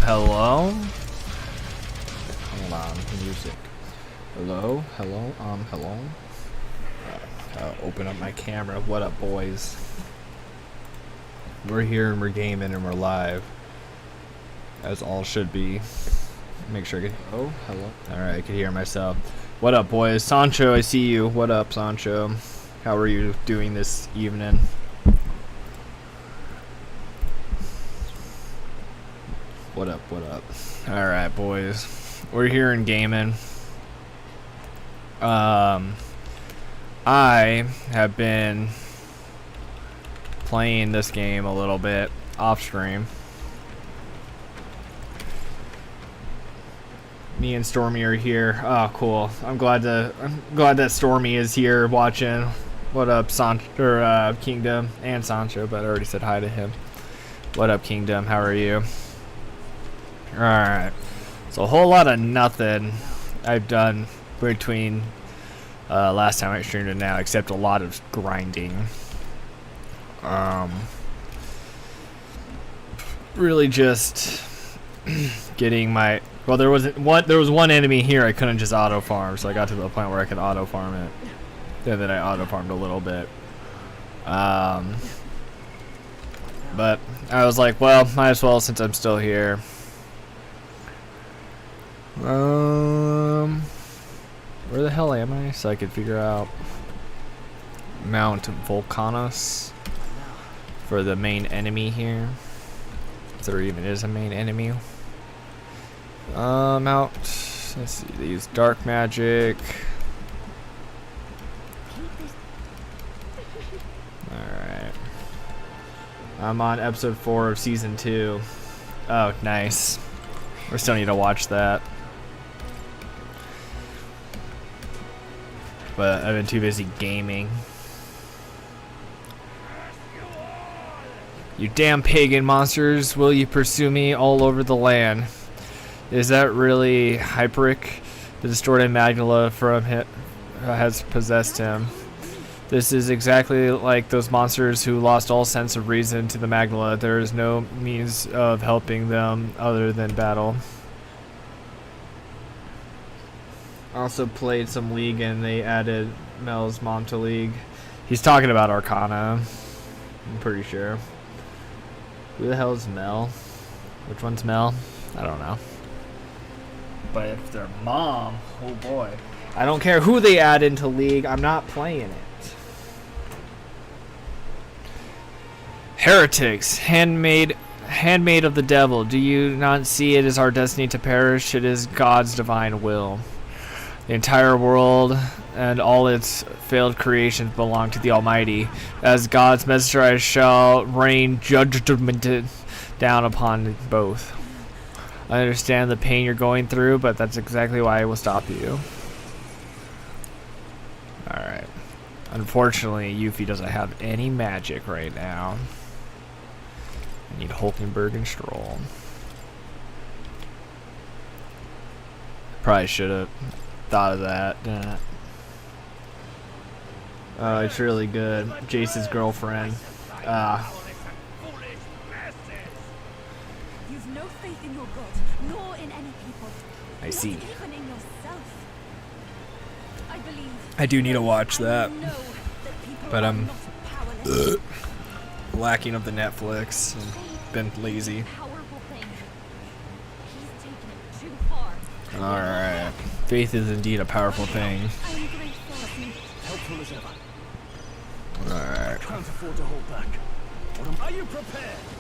Hello? Hold on, music. Hello? Hello? Open up my camera. What up, boys? We're here and we're gaming and we're live. As all should be. Make sure I can... Oh, hello. Alright, I can hear myself. What up, boys? Sancho, I see you. What up, Sancho? How are you doing this evening? What up, what up? Alright, boys. We're here in gaming. I have been playing this game a little bit off stream. Me and Stormy are here. Oh, cool. I'm glad that Stormy is here watching. What up, Kingdom and Sancho? But I already said hi to him. What up, Kingdom? How are you? All right. So a whole lot of nothing I've done between last time I streamed and now, except a lot of grinding. Really just getting my... Well, there was one enemy here I couldn't just auto farm, so I got to the point where I could auto farm it. And then I auto farmed a little bit. But I was like, well, might as well since I'm still here. Where the hell am I? So I could figure out Mount Volcanos for the main enemy here. If there even is a main enemy. Let's see, they use dark magic. Alright. I'm on episode 4 of season 2. Oh, nice. We still need to watch that. But I've been too busy gaming. You damn pagan monsters, will you pursue me all over the land? Is that really Hyperic? The distorted Magdala from him has possessed him. This is exactly like those monsters who lost all sense of reason to the Magdala. There is no means of helping them other than battle. Also played some League and they added Mel's mom to League. He's talking about Arcana, I'm pretty sure. Who the hell is Mel? Which one's Mel? I don't know. But if their mom, oh boy. I don't care who they add into League, I'm not playing it. Heretics, handmaid of the devil. Do you not see it is our destiny to perish? It is God's divine will. The entire world and all its failed creations belong to the Almighty. As God's messenger, I shall rain judgment down upon both. I understand the pain you're going through, but that's exactly why I will stop you. Alright. Unfortunately, Yuffie doesn't have any magic right now. I need Hulkenberg and Stroll. Probably should have thought of that. Oh, it's really good. Jace's girlfriend. You've no faith in your God, nor in any people. I see. Not even in yourself. I believe. I do need to watch that, but I'm lacking of the Netflix and been lazy. All right, faith is indeed a powerful thing. All right.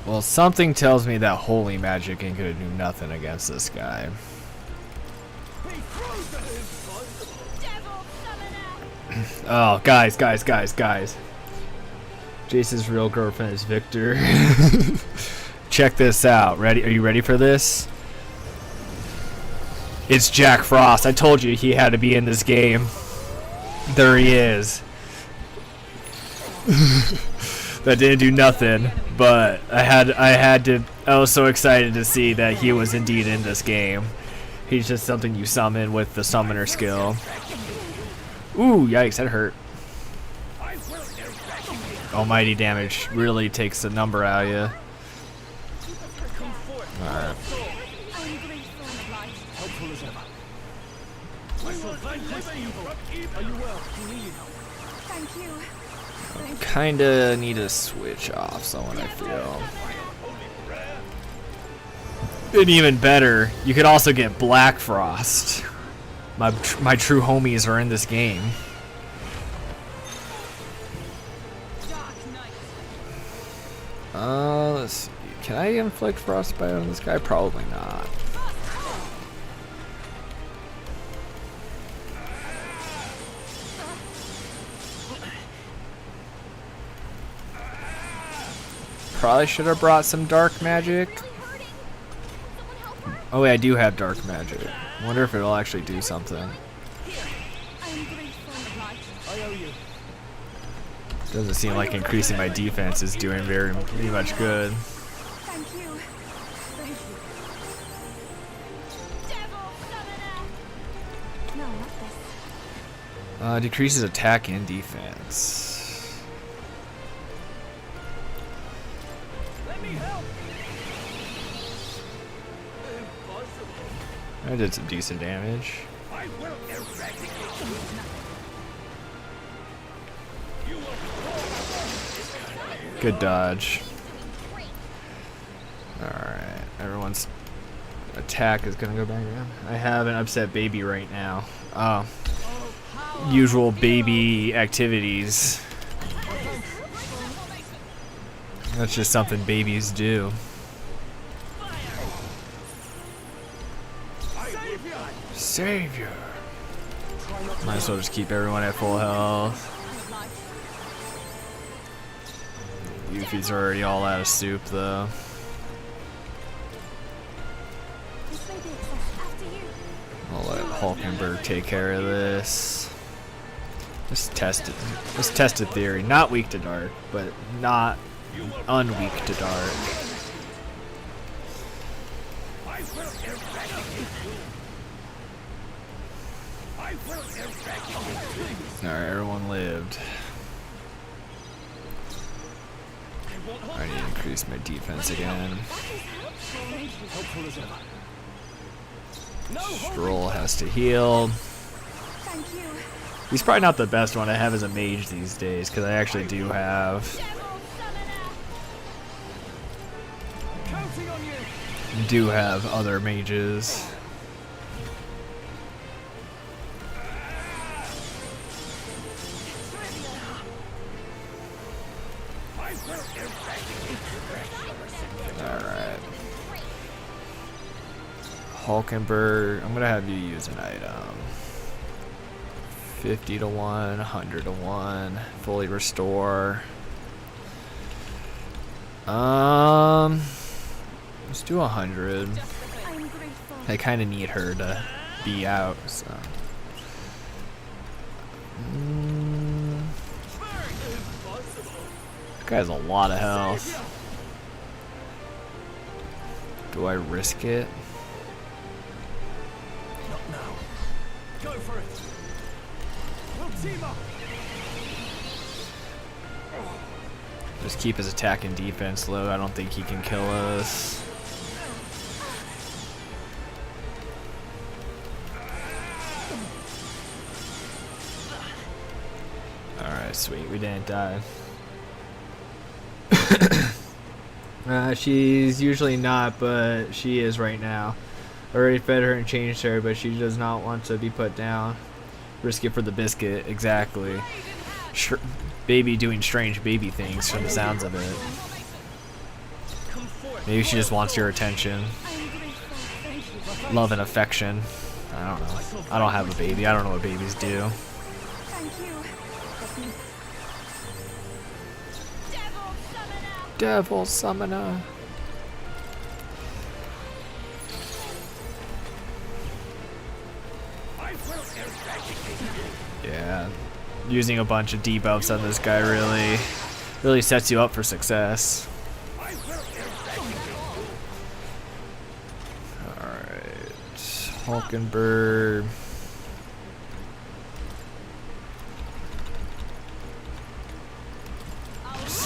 Well, something tells me that holy magic ain't gonna do nothing against this guy. Oh, guys. Jace's real girlfriend is Victor. Check this out. Ready? Are you ready for this? It's Jack Frost. I told you he had to be in this game. There he is. That didn't do nothing, but I was so excited to see that he was indeed in this game. He's just something you summon with the summoner skill. Ooh, yikes, that hurt. Almighty damage really takes the number out of you. Alright. Thank you. Kinda need to switch off someone, I feel. And even better, you could also get Black Frost. My true homies are in this game. Let's see. Can I inflict frostbite on this guy? Probably not. Probably should have brought some dark magic. Oh wait, I do have dark magic. I wonder if it'll actually do something. Doesn't seem like increasing my defense is doing very much good. Thank you. Thank you. Devil summoner. No, not this. Decreases attack and defense. Let me help. I did some decent damage. I will eradicate you. Good dodge. Alright, everyone's attack is gonna go back down. I have an upset baby right now. Usual baby activities. That's just something babies do. Savior! Might as well just keep everyone at full health. Yuffie's already all out of soup though. This may be excessive. After you. I'll let Hulkenberg take care of this. Just test it. Just test a theory. Not weak to dark, but not unweak to dark. Alright, everyone lived. I need to increase my defense again. Stroll has to heal. Thank you. He's probably not the best one to have as a mage these days, because I actually do have other mages. Alright. Hulkenberg, I'm gonna have you use an item. 50 to 1, 100 to 1, fully restore. Let's do 100. I kind of need her to be out, so. That guy has a lot of health. Do I risk it? Not now. Go for it. We'll team up. Just keep his attack and defense low. I don't think he can kill us. Alright, sweet. We didn't die. She's usually not, but she is right now. Already fed her and changed her, but she does not want to be put down. Risk it for the biscuit, exactly. Baby doing strange baby things from the sounds of it. Maybe she just wants your attention. Love and affection. I don't know. I don't have a baby. I don't know what babies do. Thank you. Devil summoner. Yeah, using a bunch of debuffs on this guy really sets you up for success. Alright, Hulkenberg.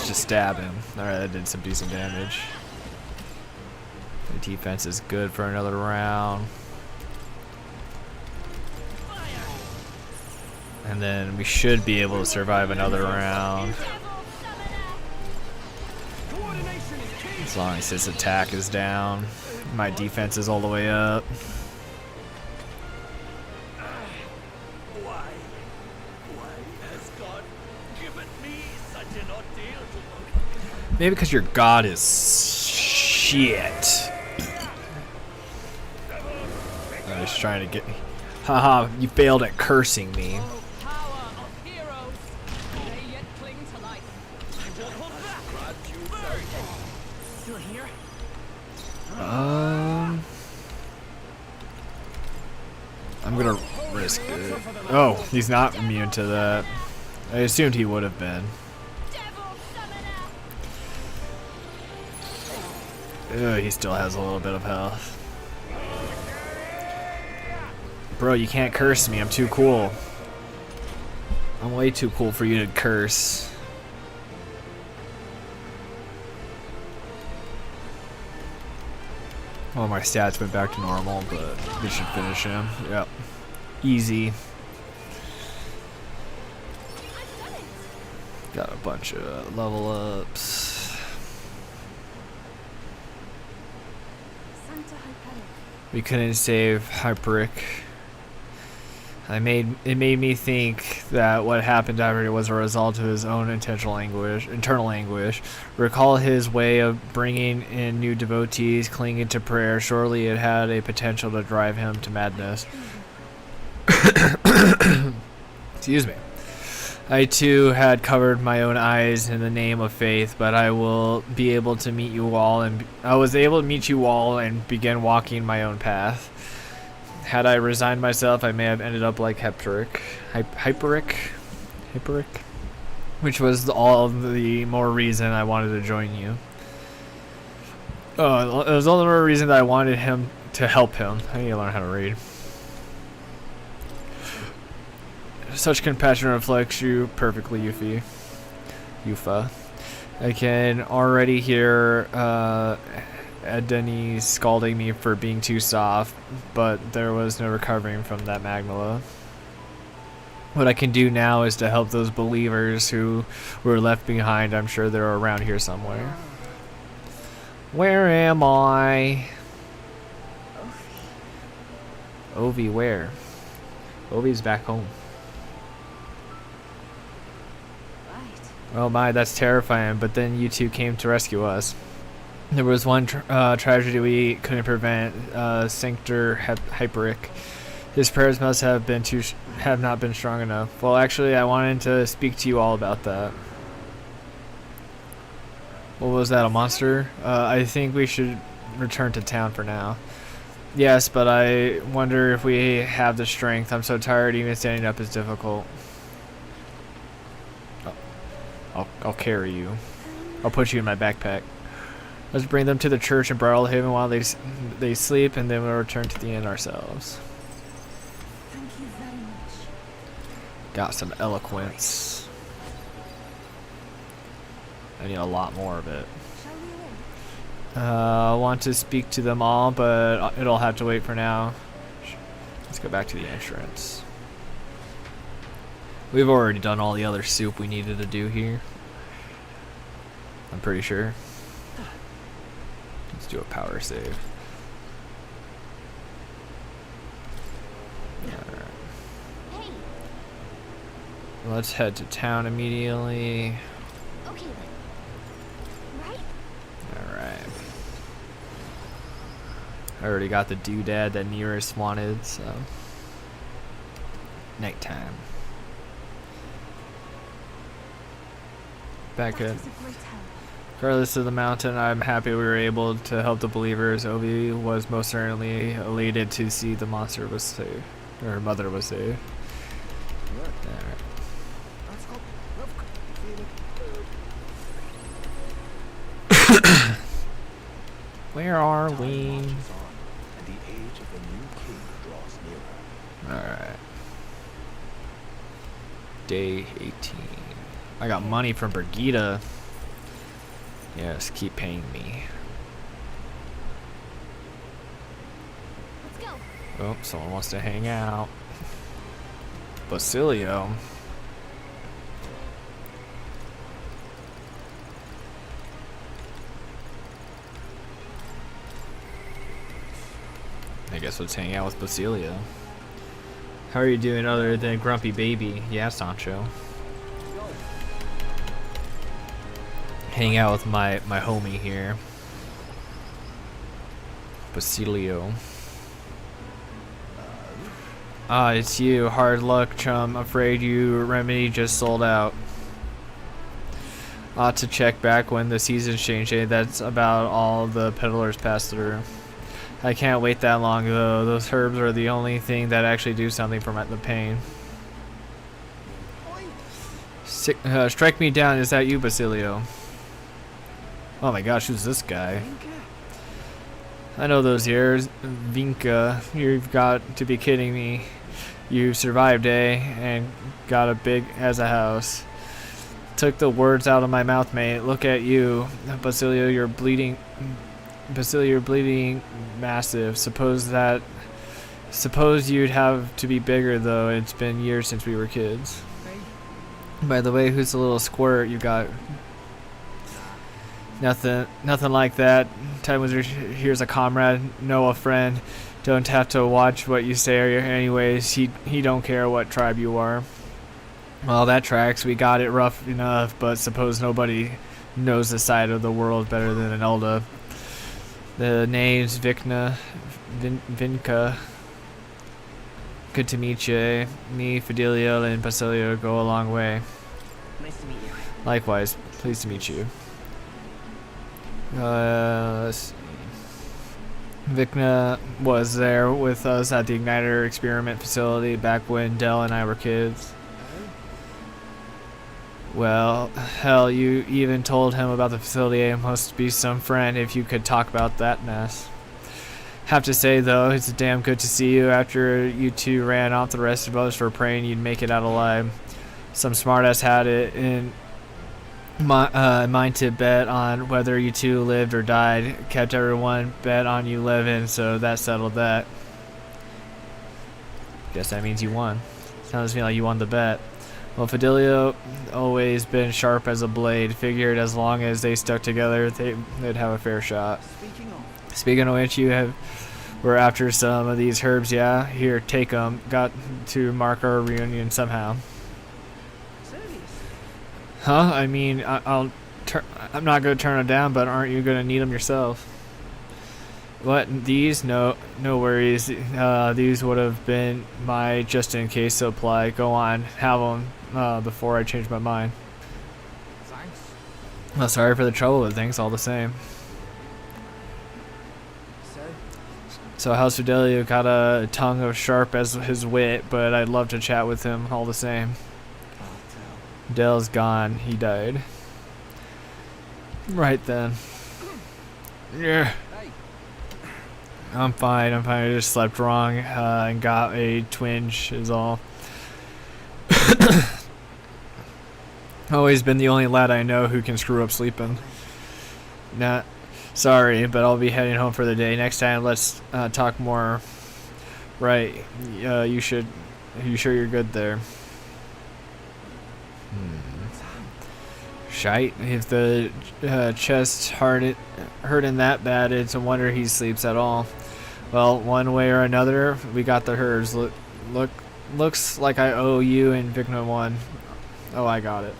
Just stab him. Alright, that did some decent damage. The defense is good for another round. And then we should be able to survive another round. Coordination is key. As long as his attack is down. My defense is all the way up. Why has God given me such an ordeal to overcome? Maybe because your god is shit. I was trying to get. Haha, you failed at cursing me. Oh, power of heroes. They yet cling to life. Still here? I'm gonna risk it. Oh, he's not immune to that. I assumed he would have been. Devil summoner. Ugh, he still has a little bit of health. Bro, you can't curse me. I'm too cool. I'm way too cool for you to curse. Well, my stats went back to normal, but we should finish him. Yep. Easy. Got a bunch of level ups. Santa Hyperic. We couldn't save Hyperic. It made me think that what happened after it was a result of his own internal anguish. Recall his way of bringing in new devotees, clinging to prayer. Surely it had a potential to drive him to madness. Excuse me. I too had covered my own eyes in the name of faith, but I will be able to meet you all, and I was able to meet you all and begin walking my own path. Had I resigned myself, I may have ended up like Hyperic, which was all the more reason I wanted to join you. Oh, it was all the more reason that I wanted him to help him. I need to learn how to read. Such compassion reflects you perfectly, Yufa. I can already hear Edeni scalding me for being too soft, but there was no recovering from that Magmala. What I can do now is to help those believers who were left behind. I'm sure they're around here somewhere. Where am I? Ovi, where? Ovi's back home. Oh my, that's terrifying, but then you two came to rescue us. There was one tragedy we couldn't prevent, Sanctor Hyperic. His prayers must have not been strong enough. Well, actually, I wanted to speak to you all about that. What was that, a monster? I think we should return to town for now. Yes, but I wonder if we have the strength. I'm so tired, even standing up is difficult. I'll carry you. I'll put you in my backpack. Let's bring them to the church in Bridlehaven while they sleep, and then we'll return to the inn ourselves. Thank you very much. Got some eloquence. I need a lot more of it. Shall we in? I want to speak to them all, but it'll have to wait for now. Let's go back to the entrance. We've already done all the other soup we needed to do here. I'm pretty sure. Let's do a power save. Alright. Hey. Let's head to town immediately. Okay then. Right? Alright. I already got the doodad that Nearest wanted, so. Nighttime. Back That at. is a great help. Regardless of the mountain, I'm happy we were able to help the believers. Ovi was most certainly elated to see the monster was saved, or her mother was saved. Alright. Where are we? Alright. Day 18. I got money from Brigida. Yes, keep paying me. Let's go. Oh, someone wants to hang out. Basilio. I guess let's hang out with Basilio. How are you doing other than grumpy baby? Yeah, Sancho. Hang out with my homie here. Basilio. Ah, it's you. Hard luck, chum. Afraid your remedy just sold out. Ought to check back when the seasons change. Eh? That's about all the peddlers pass through. I can't wait that long though. Those herbs are the only thing that actually do something for the pain. Strike me down. Is that you, Basilio? Oh my gosh, who's this guy? I know those ears. Vinka, you've got to be kidding me. You survived, eh? And got a big as a house. Took the words out of my mouth, mate. Look at you. Basilio, you're bleeding. Basilio, you're bleeding massive. Suppose you'd have to be bigger, though. It's been years since we were kids. By the way, who's the little squirt you got? Nothing like that. Time was here's a comrade, no a friend. Don't have to watch what you say anyways. He don't care what tribe you are. Well, that tracks. We got it rough enough, but suppose nobody knows the side of the world better than an Elda. The name's Vinka. Good to meet you. Eh? Me, Fidelio, and Basilio go a long way. Nice to meet you. Likewise. Pleased to meet you. Let's see. Vikna was there with us at the Igniter experiment facility back when Dell and I were kids. Well, hell, you even told him about the facility. It must be some friend if you could talk about that mess. Have to say, though, it's damn good to see you after you two ran off the rest of us for praying you'd make it out alive. Some smartass had it in mind to bet on whether you two lived or died. Kept everyone bet on you living, so that settled that. Guess that means you won. Sounds to me like you won the bet. Well, Fidelio always been sharp as a blade. Figured as long as they stuck together, they'd have a fair shot. Speaking of which, we're after some of these herbs, yeah? Here, take them. Got to mark our reunion somehow. Huh? I mean, I'm not gonna turn them down, but aren't you gonna need them yourself? What? These? No worries. These would have been my just-in-case supply. Go on, have them before I change my mind. Thanks. Well, sorry for the trouble, but thanks all the same. So how's Fidelio? Got a tongue as sharp as his wit, but I'd love to chat with him all the same. Dell's gone. He died. Right then. Yeah. I'm fine. I just slept wrong and got a twinge is all. Always been the only lad I know who can screw up sleeping. Nah, sorry, but I'll be heading home for the day. Next time, let's talk more. Right. You sure you're good there? Shite. If the chest hurting that bad, it's a wonder he sleeps at all. Well, one way or another, we got the herbs. Looks like I owe you and Vicna one. Oh, I got it.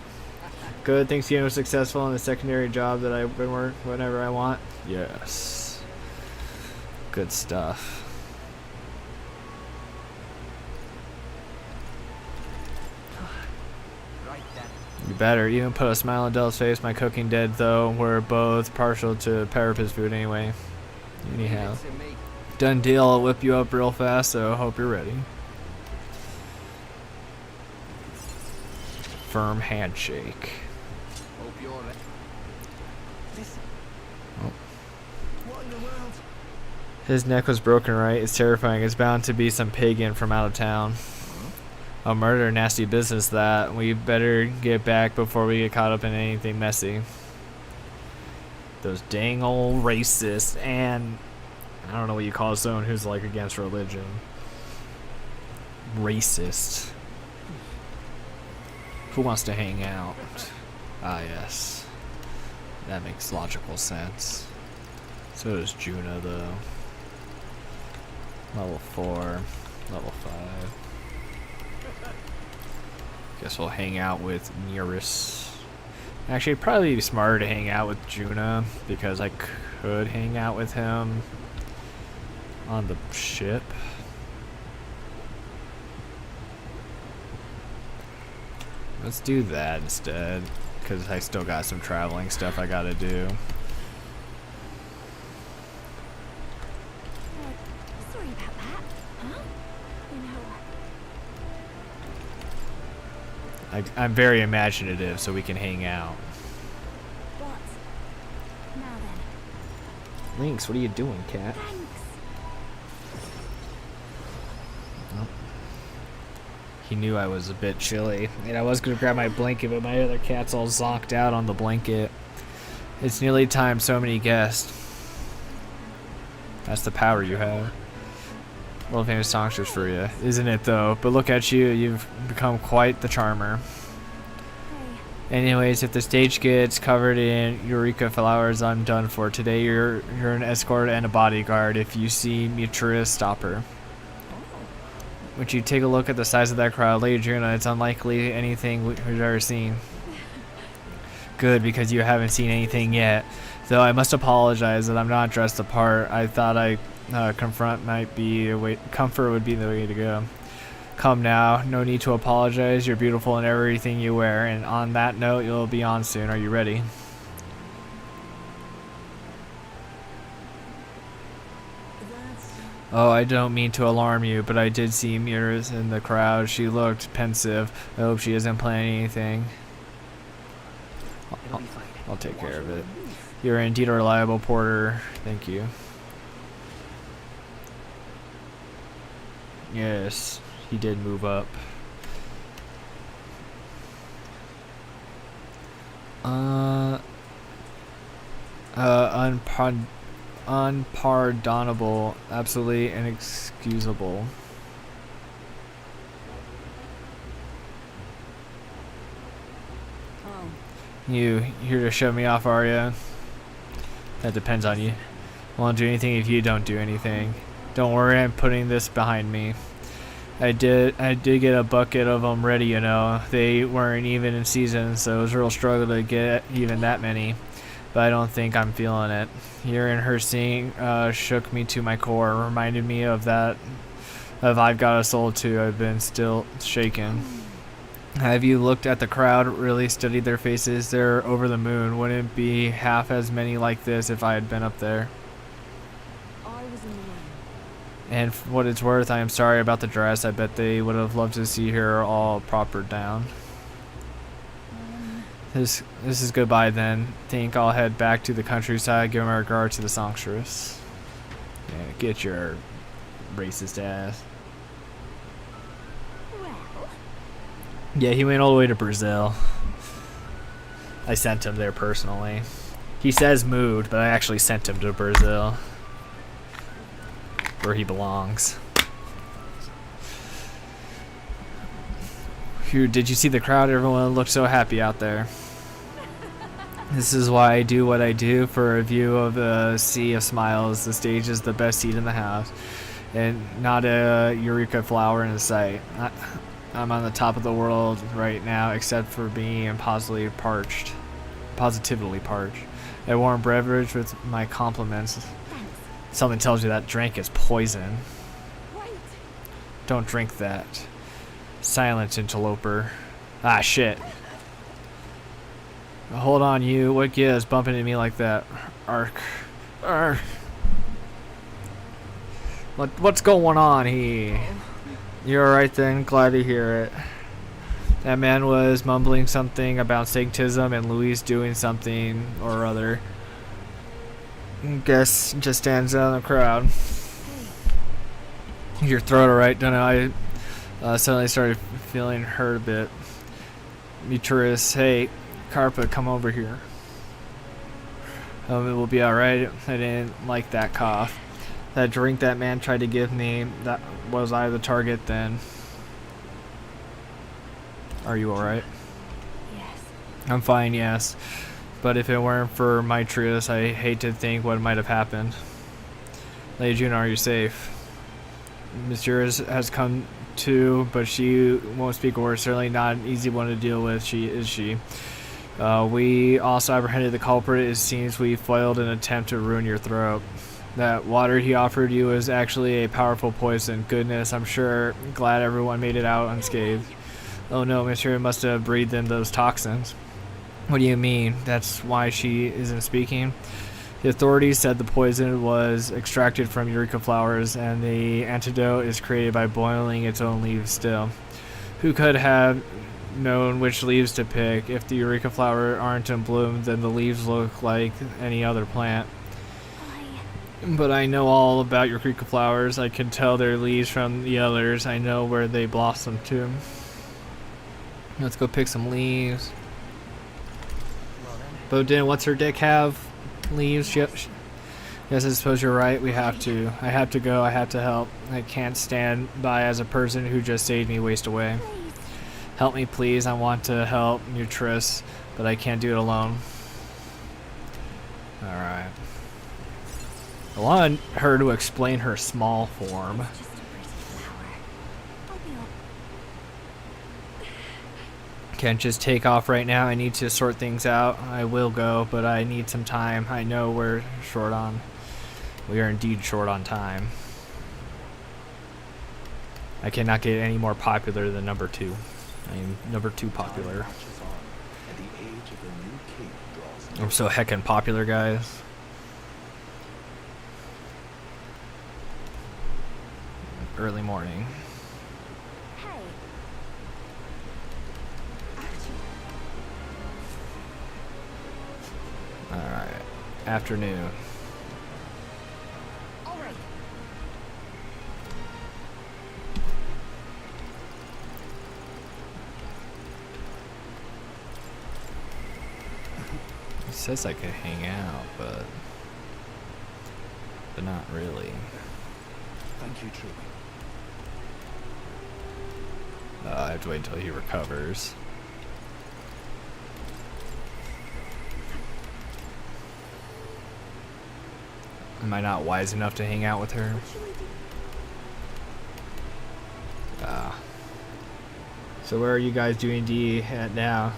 Good. Thanks, you know, successful in the secondary job that I've been working whenever I want. Yes. Good stuff. You better. Even put a smile on Dell's face. My cooking dead, though. We're both partial to Parapet's food anyway. Anyhow. Done deal. I'll whip you up real fast, so hope you're ready. Firm handshake. Hope you're ready. Listen. Oh. What in the world? His neck was broken, right? It's terrifying. It's bound to be some pagan from out of town. A murder, nasty business that. We better get back before we get caught up in anything messy. Those dang old racists and I don't know what you call someone who's like against religion. Racist. Who wants to hang out? Ah, yes. That makes logical sense. So does Juna, though. Level 4, level 5. Guess we'll hang out with Nearest. Actually, it'd probably be smarter to hang out with Juna, because I could hang out with him on the ship. Let's do that instead, because I still got some traveling stuff I gotta do. Sorry about that. Huh? You know, I'm very imaginative, so we can hang out. what? Now then. Lynx, what are you doing, cat? Thanks. He knew I was a bit chilly, and I was gonna grab my blanket, but my other cat's all zonked out on the blanket. It's nearly time, so many guests. That's the power you have. World famous songstress for you, isn't it though? But look at you, you've become quite the charmer. Hey. Anyways, if the stage gets covered in Eureka flowers, I'm done for. Today you're an escort and a bodyguard. If you see Muturis, stop her. Would you take a look at the size of that crowd, Lady Juna? It's unlikely anything we've ever seen. Good, because you haven't seen anything yet. Though I must apologize that I'm not dressed the part. I thought comfort would be the way to go. Come now, no need to apologize. You're beautiful in everything you wear. And on that note, you'll be on soon. Are you ready? Oh, I don't mean to alarm you, but I did see Mirrors in the crowd. She looked pensive. I hope she isn't planning anything. I'll take care of it. You're indeed a reliable porter. Thank you. Yes, he did move up. Unpardonable, absolutely inexcusable. Oh. You here to shove me off, are ya? That depends on you. Won't do anything if you don't do anything. Don't worry, I'm putting this behind me. I did get a bucket of them ready, you know. They weren't even in season, so it was a real struggle to get even that many. But I don't think I'm feeling it. Hearing her sing shook me to my core. Reminded me of that. Of I've Got a Soul too. I've been still shaken. Have you looked at the crowd? Really studied their faces? They're over the moon. Wouldn't be half as many like this if I had been up there. I was in the way. And for what it's worth, I am sorry about the dress. I bet they would have loved to see her all propered down. This is goodbye then. Think I'll head back to the countryside, give my regard to the songstress. Yeah, get your racist ass. Well, Yeah, he went all the way to Brazil. I sent him there personally. He says moved, but I actually sent him to Brazil. Where he belongs. Phew, did you see the crowd? Everyone looked so happy out there. This is why I do what I do, for a view of a sea of smiles. The stage is the best seat in the house, and not a eureka flower in sight. I'm on the top of the world right now, except for being positively parched. A warm beverage with my compliments. thanks. Something tells you that drink is poison. Wait. Don't drink that. Silence, interloper. Ah, shit. Hold on, you. What gives bumping into me like that? Ark. Ark. What's going on here? You're alright then. Glad to hear it. That man was mumbling something about sanctism and Louise doing something or other. Guess just stands out in the crowd. Your throat alright? Don't know. I suddenly started feeling hurt a bit. Muturis, hey, Carpa, come over here. It will be alright. I didn't like that cough. That drink that man tried to give me, that was I the target then? Are you alright? I'm fine, yes. But if it weren't for my Trios, I hate to think what might have happened. Lady June, are you safe? Miss Juris has come to, but she won't speak a word. Certainly not an easy one to deal with, she. We also apprehended the culprit. It seems we foiled an attempt to ruin your throat. That water he offered you is actually a powerful poison. Goodness, I'm sure glad everyone made it out unscathed. Oh no, Monsieur must have breathed in those toxins. What do you mean? That's why she isn't speaking? The authorities said the poison was extracted from eureka flowers, and the antidote is created by boiling its own leaves still. Who could have known which leaves to pick? If the eureka flower aren't in bloom, then the leaves look like any other plant. But I know all about eureka flowers. I can tell their leaves from the others. I know where they blossom to. Let's go pick some leaves. Bodin, what's her dick have? Leaves? Yep. Yes, I suppose you're right. We have to. I have to go. I have to help. I can't stand by as a person who just saved me waste away. Help me, please. I want to help Nutrus, but I can't do it alone. Alright. I want her to explain her small form. Can't just take off right now. I need to sort things out. I will go, but I need some time. I know we're short on. We are indeed short on time. I cannot get any more popular than number 2. I am number 2 popular. I'm so heckin' popular, guys. Early morning. Alright. Afternoon. Alright. It says I could hang out, but not really. Thank you, truly. I have to wait until he recovers. Am I not wise enough to hang out with her? So where are you guys doing D at now?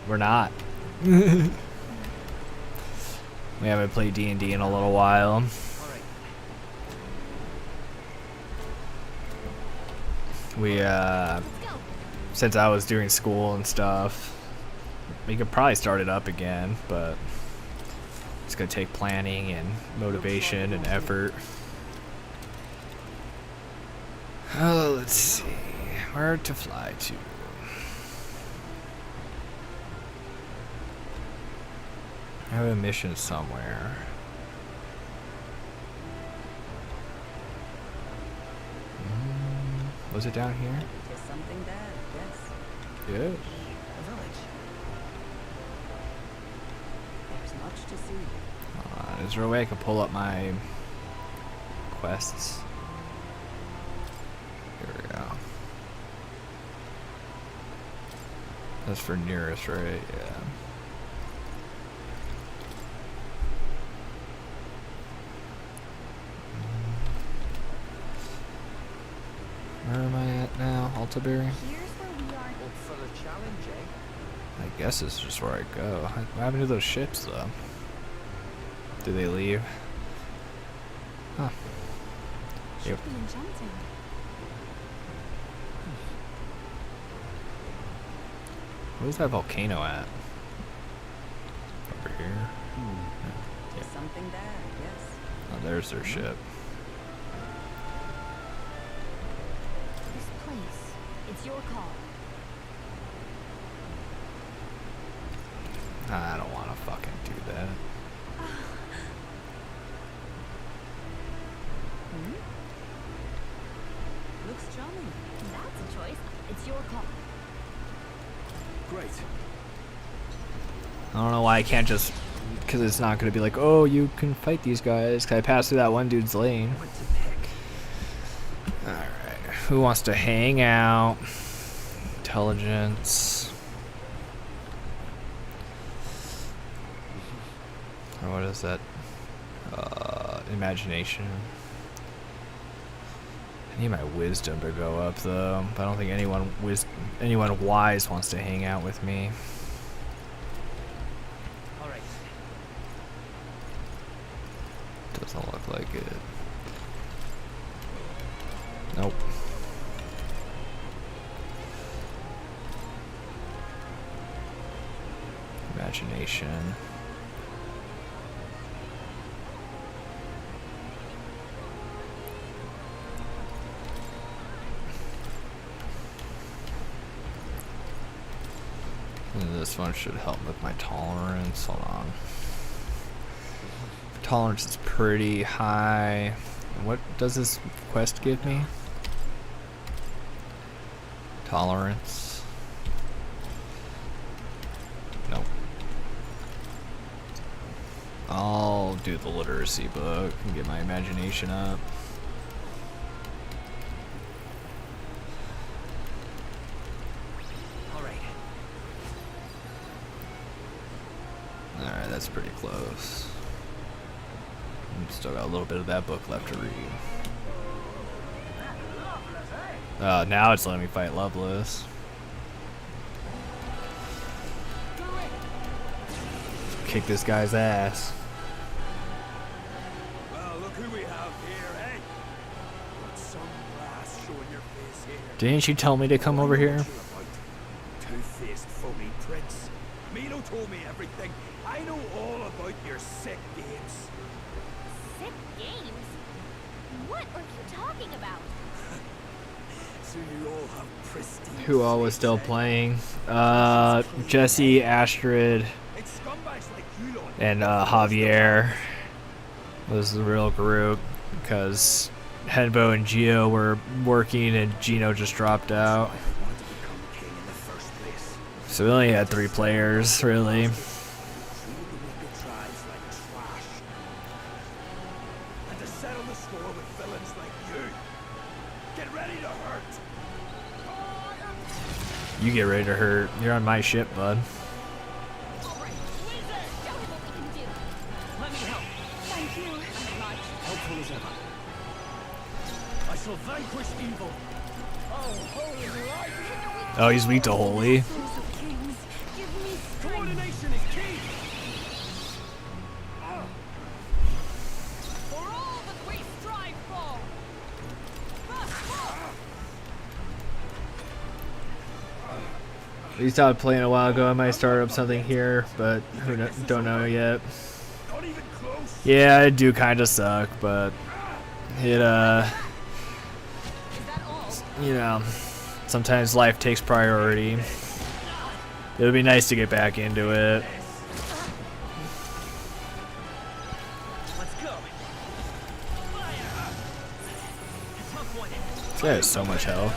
We're not. We haven't played D&D in a little while. We, since I was doing school and stuff, we could probably start it up again, but it's gonna take planning and motivation and effort. Oh, let's see. Where to fly to? I have a mission somewhere. Was it down here? Just something bad, yes. Yeah. A village. There's much to see. Is there a way I can pull up my quests? Here we go. That's for nearest, right? Yeah. Where am I at now? Altaberry? Here's where we are. Up for the challenge, eh? I guess it's just where I go. What happened to those ships, though? Did they leave? Huh. Should Yep. be enchanting. Where's that volcano at? Over here? Just something bad, yes. Oh, there's their ship. This place. It's your call. I don't want to fucking do that. Looks charming. That's a choice. It's your call. Great. I don't know why I can't just... Because it's not going to be like, oh, you can fight these guys. Because I passed through that one dude's lane. What to pick? Alright. Who wants to hang out? Intelligence. Or what is that? Imagination. I need my wisdom to go up though, but I don't think anyone wise wants to hang out with me. All right. Doesn't look like it. Nope. Imagination. And this one should help with my tolerance. Hold on. Tolerance is pretty high. What does this quest give me? Tolerance. Nope. I'll do the literacy book and get my imagination up. All right. Alright, that's pretty close. Still got a little bit of that book left to read. Now it's letting me fight Loveless. Kick this guy's ass. Well, look who we have here, eh? Got some brass showing your face here. Didn't you tell me to come over here? Two-faced phony prince. Milo told me everything. I know all about your sick games. Sick games? What are you talking about? So you all have pristine. Who all was slates, still eh? playing? Jesse, Astrid, It's scumbags like you lot. and Javier was the real group because Henbo and Gio were working and Gino just dropped out. Wanted to become king in the first place. So we only had 3 players, really. Treated the wicked tribes like trash. And to settle the score with villains like you. Get ready to hurt. You get ready to hurt. You're on my ship, bud. Alright, Wizard! Show him what we can do! Let me help. Thank you. Much. Helpful as ever. I shall vanquish evil. Oh, holy light! Oh, he's weak to holy. Sons of kings, give me strength. Coordination is key. For all that we strive for! We stopped playing a while ago. I might start up something here, but don't know yet. Not even close. Yeah, it do kind of suck, but it Is that all? you know, sometimes life takes priority. It would be nice to get back into it. Let's go. Fire. Tough one. This guy has so much health,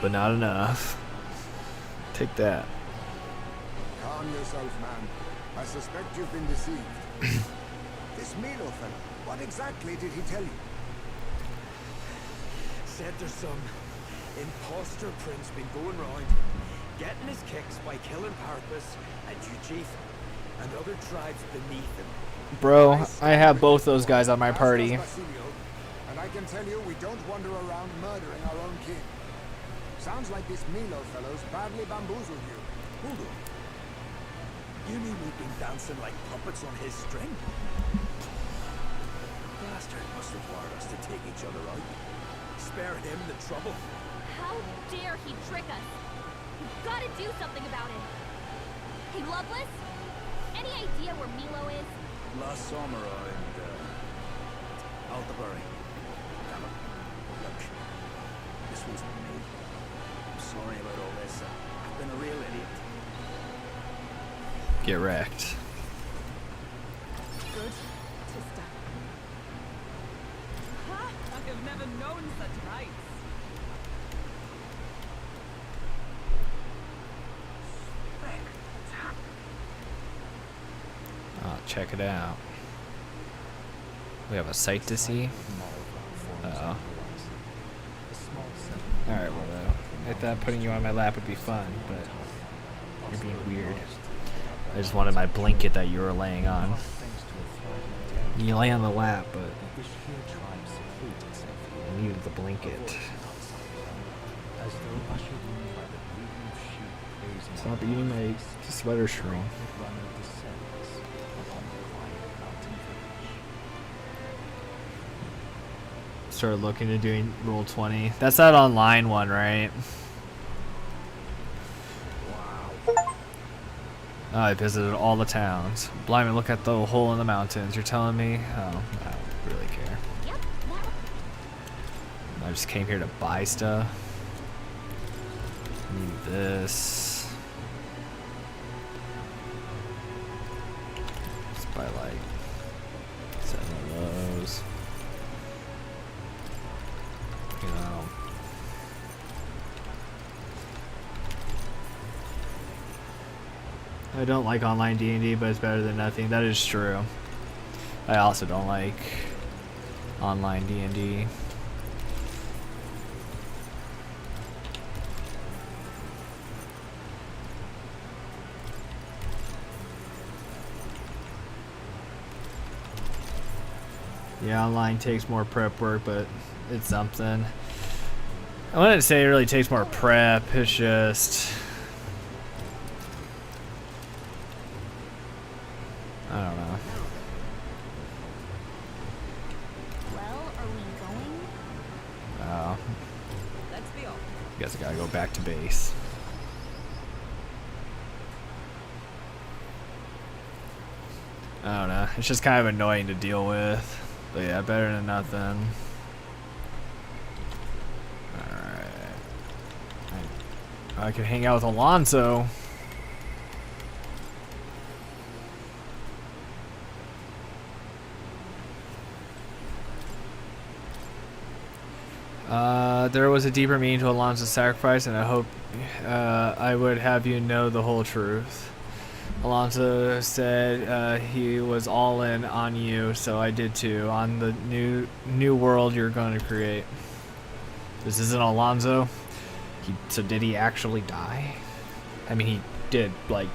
but not enough. Take that. Calm yourself, man. I suspect you've been deceived. This Milo fellow, what exactly did he tell you? Said there's some imposter prince been going round, getting his kicks by killing Parpus and Eugene and other tribes beneath him. Bro, I have both those guys on my party. Basilio, and I can tell you we don't wander around murdering our own king. Sounds like this Milo fellow's badly bamboozled you. Hold on. You mean we've been dancing like puppets on his string? Bastard must have wired us to take each other out. Spare him the trouble. How dare he trick us? We've got to do something about it. Hey, Loveless? Any idea where Milo is? Last summer and Aldebury. Damn it. Look, this wasn't me. I'm sorry about all this. I've been a real idiot. Get wrecked. Good to stop. Ha! I have never known such rights. Oh, check it out. We have a sight to see. Uh-oh. Alright, well, I thought putting you on my lap would be fun, but you're being weird. I just wanted my blanket that you were laying on. You lay on the lap, but I needed the blanket. Stop eating my sweater string. Start looking to doing Roll 20. That's that online one, right? Oh, I visited all the towns. Blimey, look at the hole in the mountains. You're telling me? Oh, I don't really care. Yep, I just came here to buy stuff. Need this. Let's buy like 7 of those. You know. I don't like online D&D, but it's better than nothing. That is true. I also don't like online D&D. Yeah, online takes more prep work, but it's something. I wouldn't say it really takes more prep. It's just, I don't know. well, are we going? Oh, Let's be off. guess I gotta go back to base. I don't know. It's just kind of annoying to deal with. But yeah, better than nothing. Alright. I can hang out with Alonso. There was a deeper meaning to Alonso's sacrifice, and I hope I would have you know the whole truth. Alonso said he was all in on you, so I did too, on the new world you're going to create. This isn't Alonso. So did he actually die? I mean, he did, like,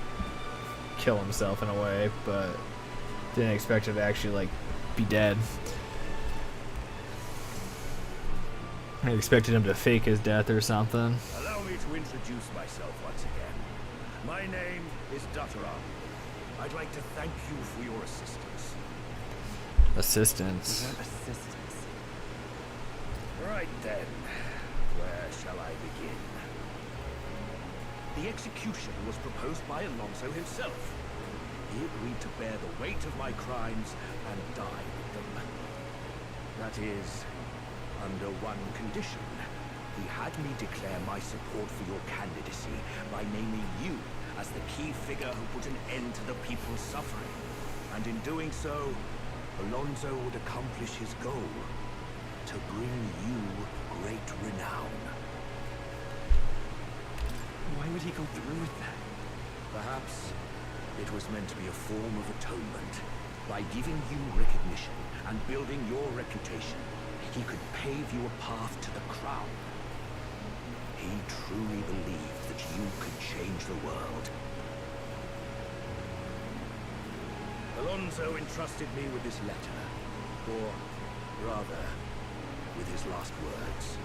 kill himself in a way, but didn't expect him to actually, like, be dead. I expected him to fake his death or something. Allow me to introduce myself once again. My name is Dutteram. I'd like to thank you for your assistance. Assistance. Assistance. Right then, where shall I begin? The execution was proposed by Alonso himself. He agreed to bear the weight of my crimes and die with them. That is, under one condition. He had me declare my support for your candidacy by naming you as the key figure who put an end to the people's suffering. And in doing so, Alonso would accomplish his goal, to bring you great renown. Why would he go through with that? Perhaps it was meant to be a form of atonement. By giving you recognition and building your reputation, he could pave you a path to the crown. He truly believed that you could change the world. Alonso entrusted me with this letter, or rather, with his last words.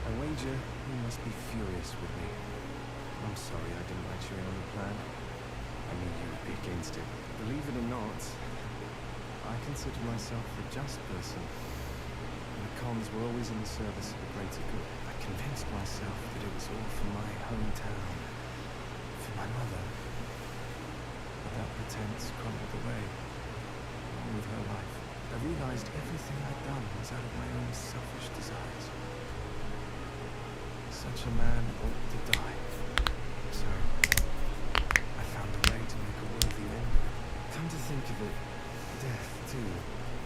I wager you must be furious with me. I'm sorry I didn't let you in on the plan. I knew you would be against it. Believe it or not, I consider myself a just person. And the cons were always in the service of the greater good. I convinced myself that it was all for my hometown, for my mother. But that pretense crumbled away, along with her life. I realized everything I'd done was out of my own selfish desires. Such a man ought to die. So, I found a way to make a worthy end. Come to think of it, death, too,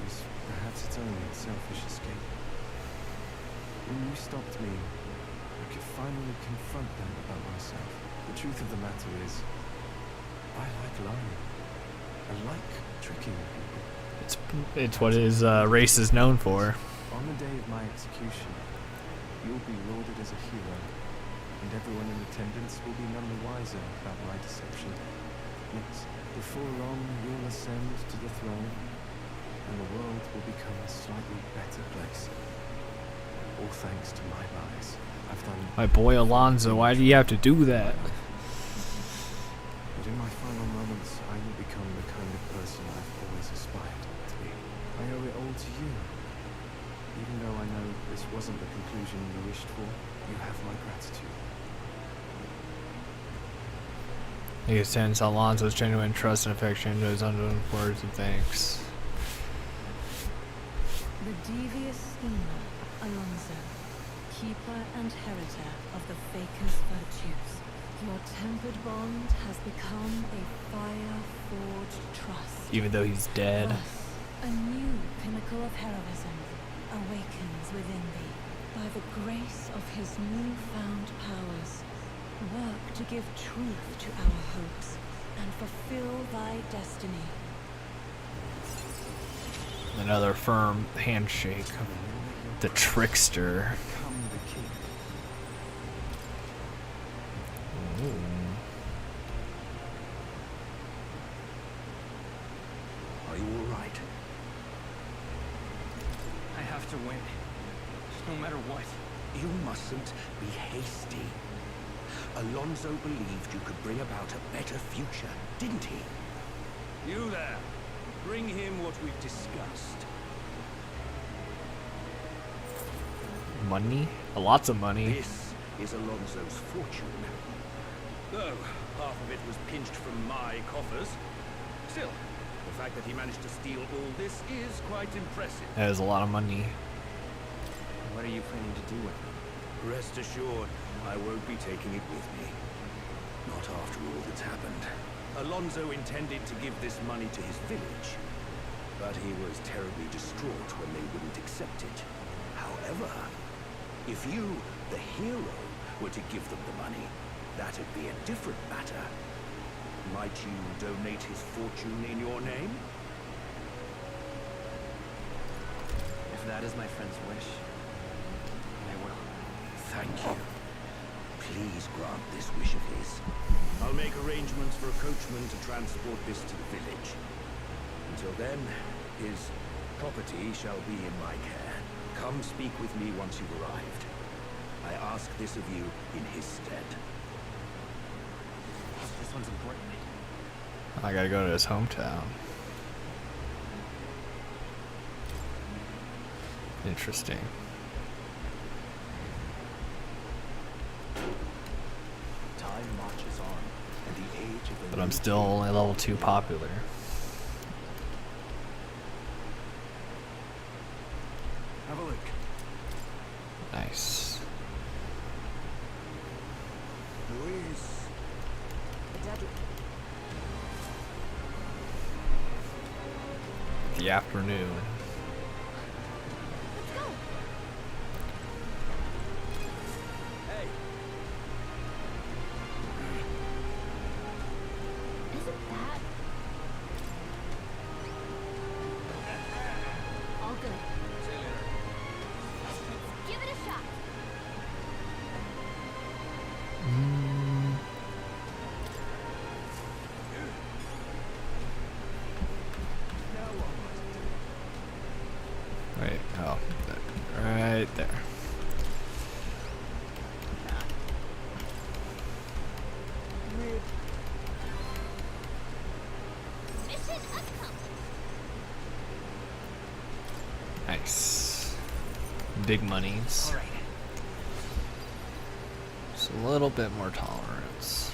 was perhaps its own selfish escape. When you stopped me, I could finally confront them about myself. The truth of the matter is, I like lying. I like tricking people. It's what his race is known for. On the day of my execution, you'll be lauded as a hero, a and everyone in attendance will be none the wiser about my deception. Yes, before long you'll ascend to the throne, and the world will become a slightly better place. All thanks to my lies. I've done... My boy Alonso, why do you have to do that? But in my final moments, I will become the kind of person I've always aspired to be. I owe it all to you. Even though I know this wasn't the conclusion you wished for, you have my gratitude. He extends Alonso's genuine trust and affection to his unknown words of thanks. The devious schemer, Alonso, keeper and heriter of the Faker's virtues. Your tempered bond has become a fire-forged trust. Even though he's dead. Thus, a new pinnacle of heroism awakens within thee. By the grace of his newfound powers, work to give truth to our hopes and fulfill thy destiny. Another firm handshake. The trickster. Become the king. Are you all right? I have to win. No matter what. You mustn't be hasty. Alonso believed you could bring about a better future, didn't he? You there. Bring him what we've discussed. Money? Lots of money. This is Alonso's fortune. Though half of it was pinched from my coffers. Still, the fact that he managed to steal all this is quite impressive. That is a lot of money. What are you planning to do with it? Rest assured, I won't be taking it with me. Not after all that's happened. Alonso intended to give this money to his village, But he was terribly distraught when they wouldn't accept it. However, if you, the hero, were to give them the money, that'd be a different matter. Might you donate his fortune in your name? If that is my friend's wish, I will. Thank you. Please grant this wish of his. I'll make arrangements for a coachman to transport this to the village. Until then, his property shall be in my care. Come speak with me once you've arrived. I ask this of you in his stead. This one's important. I gotta go to his hometown. Interesting. Time marches on, and the age of the But I'm still only level 2 popular. Have a look. Nice. Luis. The afternoon. Let's go. Hey, Isn't that all good? see you later. Let's give it a shot. Wait, oh, right there. Mission accomplished. Nice. Big monies. All right. Just a little bit more tolerance.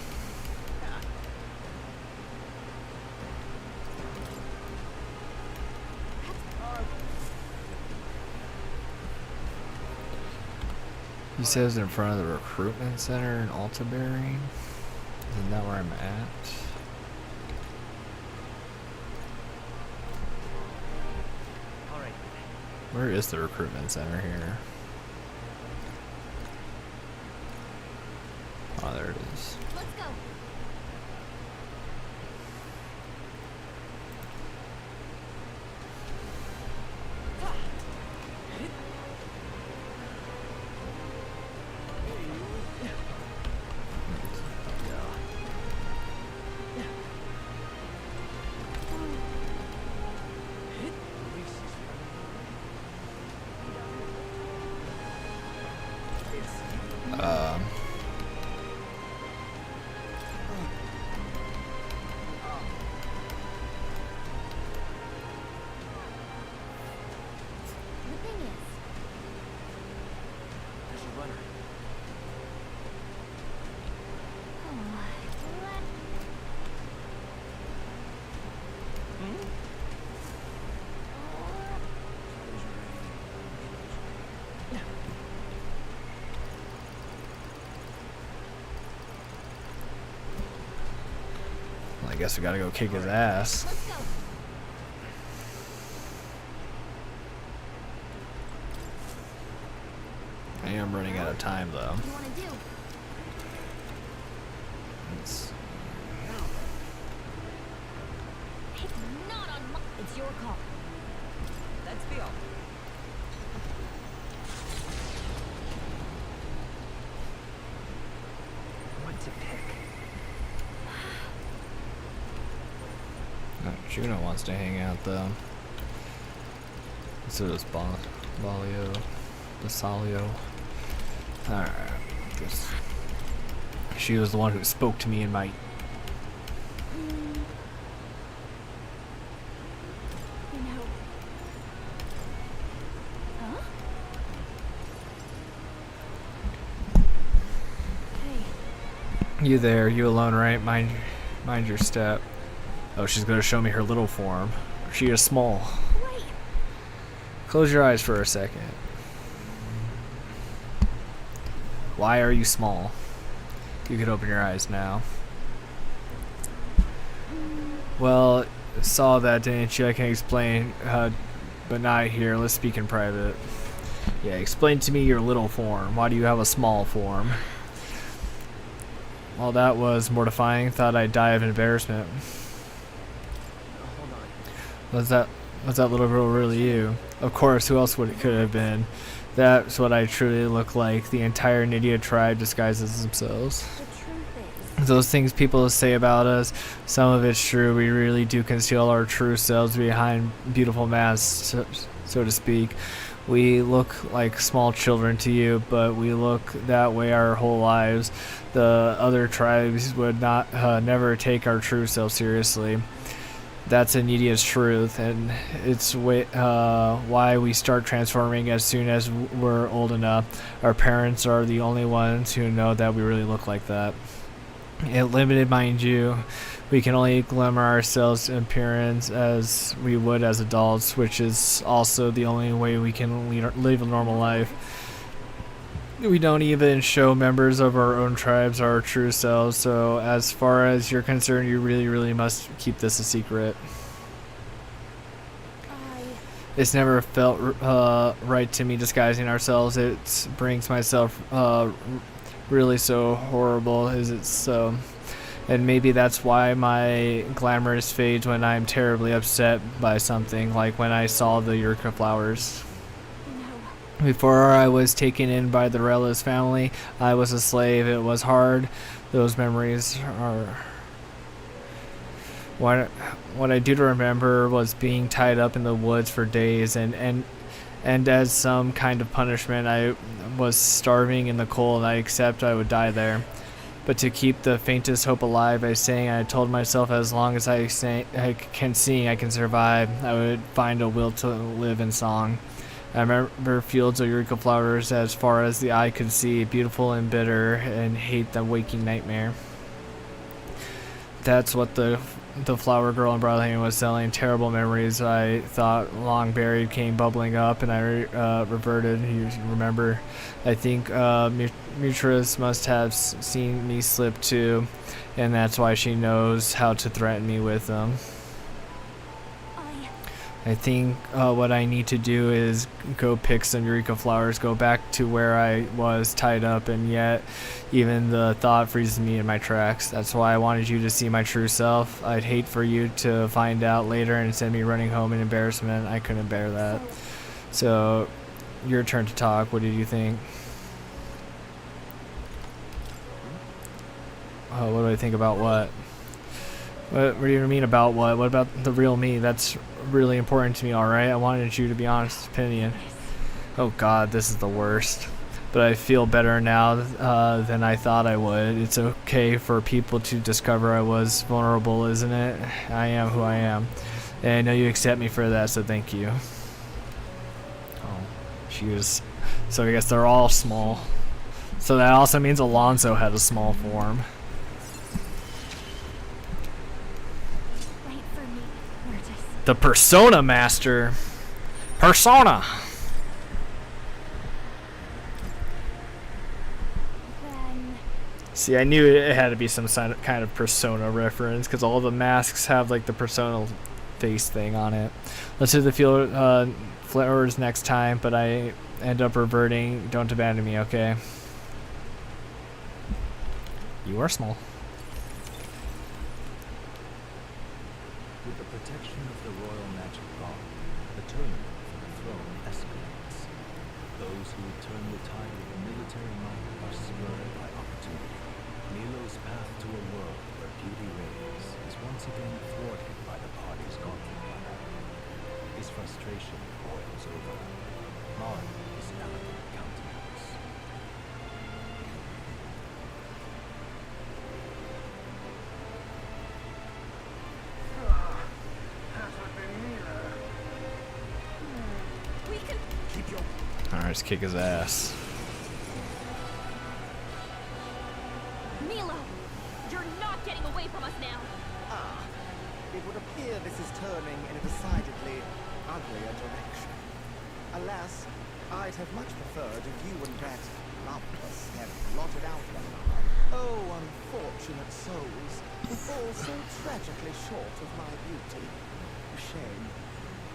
He says in front of the recruitment center in Altaberry. Isn't that where I'm at? All right. Where is the recruitment center here? Oh, there it is. Let's go. The thing is, There's a runner. Well, I guess we gotta go kick his ass. let's go. I am running out of time though. What do you want to do? It's, Not on my... It's your call. Let's be off. What to pick? Juno wants to hang out though. So does Balio, Basalio. Alright, guess she was the one who spoke to me in my... You know... Huh? Hey. You there, you alone, right? Mind your step. Oh, she's gonna show me her little form. She is small. Wait. Close your eyes for a second. Why are you small? You could open your eyes now. Well, saw that, didn't you? I can explain, but not here. Let's speak in private. Yeah, explain to me your little form. Why do you have a small form? Well, that was mortifying. Thought I'd die of embarrassment. Hold on. Was that little girl really you? Of course, who else would it could have been? That's what I truly look like. The entire Nydia tribe disguises themselves. The truth is... Those things people say about us, some of it's true. We really do conceal our true selves behind beautiful masks, so to speak. We look like small children to you, but we look that way our whole lives. The other tribes would not never take our true self seriously. That's Nydia's truth, and it's why we start transforming as soon as we're old enough. Our parents are the only ones who know that we really look like that. It limited, mind you. We can only glamour ourselves in appearance as we would as adults, which is also the only way we can live a normal life. We don't even show members of our own tribes our true selves, so as far as you're concerned, you really must keep this a secret. It's never felt right to me disguising ourselves. It brings myself really so horrible, is it so? And maybe that's why my glamorous fades when I'm terribly upset by something, like when I saw the Eureka flowers. Before I was taken in by the Relis family, I was a slave. It was hard. Those memories are... What I do to remember was being tied up in the woods for days, and as some kind of punishment, I was starving in the cold. I accept I would die there. But to keep the faintest hope alive, I sang. I told myself as long as I can sing, I can survive. I would find a will to live in song. I remember fields of Eureka flowers as far as the eye could see, beautiful and bitter, and hate the waking nightmare. That's what the flower girl in Brotherham was selling. Terrible memories I thought long buried came bubbling up, and I reverted. You remember, I think Mutrus must have seen me slip too, and that's why she knows how to threaten me with them. I think what I need to do is go pick some Eureka flowers, go back to where I was tied up, and yet even the thought freezes me in my tracks. That's why I wanted you to see my true self. I'd hate for you to find out later and send me running home in embarrassment. I couldn't bear that. So, your turn to talk. What did you think? Oh, what do I think about what? What do you mean about what? What about the real me? That's really important to me, alright? I wanted you to be honest opinion. Oh god, this is the worst. but I feel better now than I thought I would. It's okay for people to discover I was vulnerable, isn't it? I am who I am. And I know you accept me for that, so thank you. Oh, she was... So I guess they're all small. So that also means Alonso had a small form. Wait for me, Mortis. The Persona Master. Persona! Then See, I knew it had to be some kind of Persona reference, because all the masks have like the Persona face thing on it. Let's do the field flowers next time, but I end up reverting. Don't abandon me, okay? You are small. With the protection of the royal magic god, the tournament for the throne escalates. Those who would turn the tide of the military might are spurred by opportunity. Milo's path to a world where beauty reigns is once again thwarted by the party's gauntlet runner. His frustration boils over, marring his elegant countenance. we can. Keep your Alright, let's kick his ass. Milo, you're not getting away from us now. Ah, it would appear this is turning in a decidedly uglier direction. Alas, I'd have much preferred if you and that Loveless had blotted out one another. Oh, unfortunate souls, who fall so tragically short of my beauty. A shame.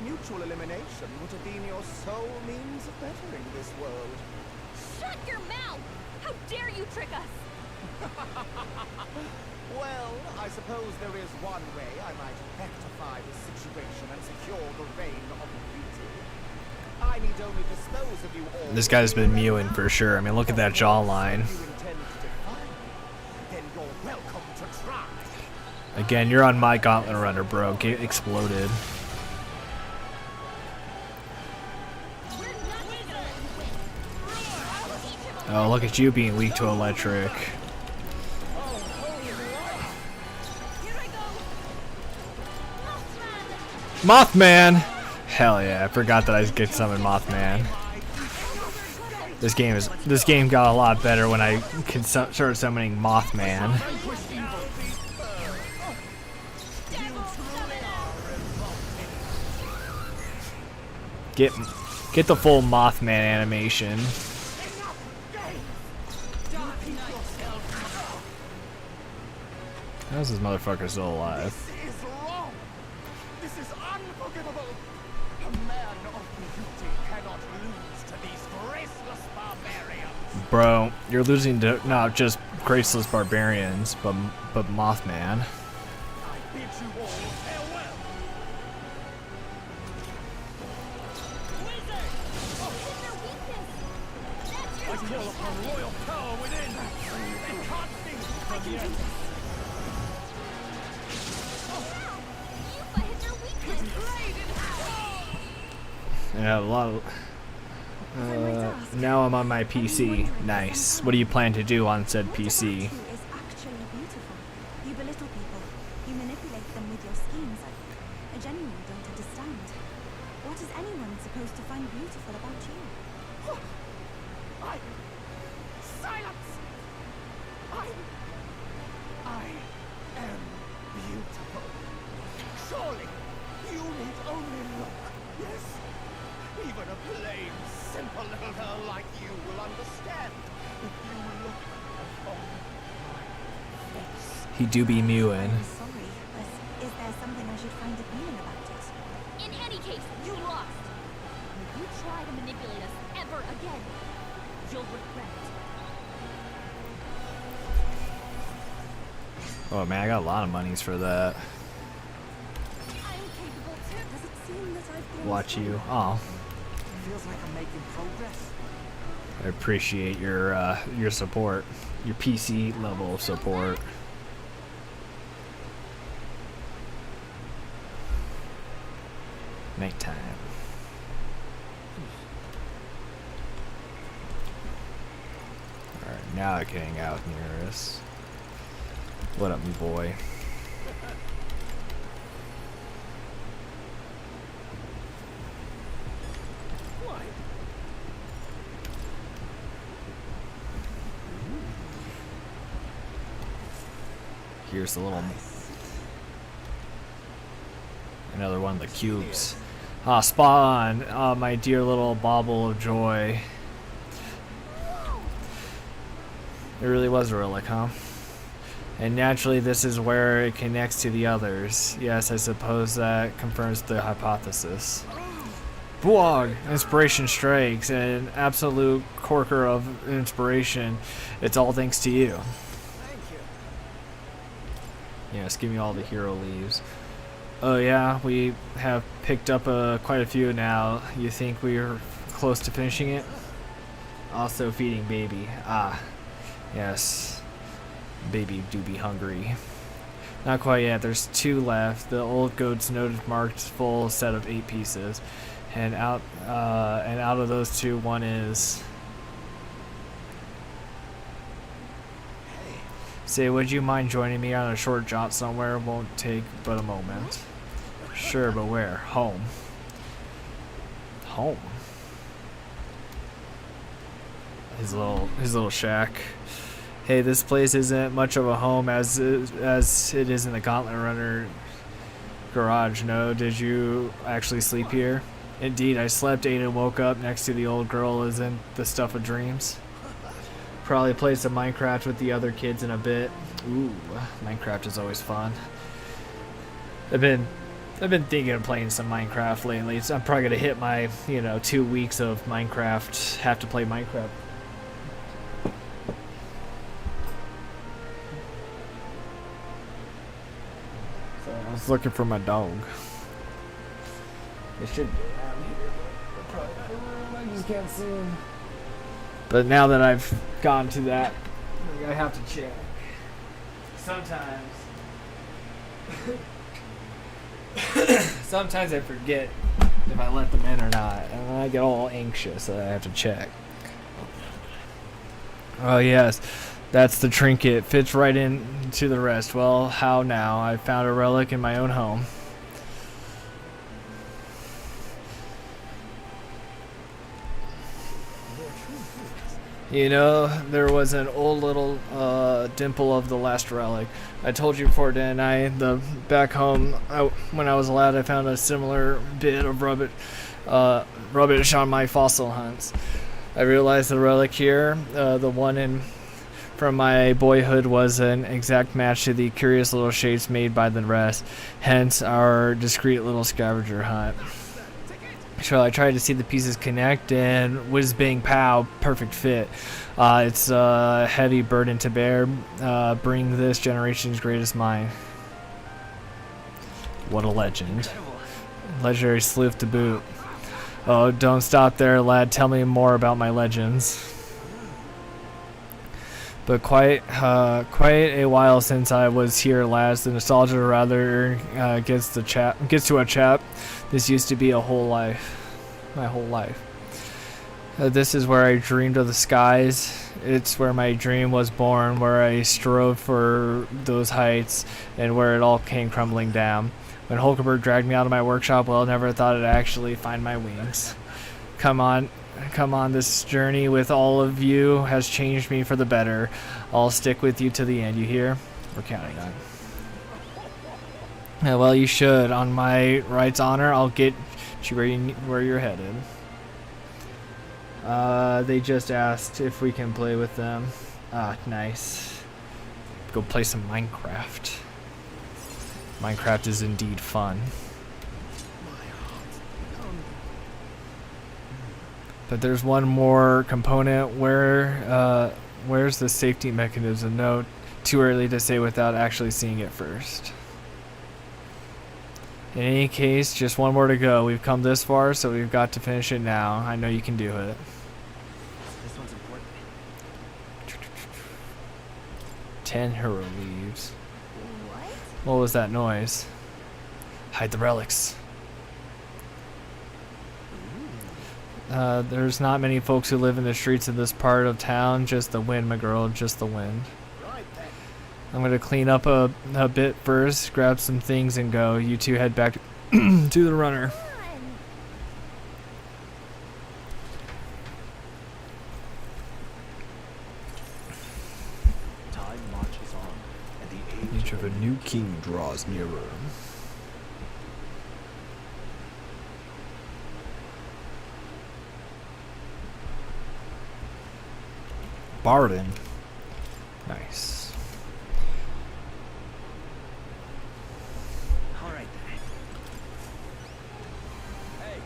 Mutual elimination would have been your sole means of bettering this world. Shut your mouth! How dare you trick us? Well, I suppose there is one way I might rectify the situation and secure the reign of beauty. I need only dispose of you all. This guy's been mewing for sure. I mean, look at that jawline. If you intend to defy me, then you're welcome to try. Again, you're on my gauntlet runner, bro. Get exploded. We're not gonna let you win. I'll teach him a Oh, look at you being weak to electric. Here I go. Mothman! Mothman! Hell yeah, I forgot that I get summoned Mothman. This game got a lot better when I started summoning Mothman. Get the full Mothman animation. How's this motherfucker still alive? This is wrong. This is unforgivable. A man of beauty cannot lose to these graceless barbarians. Bro, you're losing to not just graceless barbarians, but Mothman. I bid you all farewell. wizard! It's their weakness! That's your I call upon royal power within. They can't think from yet. Yupa hit their weakness! Yeah, a lot of... now I'm on my PC. Nice. What do you plan to do on said PC? Is actually beautiful. You belittle people. You manipulate them with your schemes. I genuinely don't understand. What is anyone supposed to find beautiful about you? Silence! I am beautiful. Surely you need only look. Yes, even a plain, simple little girl like you will understand if you look upon my face. He do be mewing. I'm sorry, but is there something I should find appealing about it? In any case, you lost. And if you try to manipulate us ever again, you'll regret it. Oh man, I got a lot of monies for that. I'm capable too. Does it seem that I've grown Watch you. stronger? Oh, Feels like I'm making progress. I appreciate your support, your PC level support. Nighttime. now I can hang out near us. What up, me boy? Here's the little... Another one of the cubes. Ah, spot on. Ah, my dear little bauble of joy. It really was a relic, huh? And naturally, this is where it connects to the others. Yes, I suppose that confirms the hypothesis. Buog! Inspiration strikes. An absolute corker of inspiration. It's all thanks to you. Thank you. Yes, give me all the hero leaves. Oh yeah, we have picked up quite a few now. You think we're close to finishing it? Also feeding baby. Ah, yes. Baby do be hungry. Not quite yet. There's 2 left. The old goat's noted marked full set of 8 pieces, and out of those 2, one is. Say, would you mind joining me on a short jaunt somewhere? Won't take but a moment. Sure, but where? Home. Home. His little shack. Hey, this place isn't much of a home as it is in the Gauntlet Runner garage. No, did you actually sleep here? Indeed, I slept, ate, and woke up next to the old girl. Isn't the stuff of dreams? Probably play some Minecraft with the other kids in a bit. Ooh, Minecraft is always fun. I've been thinking of playing some Minecraft lately. So I'm probably gonna hit my 2 weeks of Minecraft. Have to play Minecraft. So I was looking for my dog. It should be around here. I just can't see him. But now that I've gone to that, I have to check. Sometimes I forget if I let them in or not, and I get all anxious that I have to check. Oh yes, that's the trinket. Fits right into the rest. Well, how now? I found a relic in my own home. You know, there was an old little dimple of the last relic. I told you before, didn't I? Back home, when I was a lad, I found a similar bit of rubbish on my fossil hunts. I realized the relic here, the one from my boyhood, was an exact match to the curious little shapes made by the rest. Hence, our discreet little scavenger hunt. So I tried to see the pieces connect, and whiz bang pow, perfect fit. It's a heavy burden to bear. Bring this generation's greatest mine. What a legend. Legendary sleuth to boot. Oh, don't stop there, lad. Tell me more about my legends. But quite a while since I was here last. The nostalgia rather gets to a chap. This used to be a whole life, my whole life. This is where I dreamed of the skies. It's where my dream was born, where I strove for those heights, and where it all came crumbling down. When Hulkenberg dragged me out of my workshop, well, I never thought I'd actually find my wings. Come on, this journey with all of you has changed me for the better. I'll stick with you to the end, you hear? We're counting on. Yeah, well, you should. On my right's honor, I'll get you where you're headed. They just asked if we can play with them. Ah, nice. Go play some Minecraft. Minecraft is indeed fun. But there's one more component. Where's the safety mechanism? No, too early to say without actually seeing it first. In any case, just one more to go. We've come this far, so we've got to finish it now. I know you can do it. This one's important. 10 hero leaves. What? What was that noise? Hide the relics. There's not many folks who live in the streets of this part of town. Just the wind, my girl, just the wind. Right then. I'm gonna clean up a bit first, grab some things, and go. You two head back to the runner. Time marches on, and the Each of a new king draws nearer. Barden. Nice. All right then. Hey.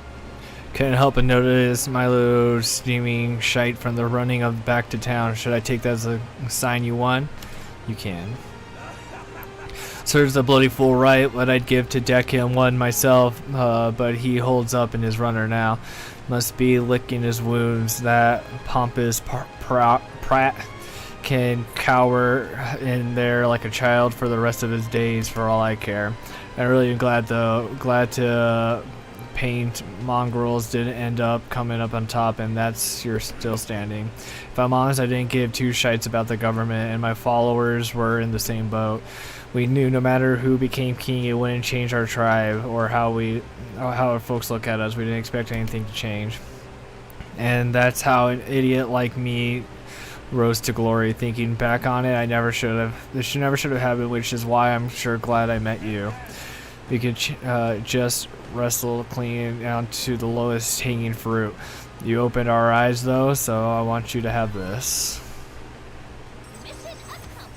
Couldn't help but notice Milo steaming shite from the running of back to town. Should I take that as a sign you won? You can. Serves a bloody fool right. What I'd give to deck him one myself, but he holds up in his runner now. Must be licking his wounds. That pompous prat can cower in there like a child for the rest of his days for all I care. I'm really glad though. Glad to paint mongrels didn't end up coming up on top, and that's you're still standing. If I'm honest, I didn't give two shites about the government, and my followers were in the same boat. We knew no matter who became king, it wouldn't change our tribe or how our folks look at us. We didn't expect anything to change. And that's how an idiot like me rose to glory. Thinking back on it, I never should have. This never should have happened, which is why I'm sure glad I met you. We could just wrestle clean down to the lowest hanging fruit. You opened our eyes, though, so I want you to have this. Mission accomplished.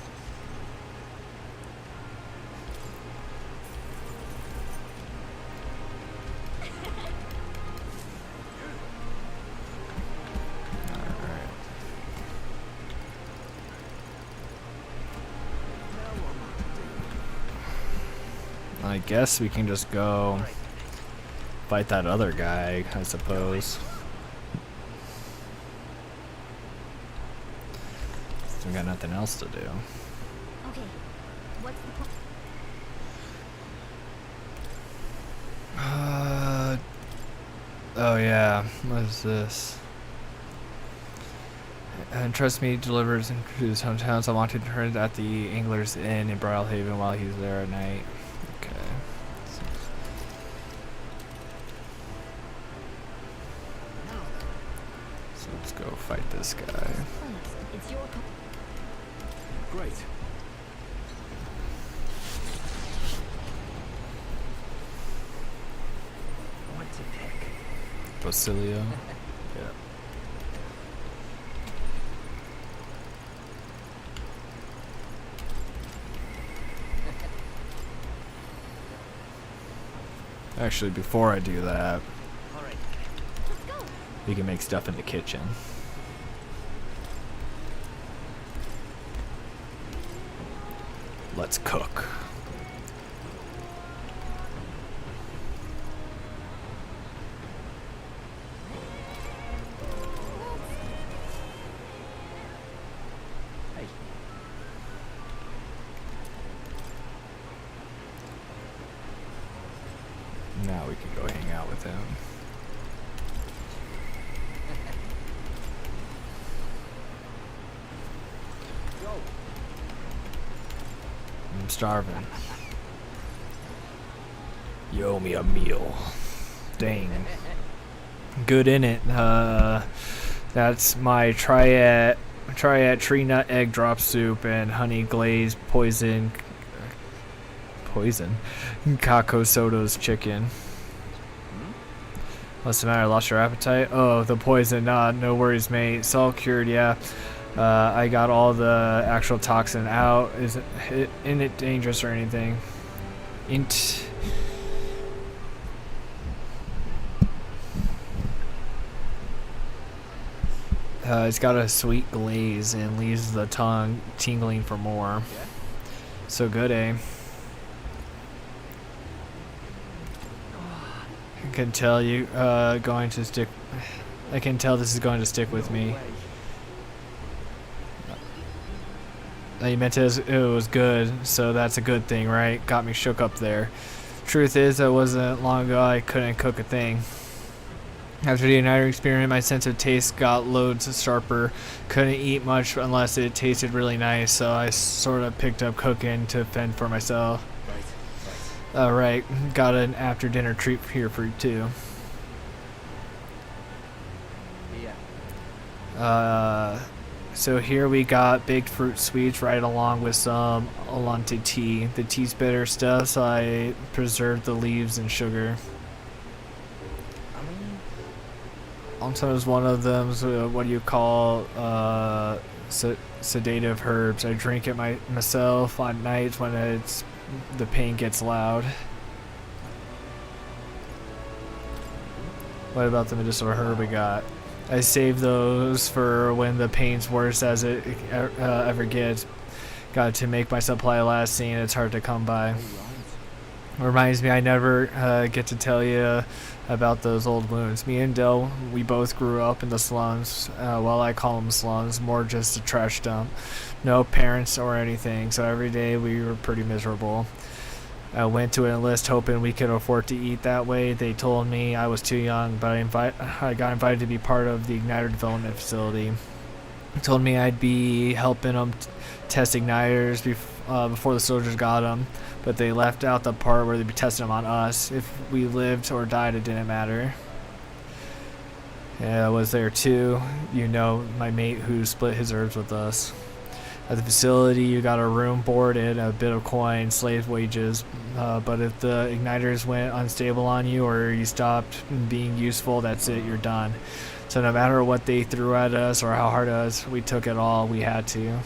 I guess we can just go fight that other guy, I suppose. We got nothing else to do. Okay, what's the point? Oh yeah, what is this? And trust me, delivers into his hometowns. I want to turn at the Angler's Inn in Bridlehaven while he's there at night. Okay. So let's go fight this guy. Thanks. It's your call. Great. What to pick? Basilio. Yeah. Actually, before I do that, All right. Let's go. we can make stuff in the kitchen. Let's cook. Hey. Now we can go hang out with him. Go. I'm starving. You owe me a meal. Dang. Good in it. That's my triad tree nut egg drop soup and honey glazed poison Kako Soto's chicken. What's the matter? Lost your appetite? Oh, the poison. Nah, no worries, mate. It's all cured, yeah. I got all the actual toxin out. Isn't it dangerous or anything? It's got a sweet glaze and leaves the tongue tingling for more. Yeah. So good, eh? I can tell you going to stick. I can tell this is going to stick with me. You meant it was good, so that's a good thing, right? Got me shook up there. Truth is, it wasn't long ago I couldn't cook a thing. After the Igniter experiment, my sense of taste got loads sharper. Couldn't eat much unless it tasted really nice, so I sort of picked up cooking to fend for myself. Right, got an after dinner treat here for you too. So here we got baked fruit sweets right along with some Alante tea. The tea's bitter stuff, so I preserved the leaves and sugar. Sometimes one of them's what do you call sedative herbs. I drink it myself on nights when the pain gets loud. What about the medicinal herb we got? I save those for when the pain's worse as it ever gets. Got to make my supply last, seeing it's hard to come by. Reminds me, I never get to tell you about those old wounds. Me and Del, we both grew up in the slums. Well, I call them slums, more just a trash dump. No parents or anything, so every day we were pretty miserable. I went to enlist hoping we could afford to eat that way. They told me I was too young, but I got invited to be part of the Igniter development facility. They told me I'd be helping them test igniters before the soldiers got them, but they left out the part where they'd be testing them on us. If we lived or died, it didn't matter. Yeah, I was there too. You know, my mate who split his herbs with us. At the facility, you got a room, board, and a bit of coin, slave wages. But if the igniters went unstable on you or you stopped being useful, that's it, you're done. So no matter what they threw at us or how hard it was, we took it all. We had to.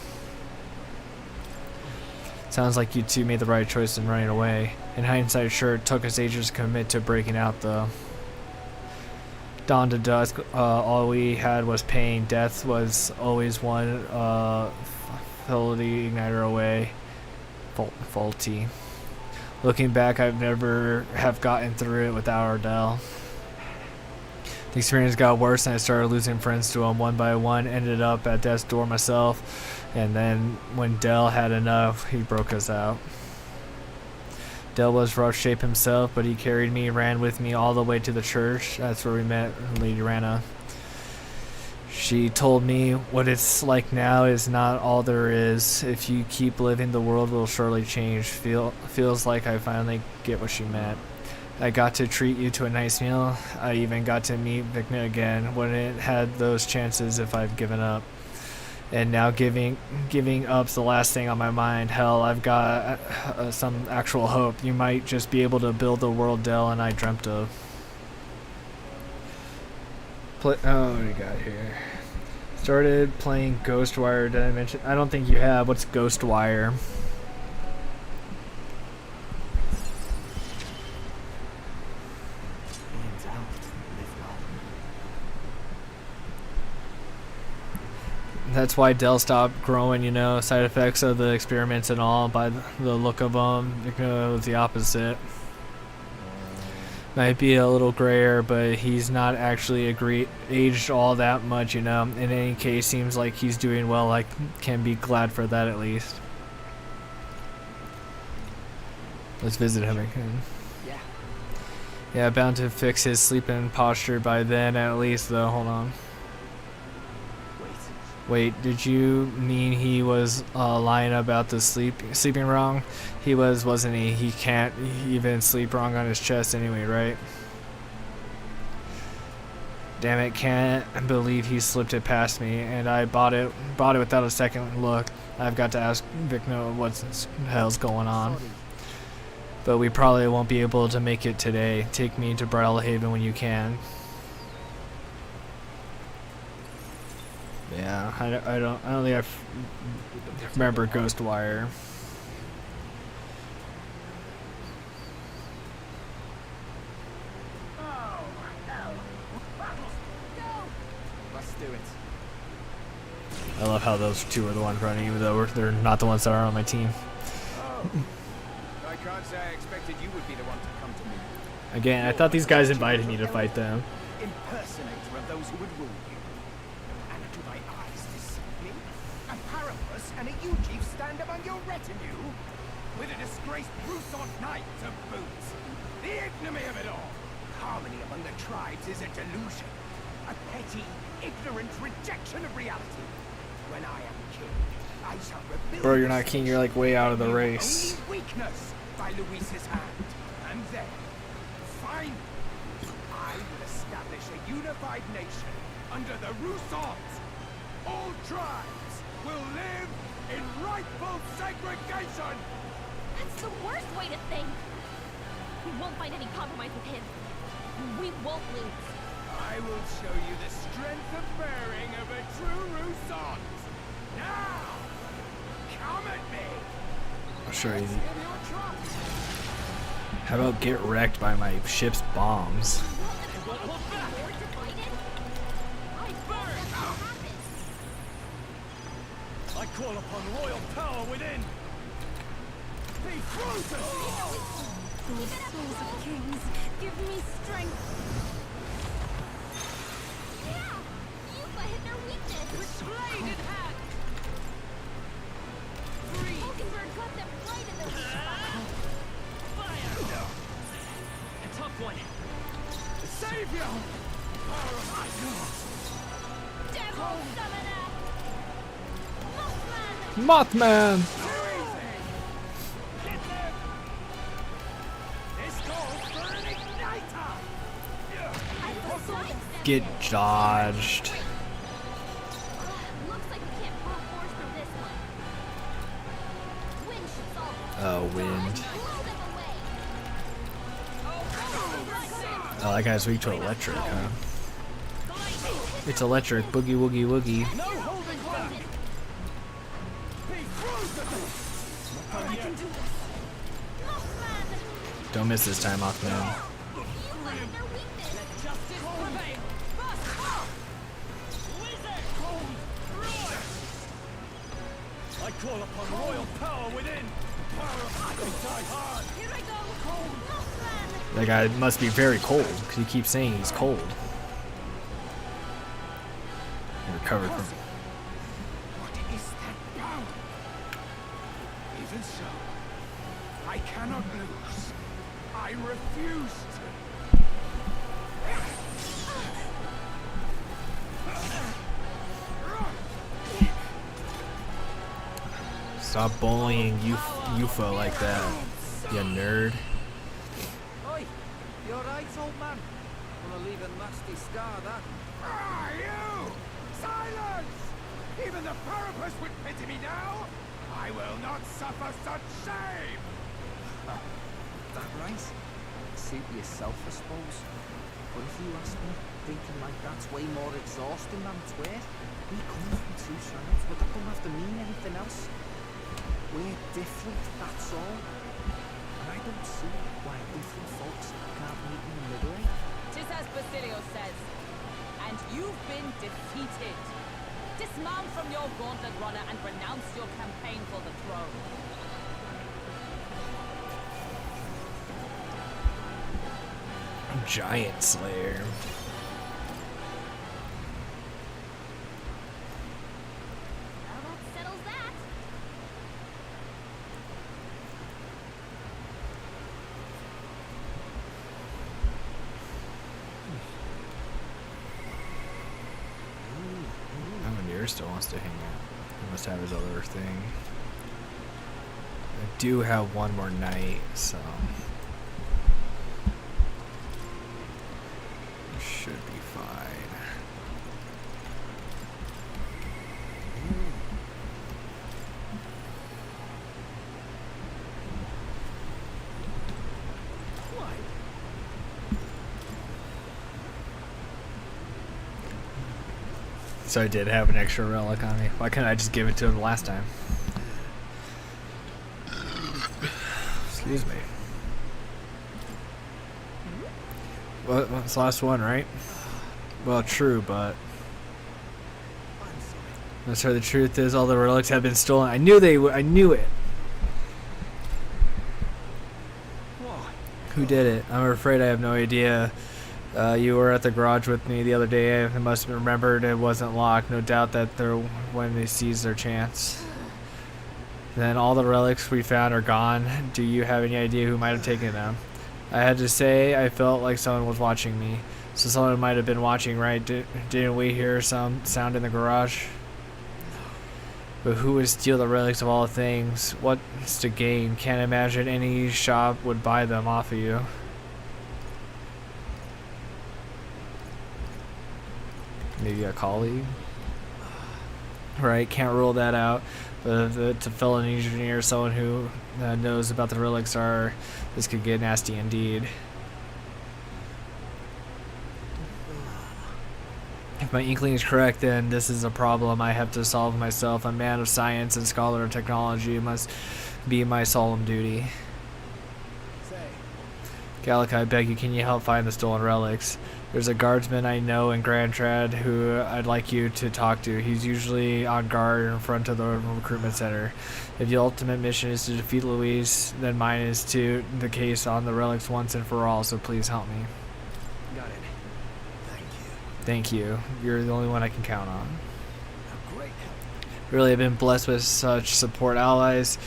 Sounds like you two made the right choice in running away. In hindsight, sure, it took us ages to commit to breaking out, though. Dawn to dusk, all we had was pain. Death was always one facility igniter away. Faulty. Looking back, I've never have gotten through it without Ardell. The experience got worse and I started losing friends to him one by one. Ended up at death's door myself, and then when Dell had enough, he broke us out. Dell was rough shape himself, but he carried me, ran with me all the way to the church. That's where we met Lady Rana. She told me what it's like now is not all there is. If you keep living, the world will surely change. Feels like I finally get what she meant. I got to treat you to a nice meal. I even got to meet Vicna again. Wouldn't had those chances if I've given up. And now giving up's the last thing on my mind. Hell, I've got some actual hope. You might just be able to build the world Dell and I dreamt of. Oh, what do we got here? Started playing Ghostwire. Did I mention? I don't think you have. What's Ghostwire? That's why Dell stopped growing, you know, side effects of the experiments and all. By the look of them, it was the opposite. Might be a little grayer, but he's not actually aged all that much, you know. In any case, seems like he's doing well. I can be glad for that at least. Let's visit him again. Yeah, bound to fix his sleeping posture by then at least, though. Hold on. Wait, did you mean he was lying about the sleeping wrong? He was, wasn't he? He can't even sleep wrong on his chest anyway, right? Damn it, can't believe he slipped it past me, and I bought it without a second look. I've got to ask Vicno what the hell's going on. But we probably won't be able to make it today. Take me to Bridlehaven when you can. Yeah, I don't think I remember Ghostwire. Let's do it. I love how those two are the ones running, even though they're not the ones that are on my team. Oh. I can't say I expected you would be the one to come to me. Again, I thought these guys invited me to fight them. Impersonator of those who would rule you. And do my eyes deceive me? A Paramus and a U-Chief stand among your retinue? With a disgraced Brusant knight to boot. The ignominy of it all! harmony among the tribes is a delusion. A petty, ignorant rejection of reality. When I am king, I shall rebuild. Bro, you're not this king. You're like way out of the nation, race. only weakness by Luis's hand. And then, finally, I will establish a unified nation under the Roussons. All tribes will live in rightful segregation. That's the worst way to think. We won't find any compromise with him. We won't lose. I will show you the strength of bearing of a true Roussan. Now, come at me. I'll show you. In your trust. How about get wrecked by my ship's bombs? I call upon royal power within. Be frozen! O souls of kings, give me strength. Yeah! Yuba hit their weakness! With blade in hand! Hulkenberg got them right in their weak spot! Fire! A tough one. Savior! Power of my Devil Summoner! Mothman! Mothman! Hit them! This calls for an igniter! Get dodged. Looks like we can't pull force from this one. Wind should solve it. Oh, wind. Blow them away! Oh, that guy's weak to electric, huh? It's electric. Boogie woogie woogie. No holding back. Be frozen! I can do this! Mothman! Don't miss this time, Mothman. Yuba hit their weakness! Justice prevail. I call upon royal power within. Power of I die hard. Here I go! Mothman! That guy must be very cold, because he keeps saying he's cold. He recovered from... What is that power? Even so, I cannot lose. I refuse to. Stop bullying UFO like that, you nerd. Oi, you alright, old man? Gonna leave a nasty scar, that. Ah, you! Silence! Even the Parapus would pity me now! I will not suffer such shame! That right? Suit yourself, I suppose. But if you ask me, thinking like that's way more exhausting than it's worth. We come from two tribes, but that don't have to mean anything else. We're different, that's all. And I don't see why different folks can't meet in the middle. Tis as Basilio says. And you've been defeated. Dismount from your gauntlet runner and renounce your campaign for the throne. Giant Slayer. Well, that settles that. Amanir still wants to hang out. He must have his other thing. I do have one more night, so should be fine. So I did have an extra relic on me. Why couldn't I just give it to him last time? Excuse me. Well, it's the last one, right? Well, true, but that's why the truth is all the relics have been stolen. I knew they would. I knew it. Who did it? I'm afraid I have no idea. You were at the garage with me the other day. I must have remembered it wasn't locked. No doubt that they're when they seize their chance. Then all the relics we found are gone. Do you have any idea who might have taken them? I had to say I felt like someone was watching me. So someone might have been watching, right? Didn't we hear some sound in the garage? But who would steal the relics of all things? What's to gain? Can't imagine any shop would buy them off of you. Maybe a colleague? Right, can't rule that out. But if it's a fellow engineer, someone who knows about the relics, this could get nasty indeed. If my inkling is correct, then this is a problem I have to solve myself. A man of science and scholar of technology. It must be my solemn duty. Gallic, I beg you, can you help find the stolen relics? There's a guardsman I know in Grand Trad who I'd like you to talk to. He's usually on guard in front of the recruitment center. If the ultimate mission is to defeat Luis, then mine is to the case on the relics once and for all, so please help me. Got it. Thank you. Thank you. You're the only one I can count on. A great help. Really, I've been blessed with such support allies.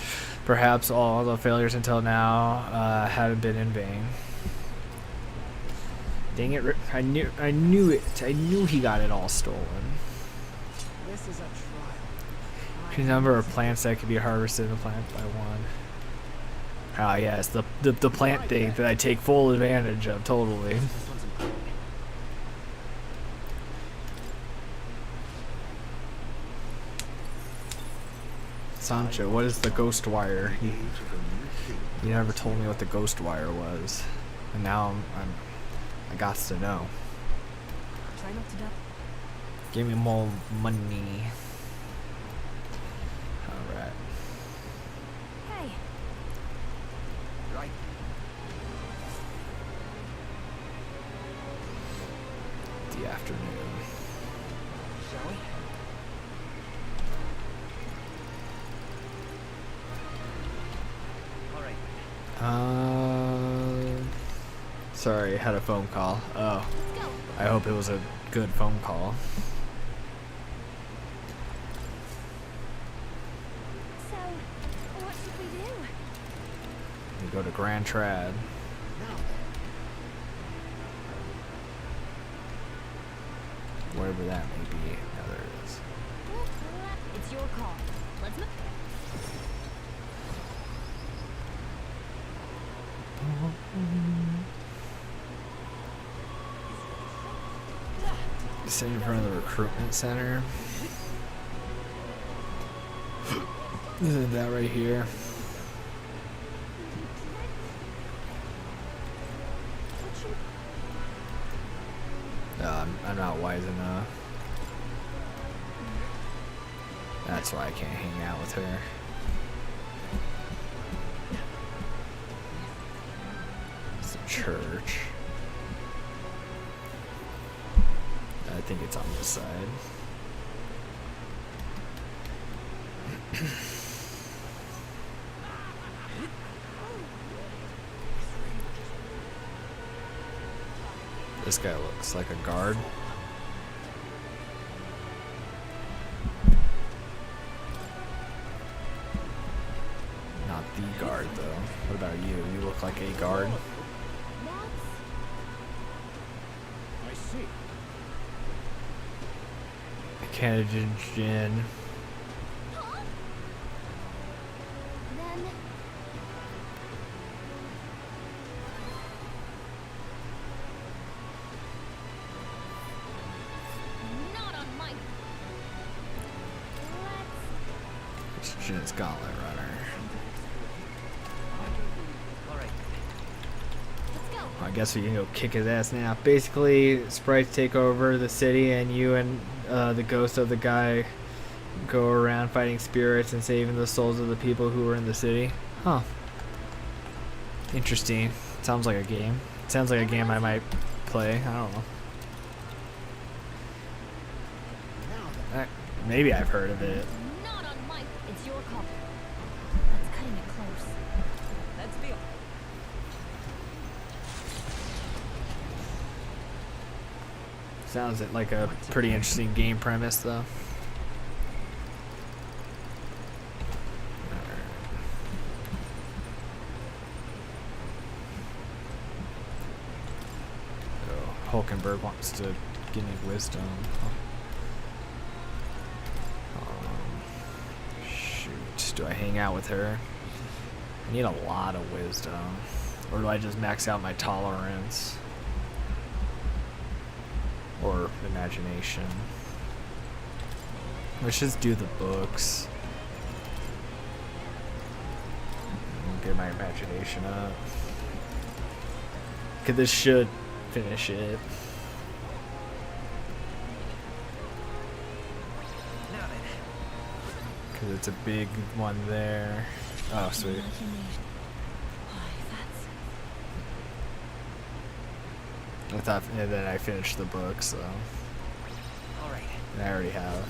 Perhaps all the failures until now haven't been in vain. Dang it, I knew it. I knew he got it all stolen. This is a trial. The number of plants that could be harvested in the plant by one. Ah, yes, the plant thing that I take full advantage of, totally. Sancho, what is the ghost wire? You never told me what the ghost wire was, and now I got to know. Try not to die. Give me more money. Alright. Hey, Right. The afternoon. Shall we? Sorry, I had a phone call. Oh, let's go. I hope it was a good phone call. So, what should we do? We go to Grand Trad. Now Wherever that may be. Now there it is. It's your call. Let's move. Sit in front of the recruitment center. Isn't that right here? I'm not wise enough. That's why I can't hang out with her. It's a church. I think it's on this side. This guy looks like a guard. Not the guard, though. What about you? You look like a guard. I see. Canadian gin. Huh? Then not on my. It's Gin's Gauntlet Runner. Let's go. I guess we can go kick his ass now. Basically, sprites take over the city, and you and the ghost of the guy go around fighting spirits and saving the souls of the people who were in the city. Huh. Interesting. Sounds like a game. Sounds like a game I might play. I don't know. Maybe I've heard of it. Not on my. It's your call. That's cutting it close. Let's be Sounds like a pretty interesting game premise, though. Hulkenberg wants to give me wisdom. Shoot, do I hang out with her? I need a lot of wisdom. Or do I just max out my tolerance? Or imagination? Let's just do the books. Get my imagination up. Cause this should finish it. Cause it's a big one there. Oh, sweet. I thought, and then I finished the book, so. Alright. And I already have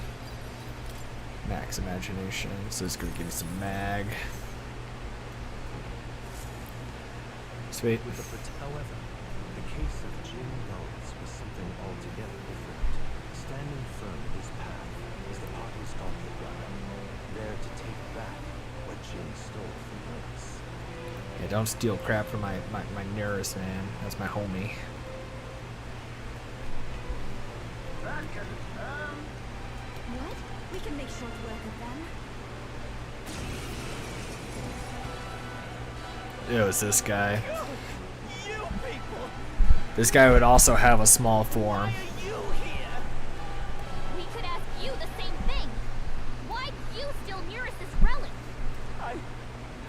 max imagination, so it's gonna give me some mag. Sweet. However, the case of Jin Knowles was something altogether different. Standing firm in his path is the party's gauntlet runner, there to take back what Jin stole from us. Yeah, don't steal crap from my nearest man. That's my homie. What? We can make short work of them. It was this guy. You people! This guy would also have a small form. Why are you here? We could ask you the same thing. Why'd you steal Nereus's relic?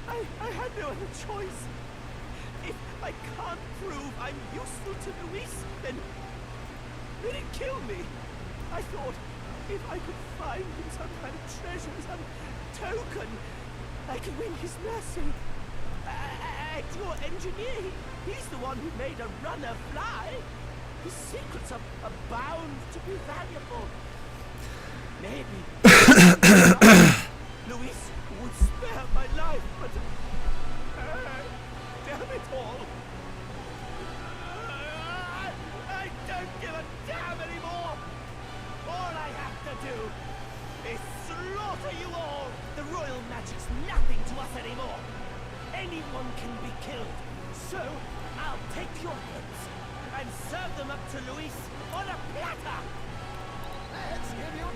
I had no other choice. If I can't prove I'm useful to Luis, then it'd kill me. I thought if I could find him some kind of treasure, some token, I could win his mercy. And your engineer, he's the one who made a runner fly. His secrets are bound to be valuable. Maybe Luis would spare my life, but damn it all. I don't give a damn anymore. All I have to do is slaughter you all. The royal magic's nothing to us anymore. Anyone can be killed. So I'll take your heads and serve them up to Luis on a platter. Let's give you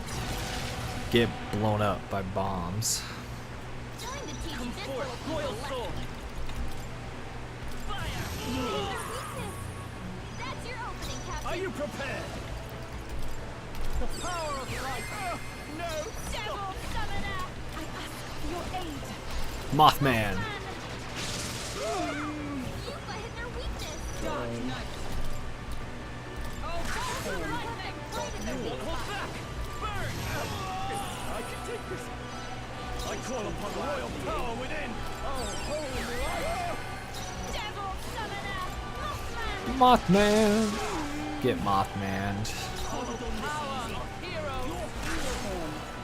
Get blown up by bombs. Time to teach Come this forth, little royal people a sword. Fire! lesson. That's your opening, Captain. Are you prepared? The power of light. No! Devil Summoner! I ask for your aid. Mothman. Yupa hit their weakness. Dark Knight. Oh, Power of lightning right in their weak Hold spot. back! Burn! I can take this. I call upon royal power within. Oh, holy light! Devil Summoner! Mothman! Mothman. Get Mothman. Follow the power of heroes.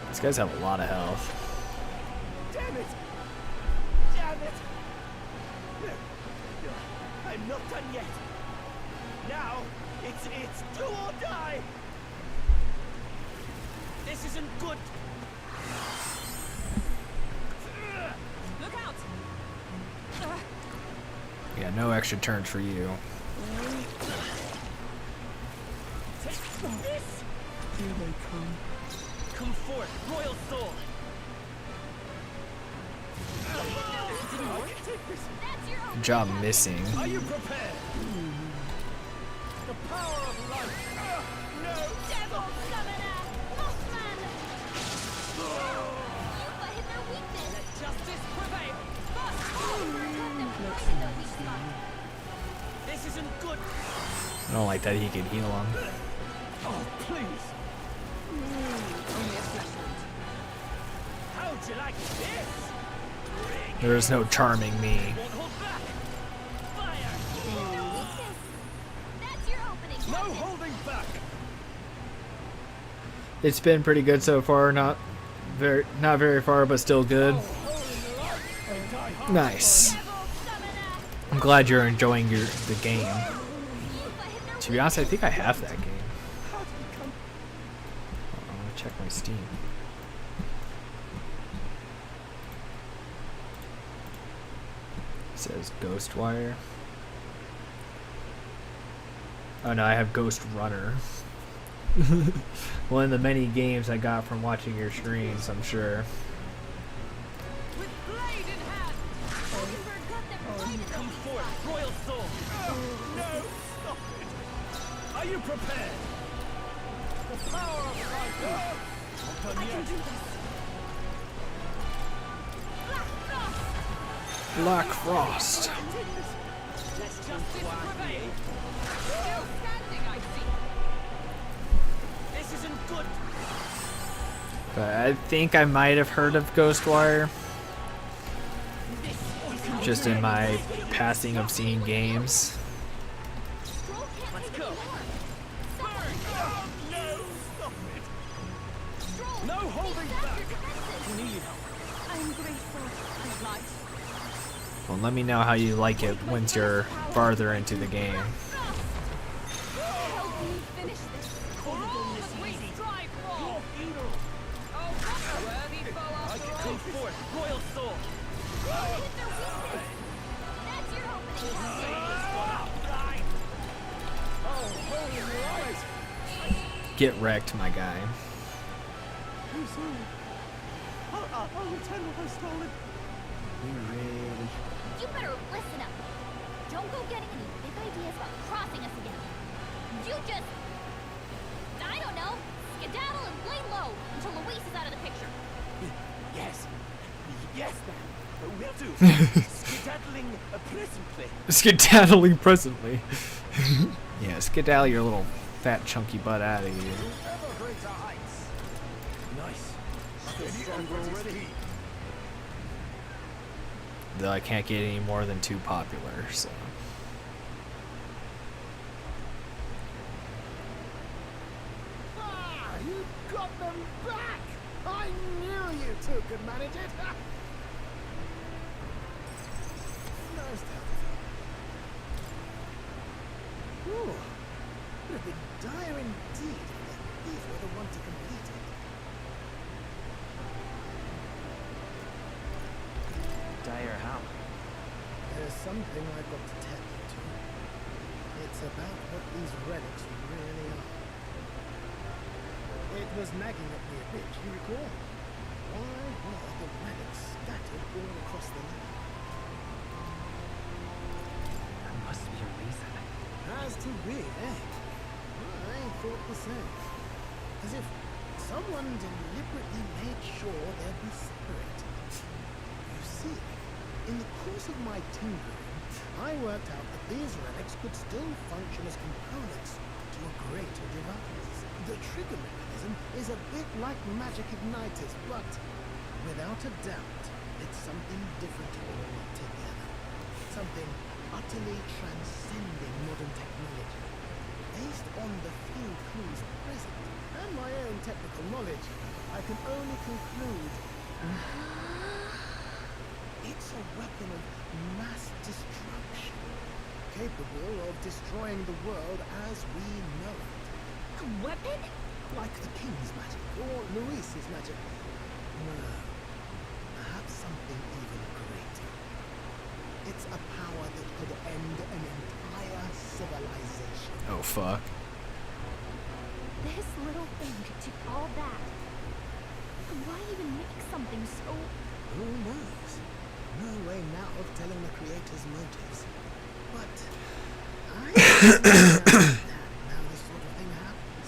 These guys have a lot of health. Damn it! Damn it! No, I'm not done yet. Now, it's do or die. This isn't good. Look out! Yeah, no extra turns for you. Take this. Here they come. Come forth, royal sword. I can take this. That's your opening. Good job missing. Are you prepared? The power of light. No! Devil Summoner! Mothman! Yupa hit their weakness. Let justice prevail. Cut them right in their weak spot. This isn't good. I don't like that he can heal him. Oh, please. Only a flesh wound. How'd you like this? Bring There is no charming me. Won't hold back. Fire! Their weakness. That's your opening, No Captain. holding back. It's been pretty good so far. Not very far, but still good. Nice. Devil Summoner! I'm glad you're enjoying the game. Yupa hit their To be honest, I think I have that game. How did it come? I'm gonna check my Steam. It says Ghostwire. Oh no, I have Ghost Runner. One of the many games I got from watching your streams, I'm sure. With blade in hand. Oldenburg got them right in the Come weak forth, spot. royal soul. No, stop it. Are you prepared? The power of life. I can do this. Black Frost. Let justice prevail. Still standing, I see. This isn't good. But I think I might have heard of Ghostwire. Just in my passing of seeing games. Stroll can't Let's take go. anymore. Burn. Oh, no, stop it. Stroll, No holding take back. your defenses. Need help. I'm grateful. Light. Well, let me know how you like it once you're farther into the game. Help me finish this. For all that we strive for. Oh, what a worthy foe I after can all. come forth, royal soul. Hit their weakness. That's your opening. Oh, holy light. Get wrecked, my guy. I'm sorry. I'll return what I've stolen. You really? You better listen up. Don't go getting any big ideas about crossing us again. You just, I don't know, skedaddle and lay low until Luis is out of the picture. Yes. Yes, ma'am. Will do. Skedaddling presently. Skedaddling presently. Yeah, skedaddle your little fat chunky butt out of here. Ever greater heights. Nice. Stronger already. Though I can't get any more than 2 popular, so. Ah, you got them back! I knew you two could manage it! Nice to have you. Ooh, would have been dire indeed if these were the one to complete it. Dire how? There's something I've got to tell you two. It's about what these relics really are. It was nagging at me a bit, you recall? Why were the relics scattered all across the land? There must be a reason. As to be, eh? I thought the same. As if someone deliberately made sure there'd be spirit. You see, in the course of my tinkering, I worked out that these relics could still function as components to a greater device. The trigger mechanism is a bit like magic igniters, but without a doubt, it's something different altogether. Something utterly transcending modern technology. Based on the few clues present and my own technical knowledge, I can only conclude it's a weapon of mass destruction, capable of destroying the world as we know it. A weapon? Like the King's magic or Luis's magic. No, perhaps something even greater. It's a power that could end an entire civilization. Oh, fuck. This little thing could do all that. Why even make something so... Who knows? No way now of telling the creator's motives. But I understand how this sort of thing happens.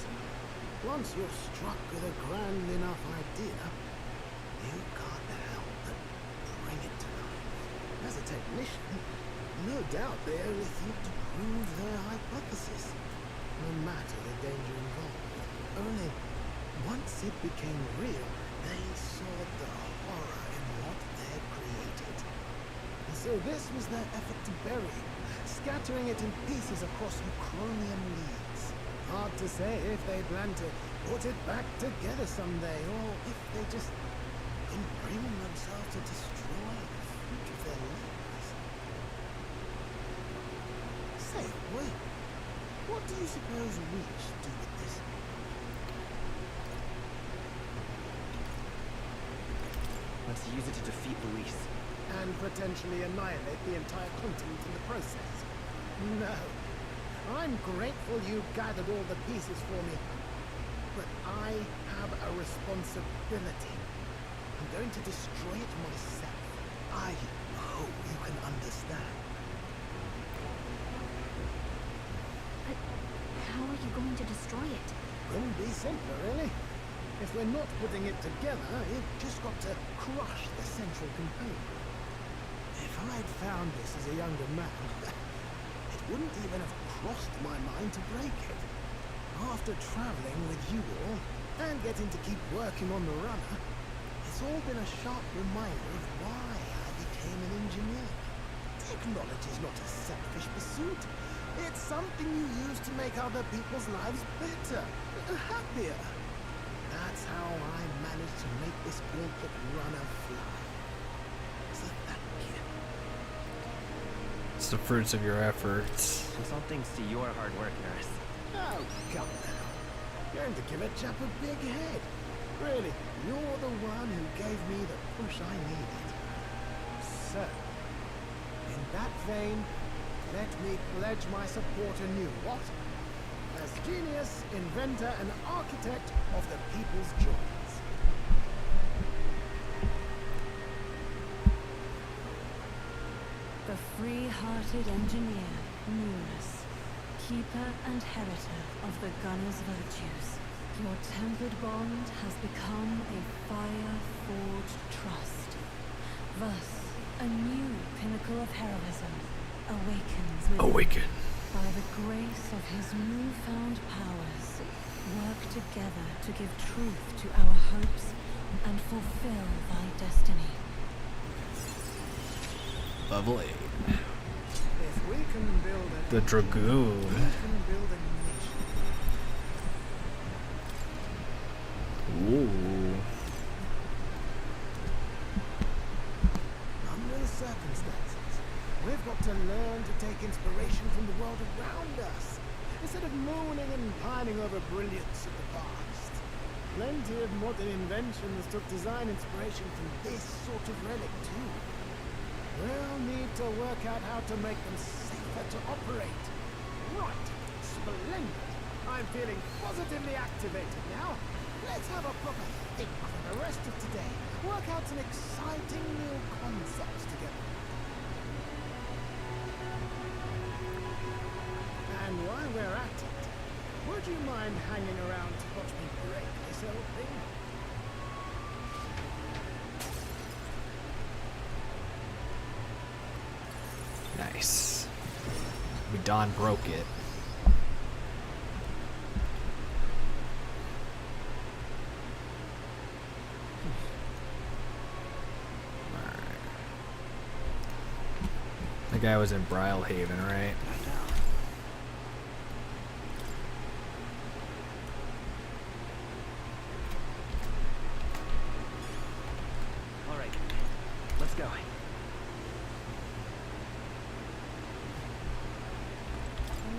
Once you're struck with a grand enough idea, you can't help but bring it to life. As a technician, no doubt they only think to prove their hypothesis, no matter the danger involved. Only once it became real, they saw the horror in what they created. And so this was their effort to bury it, scattering it in pieces across Uchronian leagues. Hard to say if they plan to put it back together someday, or if they just can bring themselves to destroy the fruit of their labors. Say, wait, what do you suppose we should do with this? Let's use it to defeat Luis. And potentially annihilate the entire continent in the process. No. I'm grateful you gathered all the pieces for me. But I have a responsibility. I'm going to destroy it myself. I hope you can understand. But how are you going to destroy it? Couldn't be simpler, really. If we're not putting it together, you've just got to crush the central component. If I'd found this as a younger man, it wouldn't even have crossed my mind to break it. After traveling with you all, and getting to keep working on the runner, it's all been a sharp reminder of why I became an engineer. Technology's not a selfish pursuit. It's something you use to make other people's lives better, happier. That's how I managed to make this gauntlet runner fly. So thank you. It's the fruits of your efforts. It's all thanks to your hard work, Nurse. Oh, come now. You're going to give a chap a big head. Really, you're the one who gave me the push I needed. So, in that vein, let me pledge my support anew, what? As genius, inventor, and architect of the people's joys. The free-hearted engineer, Newness, keeper and heritor of the gunner's virtues. Your tempered bond has become a fire-forged trust. Thus, a new pinnacle of heroism awakens within. Awaken. By the grace of his newfound powers, work together to give truth to our hopes and fulfill thy destiny. Level 8. If we can build a The Dragoon. we can build a nation. Ooh. Under the circumstances, we've got to learn to take inspiration from the world around us, instead of mooning and pining over brilliance of the past. Plenty of modern inventions took design inspiration from this sort of relic too. We'll need to work out how to make them safer to operate. Right, splendid. I'm feeling positively activated now. Let's have a proper think for the rest of today. Work out some exciting new concepts together. And while we're at it, would you mind hanging around to watch me break this old thing? Nice. We Don broke it. Alright. The guy was in Brylehaven, right? All right, let's go.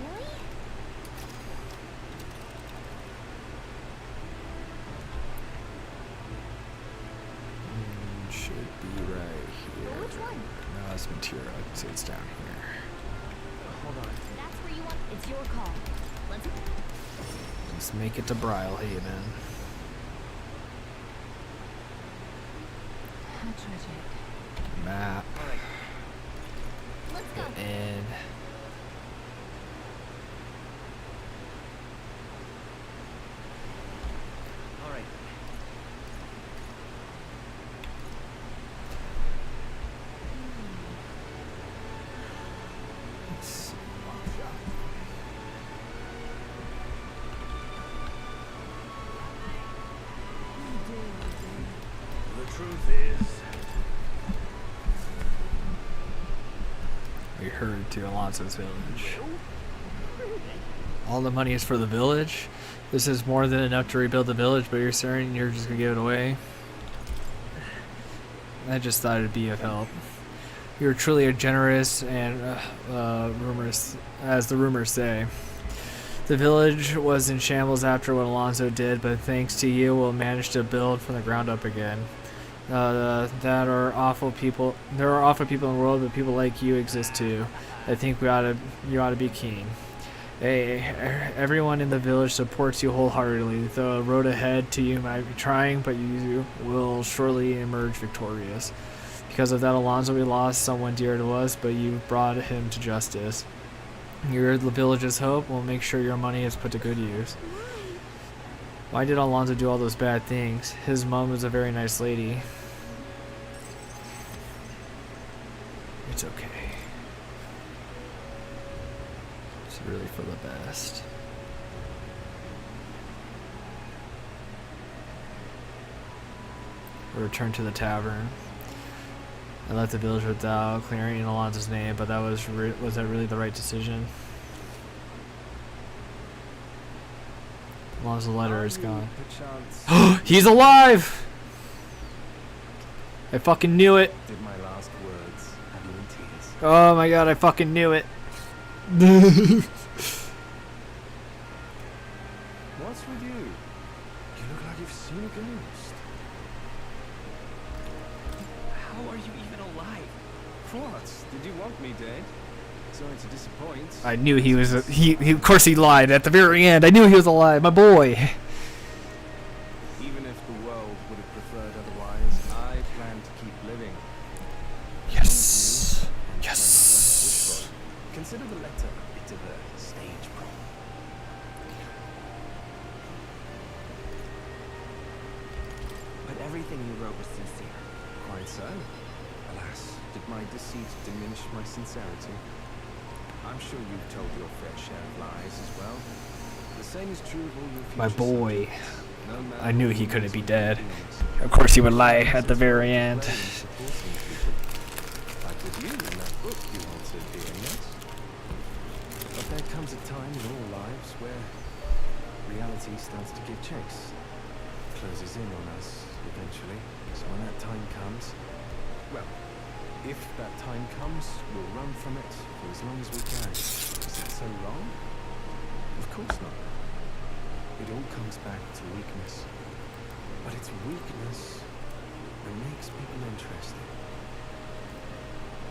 Really? Should be right here. Which one? No, it's material. So it's down here. Hold on. That's where you want. It's your call. Let's. Let's make it to Brylehaven. How tragic. Map. All right. Let's go. And All right. let's see. The truth is, We hurried to Alonso's village. All the money is for the village? This is more than enough to rebuild the village, but you're certain you're just gonna give it away? I just thought it'd be of help. You're truly a generous and rumors, as the rumors say. The village was in shambles after what Alonso did, but thanks to you, we'll manage to build from the ground up again. That are awful people. There are awful people in the world, but people like you exist too. I think you ought to be keen. Hey, everyone in the village supports you wholeheartedly. The road ahead to you might be trying, but you will surely emerge victorious. Because of that, Alonso, we lost someone dear to us, but you brought him to justice. You're the village's hope. We'll make sure your money is put to good use. Why did Alonso do all those bad things? His mom was a very nice lady. It's okay. It's really for the best. We return to the tavern. I left the village without clearing Alonso's name, but that was that really the right decision? Alonso's letter is gone. He's alive! I fucking knew it. Did my last words have you in tears? Oh my god, I fucking knew it. What's with you? You look like you've seen a ghost. How are you even alive? What? Did you want me dead? Sorry to disappoint. I knew he was. He of course he lied at the very end. I knew he was alive, my boy. Even if the world would have preferred otherwise, I plan to keep living. Yes. And Yes. my mother, consider the letter a bit of a stage prop. But everything you wrote was sincere. Quite so. Alas, did my deceit diminish my sincerity? I'm sure you've told your fair share of lies as well. The same is true of all your future My boy. subjects. No man I knew he who couldn't be knows dead. what he is. Of course he would lie at the very end. Like with you in that book you answered, dear, yes? But there comes a time in all lives where reality starts to give chase. Closes in on us eventually. So when that time comes, well, if that time comes, we'll run from it for as long as we can. Is that so wrong? Of course not. It all comes back to weakness. But it's weakness that makes people interesting.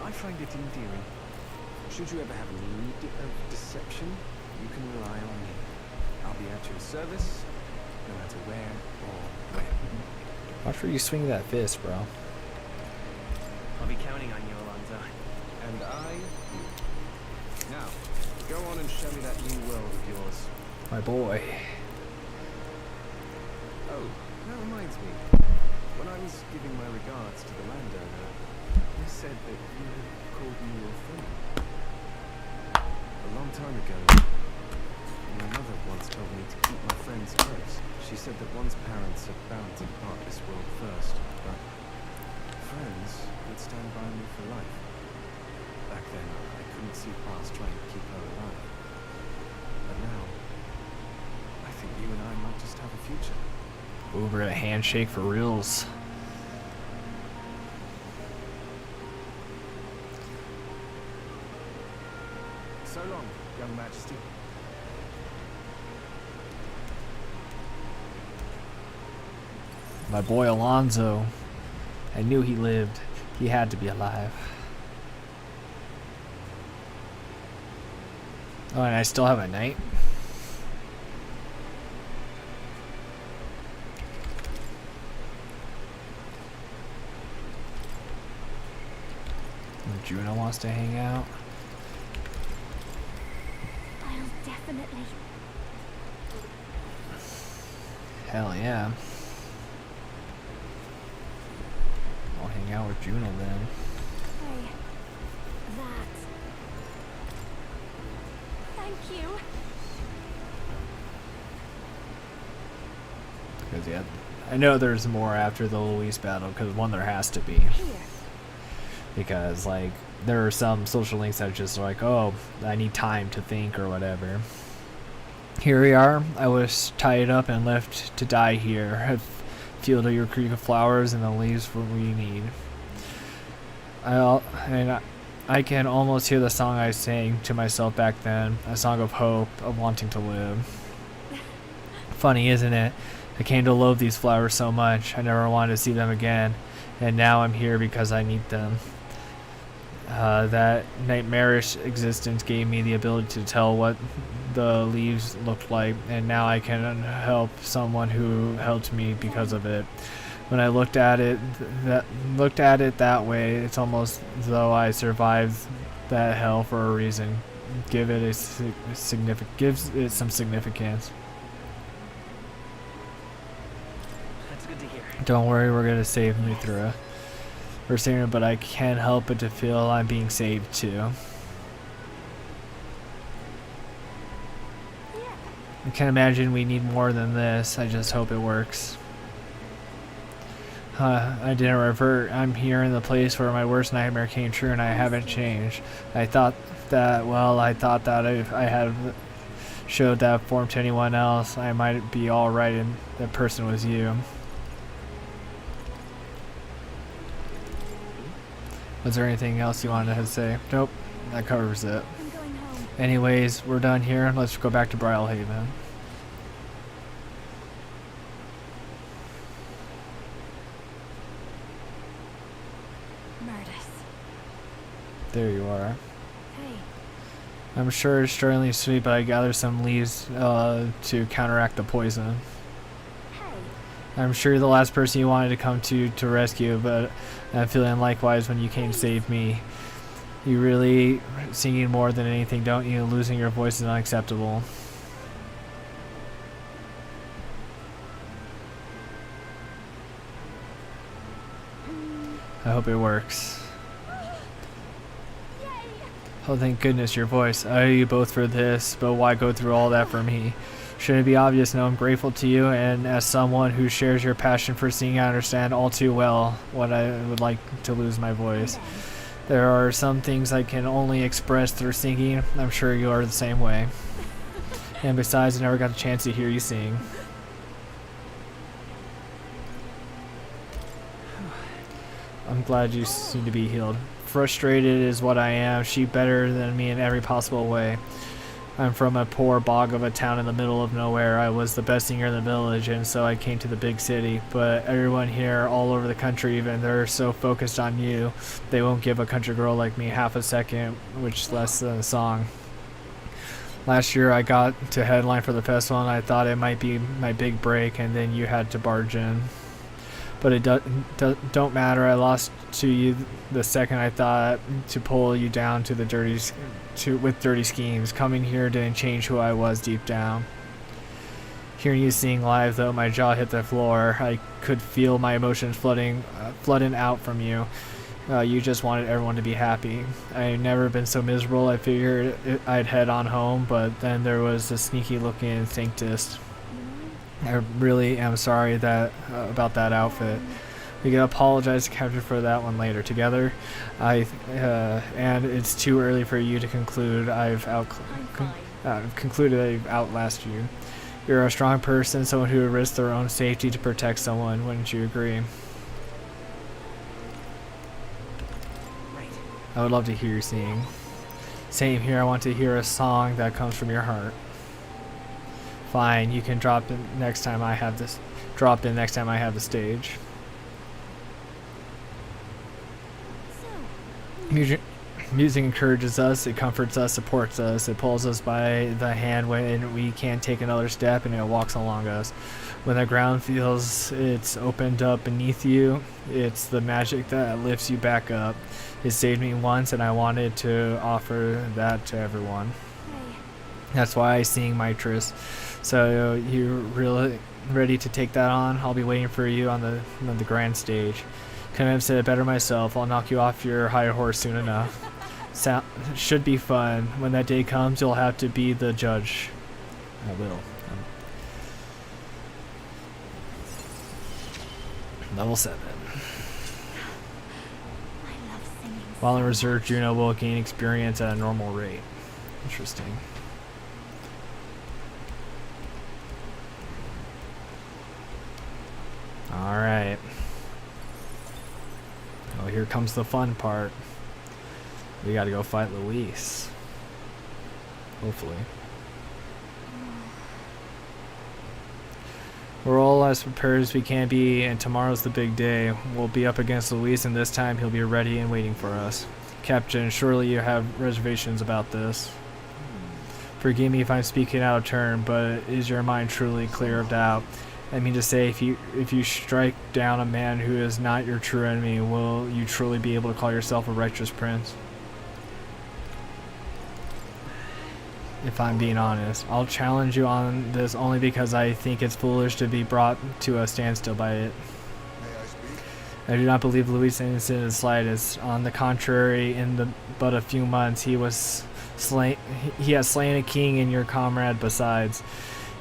I find it endearing. Should you ever have a need of deception, you can rely on me. I'll be at your service, no matter where or when. Watch where you swing that fist, bro. I'll be counting on you, Alonso. And I you. Now, go on and show me that new world of yours. My boy. Oh, that reminds me. When I was giving my regards to the landowner, he said that you had called me your friend. A long time ago, my mother once told me to keep my friends close. She said that one's parents are bound to depart this world first, but friends would stand by me for life. Back then, I couldn't see past trying to keep her alive. But now, I think you and I might just have a future. Ooh, we're gonna handshake for reals. So long, young majesty. My boy Alonso. I knew he lived. He had to be alive. Oh, and I still have a knight? Juno wants to hang out. I'll definitely. Hell yeah. I'll hang out with Juno then. Hey, that. Thank you. Because yeah, I know there's more after the Luis battle, because one, there has to be. Here. Because like there are some social links that are just like, oh, I need time to think or whatever. Here we are. I was tied up and left to die here. A field of your creek of flowers and the leaves what we need. I can almost hear the song I sang to myself back then, a song of hope, of wanting to live. Funny, isn't it? I came to love these flowers so much. I never wanted to see them again, and now I'm here because I need them. That nightmarish existence gave me the ability to tell what the leaves looked like, and now I can help someone who helped me because of it. When I looked at it that way, it's almost as though I survived that hell for a reason. Gives it some significance. That's good to hear. Don't worry, we're gonna save Mithra. We're saving her, but I can't help but to feel I'm being saved too. I can't imagine we need more than this. I just hope it works. I didn't revert. I'm here in the place where my worst nightmare came true, and I haven't changed. I thought that if I had showed that form to anyone else, I might be alright, and that person was you. Was there anything else you wanted to say? Nope, that covers it. I'm going home. Anyways, we're done here. Let's go back to Brylehaven. Murtis. There you are. Hey. I'm sure it's strangely sweet, but I gathered some leaves to counteract the poison. Hey. I'm sure you're the last person you wanted to come to rescue, but I'm feeling likewise when you came to save me. You really singing more than anything, don't you? Losing your voice is unacceptable. I hope it works. Yay! Oh, thank goodness, your voice. I owe you both for this, but why go through all that for me? Shouldn't it be obvious? No, I'm grateful to you, and as someone who shares your passion for singing, I understand all too well what I would like to lose my voice. There are some things I can only express through singing. I'm sure you are the same way. And besides, I never got a chance to hear you sing. I'm glad you seem to be healed. Frustrated is what I am. She better than me in every possible way. I'm from a poor bog of a town in the middle of nowhere. I was the best singer in the village, and so I came to the big city. But everyone here, all over the country even, they're so focused on you, they won't give a country girl like me half a second, which less than a song. Last year I got to headline for the festival, and I thought it might be my big break, and then you had to barge in. But it don't matter. I lost to you the second I thought to pull you down to the with dirty schemes. Coming here didn't change who I was deep down. Hearing you sing live, though, my jaw hit the floor. I could feel my emotions flooding out from you. You just wanted everyone to be happy. I've never been so miserable. I figured I'd head on home, but then there was a sneaky-looking Sanctus. I really am sorry about that outfit. We can apologize to Captain for that one later. Together, and it's too early for you to conclude. Concluded I've outlasted you. You're a strong person, someone who would risk their own safety to protect someone. Wouldn't you agree? Right. I would love to hear you sing. Same here. I want to hear a song that comes from your heart. Fine, you can drop in next time I have the stage. Music encourages us, it comforts us, supports us, it pulls us by the hand when we can't take another step, and it walks along us. When the ground feels it's opened up beneath you, it's the magic that lifts you back up. It saved me once, and I wanted to offer that to everyone. That's why I sing Mitris. So you're really ready to take that on? I'll be waiting for you on the grand stage. Couldn't have said it better myself. I'll knock you off your high horse soon enough. Should be fun. When that day comes, you'll have to be the judge. I will. Level 7. I love singing. While in reserve, Juno will gain experience at a normal rate. Interesting. Alright. Well, here comes the fun part. We gotta go fight Luis. Hopefully. We're all as prepared as we can be, and tomorrow's the big day. We'll be up against Luis, and this time he'll be ready and waiting for us. Captain, surely you have reservations about this. Forgive me if I'm speaking out of turn, but is your mind truly clear of doubt? I mean to say, if you strike down a man who is not your true enemy, will you truly be able to call yourself a righteous prince? If I'm being honest, I'll challenge you on this only because I think it's foolish to be brought to a standstill by it. I do not believe Luis is innocent in the slightest. On the contrary, in but a few months, he has slain a king and your comrade besides.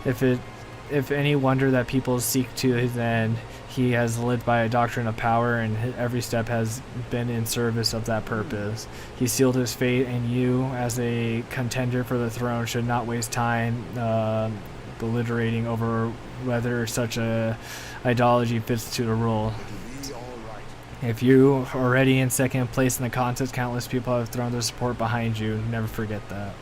If any wonder that people seek to his end, he has lived by a doctrine of power, and every step has been in service of that purpose. He sealed his fate, and you, as a contender for the throne, should not waste time belligerentating over whether such a ideology fits to the role. If you are already in second place in the contest, countless people have thrown their support behind you. Never forget that.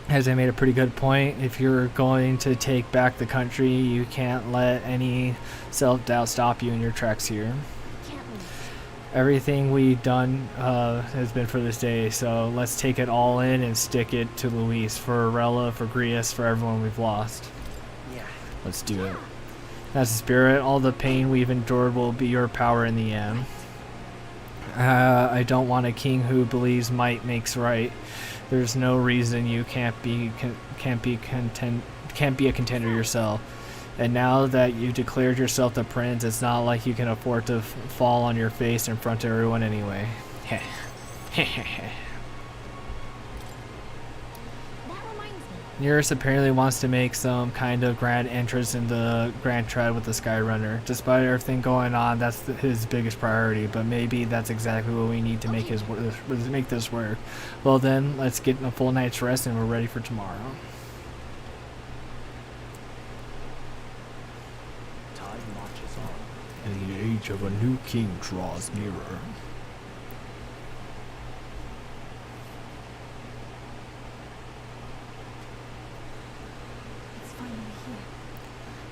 As I made a pretty good point, if you're going to take back the country, you can't let any self-doubt stop you in your tracks here. Everything we've done has been for this day, so let's take it all in and stick it to Luis, for Arella, for Grius, for everyone we've lost. Yeah. Let's do it. That's the spirit. All the pain we've endured will be your power in the end. I don't want a king who believes might makes right. There's no reason you can't be a contender yourself. And now that you've declared yourself the prince, it's not like you can afford to fall on your face in front of everyone anyway. Nearest apparently wants to make some kind of grand entrance in the Grand Tread with the Skyrunner. Despite everything going on, that's his biggest priority, but maybe that's exactly what we need to make this work. Well then, let's get a full night's rest and we're ready for tomorrow. Time marches on. And the age of a new king draws nearer.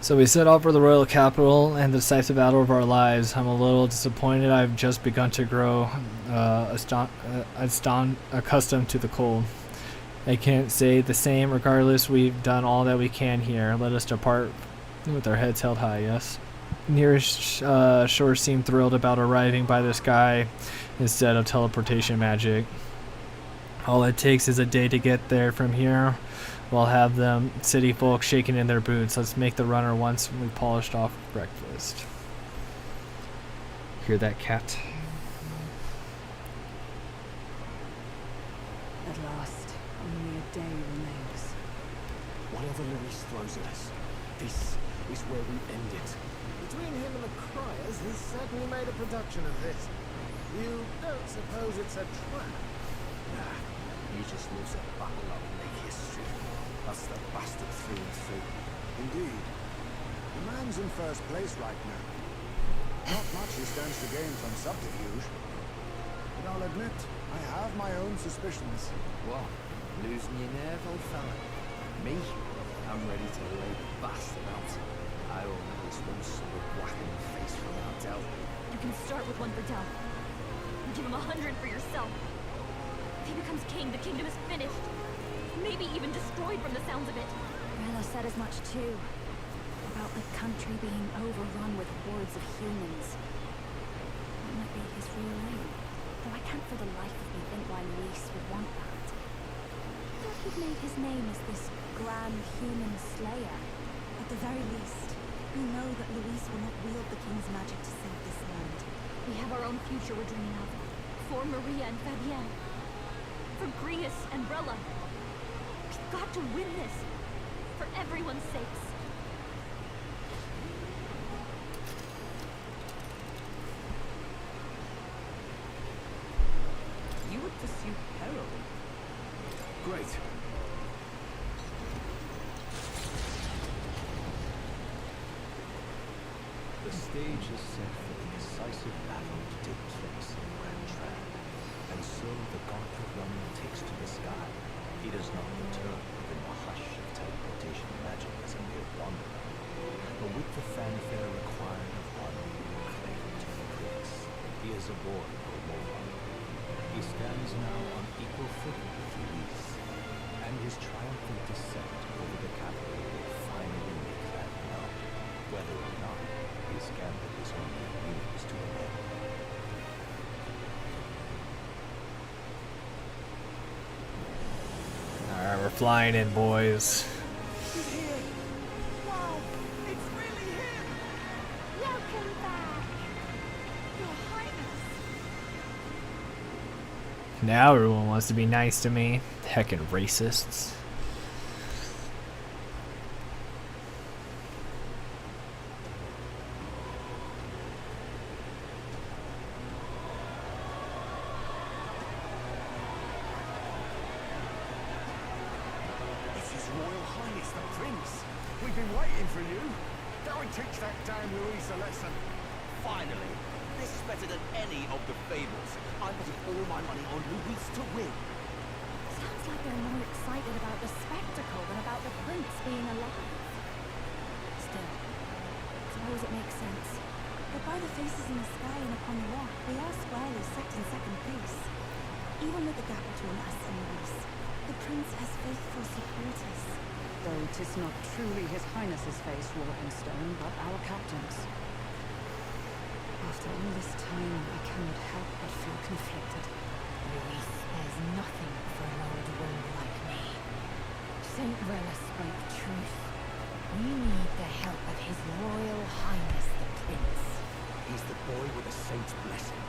So we set off for the royal capital and the decisive battle of our lives. I'm a little disappointed. I've just begun to grow accustomed to the cold. I can't say the same. Regardless, we've done all that we can here. Let us depart with our heads held high, yes? Nearest shore seemed thrilled about arriving by the sky instead of teleportation magic. All it takes is a day to get there from here. We'll have them city folk shaking in their boots. Let's make the runner once we polished off breakfast. Hear that, cat? At last, only a day remains. Whatever Luis throws at us, this is where we end it. Between him and the criers, he's certainly made a production of this. You don't suppose it's a trap? Nah, he just lives to buckle up and make history. That's the bastard through and through. Indeed. The man's in first place right now. Not much he stands to gain from subterfuge. But I'll admit, I have my own suspicions. What? Losing your nerve, old fella? Me? I'm ready to lay the bastard out. I owe at least one solid whack in the face from our Del. You can start with one for Del. Give him 100 for yourself. If he becomes king, the kingdom is finished. Maybe even destroyed from the sounds of it. Rella said as much too. About the country being overrun with hordes of humans. That might be his real aim. Though I can't for the life of me think why Luis would want that. I thought he'd made his name as this grand human slayer. At the very least, we know that Luis will not wield the king's magic to save this land. We have our own future we're dreaming of. For Maria and Fabienne. For Grius and Rella. We've got to win this. For everyone's sakes. You would pursue heroin. Great. The stage is set for the decisive battle to take place in Grand Tread. And so the gauntlet runner takes to the sky. He does not return within the hush of teleportation magic as a mere wanderer, but with the fanfare required of one who will claim to be prince. He is a boy who more. He stands now on equal footing with Luis, and his triumphant descent over the capital will finally make that known, whether or not his gambit is only a means to an end. Alright, we're flying in, boys. He's here! Wow! It's really him! Welcome back. Your Highness! Now everyone wants to be nice to me. Heckin' racists. It's His Royal Highness the Prince! We've been waiting for you! Go and teach that damn Luis a lesson! Finally! This is better than any of the fables. I'm putting all my money on Luis to win. Sounds like they're more excited about the spectacle than about the prince being alive. Still, suppose it makes sense. But by the faces in the sky and upon the rock, we are squarely set in second place. Even with the gap between us and Luis, the prince has faithful supporters. Though 'tis not truly His Highness's face wrought in stone, but our captain's. After all this time, I cannot help but feel conflicted. Luis, there's nothing for an old wound like me. Saint Rella spoke truth. We need the help of His Royal Highness the Prince. He's the boy with a saint's blessing.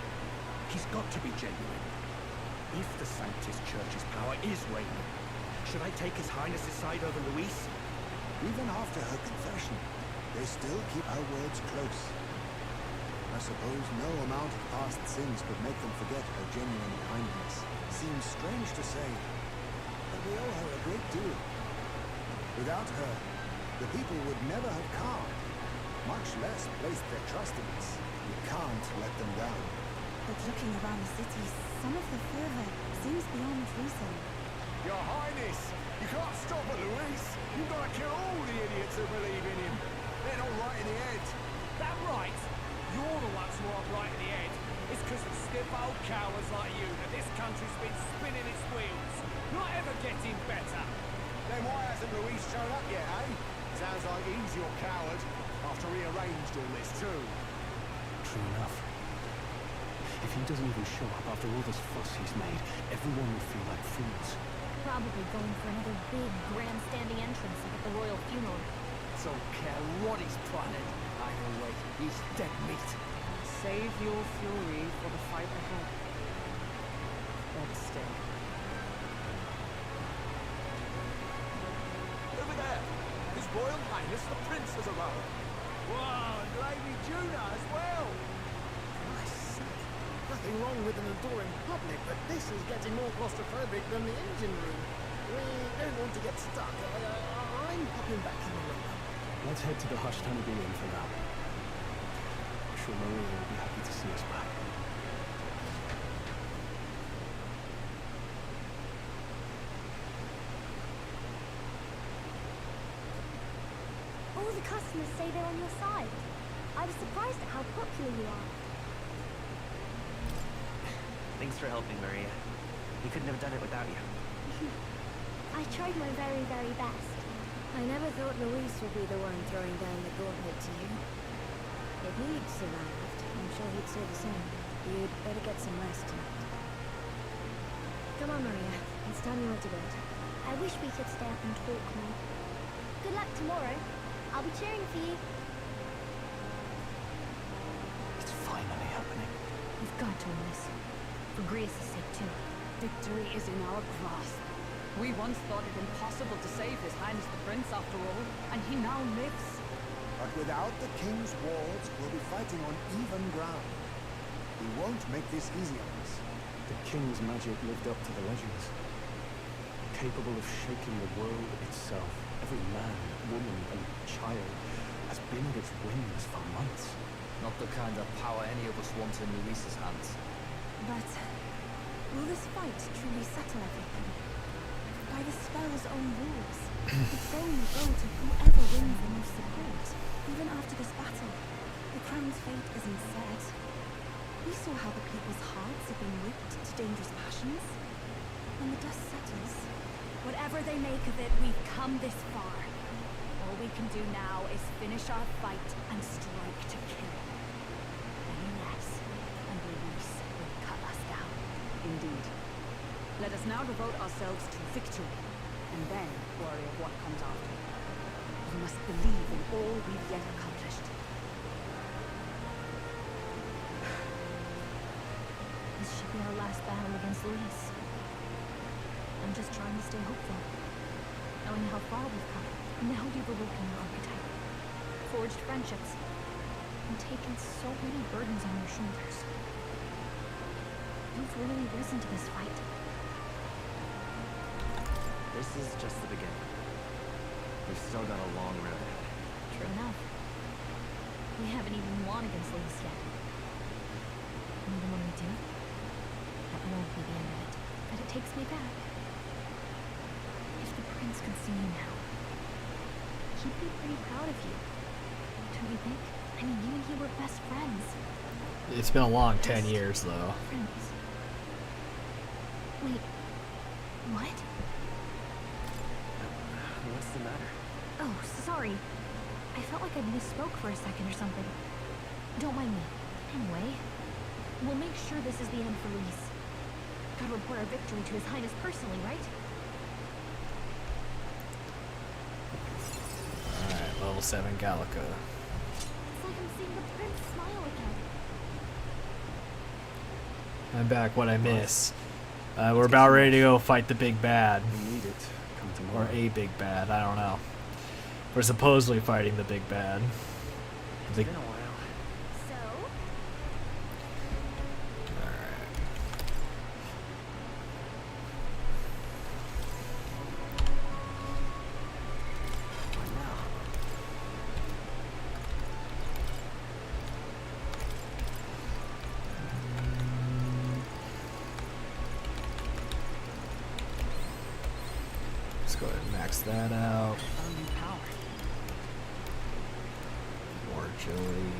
He's got to be genuine. If the Sanctus Church's power is waning, should I take His Highness's side over Luis? Even after her confession, they still keep her words close. I suppose no amount of past sins could make them forget her genuine kindness. Seems strange to say, but we owe her a great deal. Without her, the people would never have calmed, much less placed their trust in us. We can't let them down. But looking around the city, some of the fervor seems beyond reason. Your Highness! You can't stop at Luis! You've got to kill all the idiots who believe in him! They're not right in the head! That right? You're the ones who aren't right in the head. It's because of stiff old cowards like you that this country's been spinning its wheels. Not ever getting better. Then why hasn't Luis shown up yet, eh? Sounds like he's your coward, after he arranged all this too. True enough. If he doesn't even show up after all this fuss he's made, everyone will feel like fools. Probably going for another big grandstanding entrance like at the royal funeral. Don't care what he's planning. Either way, he's dead meat. Save your fury for the fight ahead. But still. Over there! His Royal Highness the Prince has arrived! Wow, and Lady Juna as well! Nice. Nothing wrong with an adoring public, but this is getting more claustrophobic than the engine room. We don't want to get stuck. I'm popping back in the room. Let's head to the Hashtanabi Inn for now. I'm sure Maria will be happy to see us back. All the customers say they're on your side. I was surprised at how popular you are. Thanks for helping, Maria. We couldn't have done it without you. I tried my very, very best. I never thought Luis would be the one throwing down the gauntlet to you. If he'd survived, I'm sure he'd say the same. You'd better get some rest tonight. Come on, Maria. It's time you went to bed. I wish we could stay up and talk more. Good luck tomorrow. I'll be cheering for you. It's finally happening. You've got to listen. For Greece's sake, too. Victory is in our grasp. We once thought it impossible to save His Highness the Prince after all, and he now lives. But without the king's wards, we'll be fighting on even ground. We won't make this easy on us. The king's magic lived up to the legends. Capable of shaking the world itself, every man, woman, and child has been at its whims for months. Not the kind of power any of us want in Luis's hands. But will this fight truly settle everything? By the spell's own rules, the throne will go to whoever wins the most support. Even after this battle, the crown's fate isn't set. We saw how the people's hearts have been whipped to dangerous passions. When the dust settles, Whatever they make of it, we've come this far. All we can do now is finish our fight and strike to kill. Any less, and Luis will cut us down. Indeed. Let us now devote ourselves to victory, and then worry of what comes after. We must believe in all we've yet accomplished. this should be our last battle against Luis. I'm just trying to stay hopeful. Knowing how far we've come. Now you've awoken your archetype. Forged friendships. And taken so many burdens on your shoulders. You've really risen to this fight. This is just the beginning. We've still got a long road ahead. True enough. We haven't even won against Luis yet. And even when we do, that won't be the end of it. But it takes me back. If the prince could see you now, he'd be pretty proud of you. Don't you think? I mean, you and he were best friends. It's been a long 10 years, though. Friends. Wait. What? What's the matter? Oh, sorry. I felt like I misspoke for a second or something. Don't mind me. Anyway, we'll make sure this is the end for Luis. Gotta report our victory to His Highness personally, right? Alright, level 7 Gallica. It's like I'm seeing the prince smile again. I'm back. What I miss? We're about ready to go fight the big bad. We need it. Come Or tomorrow. a big bad. I don't know. We're supposedly fighting the big bad. It's The- been a while. So, What now? Let's go ahead and max that out. Found new power. More agility.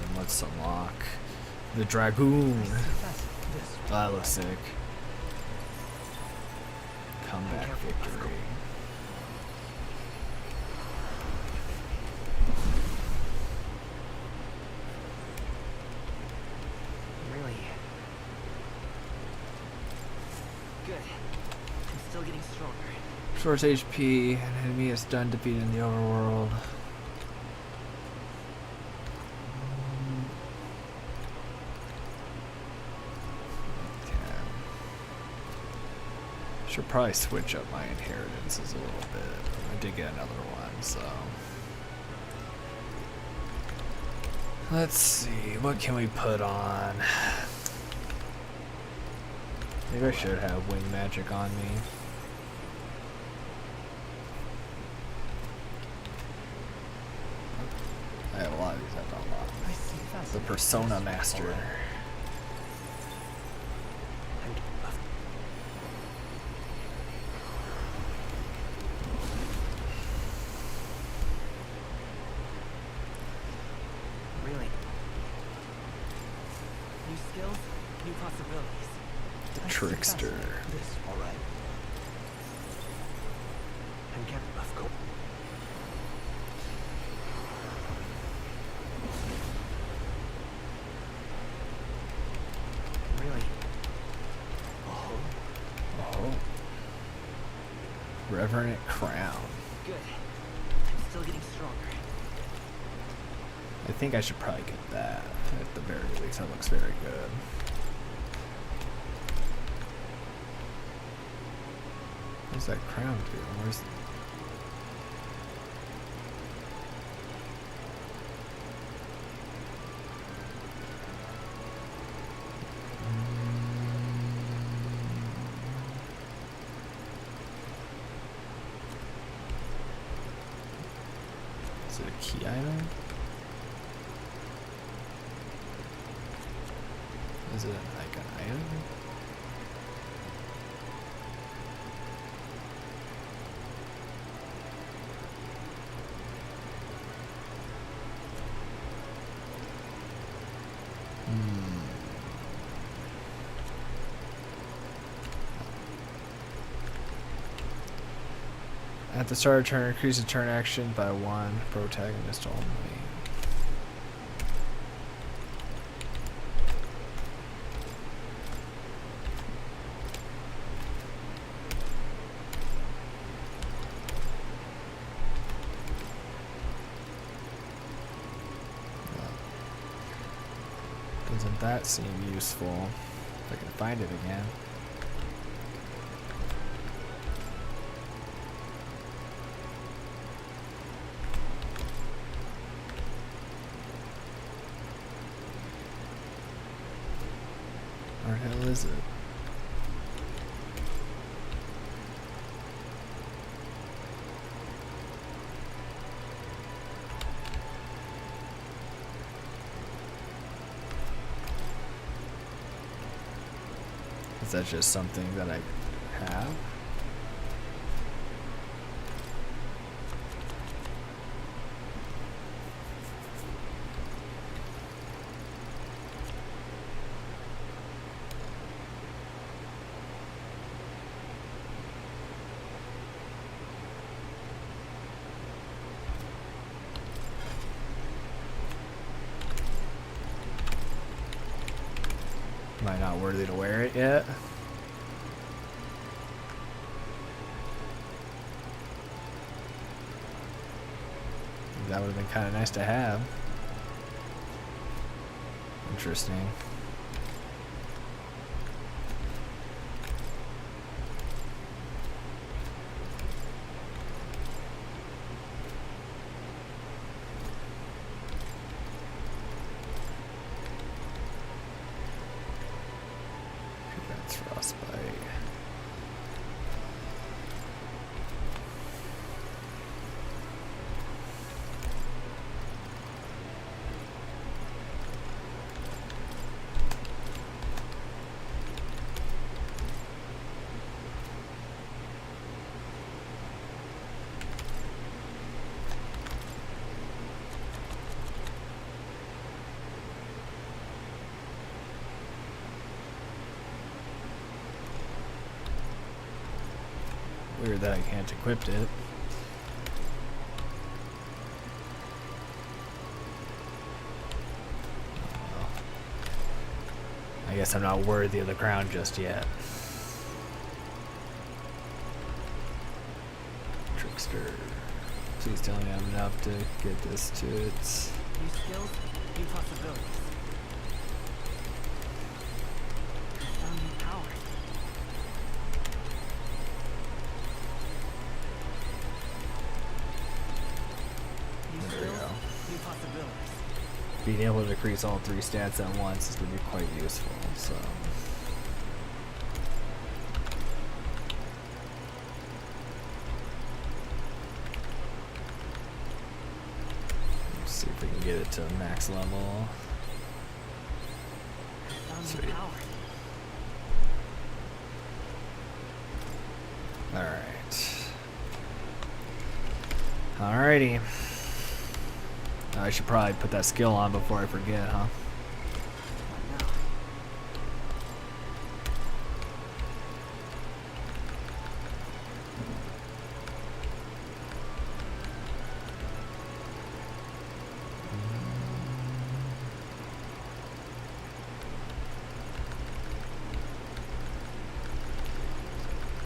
And let's unlock the Dragoon. Oh, that looks sick. Comeback victory. Really? Good. I'm still getting stronger. Source HP. An enemy is done defeating the overworld. Should probably switch up my inheritances a little bit. I did get another one, so. Let's see, what can we put on? Maybe I should have wing magic on me. I have a lot of these I've unlocked. The Persona Master. Really? New skills, new possibilities. The Trickster. This, all right. And Captain, of course. Really? Oh. Reverend Crown. Good. I'm still getting stronger. I think I should probably get that at the very least. That looks very good. What's that crown do? Where's Is it a key item? Is it like an item? At the start of turn, increase the turn action by 1, protagonist only. Doesn't that seem useful? If I can find it again. Where the hell is it? Is that just something that I have? Am I not worthy to wear it yet? That would have been kind of nice to have. Interesting. That's frostbite. Weird that I can't equip it. Well, I guess I'm not worthy of the crown just yet. Trickster. Please tell me I'm enough to get this to its... New skills, new possibilities. I found new power. New possibilities. Being able to decrease all 3 stats at once is going to be quite useful, so... Let's see if we can get it to max level. Sweet. Alright. Alrighty. I should probably put that skill on before I forget, huh?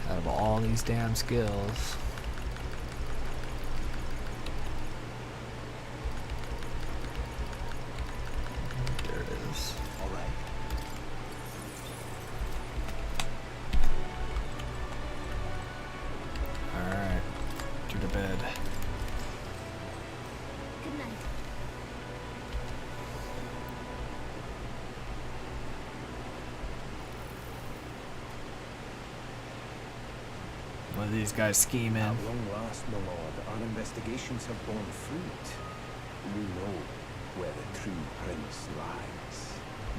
Out of all these damn skills. These guys scheming. At long last, my lord, our investigations have borne fruit. We know where the true prince lies.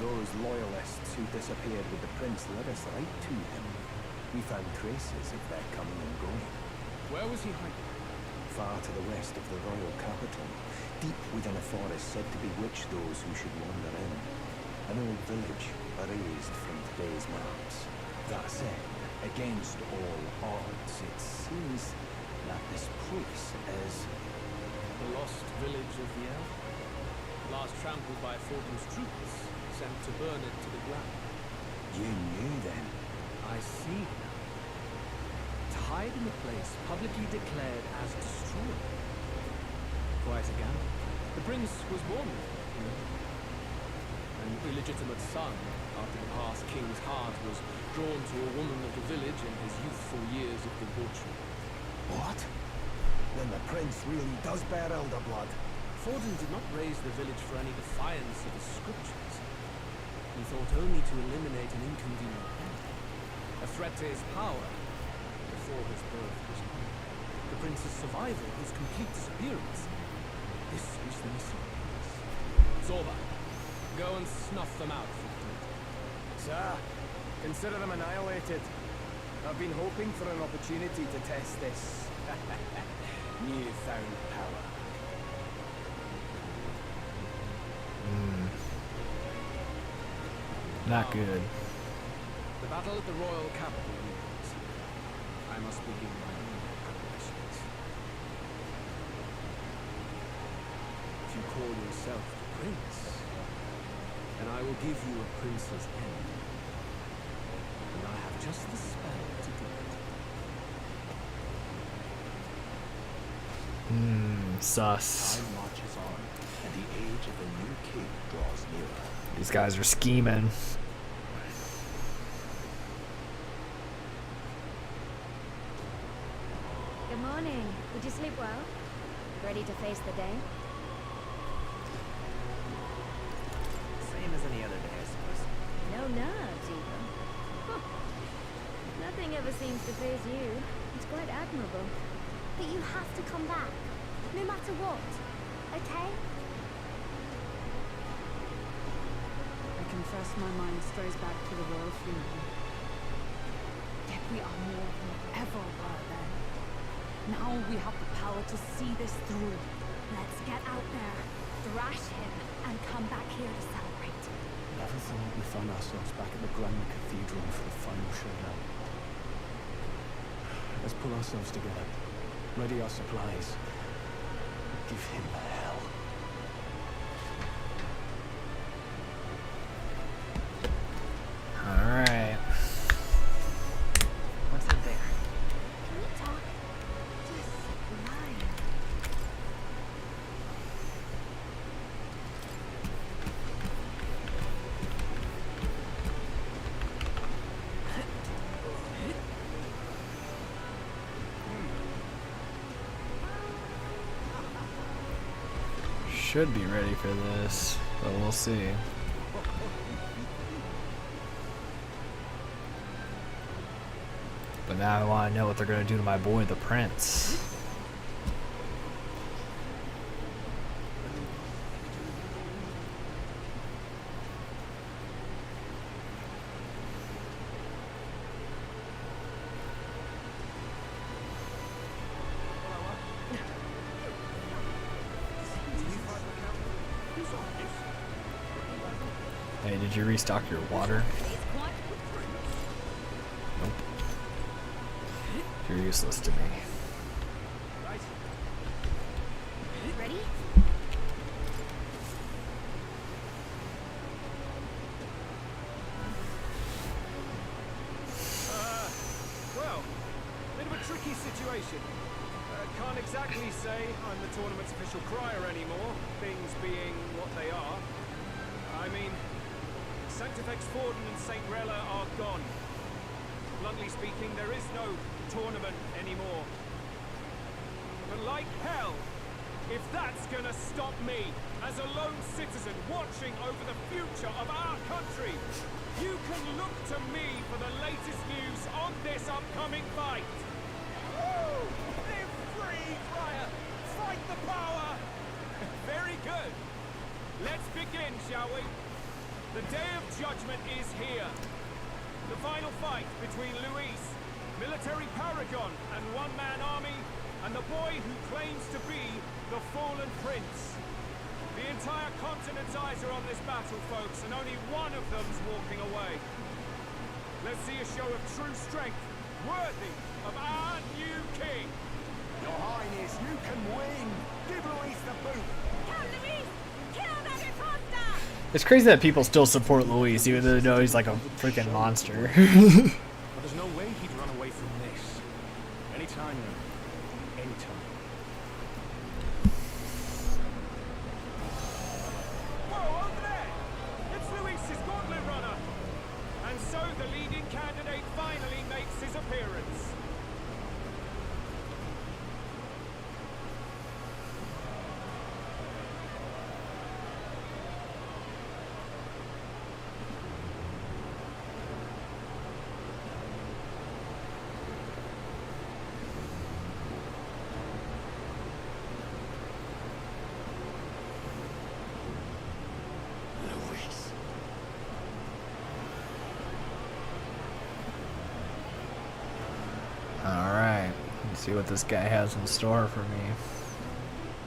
Those loyalists who disappeared with the prince led us right to him. We found traces of their coming and going. Where was he hiding? Far to the west of the royal capital, deep within a forest said to bewitch those who should wander in. an old village erased from today's maps. That said, against all odds, it seems that this place is The lost village of the Elf? Last trampled by Fortin's troops, sent to burn it to the ground. You knew then? I see now. To hide in a place publicly declared as destroyed. Quite a gamble. The prince was born there, you know. An illegitimate son, after the past king's heart was drawn to a woman of the village in his youthful years of debauchery. What? Then the prince really does bear elder blood. Forden did not raise the village for any defiance of the scriptures. He thought only to eliminate an inconvenient enemy, a threat to his power, before his birth was known. The prince's survival, his complete disappearance. This was the missing piece. Zorba, go and snuff them out, Forden. Sir, consider them annihilated. I've been hoping for an opportunity to test this newfound power. Not good. The battle at the royal capital begins. I must begin my own preparations. If you call yourself the prince, then I will give you a prince's end. And I have just the spell to do it. Sus. Time marches on, and the age of the new king draws nearer. These guys are scheming. Good morning. Did you sleep well? Ready to face the day? Same as any other day, I suppose. No nerves, even. Huh. Nothing ever seems to faze you. It's quite admirable. But you have to come back, no matter what, okay? I confess my mind strays back to the royal funeral. Yet we are more than ever were then. Now we have the power to see this through. Let's get out there, thrash him, and come back here to celebrate. Never thought we found ourselves back at the Grand Cathedral for the final showdown. Let's pull ourselves together, ready our supplies, give him hell. Alright. What's up there? Can we talk? Just lying. Should be ready for this, but we'll see. But now I want to know what they're going to do to my boy, the prince. Hey, did you restock your water? Nope. You're useless to me. Ready? Well, bit of a tricky situation. Can't exactly say I'm the tournament's official crier anymore, things being what they are. I mean, Sanctifex Forden and St. Rella are gone. Bluntly speaking, there is no tournament anymore. But like hell, if that's gonna stop me, as a lone citizen watching over the future of our country, you can look to me for the latest news on this upcoming fight. Woo! Live free, Friar! Fight the power! Very good. Let's begin, shall we? The Day of Judgment is here. The final fight between Luis, military paragon and one-man army, and the boy who claims to be the fallen prince. The entire continent's eyes are on this battle, folks, and only one of them's walking away. Let's see a show of true strength, worthy of our new king. Your Highness, you can win. Give Luis the boot. Count Luis! Kill that imposter! It's crazy that people still support Luis, even though they know he's like a freaking monster. But there's no way he'd run away from this. Anytime now. Anytime. Whoa, over there! It's Luis's gauntlet runner! And so the leading candidate finally makes his appearance. Alright, let's see what this guy has in store for me.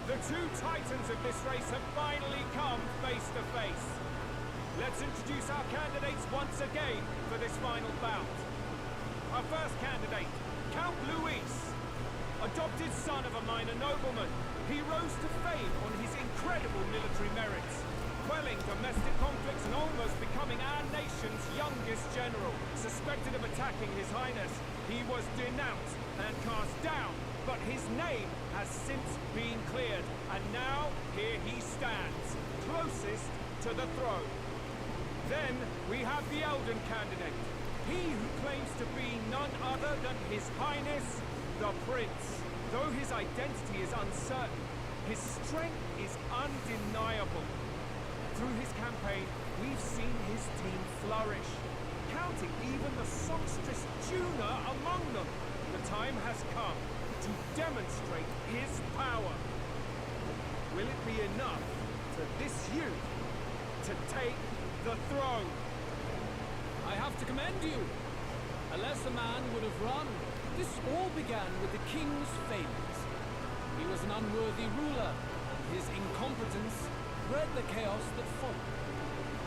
The two titans of this race have finally come face to face. Let's introduce our candidates once again for this final bout. Our first candidate, Count Luis. Adopted son of a minor nobleman, he rose to fame on his incredible military merits, quelling domestic conflicts and almost becoming our nation's youngest general. Suspected of attacking His Highness, he was denounced and cast down, but his name has since been cleared, and now here he stands, closest to the throne. Then we have the Elden candidate, he who claims to be none other than His Highness, the Prince. Though his identity is uncertain, his strength is undeniable. Through his campaign, we've seen his team flourish, counting even the songstress Juna among them. The time has come to demonstrate his power. Will it be enough for this youth to take the throne? I have to commend you. A lesser man would have run. This all began with the king's failings. He was an unworthy ruler, and his incompetence bred the chaos that followed.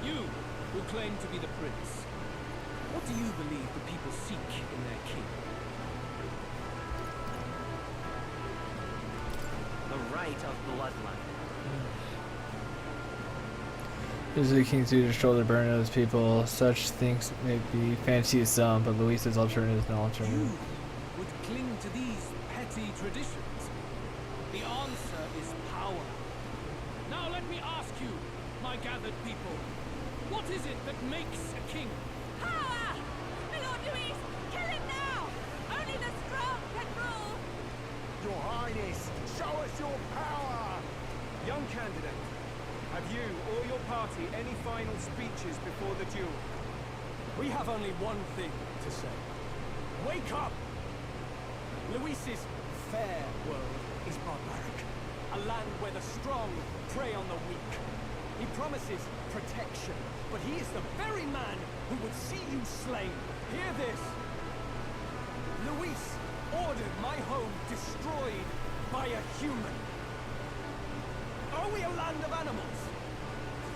You, who claim to be the prince, what do you believe the people seek in their king? The right of bloodline. This is the king's duty to control the burden of his people. Such things may be fancy to some, but Luis's alternative is no alternative. You would cling to these petty traditions. The answer is power. Now let me ask you, my gathered people, what is it that makes a king? Power! My Lord Luis, kill him now! Only the strong can rule! Your Highness, show us your power! Young candidate, have you or your party any final speeches before the duel? We have only one thing to say. Wake up! Luis's fair world is barbaric. A land where the strong prey on the weak. He promises protection, but he is the very man who would see you slain. Hear this! Luis ordered my home destroyed by a human. Are we a land of animals?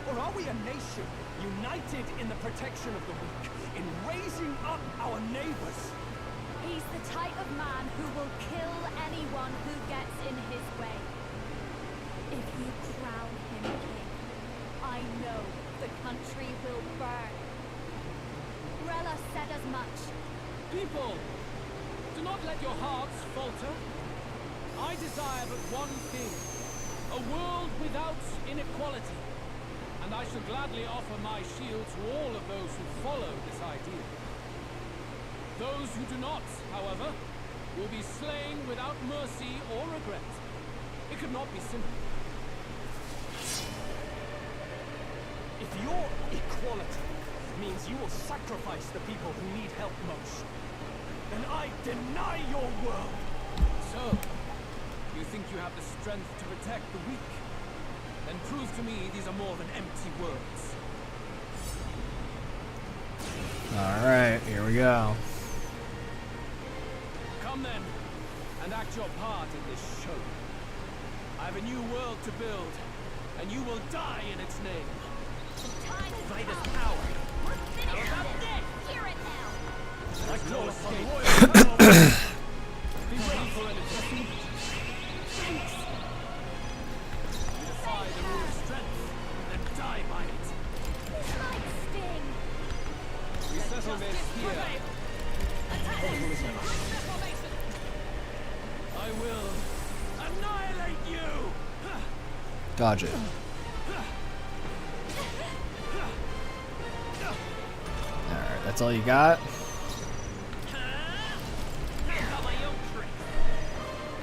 Or are we a nation united in the protection of the weak, in raising up our neighbors? He's the type of man who will kill anyone who gets in his way. If you crown him king, I know the country will burn. Rella said as much. People, do not let your hearts falter. I desire but one thing, a world without inequality. And I shall gladly offer my shield to all of those who follow this idea. Those who do not, however, will be slain without mercy or regret. It could not be simpler. If your equality means you will sacrifice the people who need help most, then I deny your world! So, you think you have the strength to protect the weak? Then prove to me these are more than empty words. Alright, here we go. Come then, and act your part in this show. I have a new world to build, and you will die in its name. By this power. How about this? Hear it now. I call upon royal power. Be ready for an attack. Thanks. You defy the rule of strength, and die by it. This might sting. We settle this here. I will annihilate you! Dodge it. Alright, that's all you got?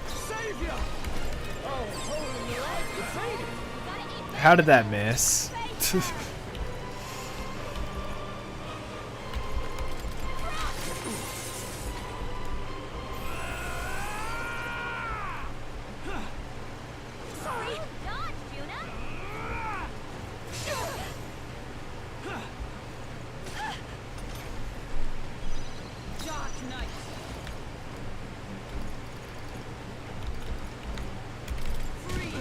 Savior! Oh, holy light, you faded! How did that miss? Sorry. Dodge, Juna. Dark Knight. Free.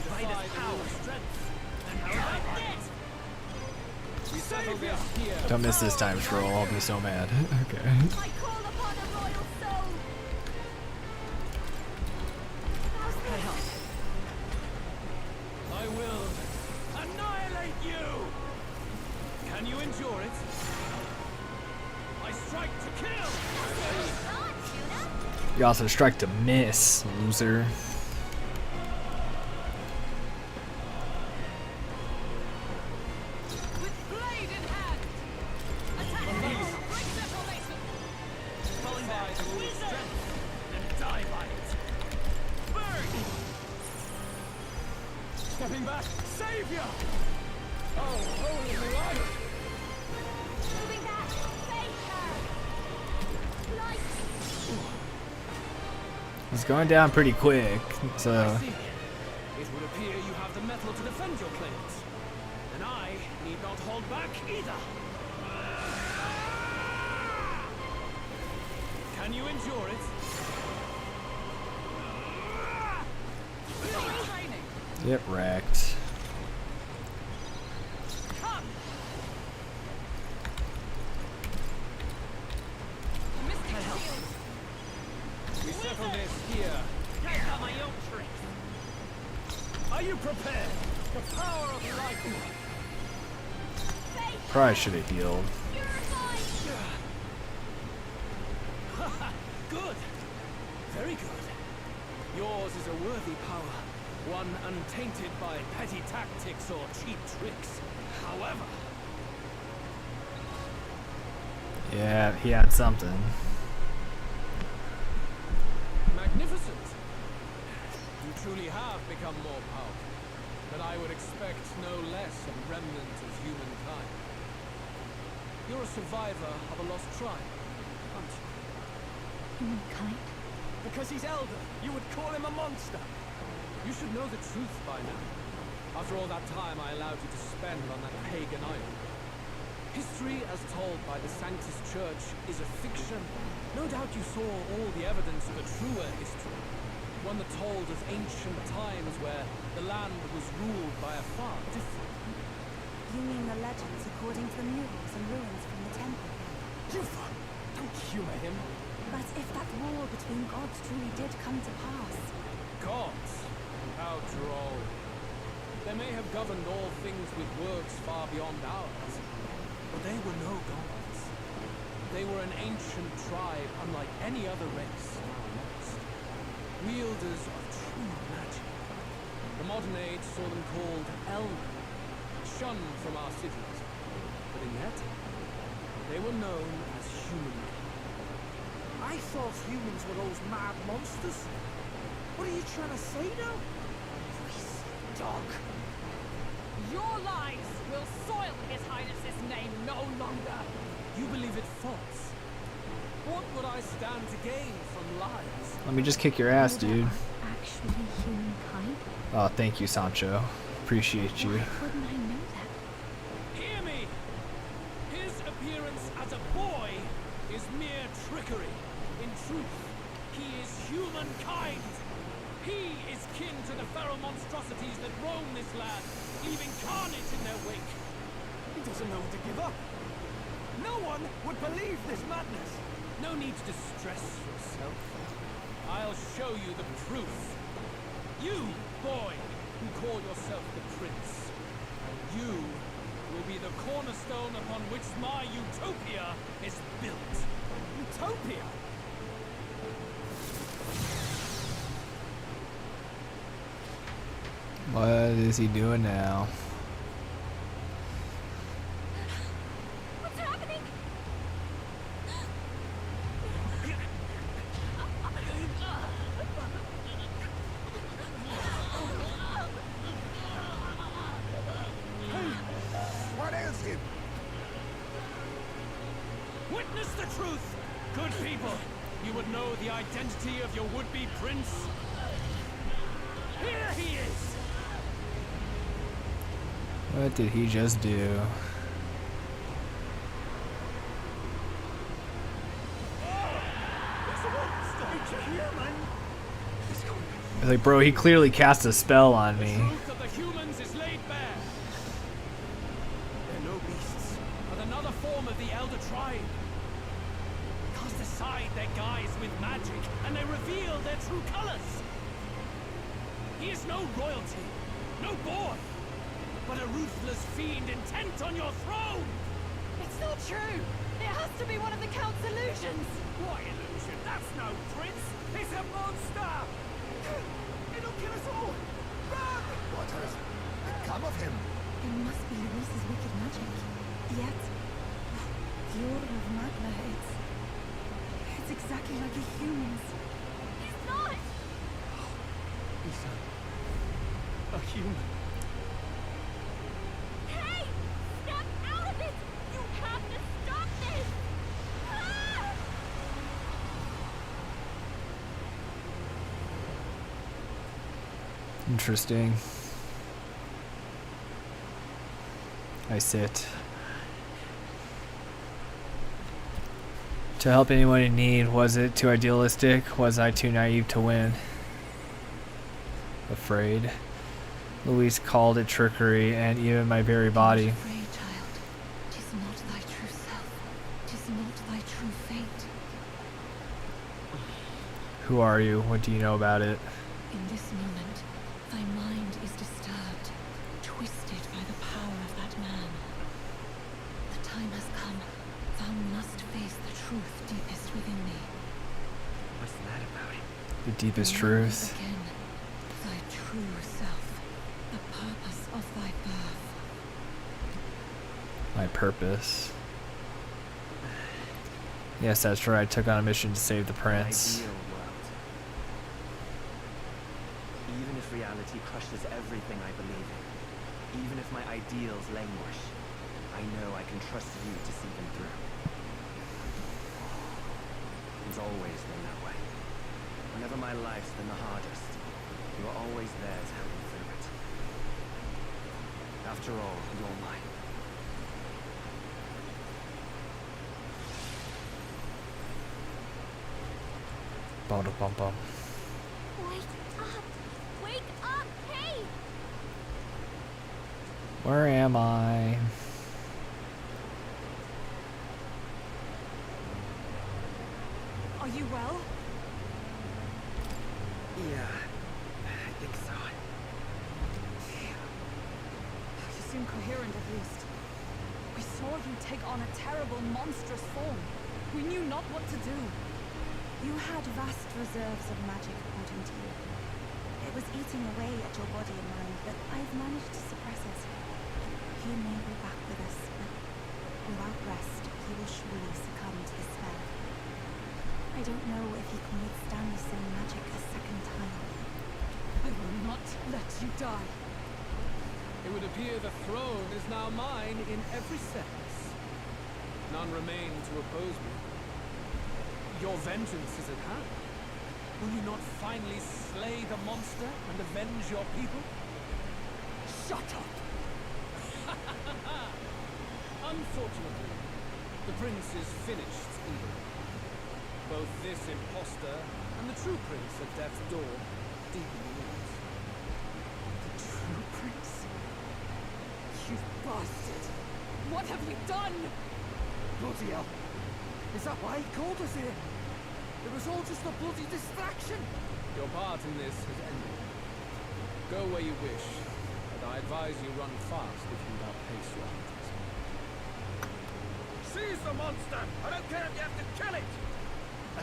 By this power, strength, and how about this? We settle this here. Don't miss this time, Troll. I'll be so mad. Okay. I call upon a royal soul. How's this? I will annihilate you! Can you endure it? I strike to kill! Dodge, Juna. You also strike to miss, loser. With blade in hand. Attack me. Break detonation. Falling by the rule of strength, and die by it. Burn! Stepping back, savior! Oh, holy light! Moving back. Save her. Light. It's going down pretty quick. So I see. It would appear you have the metal to defend your claims. And I need not hold back either. Can you endure it? Training. get wrecked. Come. We settle this here. I got my own tricks. Are you prepared? The power of light. Probably should have healed. Good. Very good. Yours is a worthy power. One untainted by petty tactics or cheap tricks. However... Yeah, he had something. Magnificent. You truly have become more powerful. But I would expect no less a remnant of humankind. You're a survivor of a lost tribe, aren't you? Humankind? Because he's elder, you would call him a monster. You should know the truth by now. After all that time I allowed you to spend on that pagan island. History as told by the Sanctus Church is a fiction. No doubt you saw all the evidence of a truer history. One that told of ancient times where the land was ruled by a far different. You mean the legends according to the murals and ruins from the temple? Yufa! Don't humor him. But if that war between gods truly did come to pass... Gods? How droll. They may have governed all things with works far beyond ours, but they were no gods. They were an ancient tribe unlike any other race now lost. Wielders of true magic. The modern age saw them called elder, shunned from our cities, but yet they were known as humankind. I thought humans were those mad monsters. What are you trying to say now? Voice, dog. Your lies will soil His Highness's name no longer. You believe it false? What would I stand to gain from lies? Let me just kick your ass, dude. Actually humankind? Oh, thank you, Sancho. Appreciate you. Why wouldn't I know that? Hear me! His appearance as a boy is mere trickery. In truth, he is humankind. He is kin to the feral monstrosities that roam this land, leaving carnage in their wake. He doesn't know when to give up. No one would believe this madness. No need to distress yourself. I'll show you the proof. You, boy, who call yourself the prince. You will be the cornerstone upon which my utopia is built. Utopia? What is he doing now? What's happening? What ails him? Witness the truth, good people. You would know the identity of your would-be prince. Here he is. What did he just do? Like, bro, he clearly cast a spell on me. The truth of the humans is laid bare. They're no beasts. But another form of the Elder Tribe. Cast aside their guise with magic, and they reveal their true colors. He is no royalty, no boy, but a ruthless fiend intent on your throne! It's not true! It has to be one of the Count's illusions! What illusion? That's no prince! It's a monster! It'll kill us all! Run! What has become of him? It must be Luis's wicked magic. Yet, the Order of Magna, it's exactly like a human's. He's not! He's a human. Hey! Step out of it! You have to stop this! Ah! Interesting. I sit. To help anyone in need, was it too idealistic? Was I too naive to win? Afraid. Luis called it trickery, and even my very body. Afraid, child. 'Tis not thy true self. 'Tis not thy true fate. Who are you? What do you know about it? In this moment, thy mind is disturbed, twisted by the power of that man. The time has come. Thou must face the truth deepest within thee. What's that about it? The deepest Know truth. again thy true self, the purpose of thy birth. My purpose. Yes, that's right. I took on a mission to save the prince. Ideal world. Even if reality crushes everything I believe in, even if my ideals languish, I know I can trust you to see them through. It's always been that way. Whenever my life's been the hardest, you are always there to help me through it. After all, you're mine. Bum bum bum. Wake up! Wake up! Hey! Where am I? Are you well? Yeah, I think so. You seem coherent at least. We saw you take on a terrible, monstrous form. We knew not what to do. You had vast reserves of magic, according to you. It was eating away at your body and mind, but I've managed to suppress it. He may be back with us, but without rest, he will surely succumb to the spell. I don't know if he can withstand the same magic a second time. I will not let you die. It would appear the throne is now mine in every sense. None remain to oppose me. Your vengeance is at hand. Will you not finally slay the monster and avenge your people? Shut up! Unfortunately, the prince is finished evil. Both this impostor and the true prince at death's door deep in the woods. The true prince? You bastard! What have you done? Bloody hell! Is that why he called us here? It was all just a bloody distraction! Your part in this has ended. Go where you wish, but I advise you run fast if you outpace your hunters. Seize the monster! I don't care if you have to kill it!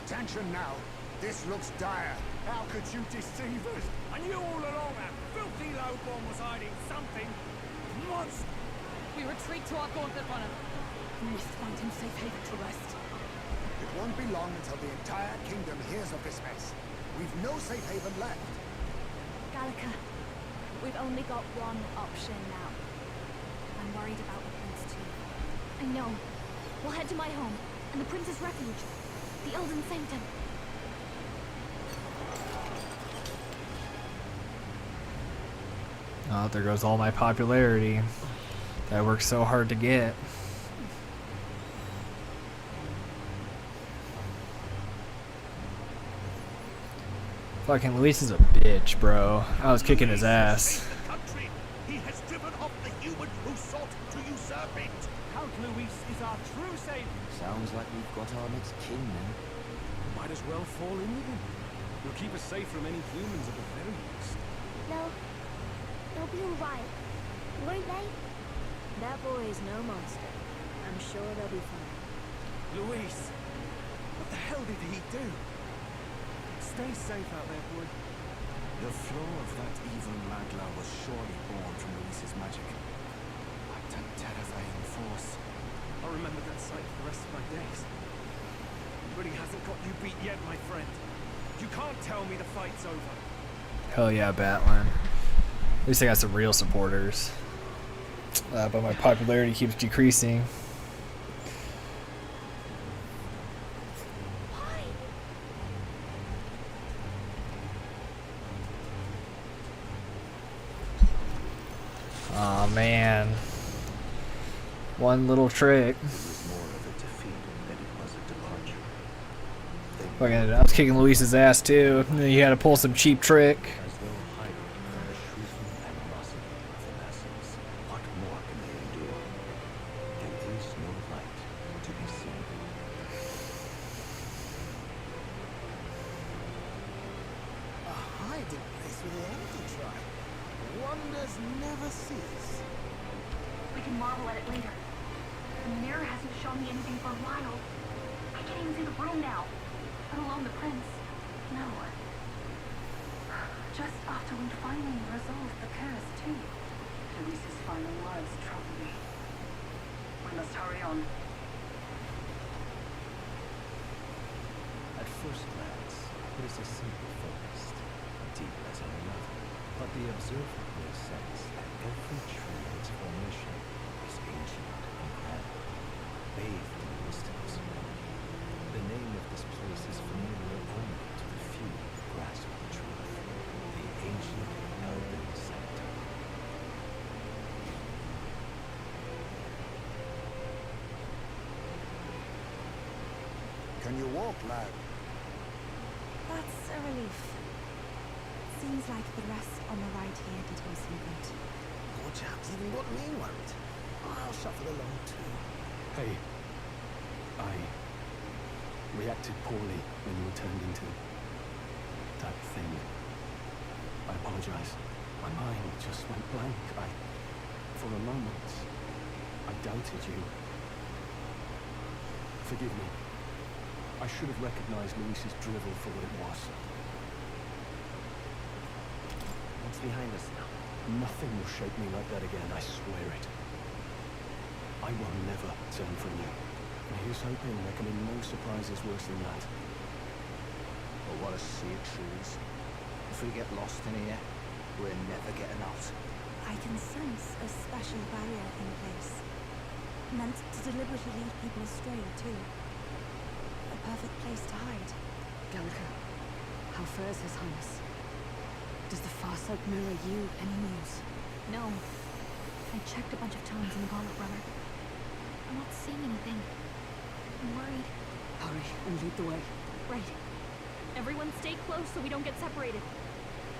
Attention now! This looks dire! How could you deceive us? I knew all along that filthy lowborn was hiding something! Monster! We retreat to our gauntlet runner. We must find him safe haven to rest. It won't be long until the entire kingdom hears of this mess. We've no safe haven left. Gallica, we've only got one option now. I'm worried about the prince too. I know. We'll head to my home, and the prince's refuge. The Elden Sanctum. Oh, there goes all my popularity. That I worked so hard to get. Fucking Luis is a bitch, bro. I was kicking his ass. He has driven off the human who sought to usurp it! Count Luis is our true savior. Sounds like we've got our next king now. Might as well fall in with him. He'll keep us safe from any humans at the very least. They'll be alright, won't they? That boy is no monster. I'm sure they'll be fine. Luis! What the hell did he do? Stay safe out there, boy. The flow of that evil Magla was surely born from Luis's magic. What a terrifying force. I'll remember that sight for the rest of my days. But he hasn't got you beat yet, my friend. You can't tell me the fight's over. Hell yeah, Batlin. At least I got some real supporters. But my popularity keeps decreasing. Aw, man. One little trick. Fucking, I was kicking Luis's ass too. And then he had to pull some cheap trick. We can marvel at it later. The mirror hasn't shown me anything for a while. I can't even see the room now, let alone the prince. No. Just after we finally resolved the curse, too. Luis's final words trouble me. We must hurry on. At first glance, it is a simple forest, deep as any other. But the observer will sense that every tree in its formation is ancient and grand, bathed in the mysteries. The name of this place is familiar only to the few who grasp the truth. The ancient Elden Sanctum. Can you walk, lad? That's a relief. Seems like the rest on the right here did him some good. Poor chap's even got me worried. I'll shuffle along too. Hey, I reacted poorly when you were turned into that thing. I apologize. My mind just went blank. For a moment, I doubted you. Forgive me. I should have recognized Luis's drivel for what it was. What's behind us now? Nothing will shake me like that again, I swear it. I will never turn from you. And here's hoping there can be no surprises worse than that. But what a sea of trees. If we get lost in here, we're never getting out. I can sense a special barrier in place. Meant to deliberately lead people astray, too. A perfect place to hide. Gallica, how fares His Highness? Does the Farsight mirror you any news? No. I checked a bunch of times in the gauntlet runner. I'm not seeing anything. I'm worried. Hurry and lead the way. Right. Everyone stay close so we don't get separated.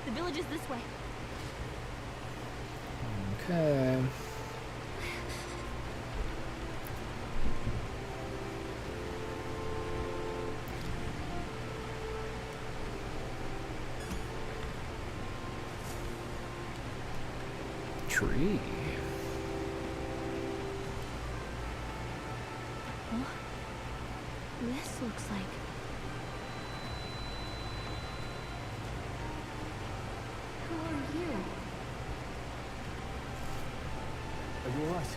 The village is this way. Okay. Tree. Oh, this looks like... Who are you? Are you alright?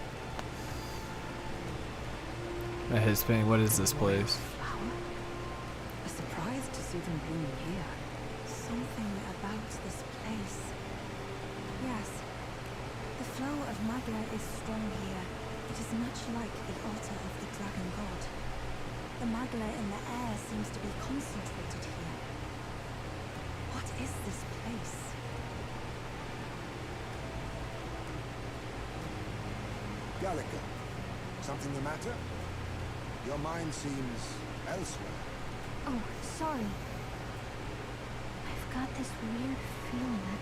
His thing. What is this place? Flower? A surprise to see them blooming here. Something about this place. Yes. The flow of magla is strong here. It is much like the altar of the dragon god. The magla in the air seems to be concentrated here. What is this place? Gallica, something the matter? Your mind seems elsewhere. Oh, sorry. I've got this weird feeling that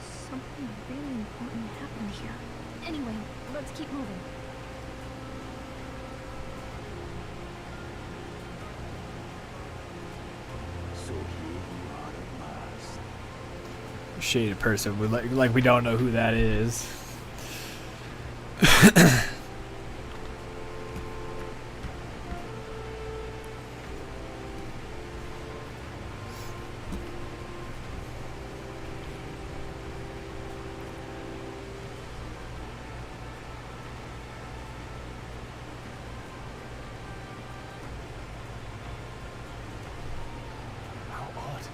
something really important happened here. Anyway, let's keep moving. So here you are at last. Shaded person. Like we don't know who that is. How odd.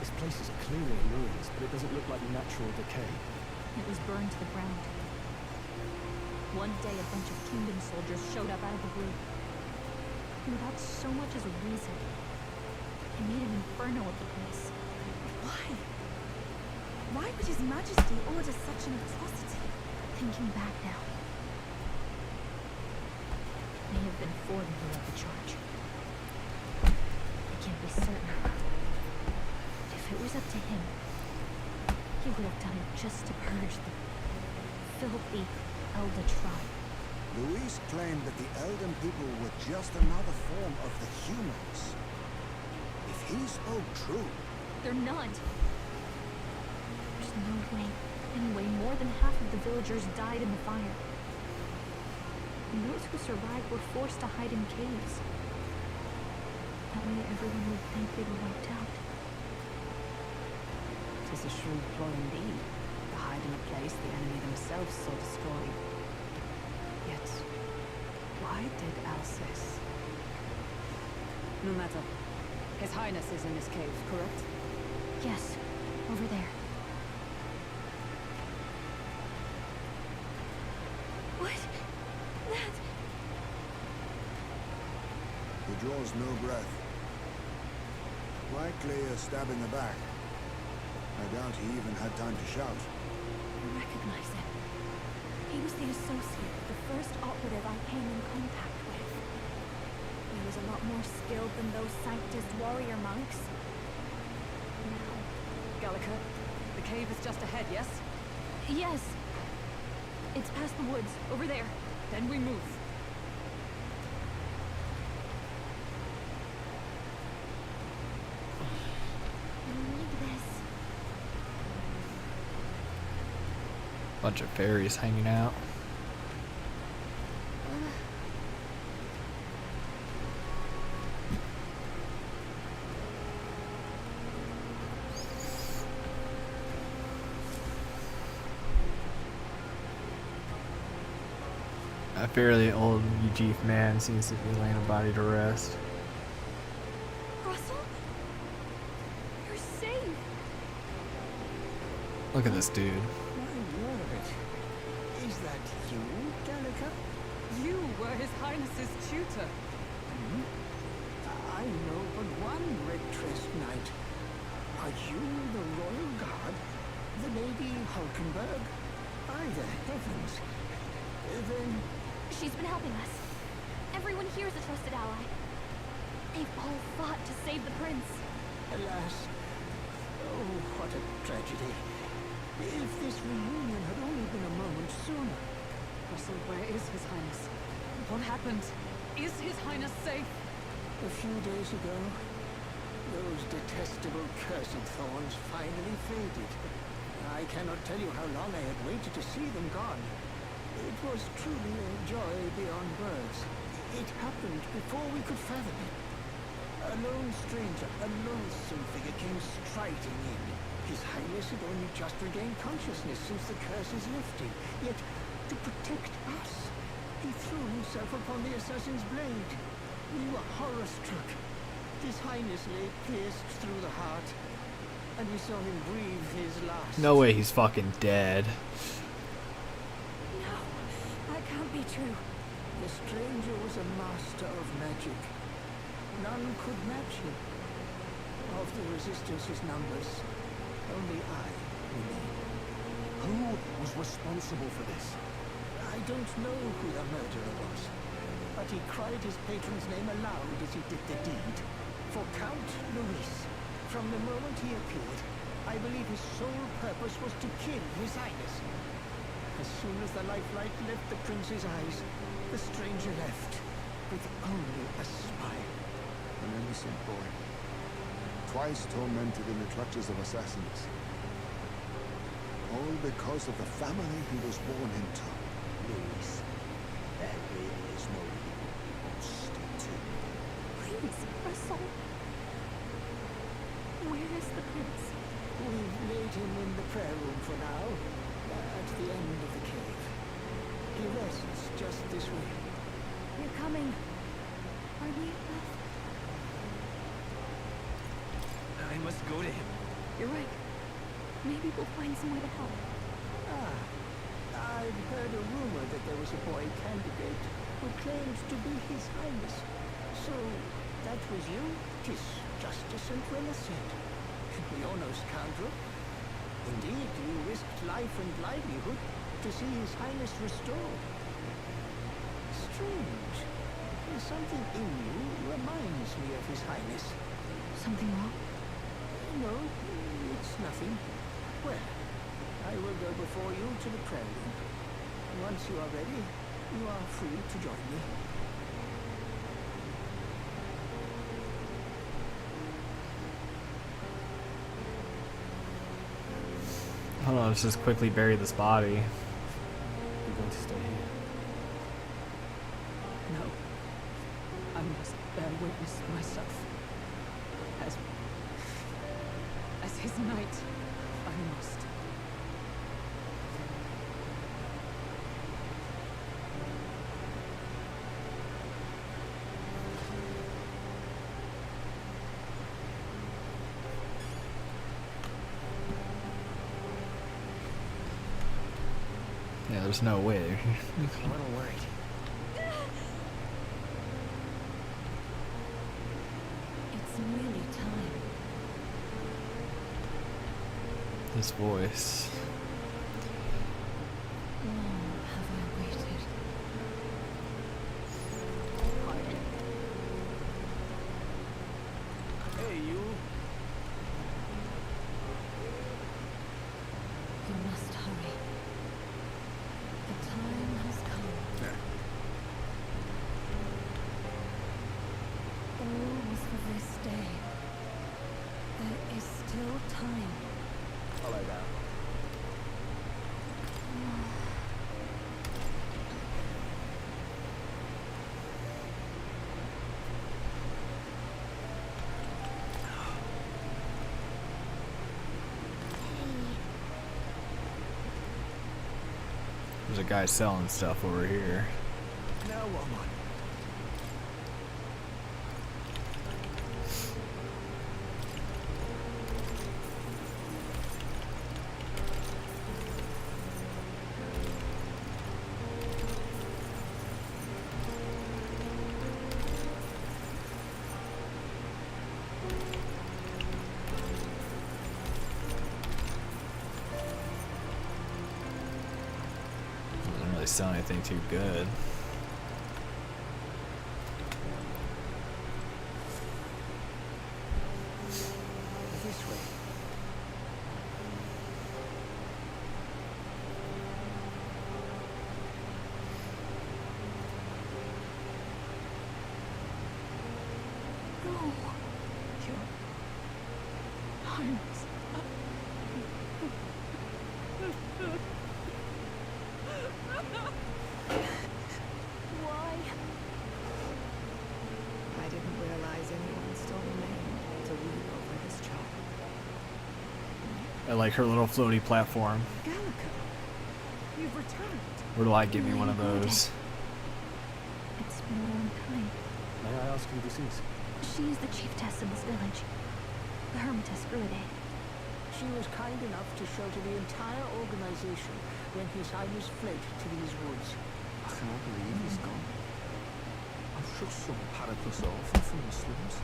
This place is clearly in ruins, but it doesn't look like natural decay. It was burned to the ground. One day, a bunch of kingdom soldiers showed up out of the blue. And without so much as a reason, they made an inferno of the place. Why? Why would His Majesty order such an atrocity? Thinking back now, may have been Ford who led the charge. I can't be certain. But if it was up to him, he would have done it just to purge the filthy Elder tribe. Luis claimed that the Elden people were just another form of the humans. If he spoke true... They're not. There's no way. Anyway, more than half of the villagers died in the fire. And those who survived were forced to hide in caves. That way everyone would think they were wiped out. 'Tis a shrewd ploy indeed, to hide in a place the enemy themselves saw destroyed. Yet, why did Alcest? No matter. His Highness is in this cave, correct? Yes, over there. What? That... He draws no breath. Likely a stab in the back. I doubt he even had time to shout. I recognize him. He was the associate, the first operative I came in contact with. He was a lot more skilled than those Sanctus warrior monks. Now... Gallica, the cave is just ahead, yes? Yes. It's past the woods, over there. Then we move. Bunch of fairies hanging out. A fairly old Ujif man seems to be laying a body to rest. Russell? You're safe! Look at this dude. My word. Is that you, Gallica? You were His Highness's tutor. Hmm? I know but one red-tressed knight. Are you the royal guard? The Lady Hulkenberg? By the heavens. Then... She's been helping us. Everyone here is a trusted ally. They've all fought to save the prince. Alas, Oh, what a tragedy. If this reunion had only been a moment sooner. Russell, where is His Highness? What happened? Is His Highness safe? A few days ago, those detestable cursed thorns finally faded. I cannot tell you how long I had waited to see them gone. It was truly a joy beyond words. It happened before we could fathom it. A lone stranger, a loathsome figure came striding in. His Highness had only just regained consciousness since the curse's lifting. Yet, to protect us, he threw himself upon the assassin's blade. We were horror-struck. His Highness lay pierced through the heart, and we saw him breathe his last. No way he's fucking dead. No, that can't be true. The stranger was a master of magic. None could match him. Of the Resistance's numbers, only I remain. Who was responsible for this? I don't know who the murderer was, but he cried his patron's name aloud as he did the deed. For Count Luis, from the moment he appeared, I believe his sole purpose was to kill His Highness. As soon as the lifelight left the prince's eyes, the stranger left, with only a smile. An innocent boy, twice tormented in the clutches of assassins. All because of the family he was born into. Luis, that really is no evil we won't stick to. Please, Russell. Where is the prince? We've laid him in the prayer room for now, at the end of the cave. He rests just this way. You're coming. Are we left? I must go to him. You're right. Maybe we'll find some way to help. I've heard a rumor that there was a boy candidate who claimed to be His Highness. So, that was you? 'Tis just as St. Rena said. The no scoundrel. Indeed, you risked life and livelihood to see His Highness restored. Strange. Something in you reminds me of His Highness. Something wrong? No, it's nothing. Well, I will go before you to the prayer room. Once you are ready, you are free to join me. Hold on, let's just quickly bury this body. You're going to stay here? No. I must bear witness myself. As his knight, I must. Yeah, there's no way. I'm a little worried. It's nearly time. This voice. Long have I waited. Hey, you. You must hurry. The time has come. All was for this day. There is still time. I'll lie down. There's a guy selling stuff over here. Now, woman. Doesn't really sound anything too good. This way. At like her little floaty platform. Gallica, you've returned. Where do I give you one of those? It's been a long time. May I ask who this is? She is the chiefess of this village. The Hermitess Gruide. She was kind enough to shelter the entire organization when His Highness fled to these woods. I cannot believe he's gone. I'm sure some paratus orphan from Muslims.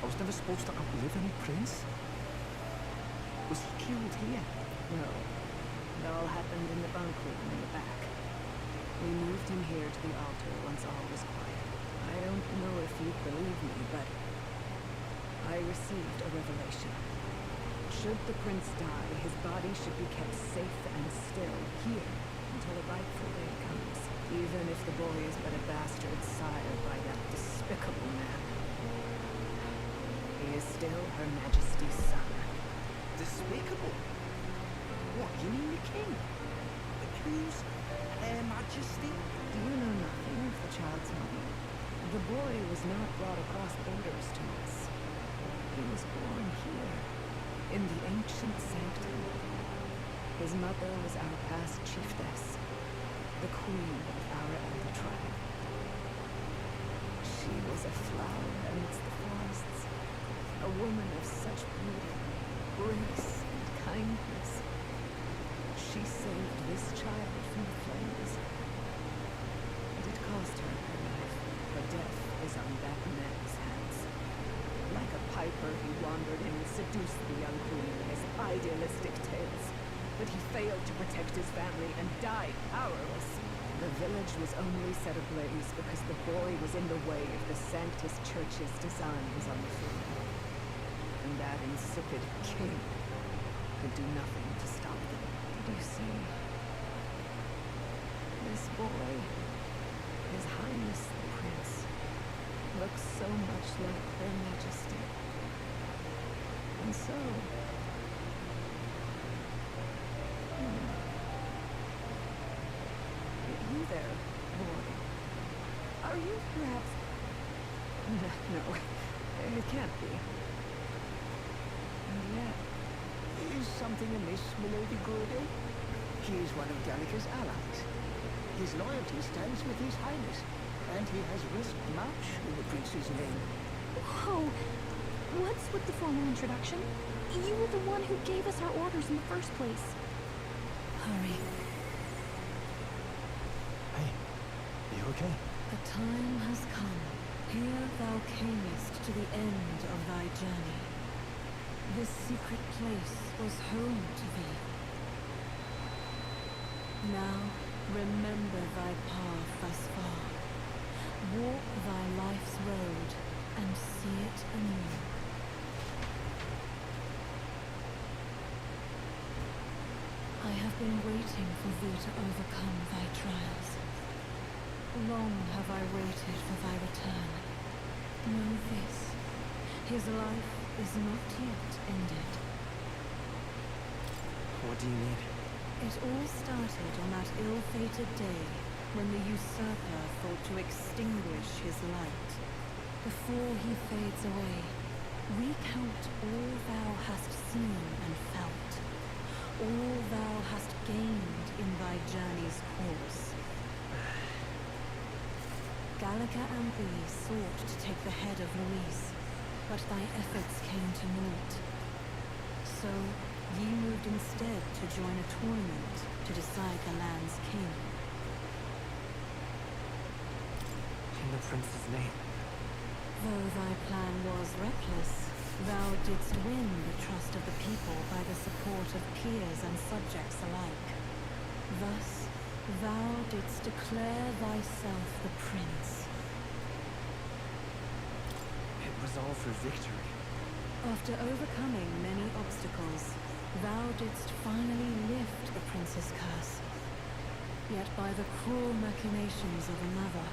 I was never supposed to outlive any prince. Was he killed here? No. It all happened in the bunk room in the back. We moved him here to the altar once all was quiet. I don't know if you'd believe me, but I received a revelation. Should the prince die, his body should be kept safe and still here until a rightful day comes, even if the boy is but a bastard sired by that despicable man. He is still Her Majesty's son. Despicable? What, you mean the king? But who's Her Majesty? Do you know nothing of the child's mother? The boy was not brought across borders to us. He was born here, in the ancient sanctum. His mother was our past chiefess, the queen of our elder tribe. She was a flower amidst the forests, a woman of such beauty, grace, and kindness. She saved this child from the flames, and it cost her her life. Her death is on that man's hands. Like a piper, he wandered in and seduced the young queen with his idealistic tales. But he failed to protect his family and died powerless. The village was only set ablaze because the boy was in the way of the Sanctus Church's designs on the throne. And that insipid king could do nothing to stop them. Did you see? This boy, His Highness the Prince, looks so much like Her Majesty. And so... You there, boy. Are you perhaps... No, it can't be. And yet... Is something amiss, Milady Gruide? He is one of Gallica's allies. His loyalty stands with His Highness, and he has risked much in the prince's name. Whoa! What's with the formal introduction? You were the one who gave us our orders in the first place. Hurry. Hey, you okay? The time has come. Here thou camest to the end of thy journey. This secret place was home to thee. Now remember thy path thus far. Walk thy life's road and see it anew. I have been waiting for thee to overcome thy trials. Long have I waited for thy return. Know this, his life is not yet ended. What do you need? It all started on that ill-fated day when the usurper thought to extinguish his light. Before he fades away, recount all thou hast seen and felt, all thou hast gained in thy journey's course. Gallica and thee sought to take the head of Luis, but thy efforts came to naught. So, ye moved instead to join a tournament to decide the land's king. In the prince's name. Though thy plan was reckless, thou didst win the trust of the people by the support of peers and subjects alike. Thus, thou didst declare thyself the prince. It was all for victory. After overcoming many obstacles, thou didst finally lift the prince's curse. Yet by the cruel machinations of another,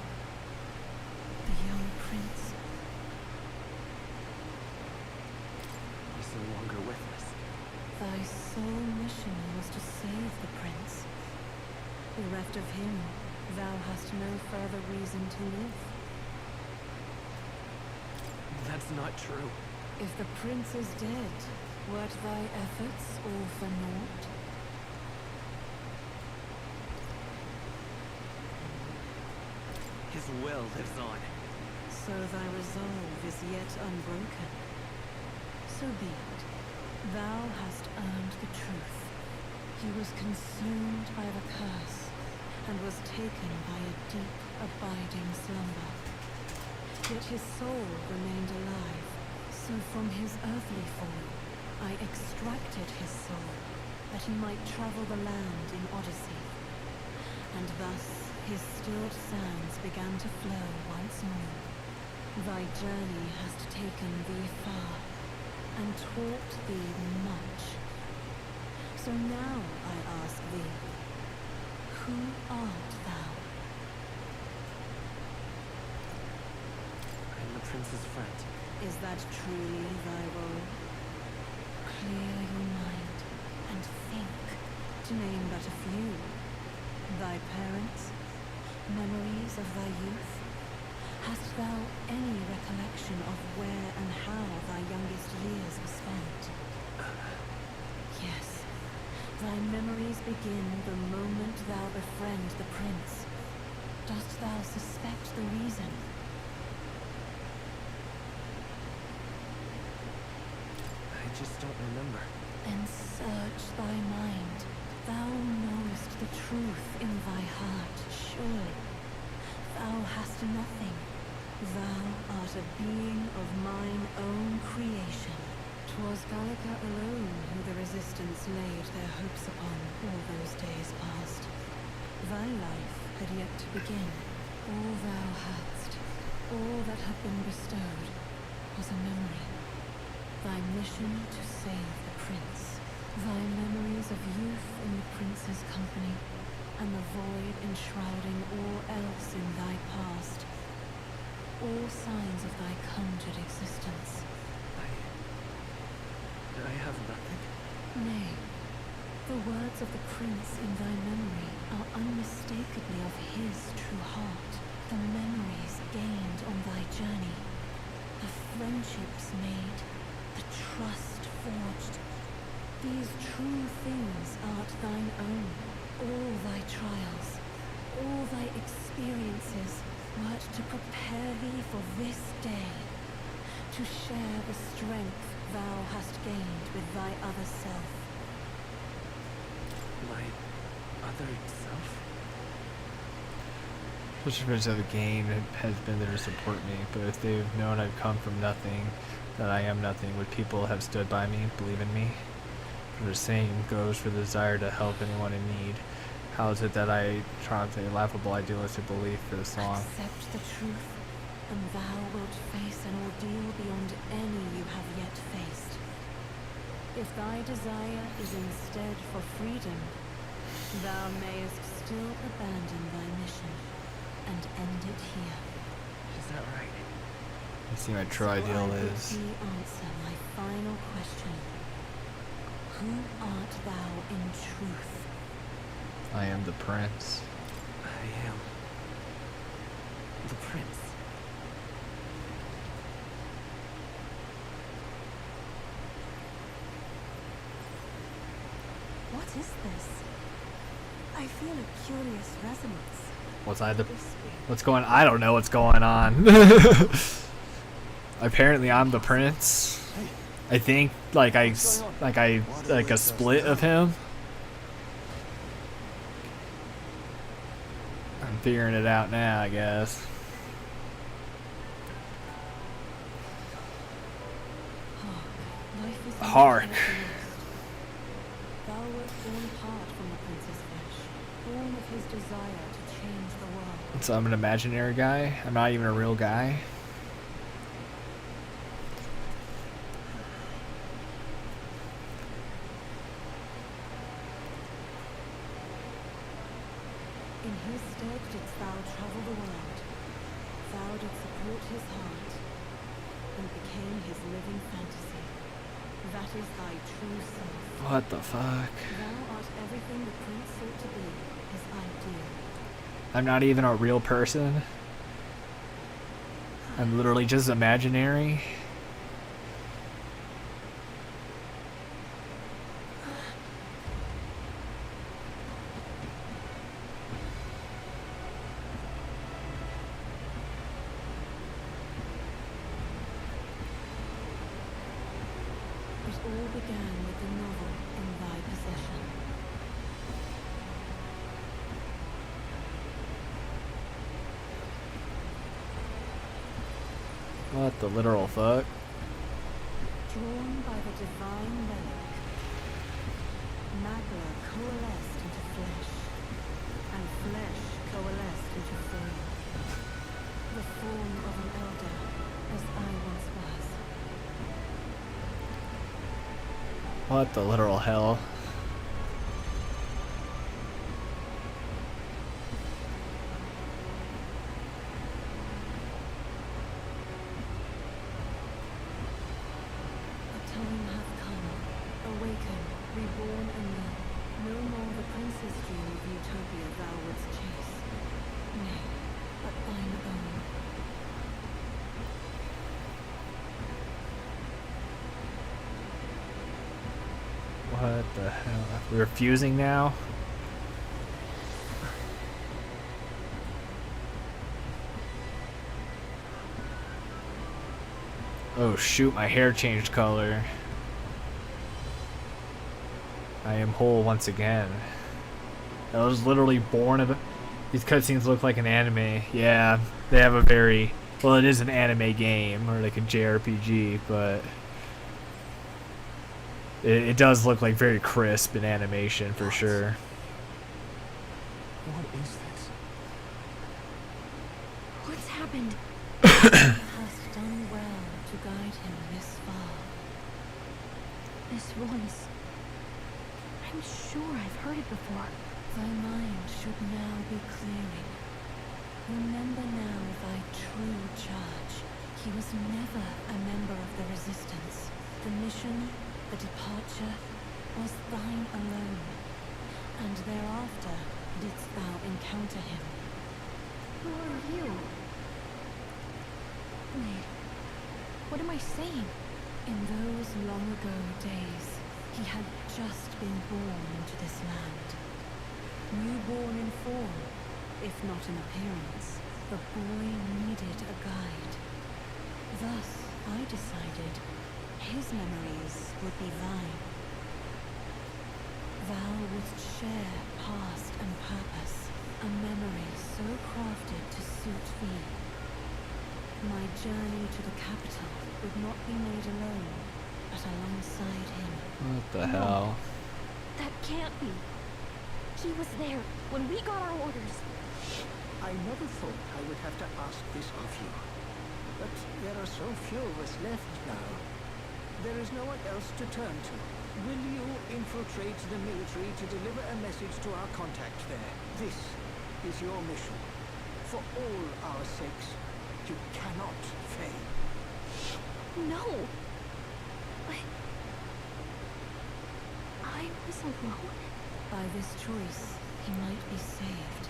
the young prince He's no longer with us. Thy sole mission was to save the prince. Bereft of him, thou hast no further reason to live. That's not true. If the prince is dead, Wert thy efforts all for naught? His will lives on. So thy resolve is yet unbroken. So be it. Thou hast earned the truth. He was consumed by the curse, and was taken by a deep, abiding slumber. Yet his soul remained alive, so from his earthly form, I extracted his soul, that he might travel the land in Odyssey. And thus his stilled sands began to flow once more. Thy journey hast taken thee far, and taught thee much. So now I ask thee, who art thou? I am the prince's friend. Is that truly thy role? Clear your mind, and think, to name but a few. Thy parents, memories of thy youth? Hast thou any recollection of where and how thy youngest years were spent? Yes, thy memories begin the moment thou befriend the prince. Dost thou suspect the reason? I just don't remember. Then search thy mind. Thou knowest the truth in thy heart, surely. Thou hast nothing. Thou art a being of mine own creation. 'Twas Gallica alone who the resistance laid their hopes upon all those days past. Thy life had yet to begin. All thou hadst, all that had been bestowed, was a memory. Thy mission to save the prince. Thy memories of youth in the prince's company, and the void enshrouding all else in thy past. All signs of thy conjured existence. I have nothing. Nay, the words of the prince in thy memory are unmistakably of his true heart. The memories gained on thy journey, the friendships made, the trust forged. These true things art thine own. All thy trials, all thy experiences wert to prepare thee for this day, to share the strength thou hast gained with thy other self. My other self? Which friends of the game has been there to support me, but if they've known I've come from nothing, that I am nothing, would people have stood by me, believe in me? For the same goes for the desire to help anyone in need. How is it that I triumph a laughable idealistic belief for the song? Accept the truth, and thou wilt face an ordeal beyond any you have yet faced. If thy desire is instead for freedom, thou mayest still abandon thy mission, and end it here. Is that right? You see, my true ideal is. I bid thee answer my final question. Who art thou in truth? I am the prince. I am the prince. What is this? I feel a curious resonance. Was I the... What's going... I don't know what's going on. Apparently I'm the prince. I think like a split of him. I'm figuring it out now, I guess. Hark. Thou wert born apart from the prince's flesh, born of his desire to change the world. So I'm an imaginary guy? I'm not even a real guy? In his stead didst thou travel the world. Thou didst support his heart, and became his living fantasy. That is thy true self. What the fuck? Thou art everything the prince sought to be, his ideal. I'm not even a real person. I'm literally just imaginary. all began with the novel in thy possession. What the literal fuck? Drawn by the divine relic, Magla coalesced into flesh, and flesh coalesced into form. The form of an elder, as I once was. What the literal hell? The time hath come. Awaken, reborn anew. No more the princess dream of utopia thou wouldst chase. Nay, but thine own. What the hell? We're fusing now? Oh shoot, my hair changed color. I am whole once again. I was literally born of it. These cutscenes look like an anime. Yeah, they have a very... Well, it is an anime game, or like a JRPG, but... It does look like very crisp in animation, for sure. What is this? What's happened? Thou hast done well to guide him this far. This voice. I'm sure I've heard it before. Thy mind should now be clearing. Remember now thy true charge. He was never a member of the Resistance. The mission, the departure, was thine alone. And thereafter didst thou encounter him. Who are you? Wait. What am I saying? In those long ago days, he had just been born into this land. Newborn in form, if not in appearance, the boy needed a guide. Thus, I decided his memories would be thine. Thou wouldst share past and purpose, a memory so crafted to suit thee. My journey to the capital would not be made alone, but alongside him. What the hell? That can't be. He was there when we got our orders. I never thought I would have to ask this of you. But there are so few of us left now. There is no one else to turn to. Will you infiltrate the military to deliver a message to our contact there? This is your mission. For all our sakes, you cannot fail. No. I was alone. By this choice, he might be saved.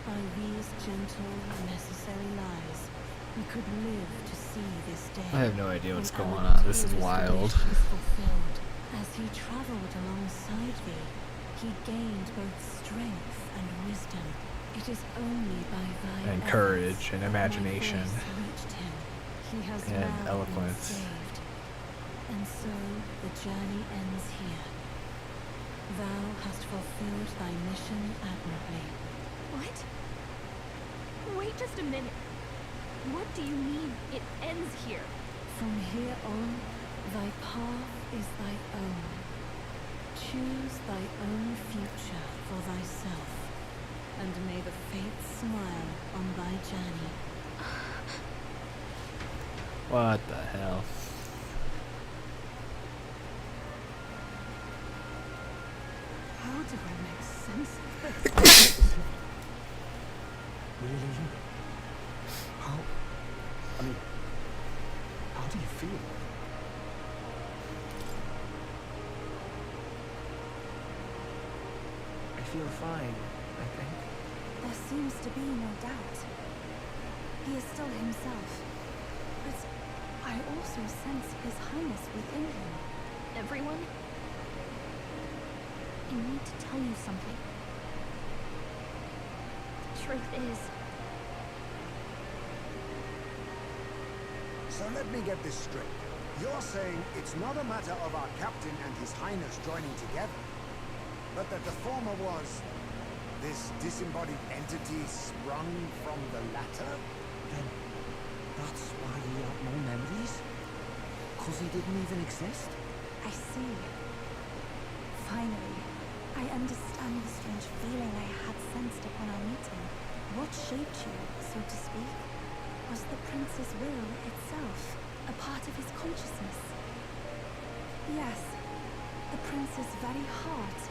By these gentle, necessary lies, we could live to see this day. I have no idea what's going on. This is wild. Fulfilled. As he traveled alongside thee, he gained both strength and wisdom. It is only by thy And efforts courage and that my imagination. voice reached him. He has And now eloquence. been saved. And so the journey ends here. Thou hast fulfilled thy mission admirably. What? Wait just a minute. What do you mean it ends here? From here on, thy path is thy own. Choose thy own future for thyself, and may the fates smile on thy journey. What the hell? How do I make sense of this? Really? How? I mean, how do you feel? I feel fine, I think. There seems to be no doubt. He is still himself. But I also sense His Highness within him. Everyone? I need to tell you something. The truth is, So let me get this straight. You're saying it's not a matter of our captain and his highness joining together, but that the former was this disembodied entity sprung from the latter? Then that's why he had no memories? 'Cause he didn't even exist? I see. Finally, I understand the strange feeling I had sensed upon our meeting. What shaped you, so to speak, was the prince's will itself, a part of his consciousness. Yes, the prince's very heart.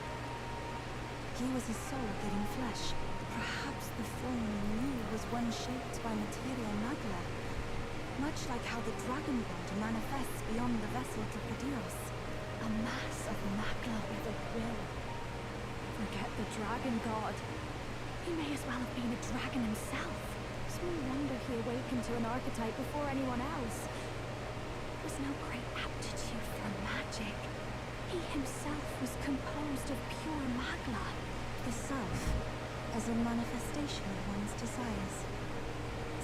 He was his soul giving flesh. Perhaps the form we knew was one shaped by material magla, much like how the dragon god manifests beyond the vessel Dracodios. A mass of magla with a will. Forget the dragon god. He may as well have been a dragon himself. Small wonder he awakened to an archetype before anyone else. There was no great aptitude for magic. He himself was composed of pure magla. The self, as a manifestation of one's desires.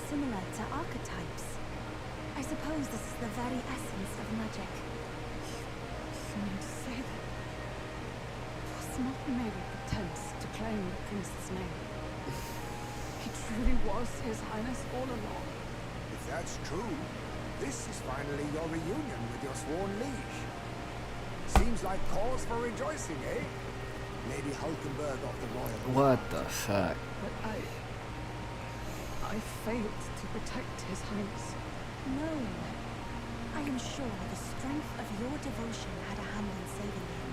Similar to archetypes. I suppose this is the very essence of magic. You mean to say that it was not merely pretense to claim the prince's name? He truly was his highness all along. If that's true, this is finally your reunion with your sworn liege. Seems like cause for rejoicing, eh? Lady Hulkenberg of the Royal What Guard. the fuck? But I failed to protect his highness. No. I am sure the strength of your devotion had a hand in saving him.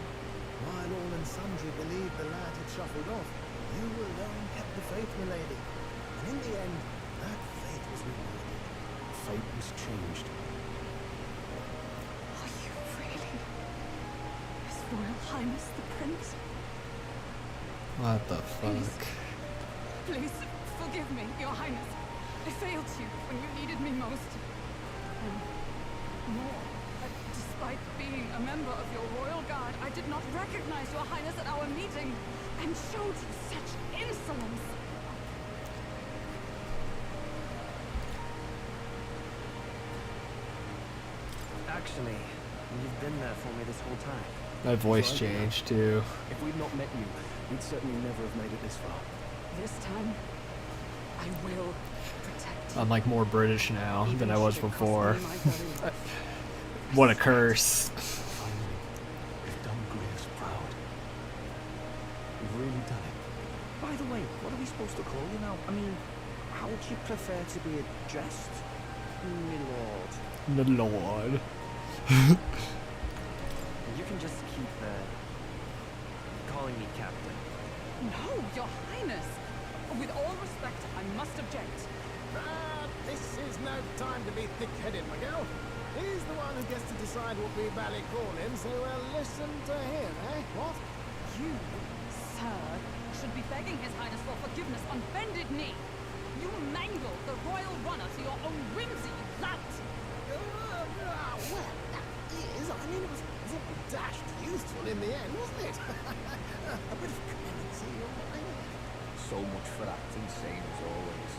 While all and sundry believed the lad had shuffled off, you alone kept the faith, milady. And in the end, that faith was rewarded. Fate was changed. Are you really His Royal Highness the Prince? What the fuck? Please, forgive me, Your Highness. I failed you when you needed me most. And more, despite being a member of your royal guard, I did not recognize Your Highness at our meeting and showed you such insolence. Actually, you've been there for me this whole time. My voice changed too. If we'd not met you, we'd certainly never have made it this far. This time, I will protect you. I'm like more British now than I was before. My very life. What a curse. Finally, we've done Graves proud. We've really done it. By the way, what are we supposed to call you now? I mean, how would you prefer to be addressed? My lord. The Lord. You can just keep calling me captain. No, Your Highness. With all respect, I must object. This is no time to be thick-headed, my girl. He's the one who gets to decide what we bally call him, so listen to him, eh? What? You, sir, should be begging His Highness for forgiveness on bended knee. You mangled the royal runner to your own whimsy, you lout! Well, that is, I mean, it was dashed useful in the end, wasn't it? A bit of clemency, all right? So much for acting sane as always.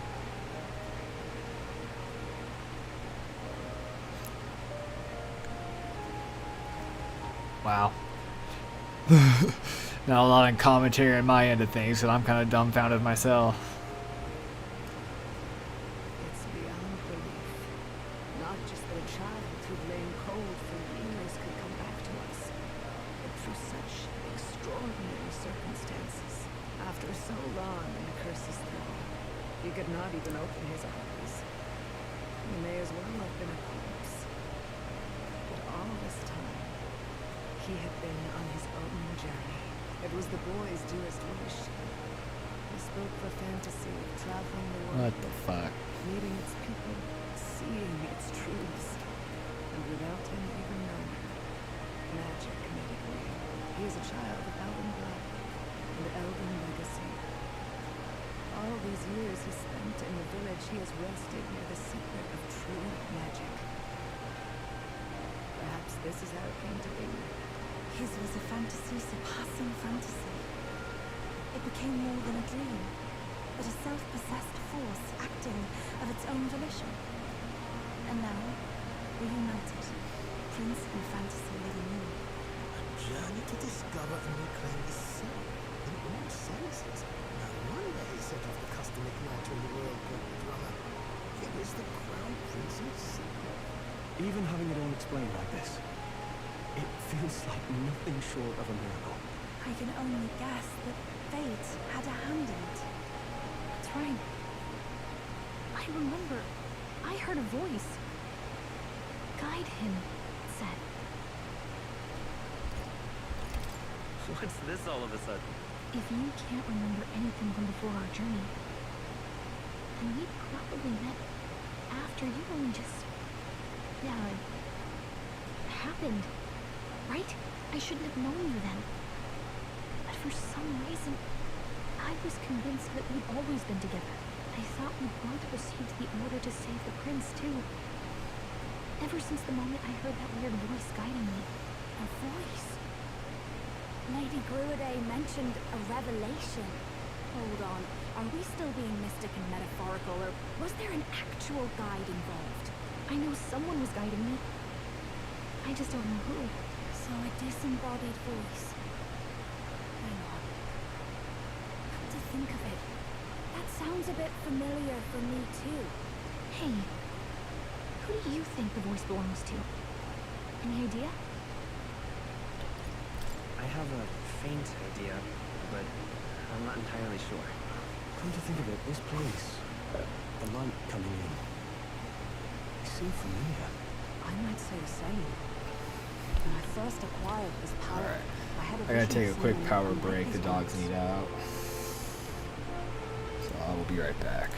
Wow. Not a lot of commentary on my end of things, and I'm kind of dumbfounded myself. It's beyond belief. Not just that a child who'd lain cold for years could come back to us, but through such extraordinary circumstances. After so long in a curse's thrall, he could not even open his eyes. He may as well have been a corpse. But all this time, he had been on his own journey. It was the boy's dearest wish. He spoke for fantasy of traveling the world. What the fuck? Meeting its people, seeing its truths, and without him even knowing, magic made it real. He is a child of elven blood and elven legacy. All these years he spent in the village, he has rested near the secret of true magic. Perhaps this is how it came to be. His was a fantasy surpassing fantasy. It became more than a dream, but a self-possessed force acting of its own volition. And now, we're united, Prince and Fantasy Lady Moon. A journey to discover and reclaim the soul in all senses. No wonder he set off the custom igniter in the world great drummer. It was the Crown Prince himself. Even having it all explained like this, it feels like nothing short of a miracle. I can only guess that fate had a hand in it. That's right. I remember. I heard a voice. Guide him, it said. What's this all of a sudden? If you can't remember anything from before our journey, then we probably met after you only just... Yeah, it happened, right? I shouldn't have known you then. But for some reason, I was convinced that we'd always been together. I thought we'd both received the order to save the prince, too. Ever since the moment I heard that weird voice guiding me. A voice? Lady Gruiday mentioned a revelation. Hold on, are we still being mystic and metaphorical, or was there an actual guide involved? I know someone was guiding me. I just don't know who. So a disembodied voice. Hang on. Come to think of it, that sounds a bit familiar for me too. Hey, who do you think the voice belongs to? Any idea? I have a faint idea, but I'm not entirely sure. Come to think of it, this place, the light coming in, they seem familiar. I might say the same. When I first acquired this power, Alright. I had a I gotta vision take a of quick seeing power one like break. The these dogs ones. need out. So I will be right back.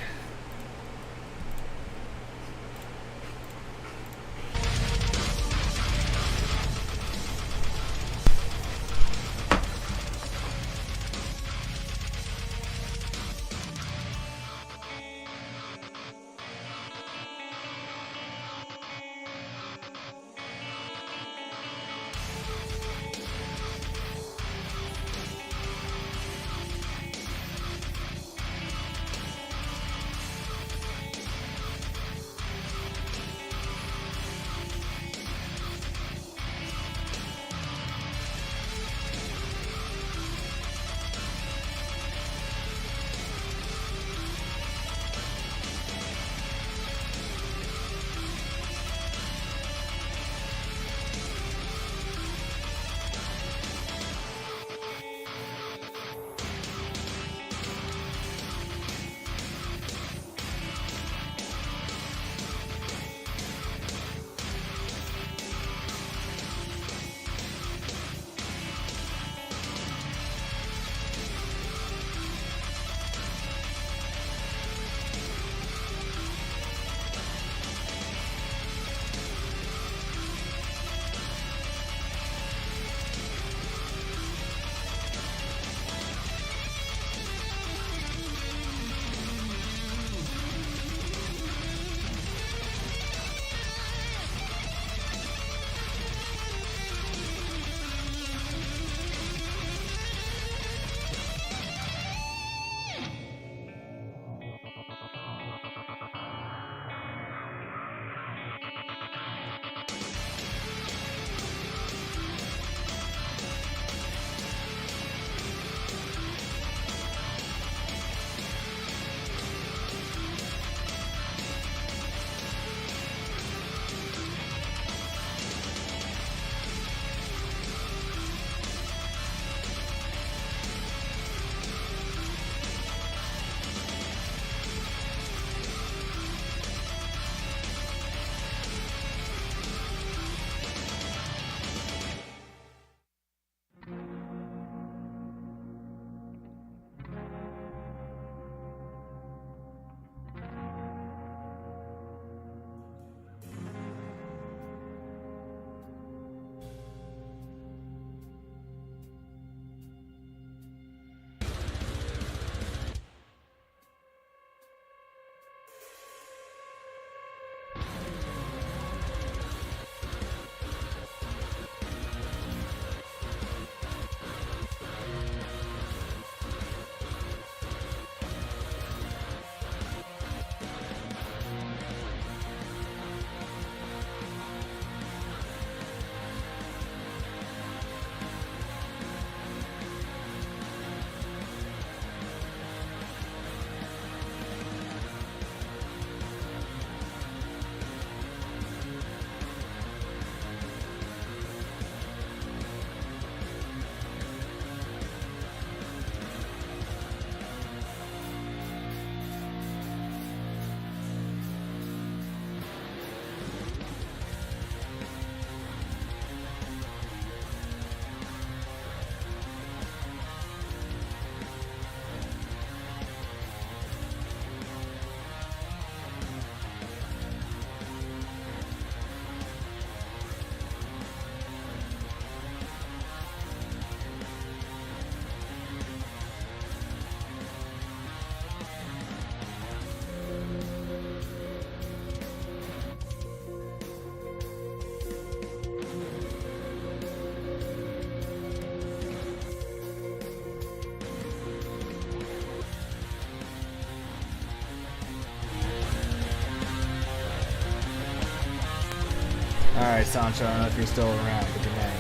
Alright, Sancho, I don't know if you're still around, but you're not.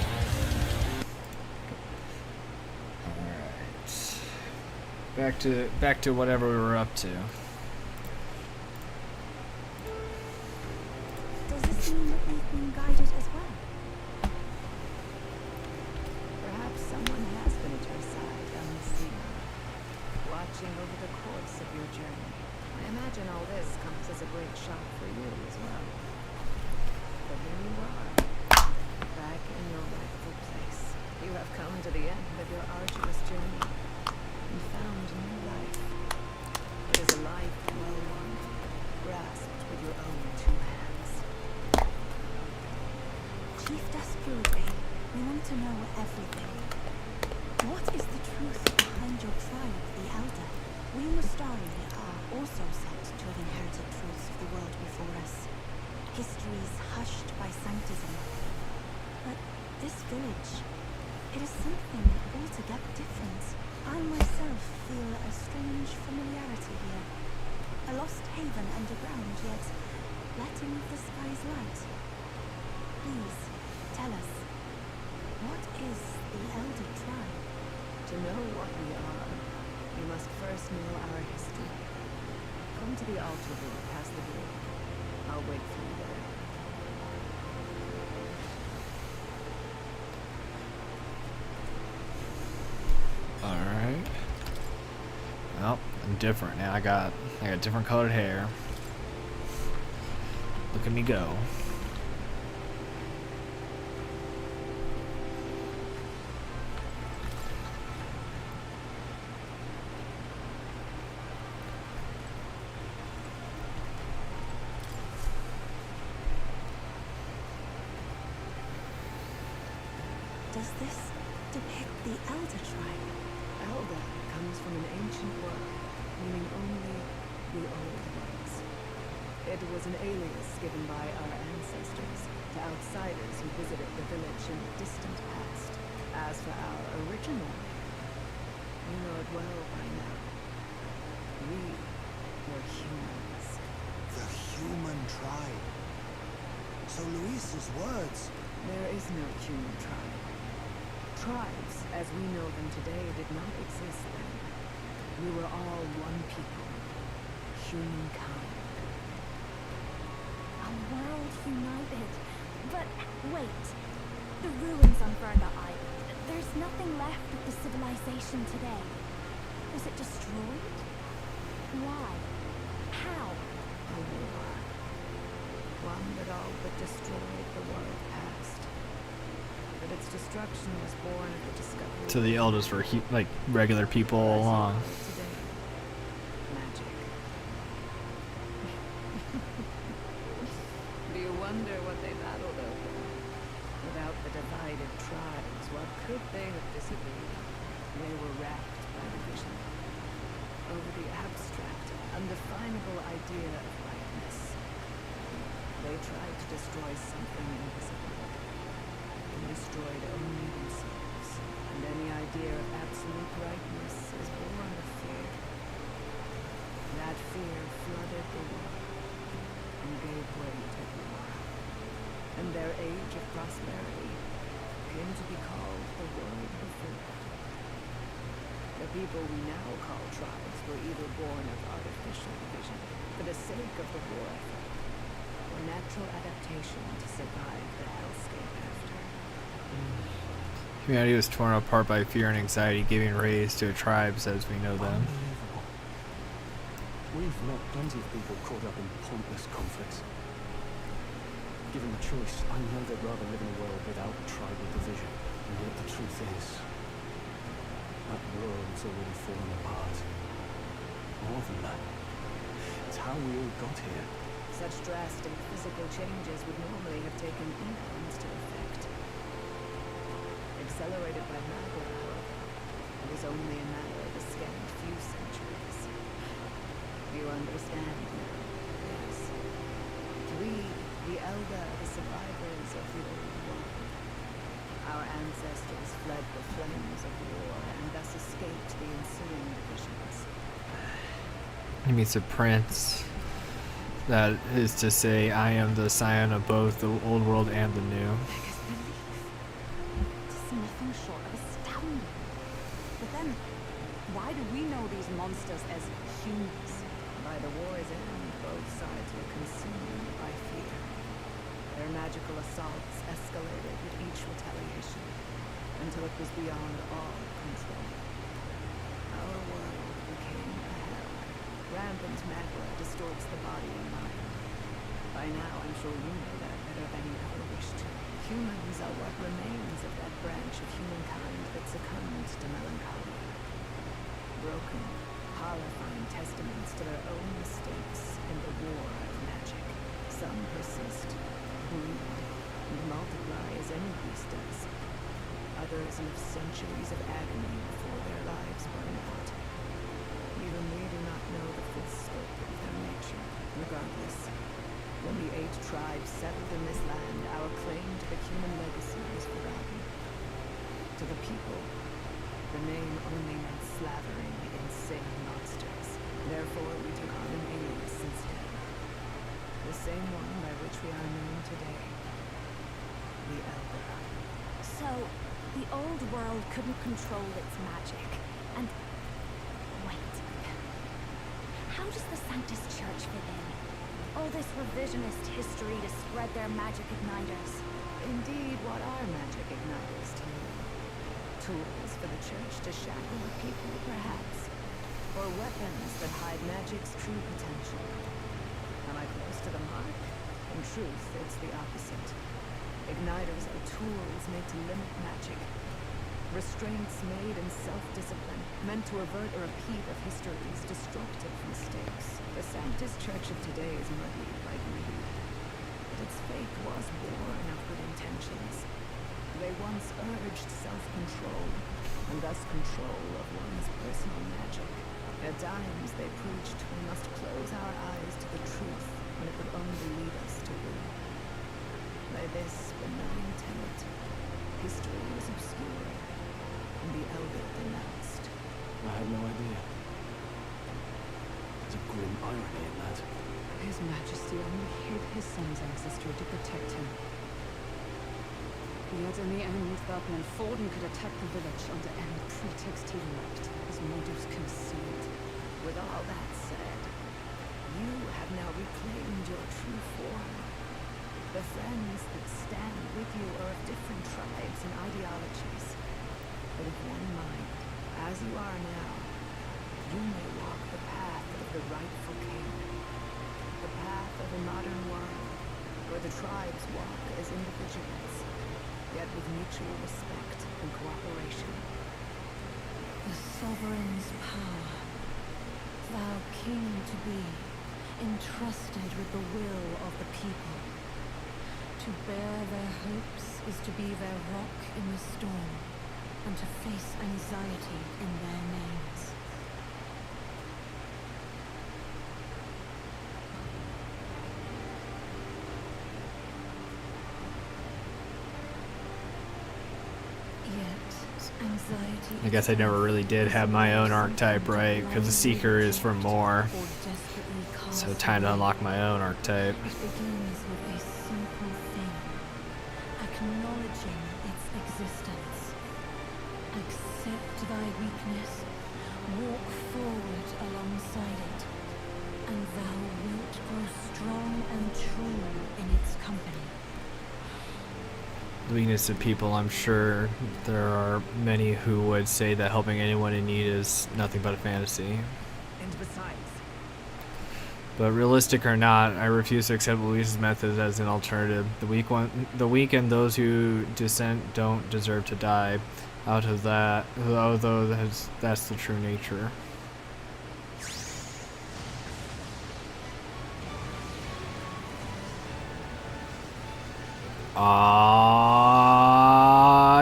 Alright. Back to whatever we were up to. Does this mean that we've been guided as well? Perhaps someone has been at your side on the sea, watching over the course of your journey. I imagine all this comes as a great shock for you as well. But here you are, back in your rightful place. You have come to the end of your arduous journey and found new life. It is a life well won, grasped with your own two hands. Chief Desperately, we want to know everything. What is the truth behind your tribe, the Elder? We Mustari are also said to have inherited truths of the world before us. Histories hushed by sanctism. But this village, it is something altogether different. I myself feel a strange familiarity here. A lost haven underground, yet letting of the sky's light. Please, tell us, what is the Elder Tribe? To know what we are, you must first know our history. Come to the altar room past the door. I'll wait for you there. Alright. Well, I'm different now. I got different colored hair. Look at me go. Does this depict the Elder Tribe? Elder comes from an ancient word, meaning only the old ones. It was an alias given by our ancestors to outsiders who visited the village in the distant past. As for our original name, you know it well by now. We were humans. The human tribe. So Luis's words. There is no human tribe. Tribes, as we know them today, did not exist then. We were all one people. Humankind. A world united. But wait, the ruins on Verna Island. There's nothing left of the civilization today. Was it destroyed? Why? How? A war. One that all but destroyed the world past. But its destruction was born of the discovery. So the elders were like regular people all along. Today, magic. Do you wonder what they battled over? Without the divided tribes, what could they have disagreed? They were racked by division over the abstract, undefinable idea of rightness. They tried to destroy something invisible. They destroyed only themselves, and any idea of absolute rightness is born of fear. That fear flooded the world and gave way to war. And their age of prosperity came to be called the world before. The people we now call tribes were either born of artificial division for the sake of the war effort, or natural adaptation to survive the hellscape after. Humanity was torn apart by fear and anxiety, giving rise to tribes as we know them. Unbelievable. We've met plenty of people caught up in pointless conflicts. Given the choice, I know they'd rather live in a world without tribal division. And yet the truth is, that world's already fallen apart. More than that, it's how we all got here. Such drastic physical changes would normally have taken eons to effect. Accelerated by Magla, however, it was only a matter of a scant few centuries. You understand now, yes. We, the Elder, the survivors of the old world. Our ancestors fled the flames of war and thus escaped the ensuing divisions. He meets a prince. That is to say, I am the scion of both the old world and the new. Beggars belief. It is nothing short of astounding. But then, why do we know these monsters as humans? By the war's end, both sides were consumed by fear. Their magical assaults escalated with each retaliation, until it was beyond all control. Our world became a hell. Rampant magma distorts the body and mind. By now, I'm sure you know that better than you ever wished to. Humans are what remains of that branch of humankind that succumbed to melancholy. Broken, horrifying testaments to their own mistakes in the war of magic. Some persist, breed, and multiply as any beast does. Others live centuries of agony before their lives burn out. Even we do not know the full scope of their nature. Regardless, when the 8 tribes settled in this land, our claim to the human legacy was forgotten. To the people, the name only meant slavering insane monsters. Therefore, we took on an alias instead. The same one by which we are known today. The Elder. So, the old world couldn't control its magic, and... Wait. How does the Sanctus Church fit in? All this revisionist history to spread their magic igniters. Indeed, what are magic igniters to you? Tools for the church to shackle people, perhaps? Or weapons that hide magic's true potential? Am I close to the mark? In truth, it's the opposite. Igniters are tools made to limit magic. Restraints made in self-discipline, meant to avert a repeat of history's destructive mistakes. The Sanctus Church of today is muddied by greed. But its faith was born of good intentions. They once urged self-control, and thus control of one's personal magic. At times, they preached we must close our eyes to the truth when it would only lead us to ruin. By this benign tenet, history was obscured, and the Elder denounced. I had no idea. There's a grim irony in that. His Majesty only hid his son's ancestry to protect him. Yet in the end, Bertman and Forden could attack the village under any pretext he liked, his motives concealed. With all that said, you have now reclaimed your true form. The friends that stand with you are of different tribes and ideologies, but of one mind. As you are now, you may walk the path of the rightful king. The path of a modern world, where the tribes walk as individuals, yet with mutual respect and cooperation. The sovereign's power, thou king to be, entrusted with the will of the people. To bear their hopes is to be their rock in the storm, and to face anxiety in their names. I guess I never really did have my own archetype, right? Because the Seeker is for more. So time to unlock my own archetype. It begins with a simple thing, acknowledging its existence. Accept thy weakness, walk forward alongside it, and thou wilt grow strong and true in its company. The weakness of people, I'm sure there are many who would say that helping anyone in need is nothing but a fantasy. And besides, but realistic or not, I refuse to accept Luis's method as an alternative. The weak and those who dissent don't deserve to die. Out of that, although that's the true nature.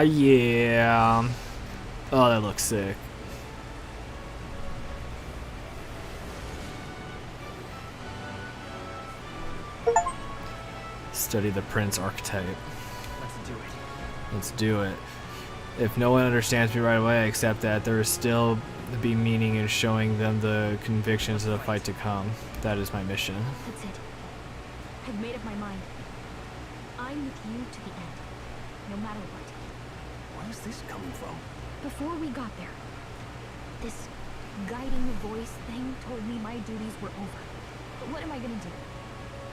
Yeah. Oh, that looks sick. Study the Prince archetype. Let's do it. Let's do it. If no one understands me right away, I accept that. There will still be meaning in showing them the convictions of the fight to come. That is my mission. That's it. I've made up my mind. I'm with you to the end, no matter what. Where's this coming from? Before we got there, this guiding voice thing told me my duties were over. But what am I gonna do?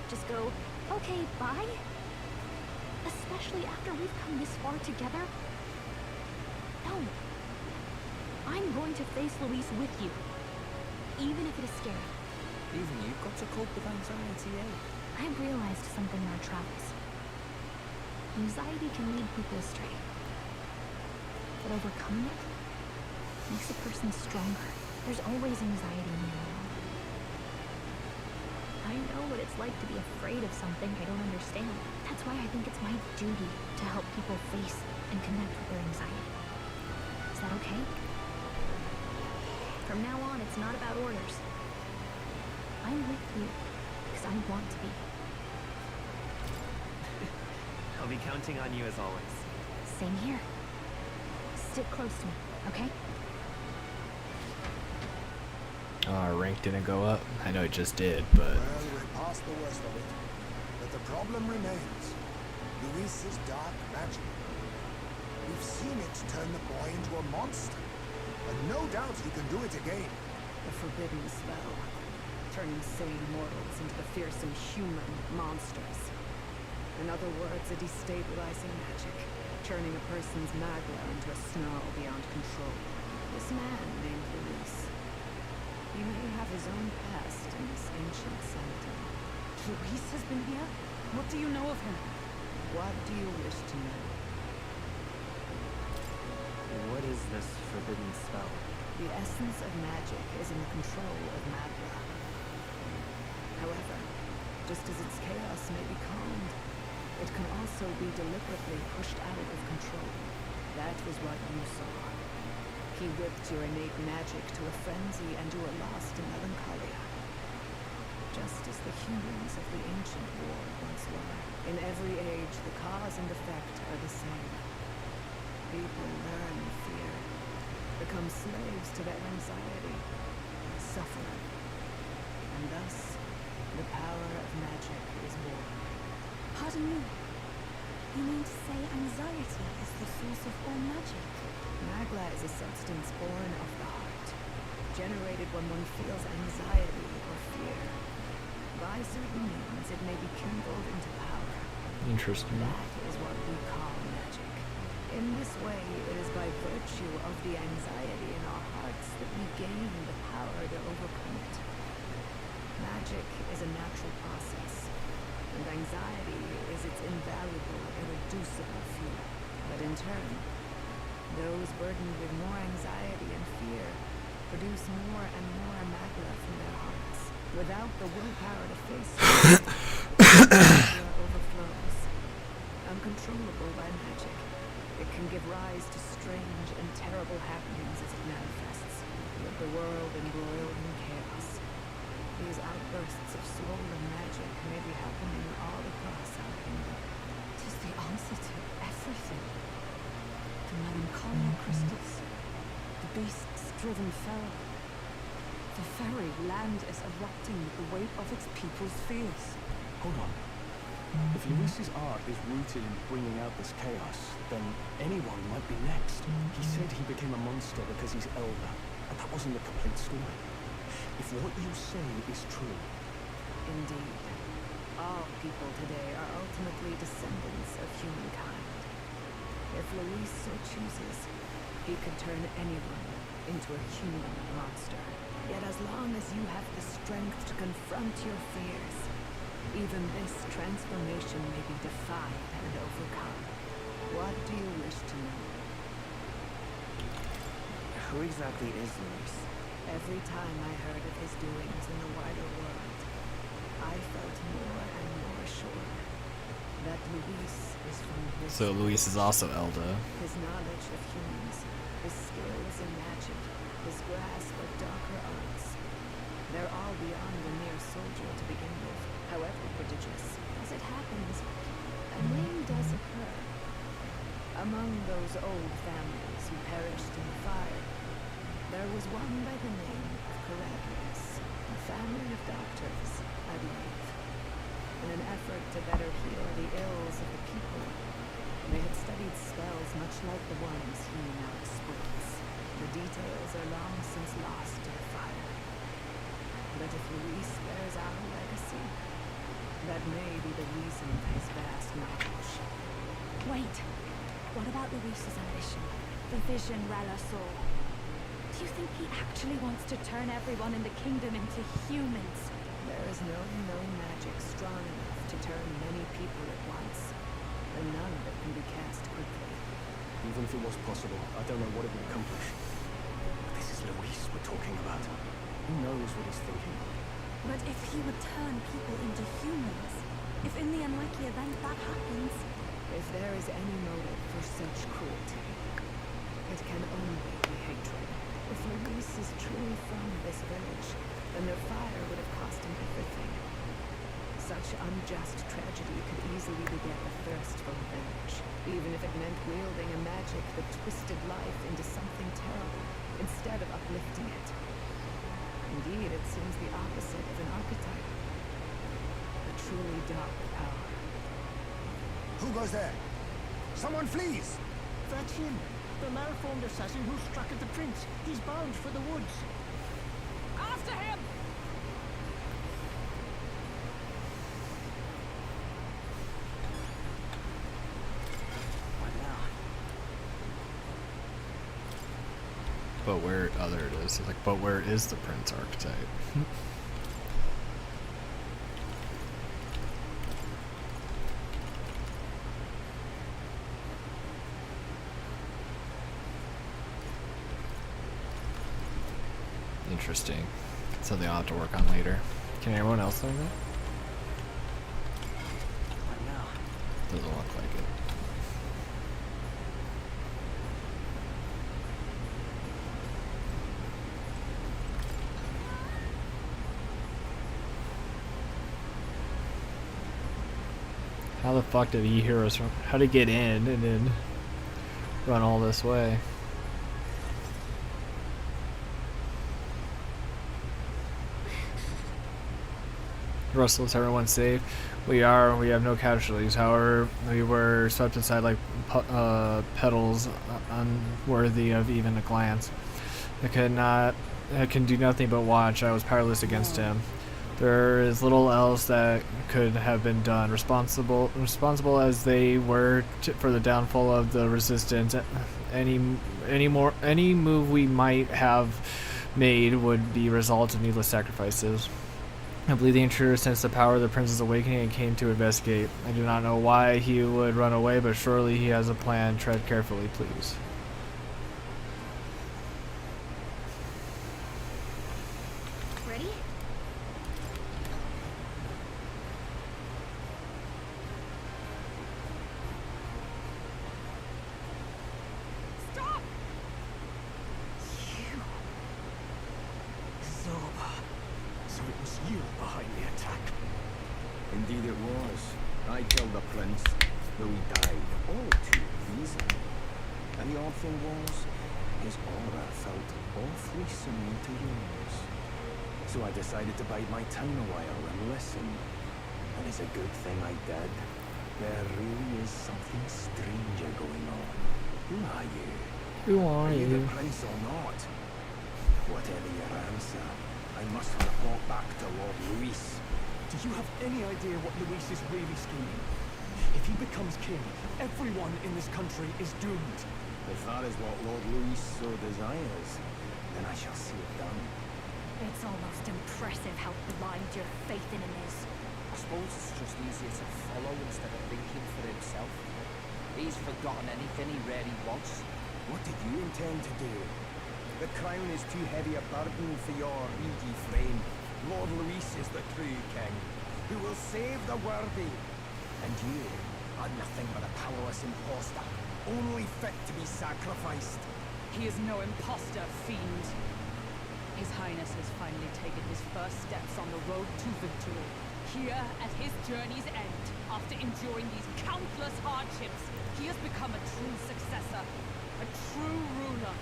Just go, okay, bye? Especially after we've come this far together? No. I'm going to face Luis with you, even if it is scary. Even you've got to cope with anxiety, eh? I've realized something in our travels. Anxiety can lead people astray. But overcoming it makes a person stronger. There's always anxiety in the world. I know what it's like to be afraid of something I don't understand. That's why I think it's my duty to help people face and connect with their anxiety. Is that okay? From now on, it's not about orders. I'm with you because I want to be. I'll be counting on you as always. Same here. Stick close to me, okay? Our rank didn't go up. I know it just did, but... Well, we're past the worst of it. But the problem remains. Luis's dark magic. We've seen it turn the boy into a monster. And no doubt he can do it again. The forbidden spell. Turning sane mortals into the fearsome human monsters. In other words, a destabilizing magic. Turning a person's magla into a snarl beyond control. This man named Luis. He may have his own past in this ancient sanctum. Luis has been here? What do you know of him? What do you wish to know? What is this forbidden spell? The essence of magic is in the control of magla. However, just as its chaos may be calmed, it can also be deliberately pushed out of control. That was what you saw. He whipped your innate magic to a frenzy and you were lost in melancholia. Just as the humans of the ancient war once were. In every age, the cause and effect are the same. People learn fear, become slaves to their anxiety, suffer, and thus the power of magic is born. Pardon me. You mean to say anxiety is the source of all magic? Magla is a substance born of the heart, generated when one feels anxiety or fear. By certain means, it may be kindled into power. Interesting. That is what we call magic. In this way, it is by virtue of the anxiety in our hearts that we gain the power to overcome it. Magic is a natural process, and anxiety is its invaluable, irreducible fuel. But in turn, those burdened with more anxiety and fear produce more and more magla from their hearts. Without the willpower to face it, magla overflows. Uncontrollable by magic, it can give rise to strange and terrible happenings as it manifests, with the world embroiled in chaos. These outbursts of swollen magic may be happening all across our kingdom. It is the answer to everything. The melancholia crystals, the beasts driven feral. The very land is erupting with the weight of its people's fears. Hold on. If Luis's art is rooted in bringing out this chaos, then anyone might be next. He said he became a monster because he's elder, and that wasn't a complete story. If what you say is true... Indeed. All people today are ultimately descendants of humankind. If Luis so chooses, he could turn anyone into a human monster. Yet as long as you have the strength to confront your fears, even this transformation may be defied and overcome. What do you wish to know? Who exactly is Luis? Every time I heard of his doings in the wider world, I felt more and more sure that Luis is from his... So Luis is also Elda. His knowledge of humans, his skills in magic, his grasp of darker arts. They're all beyond a mere soldier to begin with, however prodigious. As it happens, a name does occur. Among those old families who perished in the fire, there was one by the name of Carabius, a family of doctors, I believe. In in an effort to better heal the ills of the people. They had studied spells much like the ones he now exploits. The details are long since lost to the fire. But if Luis bears our legacy, that may be the reason for his vast knowledge. Wait. What about Luis's ambition? The vision Rella saw. Do you think he actually wants to turn everyone in the kingdom into humans? There is no known magic strong enough to turn many people at once, and none that can be cast quickly. Even if it was possible, I don't know what it would accomplish. But this is Luis we're talking about. Who knows what he's thinking? But if he would turn people into humans, if in the unlikely event that happens... If there is any motive for such cruelty, it can only be hatred. If Luis is truly from this village, then their fire would have cost him everything. Such unjust tragedy could easily beget a thirst for revenge, even if it meant wielding a magic that twisted life into something terrible, instead of uplifting it. Indeed, it seems the opposite of an archetype. A truly dark power. Who goes there? Someone flees! That's him. The malformed assassin who struck at the prince. He's bound for the woods. After him! But where? Oh, there it is. Like, but where is the prince archetype? Interesting. Something I'll have to work on later. Can anyone else learn that? Doesn't look like it. How the fuck did he hear us? How to get in and then run all this way? Russell, is everyone safe? We are. We have no casualties. However, we were swept aside like petals, unworthy of even a glance. I can do nothing but watch. I was powerless against him. There is little else that could have been done. Responsible as they were for the downfall of the resistance. Any move we might have made would be result of needless sacrifices. I believe the intruder sensed the power of the prince's awakening and came to investigate. I do not know why he would run away, but surely he has a plan. Tread carefully, please. Ready? Stop! You. Zorba. So it was you behind the attack? Indeed it was. I killed the prince, though he died all too easily. And the odd thing was, his aura felt awfully similar to yours. So I decided to bide my time a while and listen. And it's a good thing I did. There really is something stranger going on. Who are you? Who are you? you? The prince or not? Whatever your answer, I must report back to Lord Luis. Do you have any idea what Luis is really scheming? If he becomes king, everyone in this country is doomed. If that is what Lord Luis so desires, then I shall see it done. It's almost impressive how blind your faith in him is. I suppose it's just easier to follow instead of thinking for himself. He's forgotten anything he really wants. What did you intend to do? The crown is too heavy a burden for your reedy frame. Lord Luis is the true king, who will save the worthy. And you are nothing but a powerless impostor, only fit to be sacrificed. He is no imposter, fiend. His Highness has finally taken his first steps on the road to victory. Here, at his journey's end, after enduring these countless hardships, he has become a true successor, a true ruler.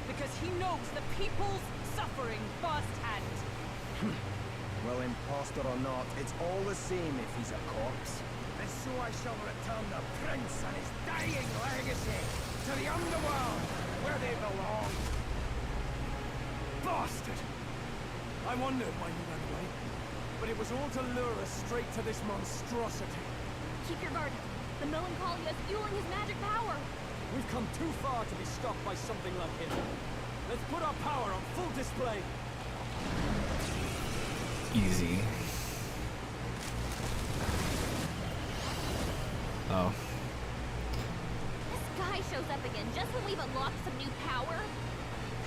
Because he knows the people's suffering firsthand. Well, imposter or not, it's all the same if he's a corpse. And so I shall return the prince and his dying legacy to the underworld, where they belong. Bastard! I wondered why you ran away, but it was all to lure us straight to this monstrosity. Keep your guard. The Melancholia is fueling his magic power. We've come too far to be stopped by something like him. Let's put our power on full display. Easy. Oh. This guy shows up again just when we've unlocked some new power.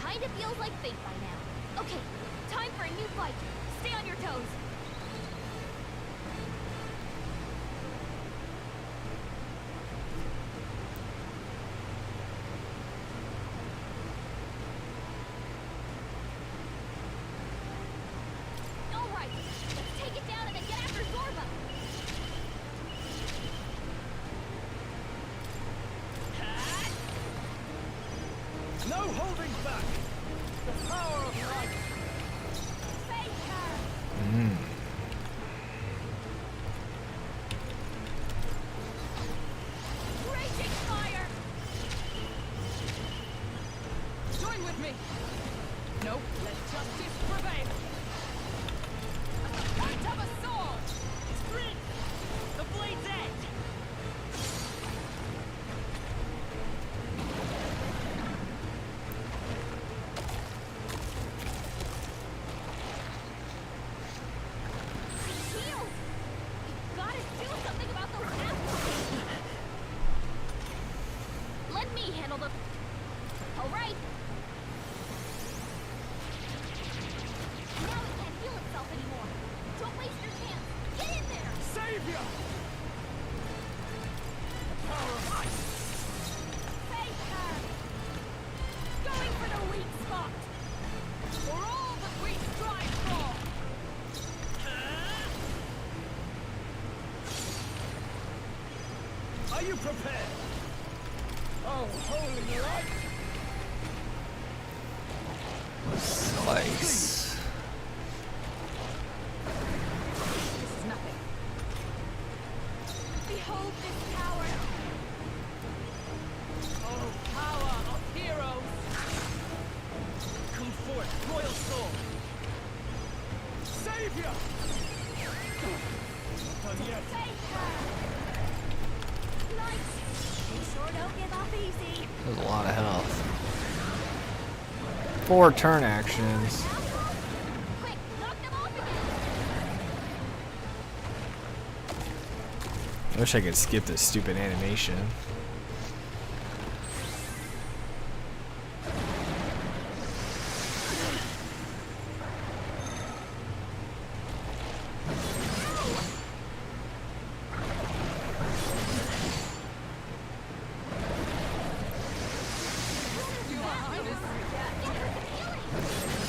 Kinda feels like fate by now. Okay, time for a new fight. Stay on your toes. Alright, let's take it down and then get after Zorba. No holding back! The power of light! Face her! Raging fire! Join with me! Nope, let justice prevail! At the point of a sword! Sprint! The blade's edge! Heal! You've gotta do something about those apples! Let me handle them. Alright. Now it can't heal itself anymore. Don't waste your chance. Get in there! Savior! The power of ice! Face her! Going for the weak spot! For all that we strive for! Are you prepared? Oh, holy light! Slice. This is nothing. Behold this power! Oh, power of heroes! Come forth, royal soul! Savior! Not done yet. Face her! Light! You sure don't give up easy. There's a lot of health. 4 turn actions. Quick, knock them off again! I wish I could skip this stupid animation.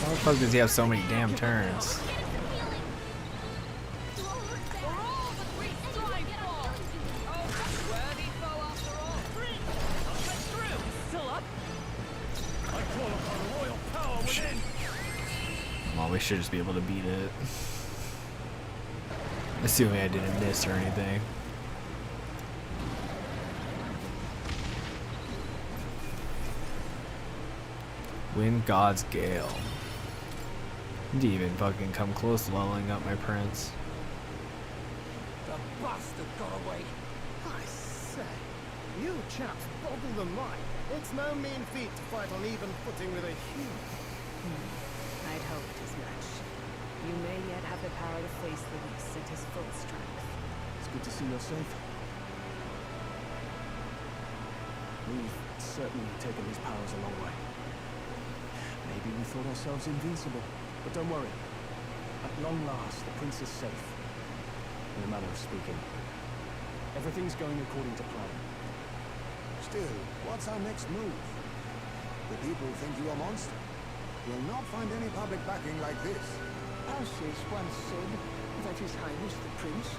How the fuck does he have so many damn turns? Well, we should just be able to beat it. Assuming I didn't miss or anything. Wind God's Gale. Didn't even fucking come close to leveling up my prince. The bastard got away. I say, you chaps boggle the mind. It's no mean feat to fight on even footing with a human. I'd hoped as much. You may yet have the power to face Luis at his full strength. It's good to see you're safe. We've certainly taken his powers a long way. Maybe we thought ourselves invincible, but don't worry. At long last, the prince is safe. In a manner of speaking. Everything's going according to plan. Still, what's our next move? The people think you a monster. You'll not find any public backing like this. Alsace once said that His Highness the Prince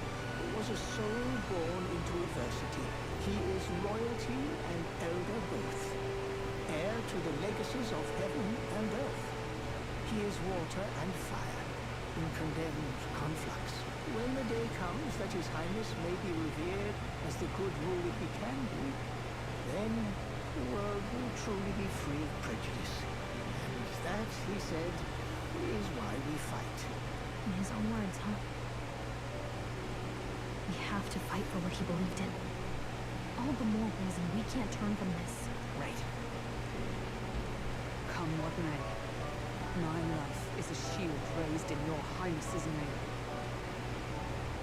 was a soul born into adversity. He is royalty and elder both, heir to the legacies of heaven and earth. He is water and fire, in condemned conflux. When the day comes that His Highness may be revered as the good ruler he can be, then the world will truly be free of prejudice. And that, he said, is why we fight. In his own words, huh? We have to fight for what he believed in. All the more reason we can't turn from this. Right. Come what may, my life is a shield raised in your Highness's name.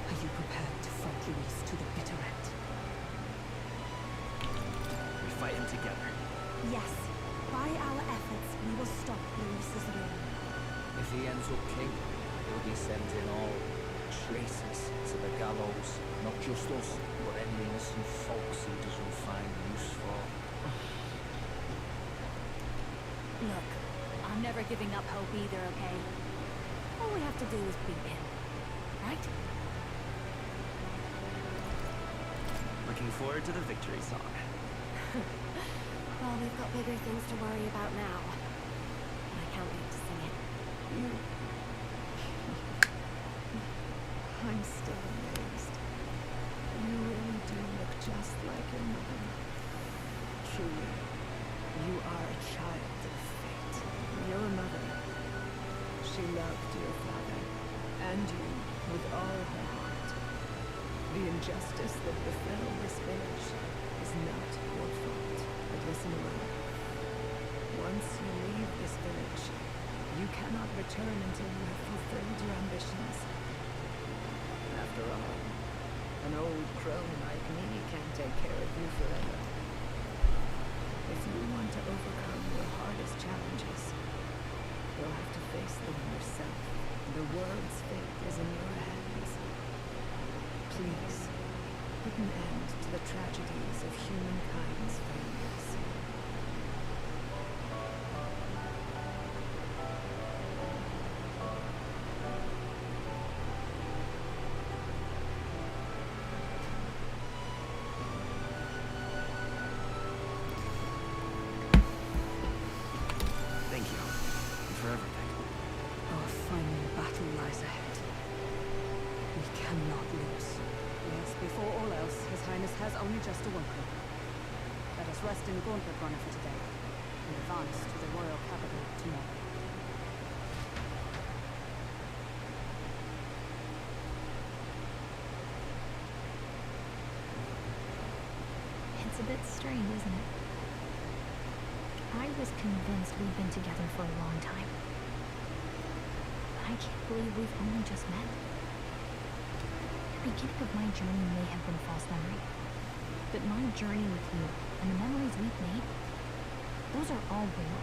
Are you prepared to fight Luis to the bitter end? We fight him together. Yes. By our efforts, we will stop Luis's reign. If he ends up king, he'll be sending all traitors to the gallows. Not just us, but any innocent folks he doesn't find use for. Look, I'm never giving up hope either, okay? All we have to do is beat him, right? Looking forward to the victory song. Well, we've got bigger things to worry about now. I can't wait to sing it. I'm still amazed. You really do look just like your mother. Truly, you are a child of fate. Your mother, she loved your father, and you with all her heart. The injustice that befell this village is not your fault. But listen well. Once you leave this village, you cannot return until you have fulfilled your ambitions. After all, an old crone like me can't take care of you forever. If you want to overcome your hardest challenges, you'll have to face them yourself. The world's fate is in your hands. Please, put an end to the tragedies of humankind's failures. Thank you. And for everything. Our final battle lies ahead. We cannot lose. Yes, before all else, His Highness has only just awoken. Let us rest in Gauntlet Runner for today, and advance to the royal capital tomorrow. It's a bit strange, isn't it? I was convinced we'd been together for a long time. But I can't believe we've only just met. The beginning of my journey may have been false memory. But my journey with you and the memories we've made, those are all real.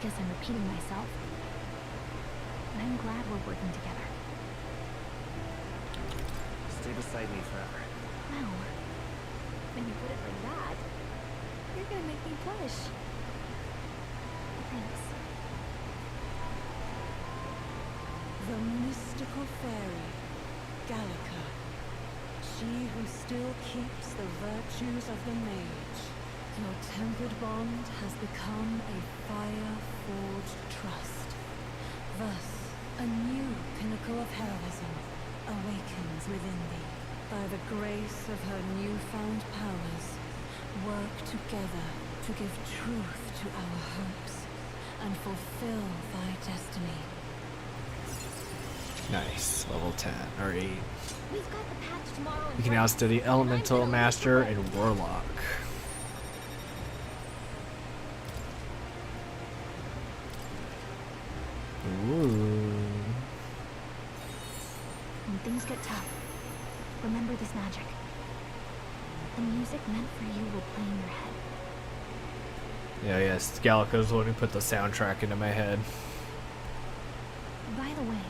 Guess I'm repeating myself. But I'm glad we're working together. Stay beside me forever. Wow. When you put it like that, you're gonna make me blush. Thanks. The mystical fairy, Gallica. She who still keeps the virtues of the mage. Your tempered bond has become a fire-forged trust. Thus, a new pinnacle of heroism awakens within thee. By the grace of her newfound powers, work together to give truth to our hopes and fulfill thy destiny. Nice. Level 10 or 8. We've got the patch tomorrow. You can now study Elemental Master and Warlock. Ooh. When things get tough, remember this magic. The music meant for you will play in your head. Yeah, yes. Gallica's the one who put the soundtrack into my head. By the way,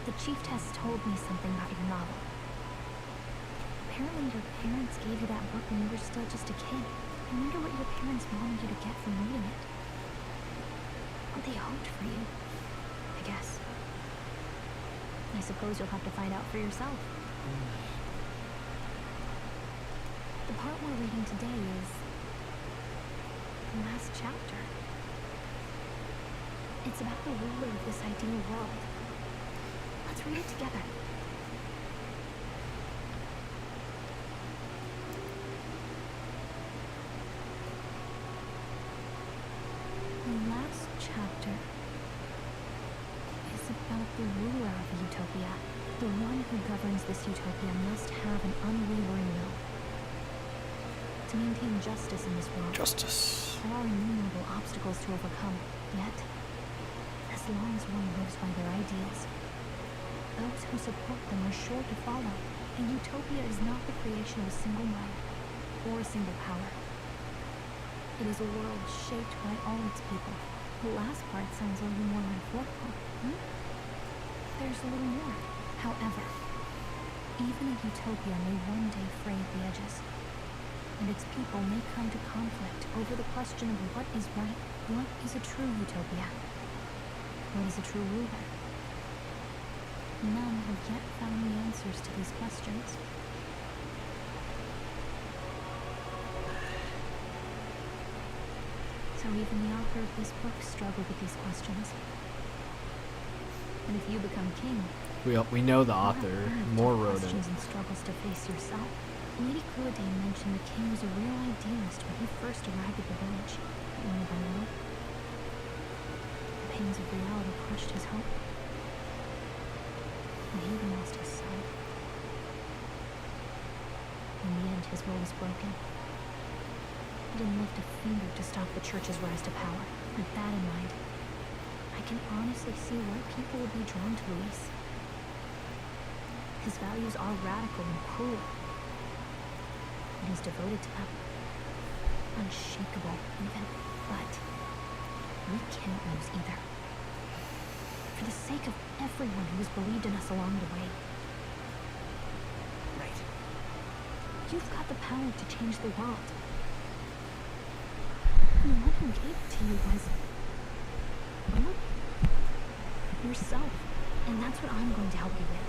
the chiefess told me something about your novel. Apparently your parents gave you that book when you were still just a kid. I wonder what your parents wanted you to get from reading it. What they hoped for you, I guess. I suppose you'll have to find out for yourself. The part we're reading today is the last chapter. It's about the ruler of this ideal world, Let's read it together. The last chapter is about the ruler of the utopia. The one who governs this utopia must have an unwavering will to maintain justice in this world. Justice. There are innumerable obstacles to overcome, yet, as long as one lives by their ideals, those who support them are sure to follow. And utopia is not the creation of a single mind or a single power. It is a world shaped by all its people. The last part sounds a little more metaphorical. There's a little more. However, even a utopia may one day fray at the edges, and its people may come to conflict over the question of what is right, what is a true utopia, what is a true ruler. None have yet found the answers to these questions. So even the author of this book struggled with these questions. And if you become king, We know the author. More wrote it. questions and struggles to face yourself. Lady Cruadane mentioned the king was a real idealist when he first arrived at the village. Little by little, the pains of reality crushed his hope. And he even lost his son. In the end, his will was broken. He didn't lift a finger to stop the church's rise to power. With that in mind, I can honestly see why people would be drawn to Luis. His values are radical and cruel. And he's devoted to them. Unshakable, even. But we can't lose either. For the sake of everyone who has believed in us along the way. Right. You've got the power to change the world. And the one who gave it to you was... well, yourself. And that's what I'm going to help you with.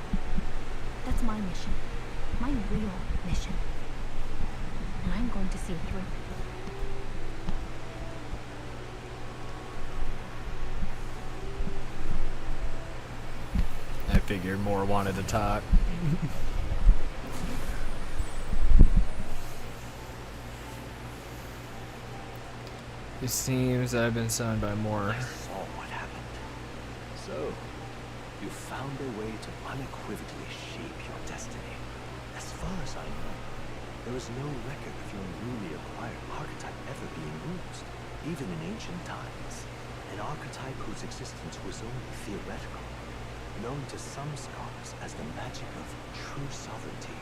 That's my mission. My real mission. And I'm going to see it through. I figured more wanted to talk. It seems I've been summoned by more. I saw what happened. So, you found a way to unequivocally shape your destiny. As far as I know, there is no record of your newly acquired archetype ever being used, even in ancient times. An archetype whose existence was only theoretical, known to some scholars as the magic of true sovereignty.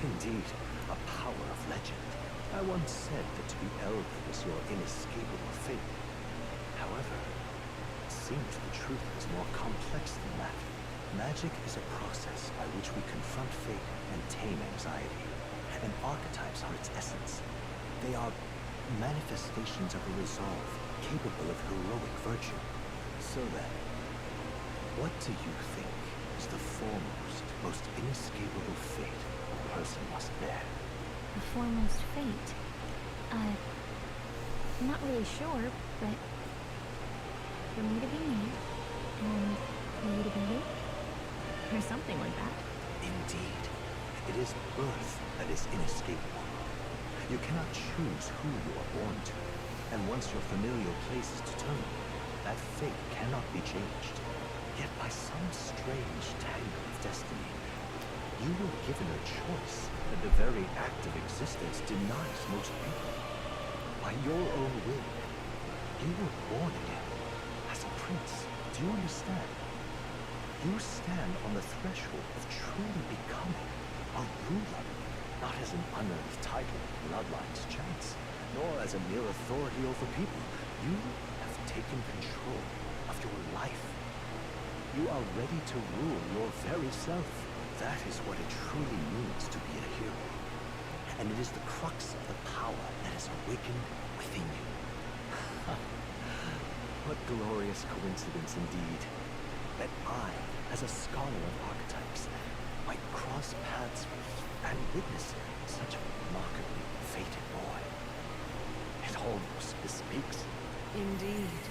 Indeed, a power of legend. I once said that to be elven was your inescapable fate. However, it seems the truth is more complex than that. Magic is a process by which we confront fate and tame anxiety. And archetypes are its essence. They are manifestations of a resolve capable of heroic virtue. So then, what do you think is the foremost, most inescapable fate a person must bear? The foremost fate? I'm not really sure, but... for me to be me, and for you to be you? Or something like that. Indeed. It is birth that is inescapable. You cannot choose who you are born to, and once your familial place is determined, that fate cannot be changed. Yet by some strange tangle of destiny, you were given a choice that the very act of existence denies most people. By your own will, you were born again, as a prince. Do you understand? You stand on the threshold of truly becoming a ruler, not as an unearned title, bloodline's chance, nor as a mere authority over people. You have taken control of your life. You are ready to rule your very self. That is what it truly means to be a hero. And it is the crux of the power that is awakened within you. What glorious coincidence indeed, that I, as a scholar of archetypes, might cross paths with and witness such a remarkably fated boy. It almost bespeaks. Indeed.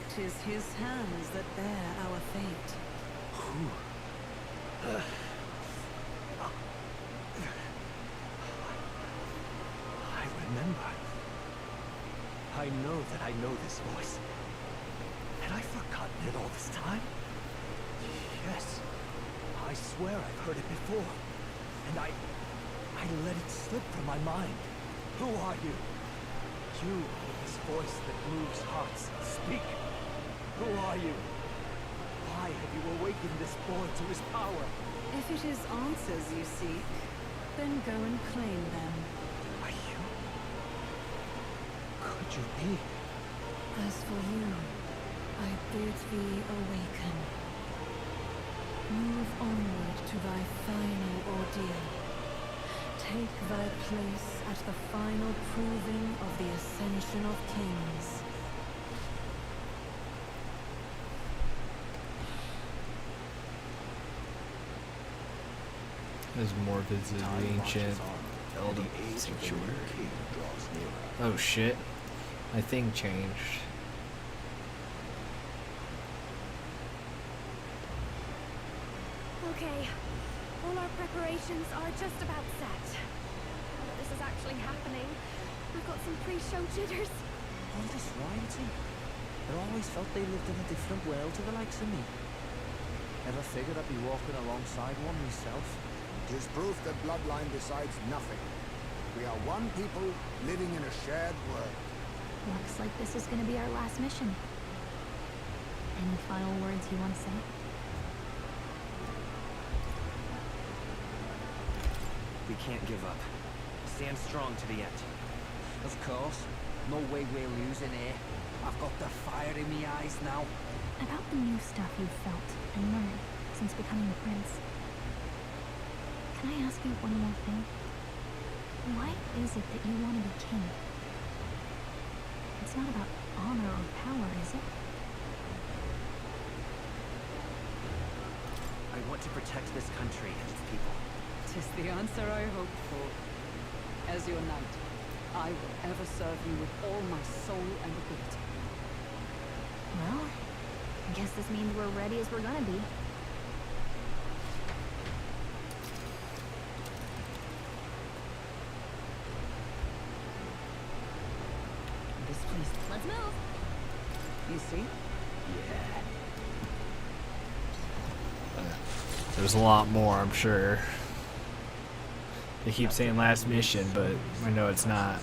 'Tis his hands that bear our fate. Who I remember. I know that I know this voice. Had I forgotten it all this time? Yes. I swear I've heard it before. And I let it slip from my mind. Who are you? You, this voice that moves hearts. Speak. Who are you? Why have you awakened this boy to his power? If it is answers you seek, then go and claim them. Are you? Could you be? As for you, I bid thee awaken. Move onward to thy final ordeal. Take thy place at the final proving of the ascension of kings. There's more visits of the ancient Elder Sanctuary. Oh shit. My thing changed. Okay, all our preparations are just about set. Now that this is actually happening, I've got some pre-show jitters. All this royalty? I always felt they lived in a different world to the likes of me. Never figured I'd be walking alongside one myself. It is proof that bloodline decides nothing. We are one people living in a shared world. Looks like this is gonna be our last mission. Any final words you want to say? We can't give up. Stand strong to the end. Of course. No way we're losing here. I've got the fire in me eyes now. About the new stuff you've felt and learned since becoming a prince. Can I ask you one more thing? Why is it that you want to be king? It's not about honor or power, is it? I want to protect this country and its people. 'Tis the answer I hoped for. As your knight, I will ever serve you with all my soul and ability. Well, I guess this means we're ready as we're gonna be. This place. Let's move. You see? Yeah. There's a lot more, I'm sure. They keep saying last mission, but I know it's not.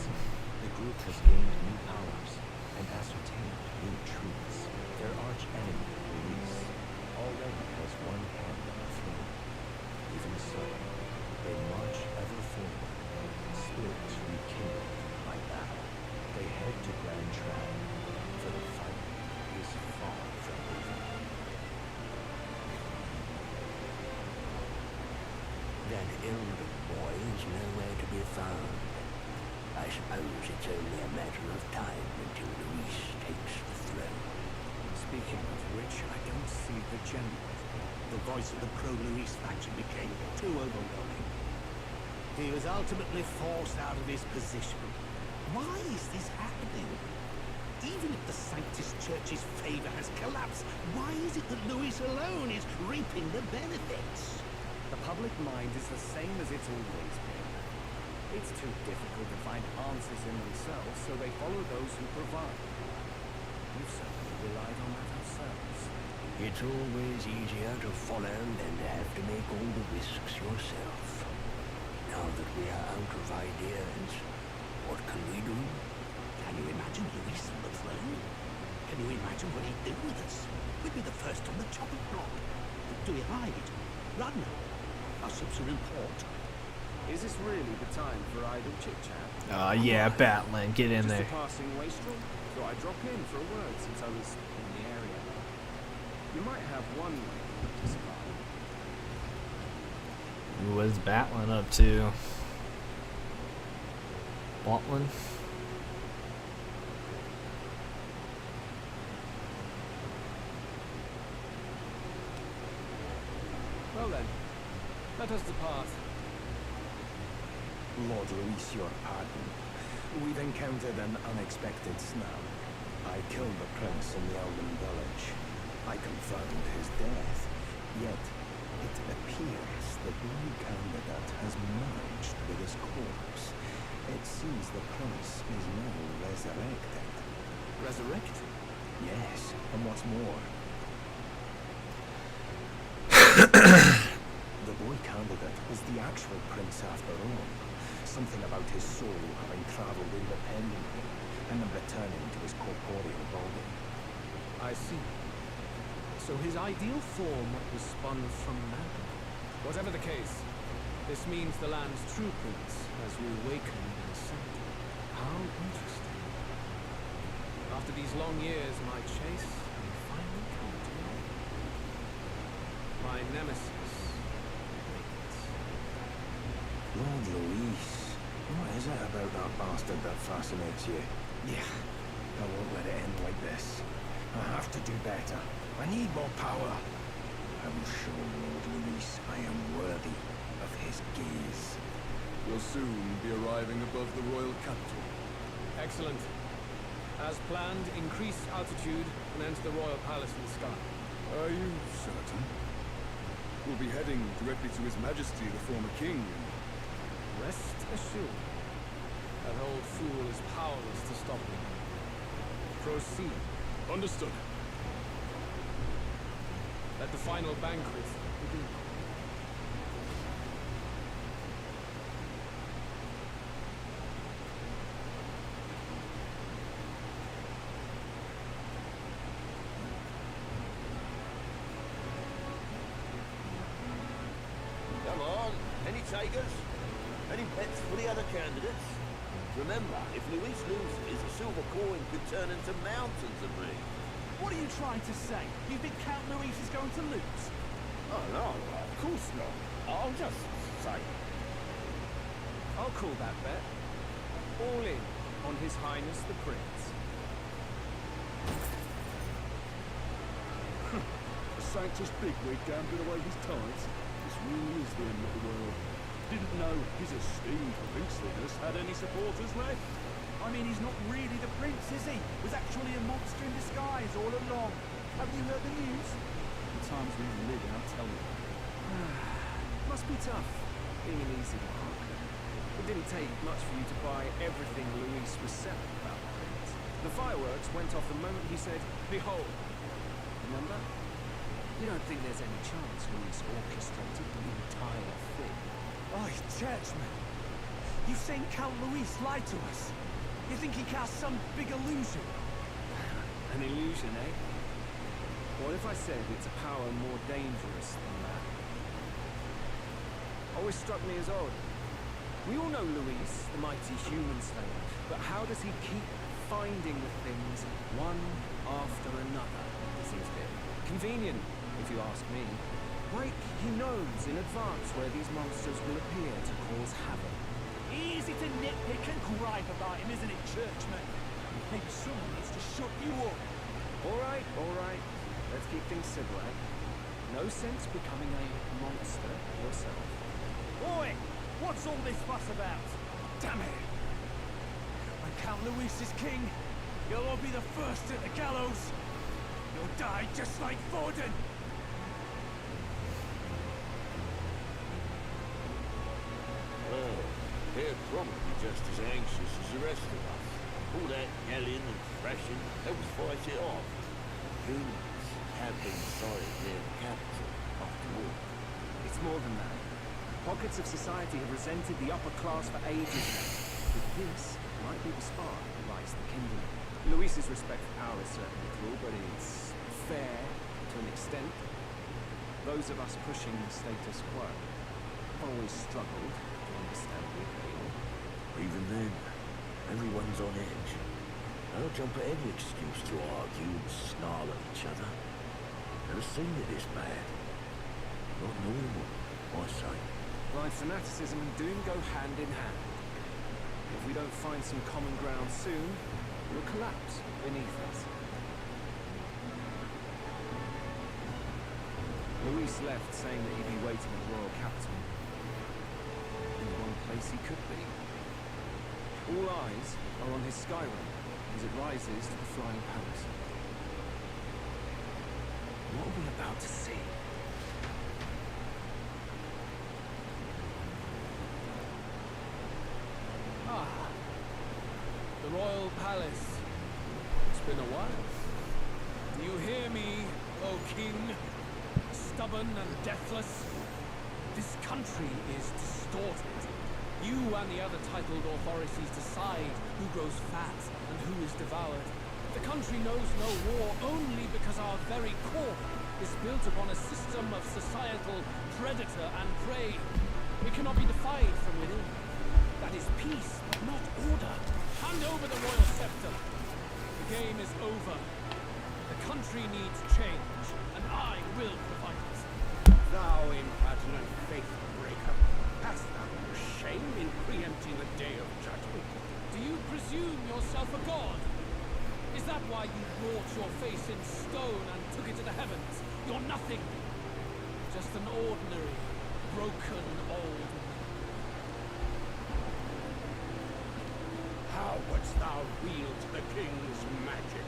The group has gained new powers and ascertained new truths. Their arch enemy, Luis, already has one hand on the throne. Even so, they march ever forward, spirits rekindled by battle. They head to Grand Trap, for the fight is far from over. That elder boy is nowhere to be found. I suppose it's only a matter of time until Luis takes the throne. Speaking of which, I don't see the general. The voice of the pro-Luis faction became too overwhelming. He was ultimately forced out of his position. Why is this happening? Even if the Sanctus Church's favor has collapsed, why is it that Luis alone is reaping the benefits? The public mind is the same as it's always been. It's too difficult to find answers in themselves, so they follow those who provide. We've certainly relied on that ourselves. It's always easier to follow than to have to make all the risks yourself. Now that we are out of ideas, what can we do? Can you imagine Luis on the throne? Can you imagine what he'd do with us? We'd be the first on the chopping block. Do we hide? Run? Our ships are in port. Is this really the time for idle chit-chat? Yeah, Batlin, get in there. Just a passing wastrel? Thought I'd drop in for a word since I was in the area. You might have one way to survive. What's Batlin up to? Batlin? Well then, let us depart. Lord Luis, your pardon. We've encountered an unexpected snag. I killed the prince in the Elven village. I confirmed his death. Yet, It appears the boy candidate has merged with his corpse. It seems the prince is now resurrected. Resurrected? Yes, and what's more, the boy candidate is the actual prince after all. Something about his soul having travelled independently and then returning to his corporeal body. I see. So his ideal form was spun from man. Whatever the case, this means the land's true prince has reawakened and ascended. How interesting. After these long years, my chase may finally come to an end. My nemesis waits. Lord Luis, what is it about that bastard that fascinates you? Yeah, I won't let it end like this. I have to do better. I need more power. I will show Lord Luis I am worthy of his gaze. We'll soon be arriving above the royal capital. Excellent. As planned, increase altitude and enter the royal palace in the sky. Are you certain? We'll be heading directly to His Majesty, the former king. Rest assured, that old fool is powerless to stop me. Proceed. Understood. Let the final banquet begin. Come on, any takers? Any bets for the other candidates? Remember, if Luis loses, a silver coin could turn into mountains of me. What are you trying to say? You think Count Luis is going to lose? Oh no, of course not. I'll just say. I'll call that bet. All in on His Highness the Prince. A Sanctus bigwig gambling away his tides. This really is the end of the world. Didn't know his esteemed princeliness had any supporters left. I mean, he's not really the prince, is he? Was actually a monster in disguise all along. Have you heard the news? The times we live in, I'll tell you. Must be tough, being an easy mark. It didn't take much for you to buy everything Luis was selling about the prince. The fireworks went off the moment he said, "Behold." Remember? You don't think there's any chance Luis orchestrated the entire thing? Oh, churchman. You've seen Count Luis lie to us. You think he cast some big illusion? An illusion, eh? What if I said it's a power more dangerous than that? Always struck me as odd. We all know Luis, the mighty human slayer, but how does he keep finding the things one after another? It seems a bit convenient, if you ask me. Like he knows in advance where these monsters will appear to cause havoc. Easy to nitpick and gripe about him, isn't it, churchman? Maybe someone needs to shut you up. All right. Let's keep things civil, eh? No sense becoming a monster yourself. Oi! What's all this fuss about? Damn it! When Count Luis is king, you'll all be the first at the gallows. You'll die just like Forden. Well, they're probably just as anxious as the rest of us. All that yelling and thrashing helps fight it off. Humans have been inside their capital, after all. It's more than that. Pockets of society have resented the upper class for ages now. But this might be the spark that lights the kindling. Luis's respect for power is certainly cruel, but it's fair to an extent. Those of us pushing the status quo have always struggled to understand the appeal. Even then, everyone's on edge. They'll jump at any excuse to argue and snarl at each other. Never seen it this bad. Not normal, I say. Blind fanaticism and doom go hand in hand. If we don't find some common ground soon, we'll collapse beneath us. Luis left saying that he'd be waiting at the royal capital. In the one place he could be. All eyes are on his skyway as it rises to the flying palace. What are we about to see? palace. It's been a while. You hear me, O king? Stubborn and deathless? This country is distorted. You and the other titled authorities decide who grows fat and who is devoured. The country knows no war only because our very core is built upon a system of societal predator and prey. It cannot be defied from within. That is peace, but not order. Hand over the royal scepter. The game is over. The country needs change, and I will provide it. Thou impertinent faith breaker, hast thou no shame in preempting the day of judgment? Do you presume yourself a god? Is that why you wrought your face in stone and took it to the heavens? You're nothing. Just an ordinary, broken old man. How wouldst thou wield the king's magic?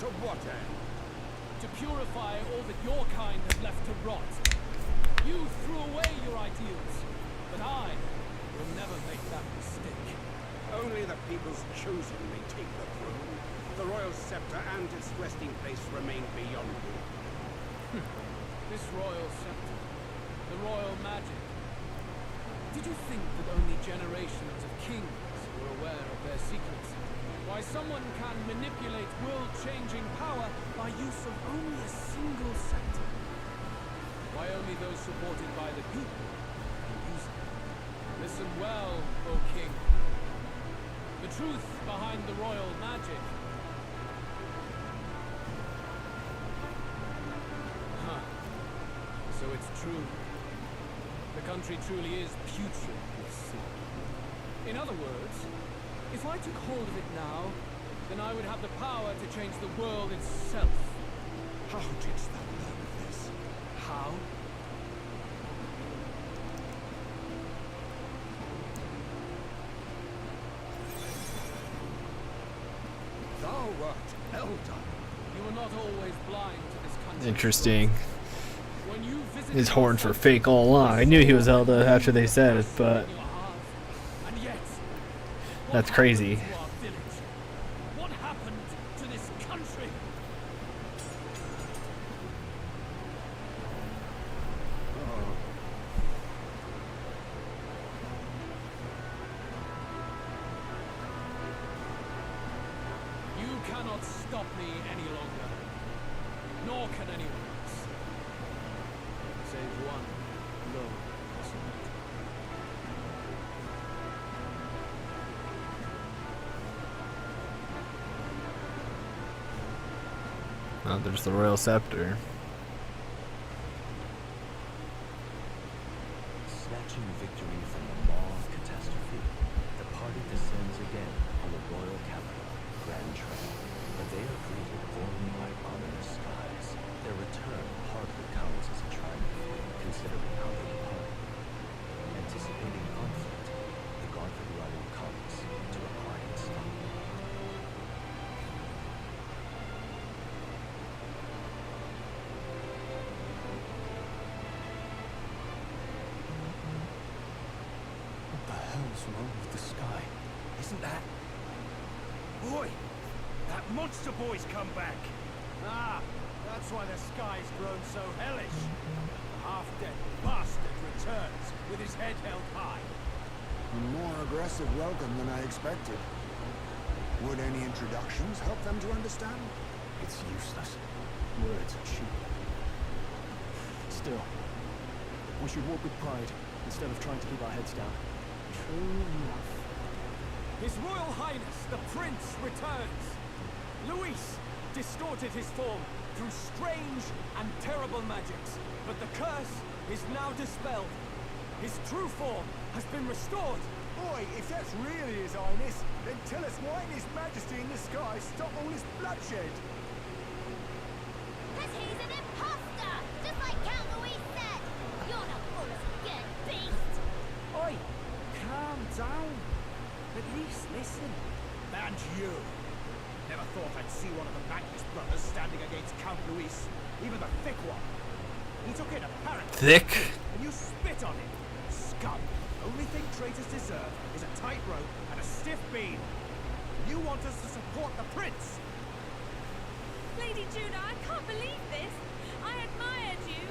To what end? To purify all that your kind has left to rot. You threw away your ideals, but I will never make that mistake. Only the people's chosen may take the throne. The royal scepter and its resting place remain beyond you. This royal scepter, the royal magic. Did you think that only generations of kings were aware of their secrets? Why someone can manipulate world-changing power by use of only a single scepter? Why only those supported by the people can use it? Listen well, O king. The truth behind the royal magic. So it's true. The country truly is putrid with sin. In other words, if I took hold of it now, then I would have the power to change the world itself. How didst thou learn of this? How? Thou wert elder. You were not always blind to this country. Interesting. His horns were fake all along. I knew he was Zelda after they said it, but that's crazy. What happened to this country? You cannot stop me any longer, nor can anyone else. Save one lone possibility. Oh, there's the royal scepter. Snatching victory from the maw of catastrophe, the party descends again on the royal capital, Grand Trail. But they are greeted only by ominous skies. Their return hardly counts as a triumph, considering how they departed. Anticipating conflict, the Gauntlet Rider comes to a quiet stop. What the hell's wrong with the sky? Isn't that... Boy! That monster boy's come back! Ah, that's why the sky's grown so hellish. The half-dead bastard returns with his head held high. A more aggressive welcome than I expected. Would any introductions help them to understand? It's useless. Words are cheap. Still, we should walk with pride instead of trying to keep our heads down. True enough. His Royal Highness, the Prince, returns. Luis distorted his form through strange and terrible magics, but the curse is now dispelled. His true form has been restored. Boy, if that's really His Highness, then tell us why His Majesty in the sky stop all this bloodshed. Because he's an imposter, just like Count Luis said. You're not full of good beast. Oi, calm down. At least listen. And you. Never thought I'd see one of the Magnus brothers standing against Count Luis, even the thick one. He took it apparently. Thick? And you spit on him. Scum. Only thing traitors deserve is a tight rope and a stiff beam. You want us to support the prince? Lady Judah, I can't believe this. I admired you.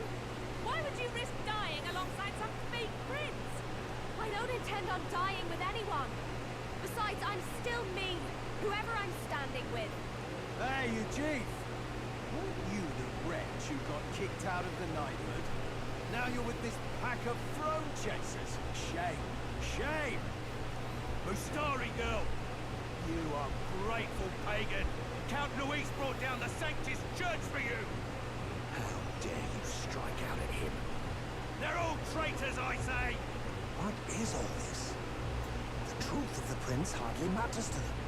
Why would you risk dying alongside some fake prince? I don't intend on dying with anyone. Besides, I'm still me, whoever I'm standing with. Hey, you chief! Weren't you the wretch who got kicked out of the knighthood? Now you're with this pack of throne chasers. Shame. Shame! Mustari girl! You ungrateful pagan! Count Luis brought down the Sanctus Church for you! How dare you strike out at him? They're all traitors, I say! What is all this? The truth of the prince hardly matters to them.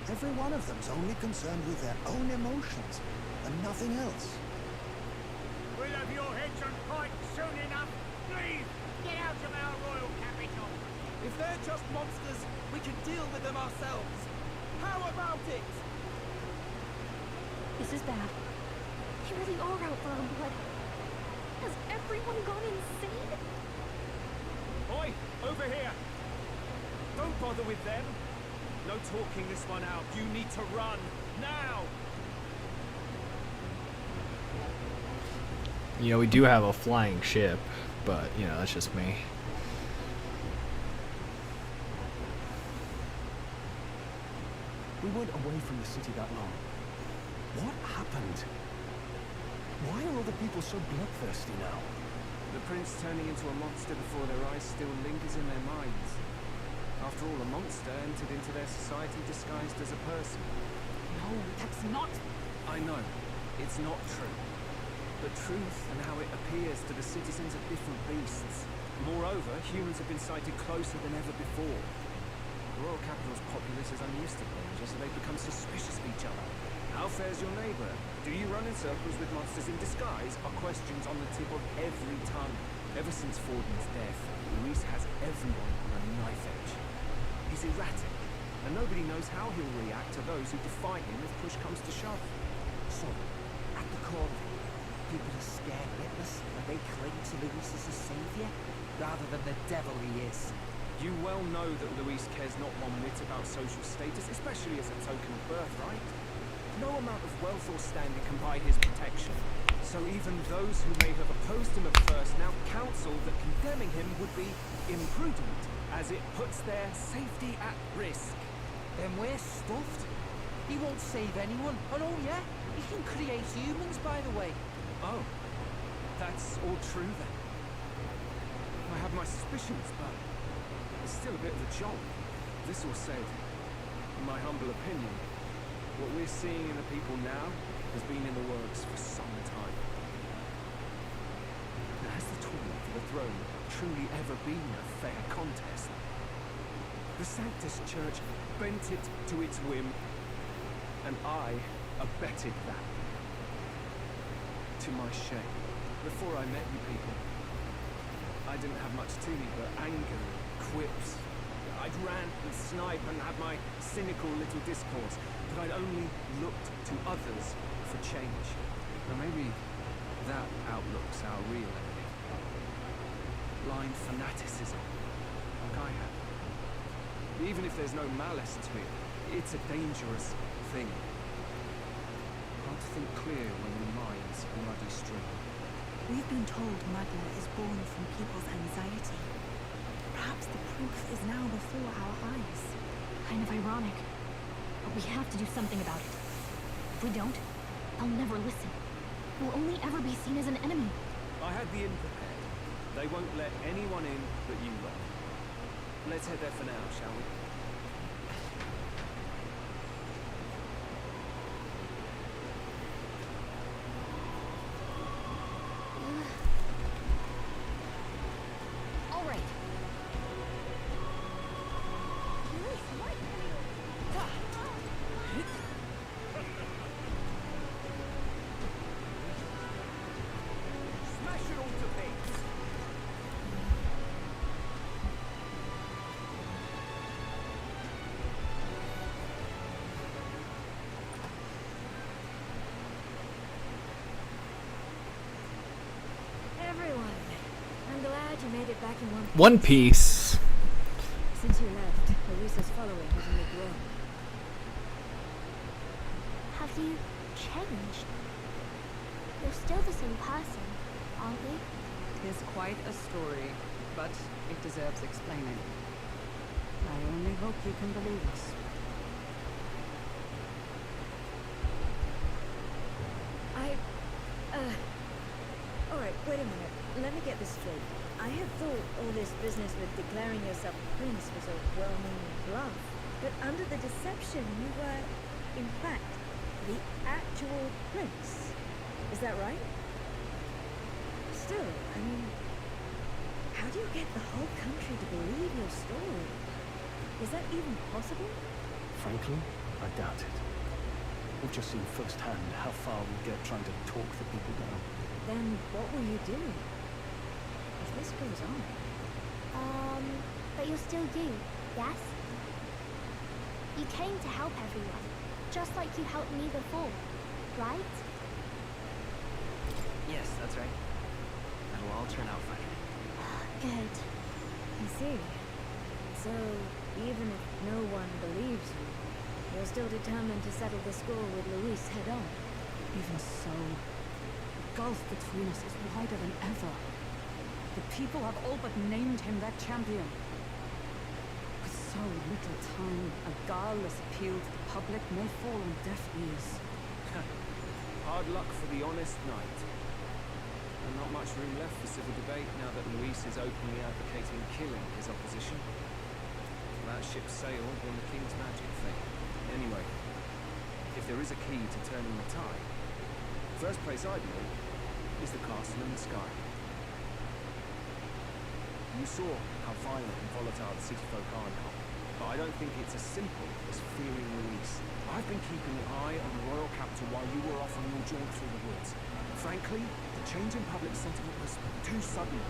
Every one of them's only concerned with their own emotions and nothing else. We'll have your heads on pike soon enough. Please, get out of our royal capital. If they're just monsters, we can deal with them ourselves. How about it? This is bad. They really are out for our blood. Has everyone gone insane? Oi, over here! Don't bother with them. No talking this one out. You need to run. Now! You know, we do have a flying ship, but, you know, that's just me. We weren't away from the city that long. What happened? Why are all the people so bloodthirsty now? The prince turning into a monster before their eyes still lingers in their minds. After all, a monster entered into their society disguised as a person. No, that's not... I know. It's not true. But truth and how it appears to the citizens are different beasts. Moreover, humans have been sighted closer than ever before. The royal capital's populace is unused to danger, so they've become suspicious of each other. How fares your neighbor? Do you run in circles with monsters in disguise? Are questions on the tip of every tongue. Ever since Forden's death, Luis has everyone on a knife edge. He's erratic, and nobody knows how he'll react to those who defy him if push comes to shove. So, at the core of it, people are scared witless and they cling to Luis as a savior, rather than the devil he is. You well know that Luis cares not one whit about social status, especially as a token of birthright. No amount of wealth or standing can buy his protection. So even those who may have opposed him at first now counsel that condemning him would be imprudent, as it puts their safety at risk. Then we're stuffed. He won't save anyone. And oh yeah, he can create humans, by the way. Oh, that's all true then. I have my suspicions, but it's still a bit of a jolt. This all said, in my humble opinion, what we're seeing in the people now has been in the works for some time. Now, has the tournament for the throne truly ever been a fair contest? The Sanctus Church bent it to its whim, and I abetted that. To my shame, before I met you people, I didn't have much to me but anger and quips. I'd rant and snipe and have my cynical little discourse, but I'd only looked to others for change. Now maybe that outlook's our real enemy. Blind fanaticism, like I had. Even if there's no malice to it, it's a dangerous thing. Hard to think clear when your mind's bloody stream. We've been told Magna is born from people's anxiety. Perhaps the proof is now before our eyes. Kind of ironic. But we have to do something about it. If we don't, they'll never listen. We'll only ever be seen as an enemy. I had the inn prepared. They won't let anyone in but you lot. Let's head there for now, shall we? All right. Smash it all to bits. Everyone, I'm glad you made it back in One Piece. Since you left, Luis's following has only grown. You changed. You're still the same person, aren't you? Tis quite a story, but it deserves explaining. I only hope you can believe us. Alright, wait a minute. Let me get this straight. I had thought all this business with declaring yourself a prince was a well-meaning bluff. But under the deception, you were, in fact, the actual prince. Is that right? Still, I mean, how do you get the whole country to believe your story? Is that even possible? Frankly, I doubt it. We've just seen firsthand how far we get trying to talk the people down. Then what will you do if this goes on? But you're still you, yes? You came to help everyone, just like you helped me before, right? Yes, that's right. It'll all turn out fine. Good. I see. So, even if no one believes you, you're still determined to settle the score with Luis head on? Even so, the gulf between us is wider than ever. The people have all but named him their champion. With so little time, a guileless appeal to the public may fall on deaf ears. Hard luck for the honest knight. And not much room left for civil debate now that Luis is openly advocating killing his opposition. That ship sailed when the king's magic failed. Anyway, if there is a key to turning the tide, the first place I'd know is the castle in the sky. You saw how violent and volatile the city folk are now, but I don't think it's as simple as fearing Luis. I've been keeping an eye on the royal capital while you were off on your jaunt through the woods. Frankly, the change in public sentiment was too sudden,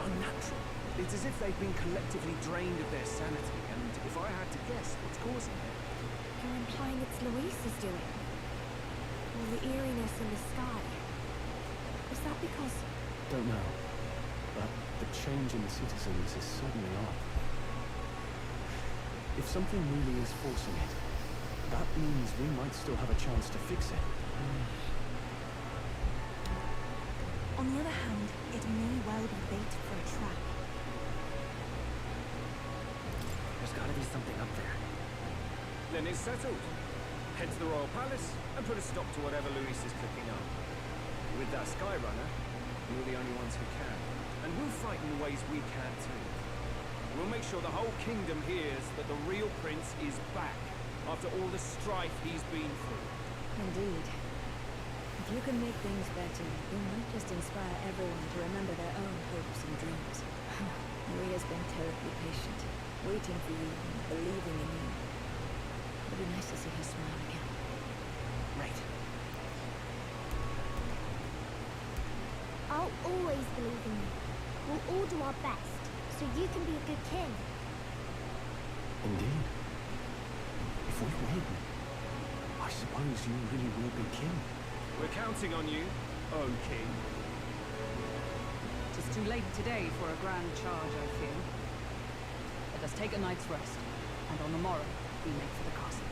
unnatural. It's as if they've been collectively drained of their sanity, and if I had to guess what's causing it... You're implying it's Luis's doing? All the eeriness in the sky? Is that because... Don't know, but the change in the citizens is certainly odd. If something really is forcing it, that means we might still have a chance to fix it. On the other hand, it may well be bait for a trap. There's gotta be something up there. Then it's settled. Head to the royal palace and put a stop to whatever Luis is cooking up. With that Skyrunner, we're the only ones who can. And we'll fight in the ways we can too. We'll make sure the whole kingdom hears that the real prince is back after all the strife he's been through. Indeed. If you can make things better, you might just inspire everyone to remember their own hopes and dreams. Maria's been terribly patient, waiting for you and believing in you. It'll be nice to see her smile again. Right. I'll always believe in you. We'll all do our best, so you can be a good king. Indeed. If we win, I suppose you really will be king. We're counting on you, oh king. It is too late today for a grand charge, I fear. Let us take a night's rest, and on the morrow, we make for the castle.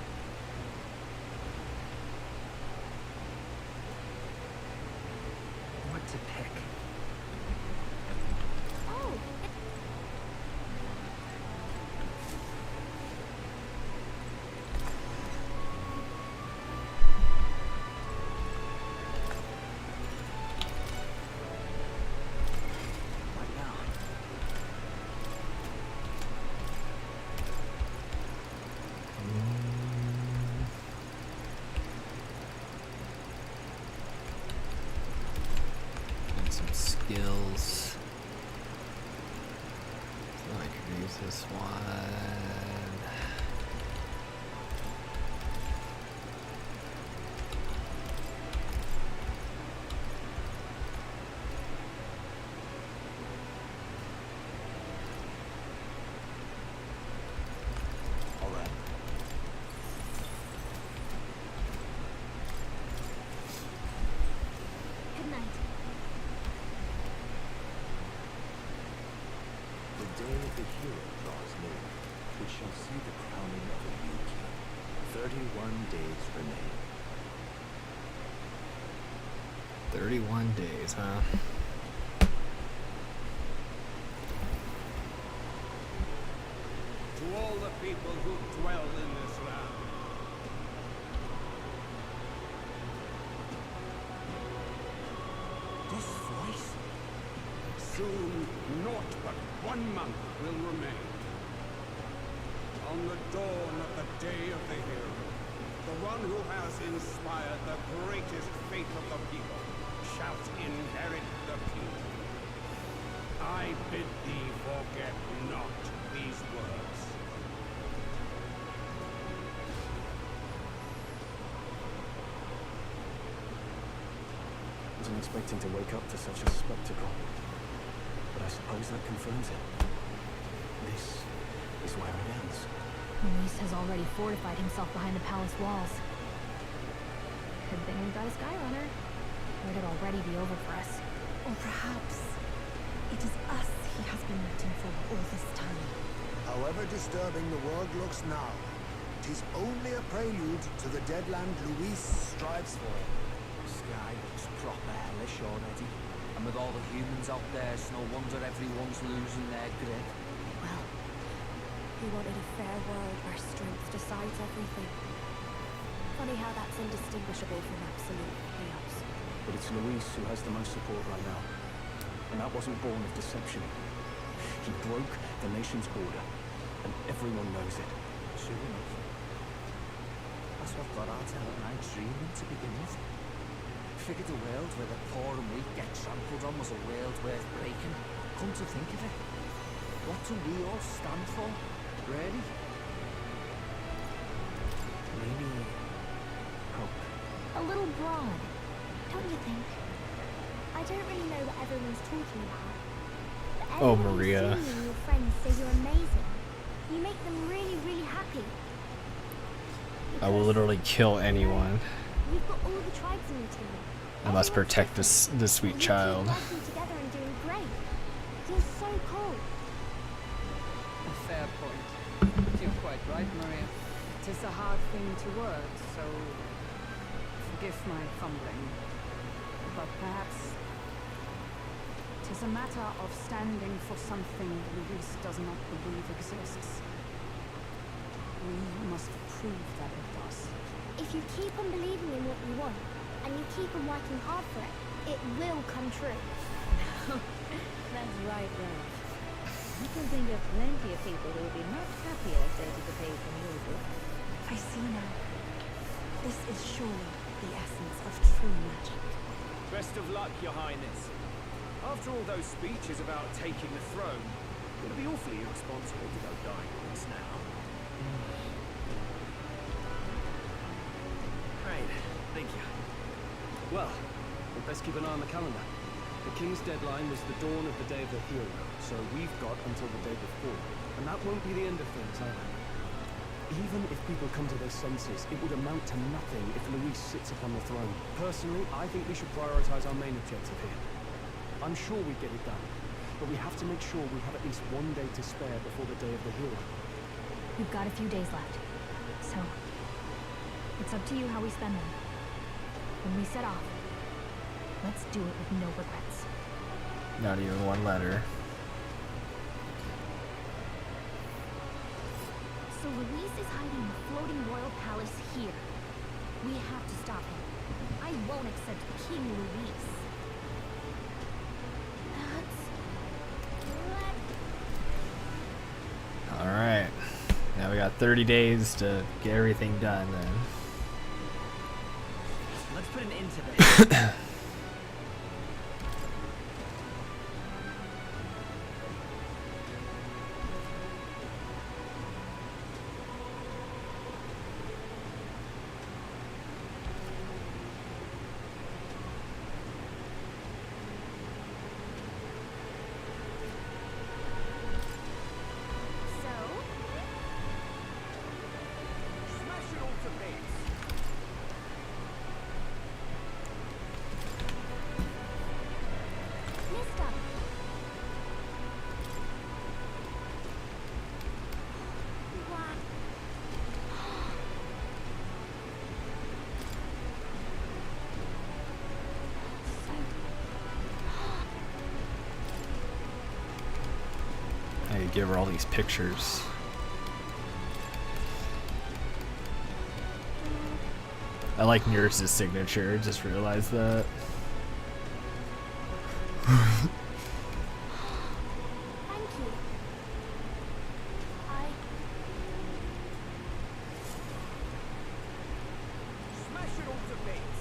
What to pick? Oh, What now? And some skills. So I can use this one. All right. good night. The day of the hero draws near, which shall see the crowning of a new king. 31 days remain. 31 days, huh? To all the people who dwell in this land, This voice? soon naught but 1 month will remain. On the dawn of the day of the hero, the one who has inspired the greatest faith of the people shall inherit the kingdom. I bid thee forget not these words. Wasn't expecting to wake up to such a spectacle, but I suppose that confirms it. This is where it ends. Luis has already fortified himself behind the palace walls. Good thing we've got a Skyrunner. Or it'd already be over for us. Or perhaps it is us he has been waiting for all this time. However disturbing the world looks now, 'tis only a prelude to the deadland Luis strives for. Sky looks proper hellish already. And with all the humans out there, it's no wonder everyone's losing their grip. Well, he wanted a fair world where strength decides everything. Funny how that's indistinguishable from absolute chaos. But it's Luis who has the most support right now. And that wasn't born of deception. He broke the nation's order, and everyone knows it. Sure enough. That's what got our tale at night dreaming to begin with. Figured a world where the poor and weak get trampled on was a world worth breaking. Come to think of it, what do we all stand for, really? Maybe hope. A little broad, don't you think? I don't really know what everyone's talking about. But Oh, everyone Maria. you see and your friends say you're amazing. You make them really, really happy. I will literally kill anyone. You've got all the tribes in your team. I must protect this sweet child. You're working together and doing great. You're so cool. A fair point. You're quite right, Maria. It is a hard thing to word, so forgive my fumbling. But perhaps it is a matter of standing for something Luis does not believe exists. We must prove that it does. If you keep on believing in what you want, and you keep on working hard for it, it will come true. That's right, Ralph. I can think of plenty of people who would be much happier if they took a page from your book. I see now. This is surely the essence of true magic. Best of luck, Your Highness. After all those speeches about taking the throne, it would be awfully irresponsible to go dying on us now. Right, thank you. Well, we'd best keep an eye on the calendar. The king's deadline was the dawn of the day of the hero, so we've got until the day before. And that won't be the end of things, either. Even if people come to their senses, it would amount to nothing if Luis sits upon the throne. Personally, I think we should prioritize our main objective here. I'm sure we get it done, but we have to make sure we have at least one day to spare before the day of the hero. We've got a few days left, so it's up to you how we spend them. When we set off, let's do it with no regrets. Not even one letter. So Luis is hiding in the floating royal palace here. We have to stop him. I won't accept King Luis. Alright. Now we got 30 days to get everything done then. Let's put an end to this. see over all these pictures. I like Nurse's signature, just realized that. Thank you. Smash it all to bits.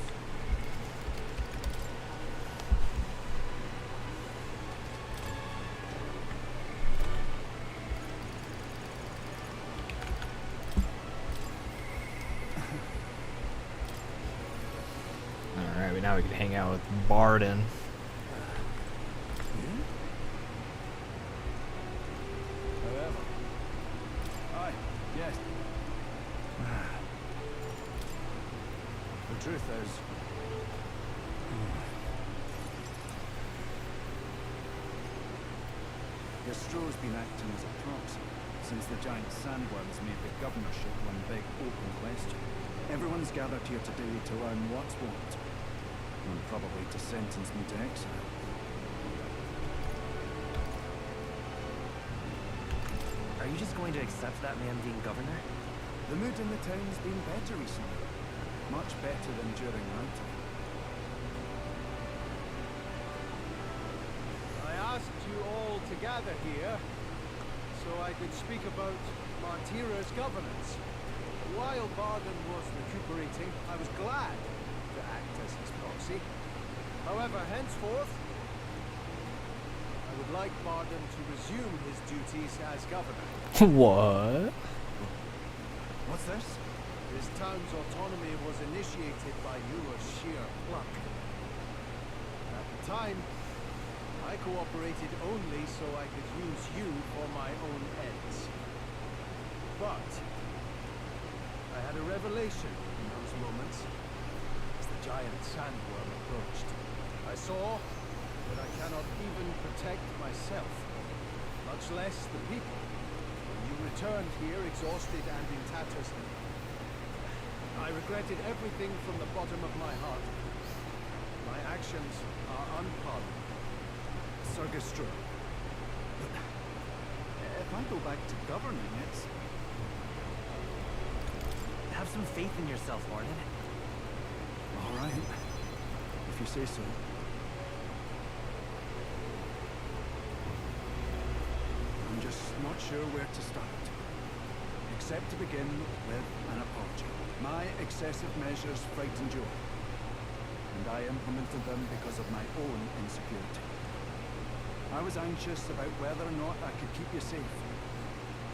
Alright, now we can hang out with Barden. However. Aye, yes. The truth is... Gastro's been acting as a proxy since the giant sandworms made the governorship one big open question. Everyone's gathered here today to learn what's what, and probably to sentence me to exile. Are you just going to accept that man being governor? The mood in the town's been better recently. Much better than during my time. I asked you all to gather here so I could speak about Martira's governance. While Barden was recuperating, I was glad to act as his proxy. However, henceforth, I would like Barden to resume his duties as governor. What? What's this? His town's autonomy was initiated by your sheer pluck. At the time, I cooperated only so I could use you for my own ends. But I had a revelation in those moments as the giant sandworm approached. I saw that I cannot even protect myself, much less the people. When you returned here exhausted and in tatters, I regretted everything from the bottom of my heart. My actions are unpardonable. Sir Gastro. But if I go back to governing, it's... Have some faith in yourself, Barden. All right. If you say so. I'm just not sure where to start. Except to begin with an apology. My excessive measures frightened you, and I implemented them because of my own insecurity. I was anxious about whether or not I could keep you safe,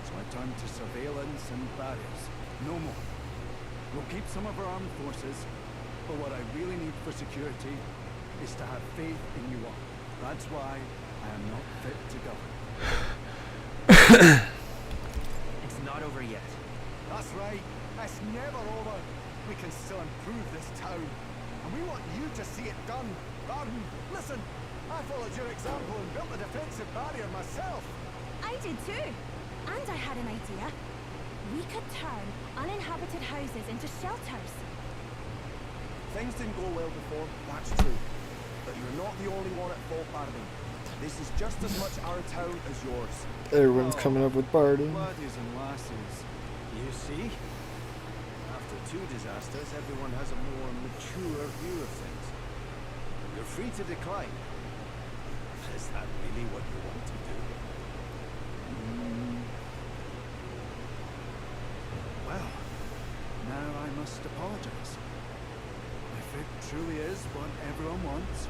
so I turned to surveillance and barriers. No more. We'll keep some of our armed forces, but what I really need for security is to have faith in you all. That's why I am not fit to govern. It's not over yet. That's right. It's never over. We can still improve this town. And we want you to see it done. Barden, listen. I followed your example and built a defensive barrier myself. I did too. And I had an idea. We could turn uninhabited houses into shelters. Things didn't go well before, that's true. But you're not the only one at fault, Barden. This is just as much our town as yours. Everyone's coming up with Barden. Laddies and lasses, you see? After two disasters, everyone has a more mature view of things. You're free to decline. Is that really what you want to do? Well, now I must apologize. If it truly is what everyone wants,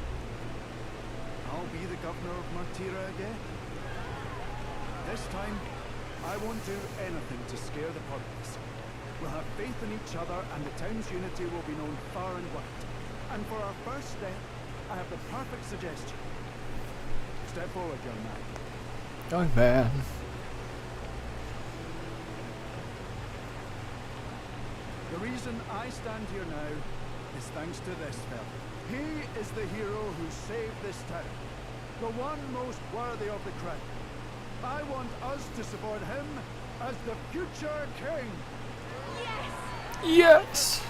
I'll be the governor of Martira again. This time, I won't do anything to scare the populace. We'll have faith in each other and the town's unity will be known far and wide. And for our first step, I have the perfect suggestion. Step forward, young man. Young man. The reason I stand here now is thanks to this fella. He is the hero who saved this town. The one most worthy of the crown. I want us to support him as the future king. Yes!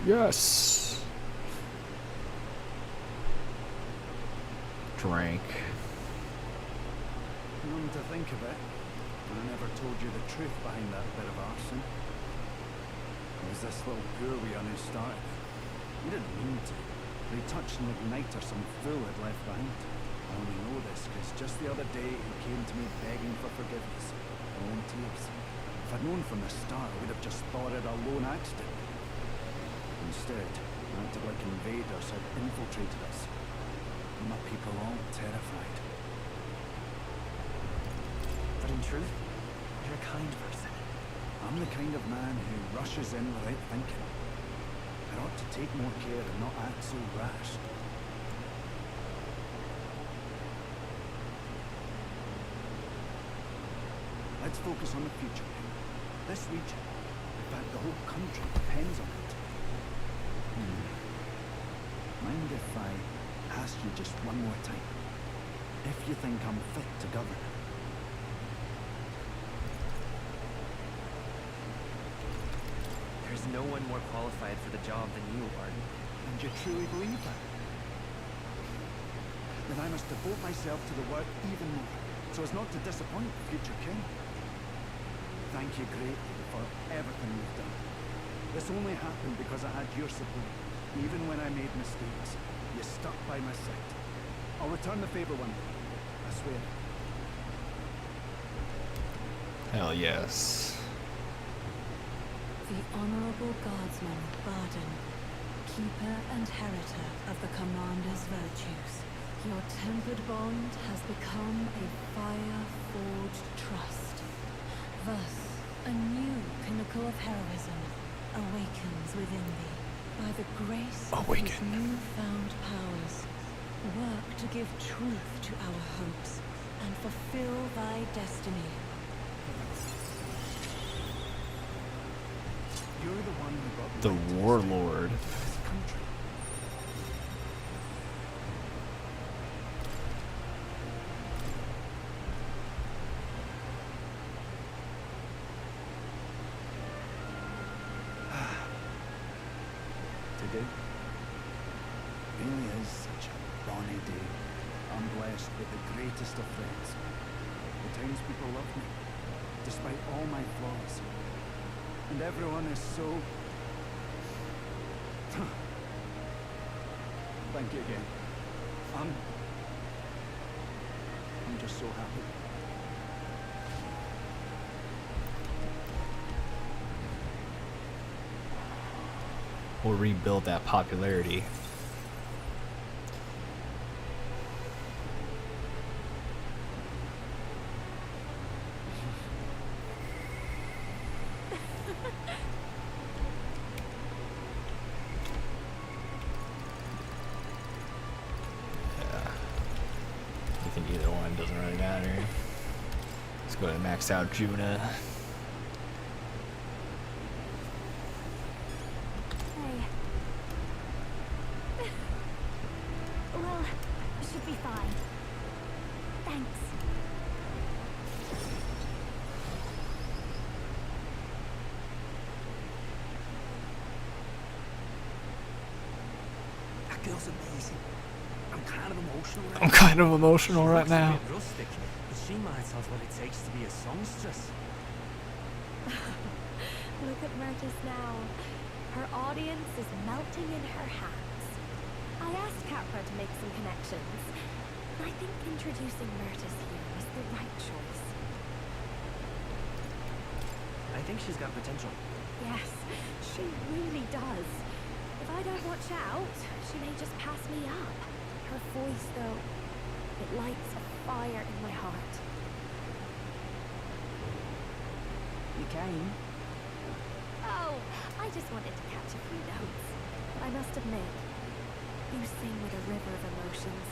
Yes! strength. Come to think of it, I never told you the truth behind that bit of arson. It was this little poor we who started. We didn't mean to. They touched an igniter some fool had left behind. I only know this because just the other day he came to me begging for forgiveness, all in tears. If I'd known from the start, I would have just thought it a lone accident. Instead, acted like invaders had infiltrated us. And my people all terrified. But in truth, you're a kind person. I'm the kind of man who rushes in without thinking. I ought to take more care and not act so rash. Let's focus on the future. This region, in fact the whole country, depends on it. Mind if I ask you just one more time? If you think I'm fit to govern? There's no one more qualified for the job than you, Arden. And you truly believe that? Then I must devote myself to the work even more, so as not to disappoint the future king. Thank you greatly for everything you've done. This only happened because I had your support. Even when I made mistakes, you stuck by my side. I'll return the favor one day, I swear. Hell yes. The Honorable Guardsman Barden, keeper and heritor of the Commander's virtues. Your tempered bond has become a fire-forged trust. Thus, a new pinnacle of heroism awakens within thee. By the grace of his newfound powers, work to give truth to our hopes and fulfill thy destiny. You're the one who got The warlord. this country. Today really is such a bonny day. I'm blessed with the greatest of friends. The townspeople love me, despite all my flaws. And everyone is so... Thank you again. I'm just so happy. We'll rebuild that popularity. I think either one doesn't really matter. Let's go ahead and max out Juna. Hey. Well, it should be fine. Thanks. That girl's amazing. I'm kind of emotional right I'm kind of emotional right She looks now. a bit rustic, but she might have what it takes to be a songstress. Look at Myrtis now. Her audience is melting in her hands. I asked Capra to make some connections. I think introducing Myrtis here was the right choice. I think she's got potential. Yes, she really does. If I don't watch out, she may just pass me up. Her voice, though, it lights a fire in my heart. You came? Oh, I just wanted to catch a few notes. But I must admit, you sing with a river of emotions,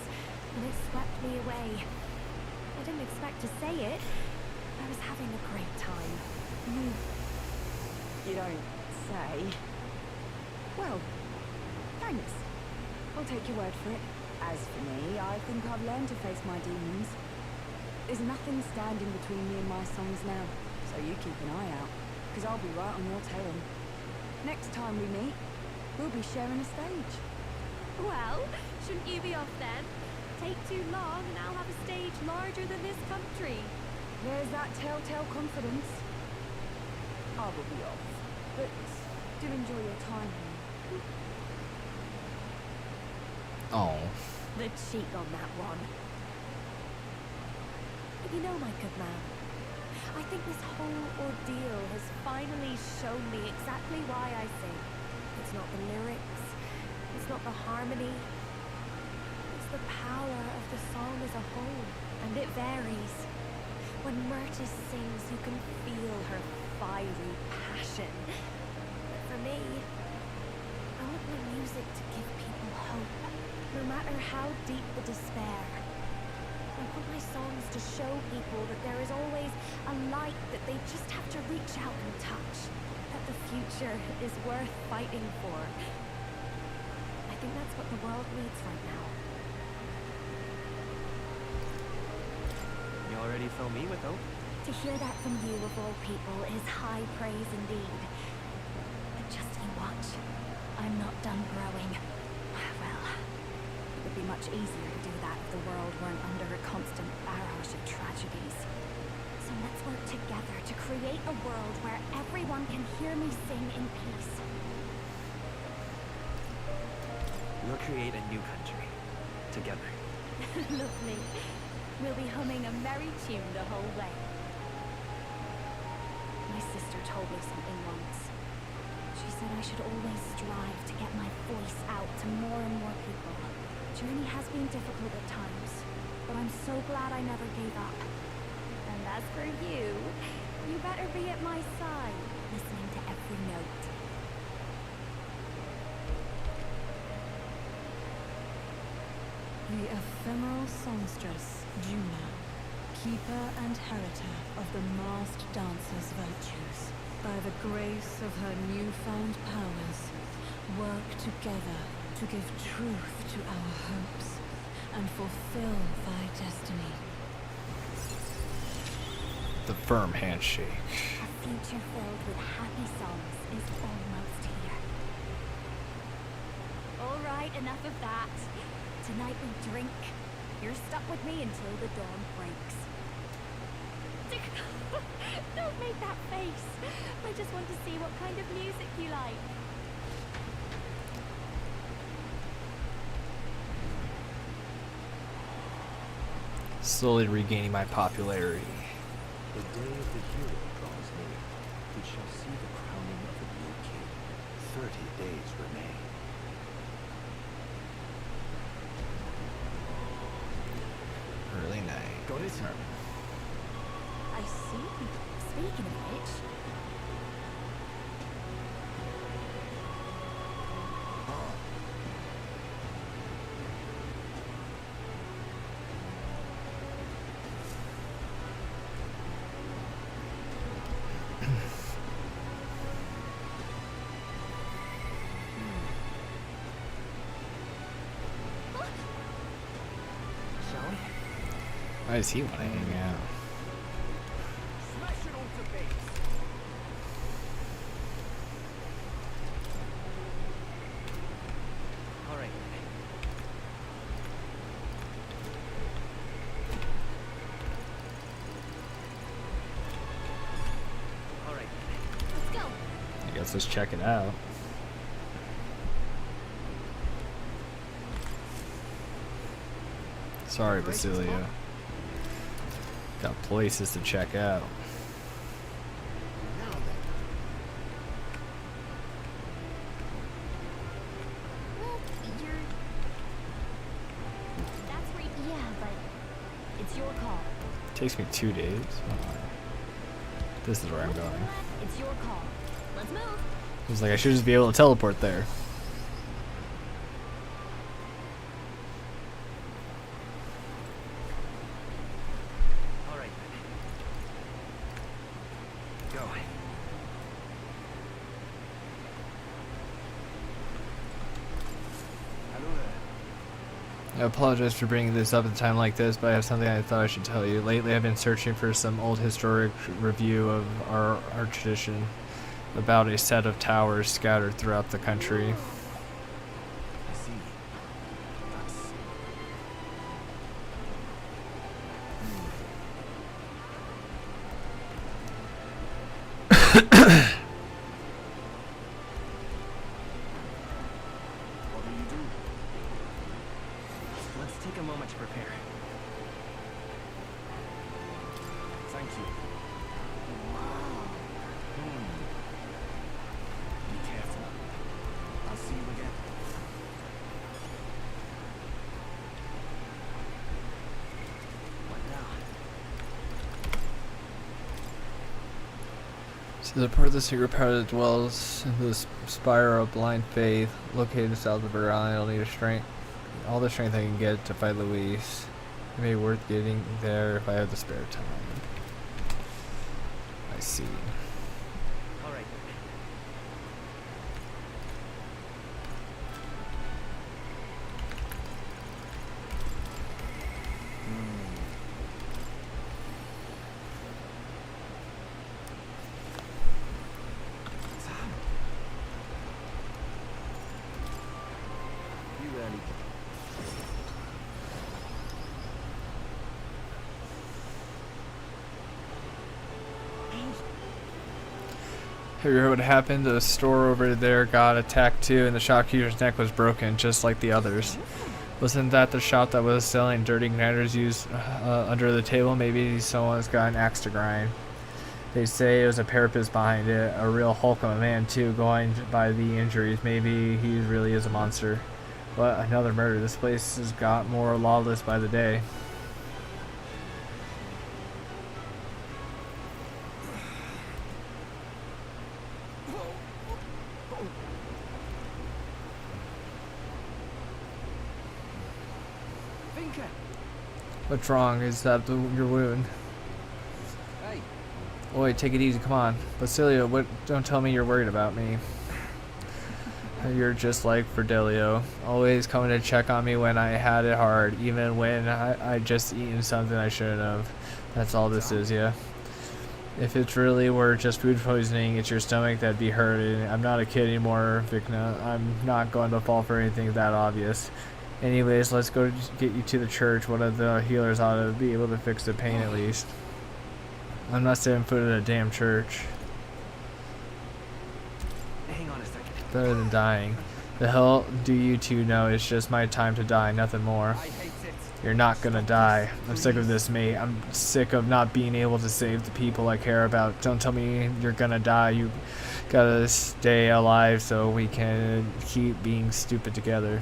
and it swept me away. I didn't expect to say it. I was having a great time. You don't say. Well, thanks. I'll take your word for it. As for me, I think I've learned to face my demons. There's nothing standing between me and my songs now, so you keep an eye out, because I'll be right on your tail. Next time we meet, we'll be sharing a stage. Well, shouldn't you be off then? take too long and I'll have a stage larger than this country. There's that telltale confidence. I will be off, but do enjoy your time. Oh. The cheek on that one. But you know, my good man, I think this whole ordeal has finally shown me exactly why I sing. It's not the lyrics, it's not the harmony, it's the power of the song as a whole, and it varies. When Myrtis sings, you can feel her fiery passion. But for me, I want my music to give people hope, no matter how deep the despair. I want my songs to show people that there is always a light that they just have to reach out and touch. That the future is worth fighting for. I think that's what the world needs right now. You already fill me with hope? To hear that from you of all people is high praise indeed. But just you watch. I'm not done growing. Well, it would be much easier to do that if the world weren't under a constant barrage of tragedies. So let's work together to create a world where everyone can hear me sing in peace. We'll create a new country. Together. Lovely. We'll be humming a merry tune the whole way. My sister told me something once. She said I should always strive to get my voice out to more and more people. The journey has been difficult at times, but I'm so glad I never gave up. And as for you, you better be at my side, listening to every note. The ephemeral songstress, Juna, keeper and heritor of the masked dancer's virtues, by the grace of her newfound powers, work together to give truth to our hopes and fulfill thy destiny. The firm handshake. A future filled with happy songs is almost here. All right, enough of that. Tonight we drink. You're stuck with me until the dawn breaks. Don't make that face. I just want to see what kind of music you like. Slowly regaining my popularity. The day of the hero draws near. We shall see the crowning of the new king. 30 days remain. Early night. Got it? I see. Speaking of which, Why does he want to hang out? Smash it onto base. All right. All right. let's go. I guess let's check it out. Sorry, Basilio. Got places to check out. Now then. Well, that's where, yeah, but it's your call. Takes me 2 days. This is where I'm going. It's your call. Let's move. It was like I should just be able to teleport there. All right. Go. Hello there. I apologize for bringing this up at a time like this, but I have something I thought I should tell you. Lately, I've been searching for some old historic review of our tradition about a set of towers scattered throughout the country. I see. What do you do? Let's take a moment to prepare. Thank you. Wow. Be careful. I'll see you again. What now? So the part of the secret power that dwells in the spire of blind faith, located south of her isle, need a strength. All the strength I can get to fight Luis. It may be worth getting there if I have the spare time. I see. All right. Sam. You really. Have you heard what happened? The store over there got attacked too, and the shopkeeper's neck was broken, just like the others. Wasn't that the shop that was selling dirty igniters used under the table? Maybe someone's got an axe to grind. They say it was a parapet behind it, a real hulk of a man too, going by the injuries. Maybe he really is a monster. But another murder. This place has got more lawless by the day. What's wrong? Is that your wound? Hey. Oi, take it easy, come on. Basilio, don't tell me you're worried about me. You're just like Fidelio, always coming to check on me when I had it hard, even when I just eaten something I shouldn't have. That's all this is, yeah. If it really were just food poisoning, it's your stomach that'd be hurting. I'm not a kid anymore, Vicna. I'm not going to fall for anything that obvious. Anyways, let's go get you to the church. One of the healers ought to be able to fix the pain at least. I'm not setting foot in a damn church. Hang on a second. Better than dying. The hell do you two know? It's just my time to die, nothing more. You're not gonna die. I'm sick of this, mate. I'm sick of not being able to save the people I care about. Don't tell me you're gonna die. You gotta stay alive so we can keep being stupid together.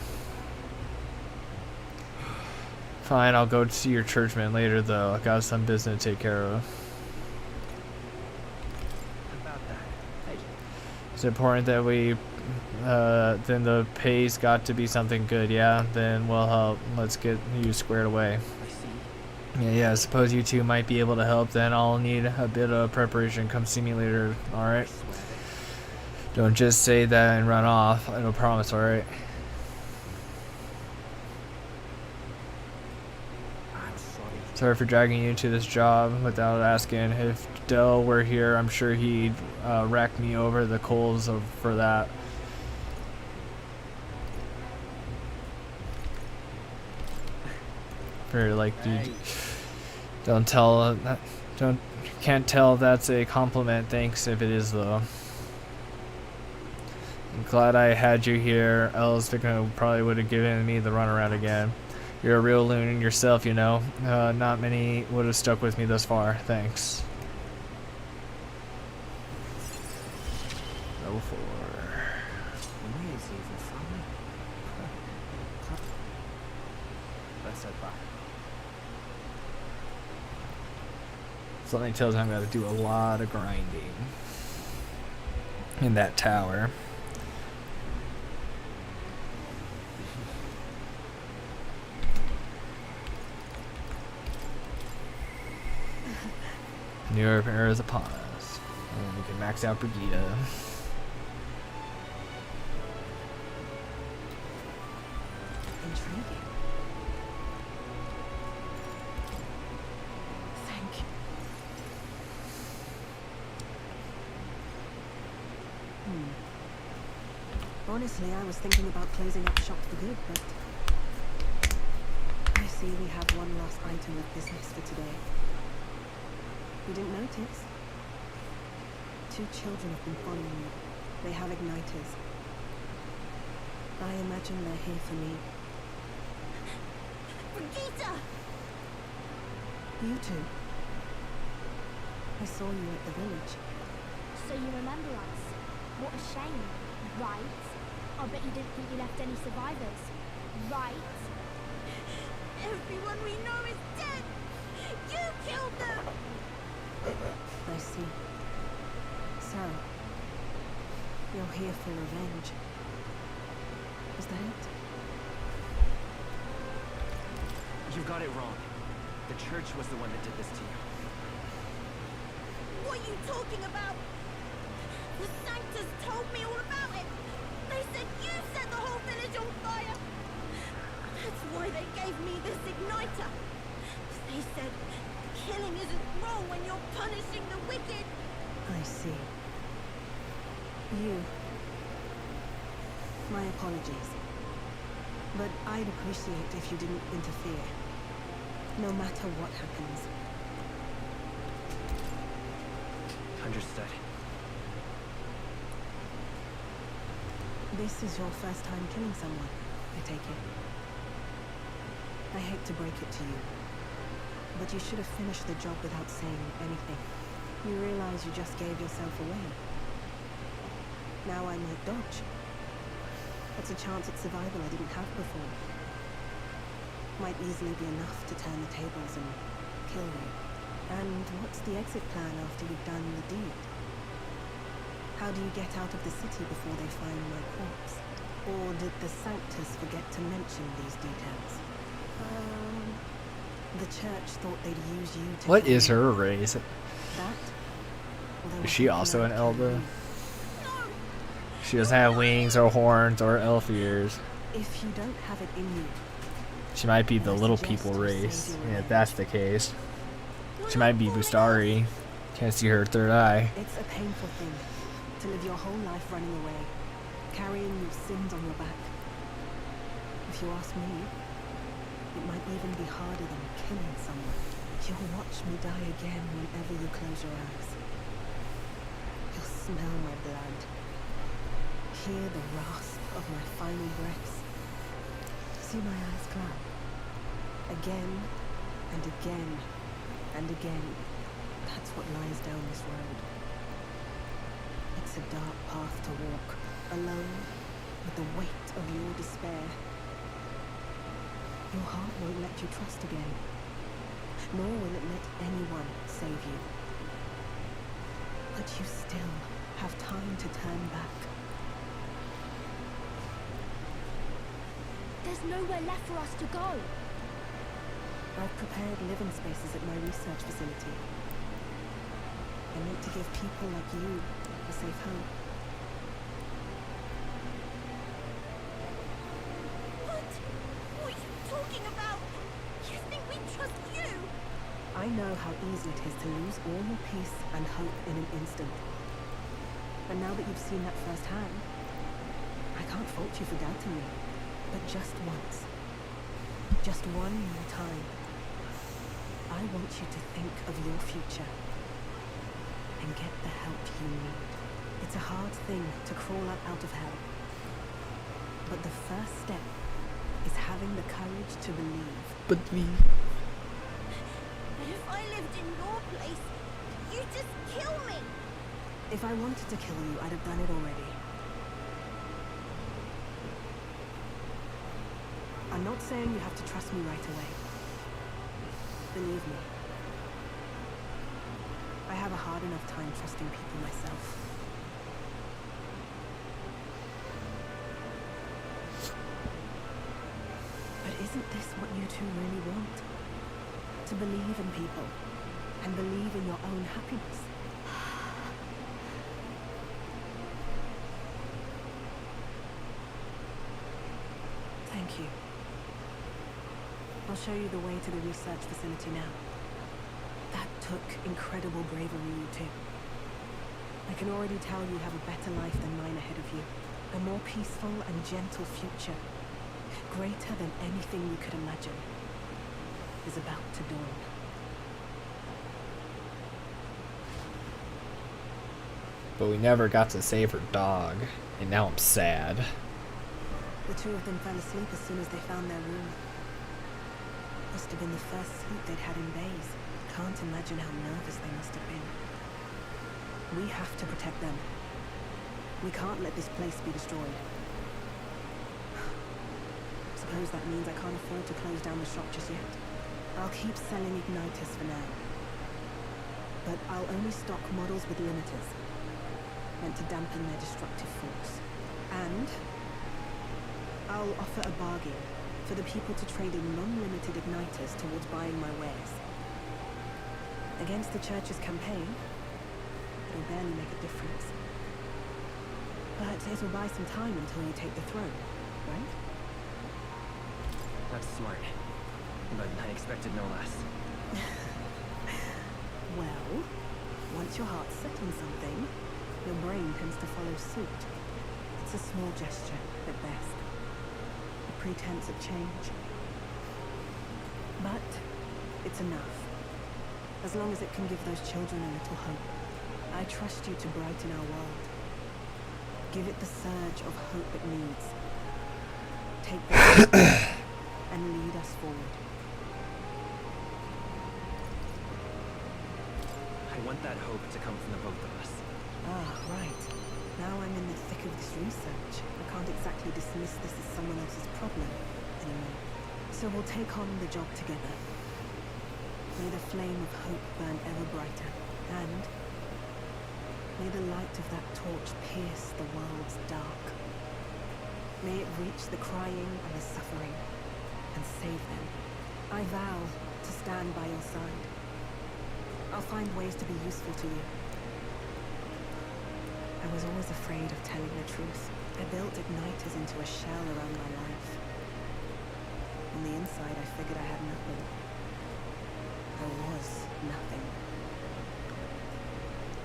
Fine, I'll go see your churchman later though. I got some business to take care of. It's important that we, then the pay's got to be something good, yeah? Then we'll help. Let's get you squared away. Yeah, I suppose you two might be able to help. Then I'll need a bit of preparation. Come see me later, alright? Don't just say that and run off. I don't promise, alright? Sorry for dragging you into this job without asking. If Del were here, I'm sure he'd rack me over the coals for that. For like, dude, can't tell that's a compliment. Thanks if it is though. I'm glad I had you here, else Vicna probably would have given me the runaround again. You're a real loon yourself, you know. Not many would have stuck with me thus far. Thanks. Level 4. Let's head back. Something tells me I'm going to do a lot of grinding in that tower. New era is upon us. And we can max out Brigida. Intriguing. Thank you. Honestly, I was thinking about closing up shop for good, but I see we have one last item of business for today. You didn't notice? 2 children have been following you. They have igniters. I imagine they're here for me. Brigitte! You two. I saw you at the village. So you remember us? What a shame, right? I bet you didn't think you left any survivors, right? Everyone we know is dead! You killed them! I see. So, you're here for revenge. Is that it? You got it wrong. The church was the one that did this to you. What are you talking about? The Sanctors told me all about it. They said you set the whole village on fire. That's why they gave me this igniter. They said killing isn't wrong when you're punishing the wicked. I see. You. My apologies. But I'd appreciate if you didn't interfere. No matter what happens. Understood. This is your first time killing someone, I take it. I hate to break it to you, but you should have finished the job without saying anything. You realize you just gave yourself away. Now I might dodge. That's a chance at survival I didn't have before. Might easily be enough to turn the tables and kill you. And what's the exit plan after you've done the deed? How do you get out of the city before they find my corpse? Or did the Sanctors forget to mention these details? The church thought they'd use you to... What is her race? That? Is she also an Elba? She doesn't have wings or horns or elf ears. If you don't have it in you... She might be the little people race. Yeah, if that's the case. She might be Bustari. Can't see her third eye. It's a painful thing to live your whole life running away, carrying your sins on your back. If you ask me, it might even be harder than killing someone. You'll watch me die again whenever you close your eyes. You'll smell my blood, hear the rasp of my final breaths. See my eyes cloud. Again and again and again. That's what lies down this road. It's a dark path to walk, alone, with the weight of your despair. Your heart won't let you trust again, nor will it let anyone save you. But you still have time to turn back. There's nowhere left for us to go. I've prepared living spaces at my research facility. I meant to give people like you a safe home. What? What are you talking about? You think we trust you? I know how easy it is to lose all your peace and hope in an instant. And now that you've seen that firsthand, I can't fault you for doubting me. But just once. Just one more time. I want you to think of your future. And get the help you need. It's a hard thing to crawl up out of hell. But the first step is having the courage to believe. But me. But if I lived in your place, you'd just kill me. If I wanted to kill you, I'd have done it already. I'm not saying you have to trust me right away. Believe me. I have a hard enough time trusting people myself. But isn't this what you two really want? To believe in people, and believe in your own happiness. Thank you. I'll show you the way to the research facility now. That took incredible bravery, you two. I can already tell you have a better life than mine ahead of you. A more peaceful and gentle future, greater than anything you could imagine, is about to dawn. 'Cause But we never got to save her dog, and now I'm sad. The two of them fell asleep as soon as they found their room. Must have been the first sleep they'd had in days. Can't imagine how nervous they must have been. We have to protect them. We can't let this place be destroyed. Suppose that means I can't afford to close down the shop just yet. I'll keep selling igniters for now. But I'll only stock models with limiters, meant to dampen their destructive force. And I'll offer a bargain for the people to trade in non-limited igniters towards buying my wares. Against the church's campaign, it'll barely make a difference. But it'll buy some time until you take the throne, right? That's smart. But I expected no less. Well, once your heart's set on something, your brain tends to follow suit. It's a small gesture, at best. A pretense of change. But it's enough. As long as it can give those children a little hope. I trust you to brighten our world. Give it the surge of hope it needs. Take that and lead us forward. I want that hope to come from the both of us. Ah, right. Now I'm in the thick of this research. I can't exactly dismiss this as someone else's problem anymore. So we'll take on the job together. May the flame of hope burn ever brighter, and may the light of that torch pierce the world's dark. May it reach the crying and the suffering, and save them. I vow to stand by your side. I'll find ways to be useful to you. I was always afraid of telling the truth. I built igniters into a shell around my life. On the inside, I figured I had nothing. I was nothing.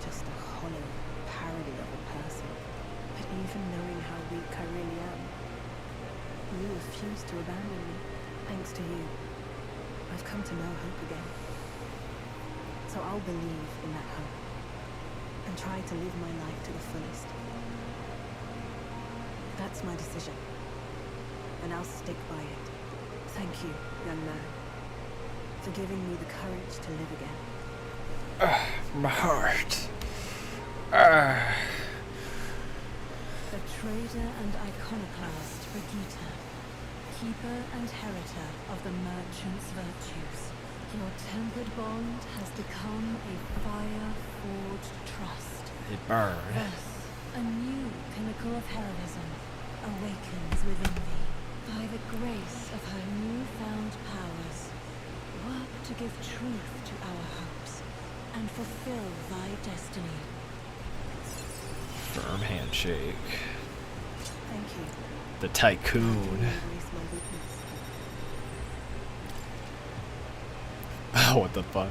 Just a hollow parody of a person. But even knowing how weak I really am, you refused to abandon me. Thanks to you, I've come to know hope again. So I'll believe in that hope, and try to live my life to the fullest. That's my decision, and I'll stick by it. Thank you, young man, for giving me the courage to live again. My heart. The trader and iconoclast Brigitte, keeper and heritor of the merchant's virtues. Your tempered bond has become a fire-forged trust. It burned. Thus, a new pinnacle of heroism awakens within thee. By the grace of her newfound powers, work to give truth to our hopes and fulfill thy destiny. Firm handshake. Thank you. The tycoon. Embrace my weakness. What the fuck?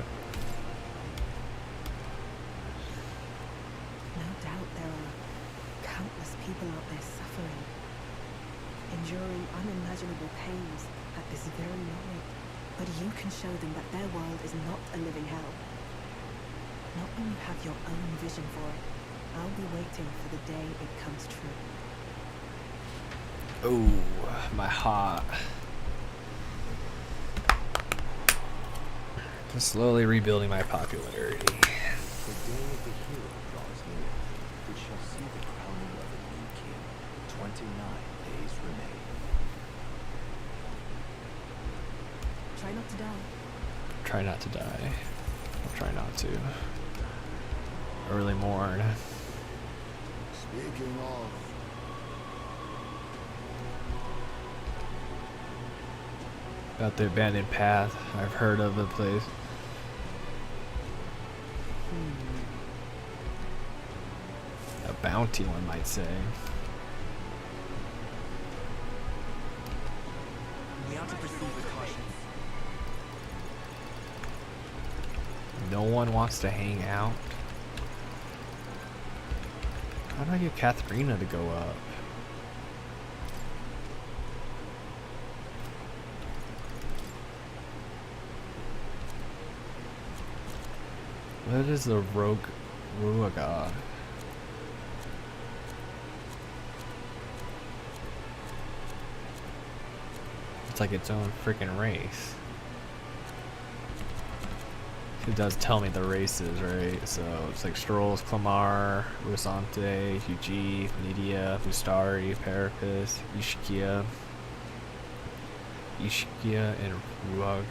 No doubt there are countless people out there suffering, enduring unimaginable pains at this very moment. But you can show them that their world is not a living hell. Not when you have your own vision for it. I'll be waiting for the day it comes true. Ooh, my heart. Just slowly rebuilding my popularity. The day of the hero draws near, which shall see the crowning of a new king. 29 days remain. Try not to die. Try not to die. I'll try not to. Early morn. Speaking of, About the abandoned path. I've heard of the place. A bounty, one might say. We ought to proceed with caution. No one wants to hang out. How do I get Katharina to go up? What is the rogue Ruaga? like its own freaking race. It does tell me the races, right? So it's like Strolls, Clamar, Rosante, Hugi, Nidia, Mustari, Parapus, Ishkia, and Ruag.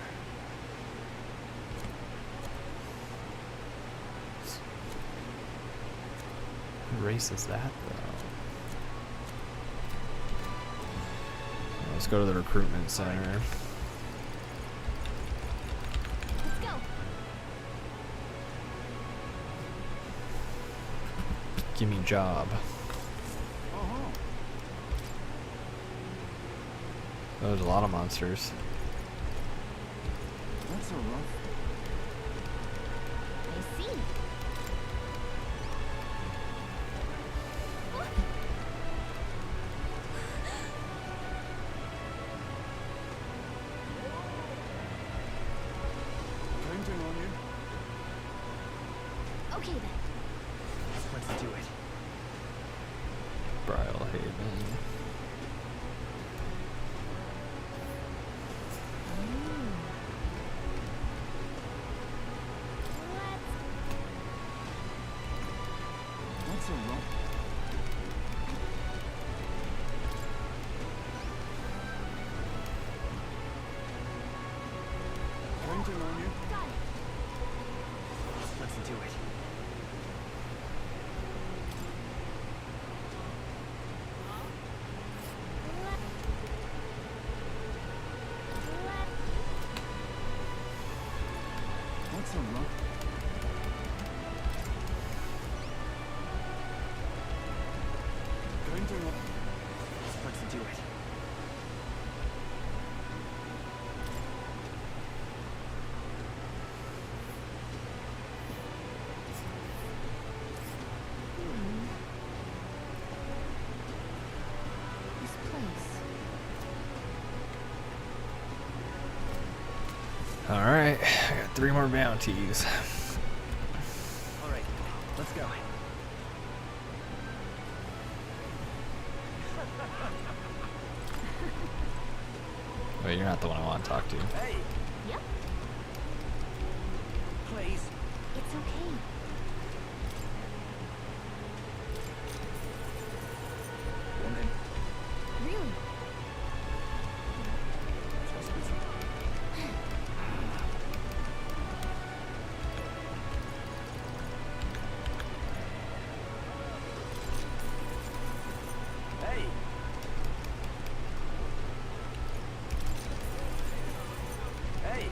What race is that, though? Let's go to the recruitment center. Give me job. Oh, there's a lot of monsters. That's a rough. I see. Counting on you. Okay then. Let's do it. Brylehaven. That's a rough. Counting on you. Got it. Let's do it. That's a rough. Counting on. Let's do it. This place. Alright, I got 3 more bounties. Alright, let's go. Wait, you're not the one I want to talk to. Hey, Yep. please. It's okay. Woman, Really? just busy. Hey. Hey.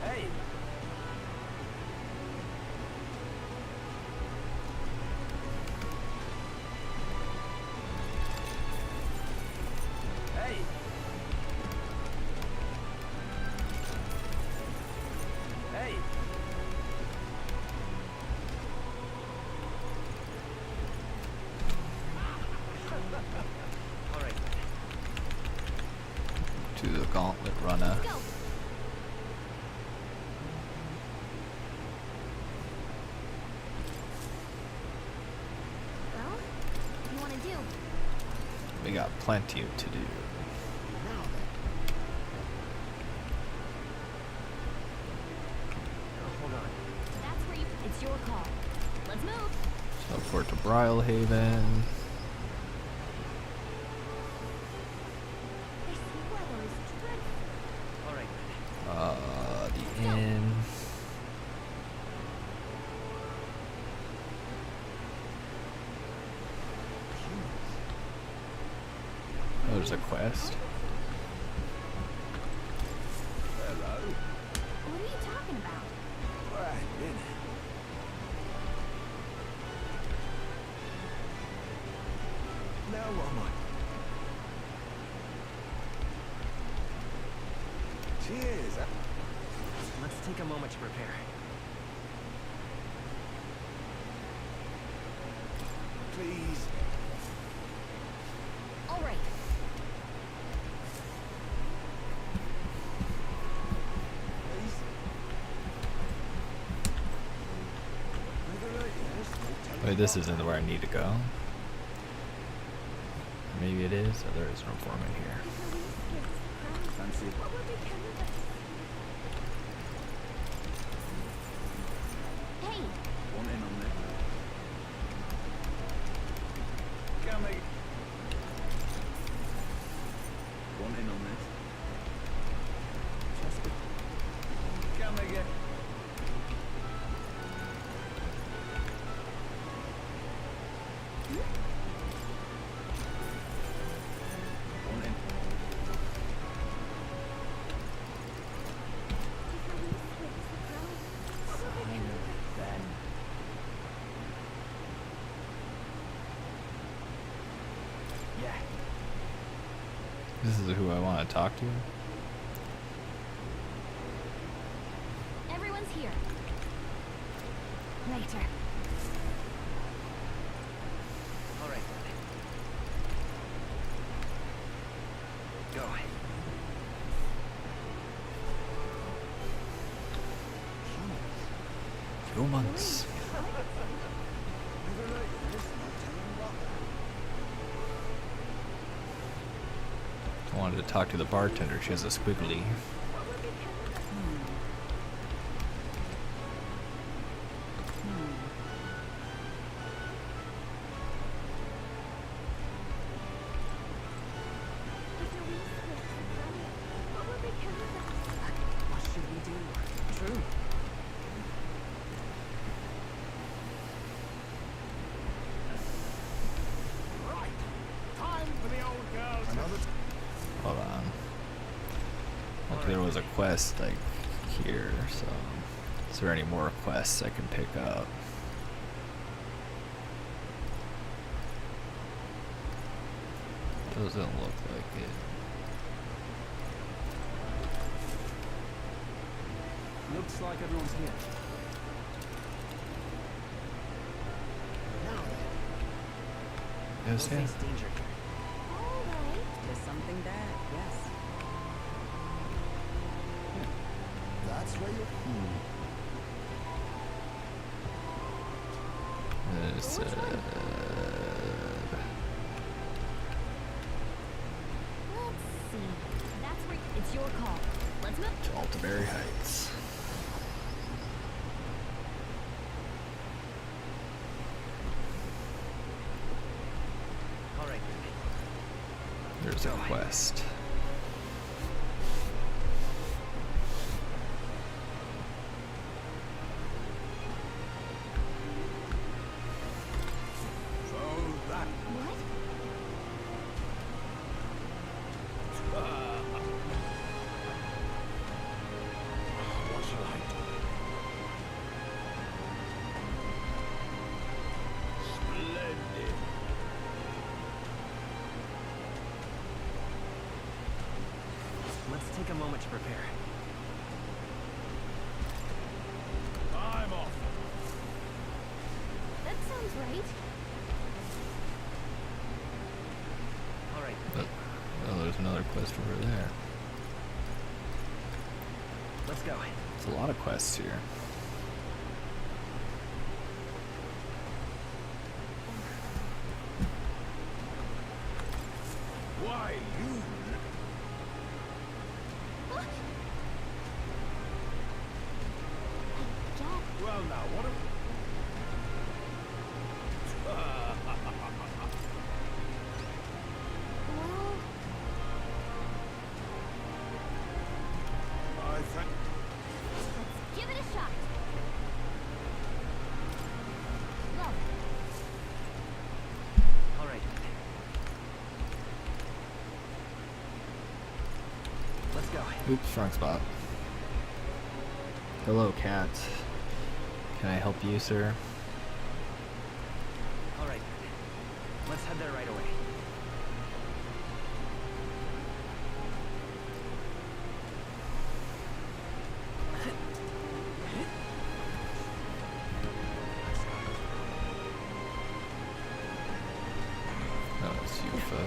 Hey. Hey. Hey. All right. To the gauntlet runner. Go. Well, what do you want to do? We got plenty to do. Now then. Oh, hold on. That's where you. It's your call. Let's move. Teleport to Brylehaven. This weather is dreadful. All right. The inn. Oh, there's a quest. Hello. What are you talking about? Right in. Now what am I? Cheers. Let's take a moment to prepare. Please. All right. Please. Wait, this isn't where I need to go. Maybe it is. Oh, there is no informant here. Fancy. Hey! One in on there. Come again. One in on this. Just come again. One in. Then. Yeah. This is who I want to talk to. Everyone's here. Later. All right. Go. Humans. I wanted to talk to the bartender. She has a squiggly. What should we do? True. Right. Time for the old girl to... Hold on. I think there was a quest like here, so is there any more quests I can pick up? Doesn't look like it. Looks like everyone's here. Now then. Yes, yeah. danger. There's something there, yes. That's where you're... It's, Let's see. That's where it's your call. Let's move. to Altaberry Heights. All right. There's a quest. So that... What? What shall I do? Splendid. Let's take a moment to prepare. I'm off. That sounds right. All right. Oh, there's another quest over there. Let's go. There's a lot of quests here. Why, you... Well, now, what a... Well, I think... let's give it a shot. Love. All right. Let's go. Oops, wrong spot. Hello, cat. Can I help you, sir? All right. Let's head there right away. Oh, it's Yufa.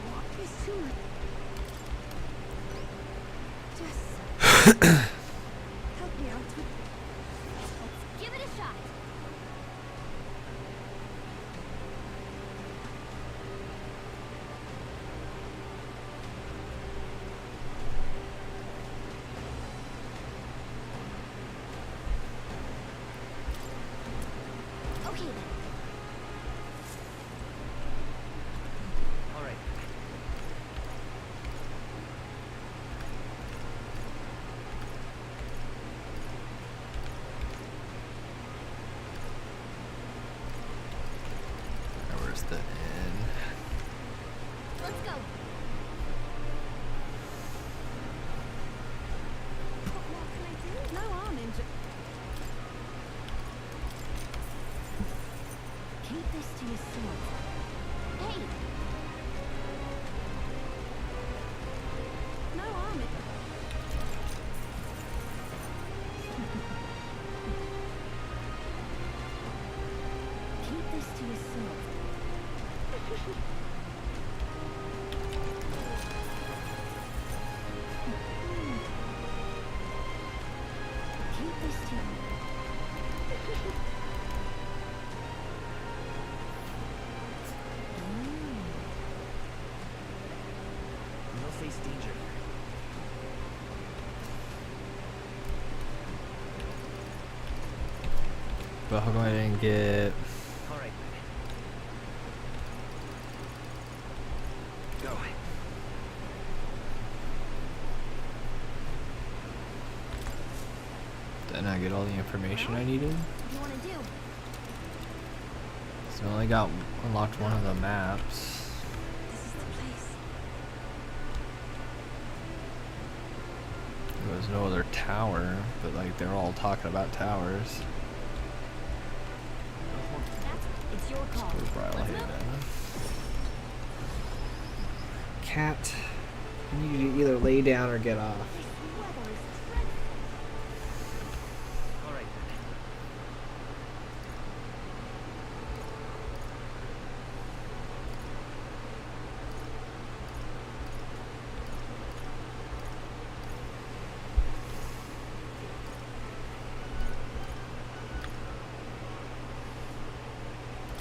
What is too much? Just Help me out with... Let's give it a shot. Okay then. All right. Where's the inn? Let's go. What more can I do? No harm in Keep this to yourself. Hey! no harm in Keep this to yourself. Keep this to No face danger. But how come I didn't get... All right. Go. Didn't I get all the information I needed? What do you want to do? So I only got unlocked one of the maps. This is the place. There was no other tower, but like they're all talking about towers. It's your call. Let's go Brile Haven. Cat, I need you to either lay down or get off. All right.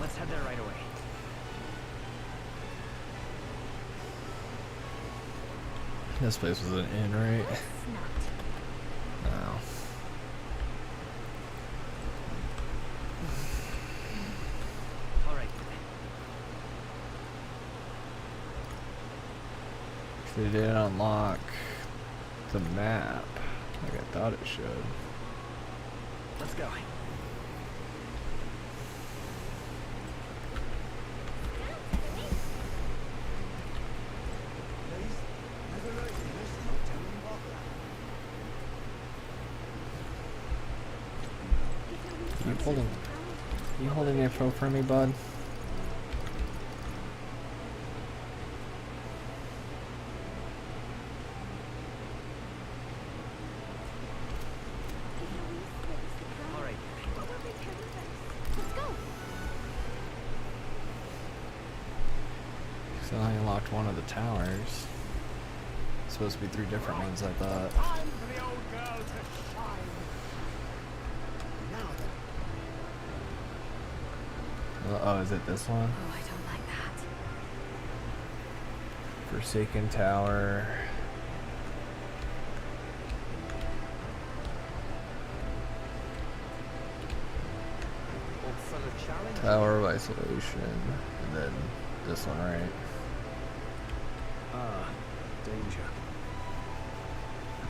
Let's head there right away. This place was an inn, right? Oh. All right. They didn't unlock the map like I thought it should. Let's go. You holding the info for me, bud? All right. Let's go. So I unlocked one of the towers. It's supposed to be 3 different ones, I thought. Time for the old girl to shine. Now then. Oh, is it this one? Oh, I don't like that. Forsaken Tower. Tower of Isolation. And then this one, right? Danger.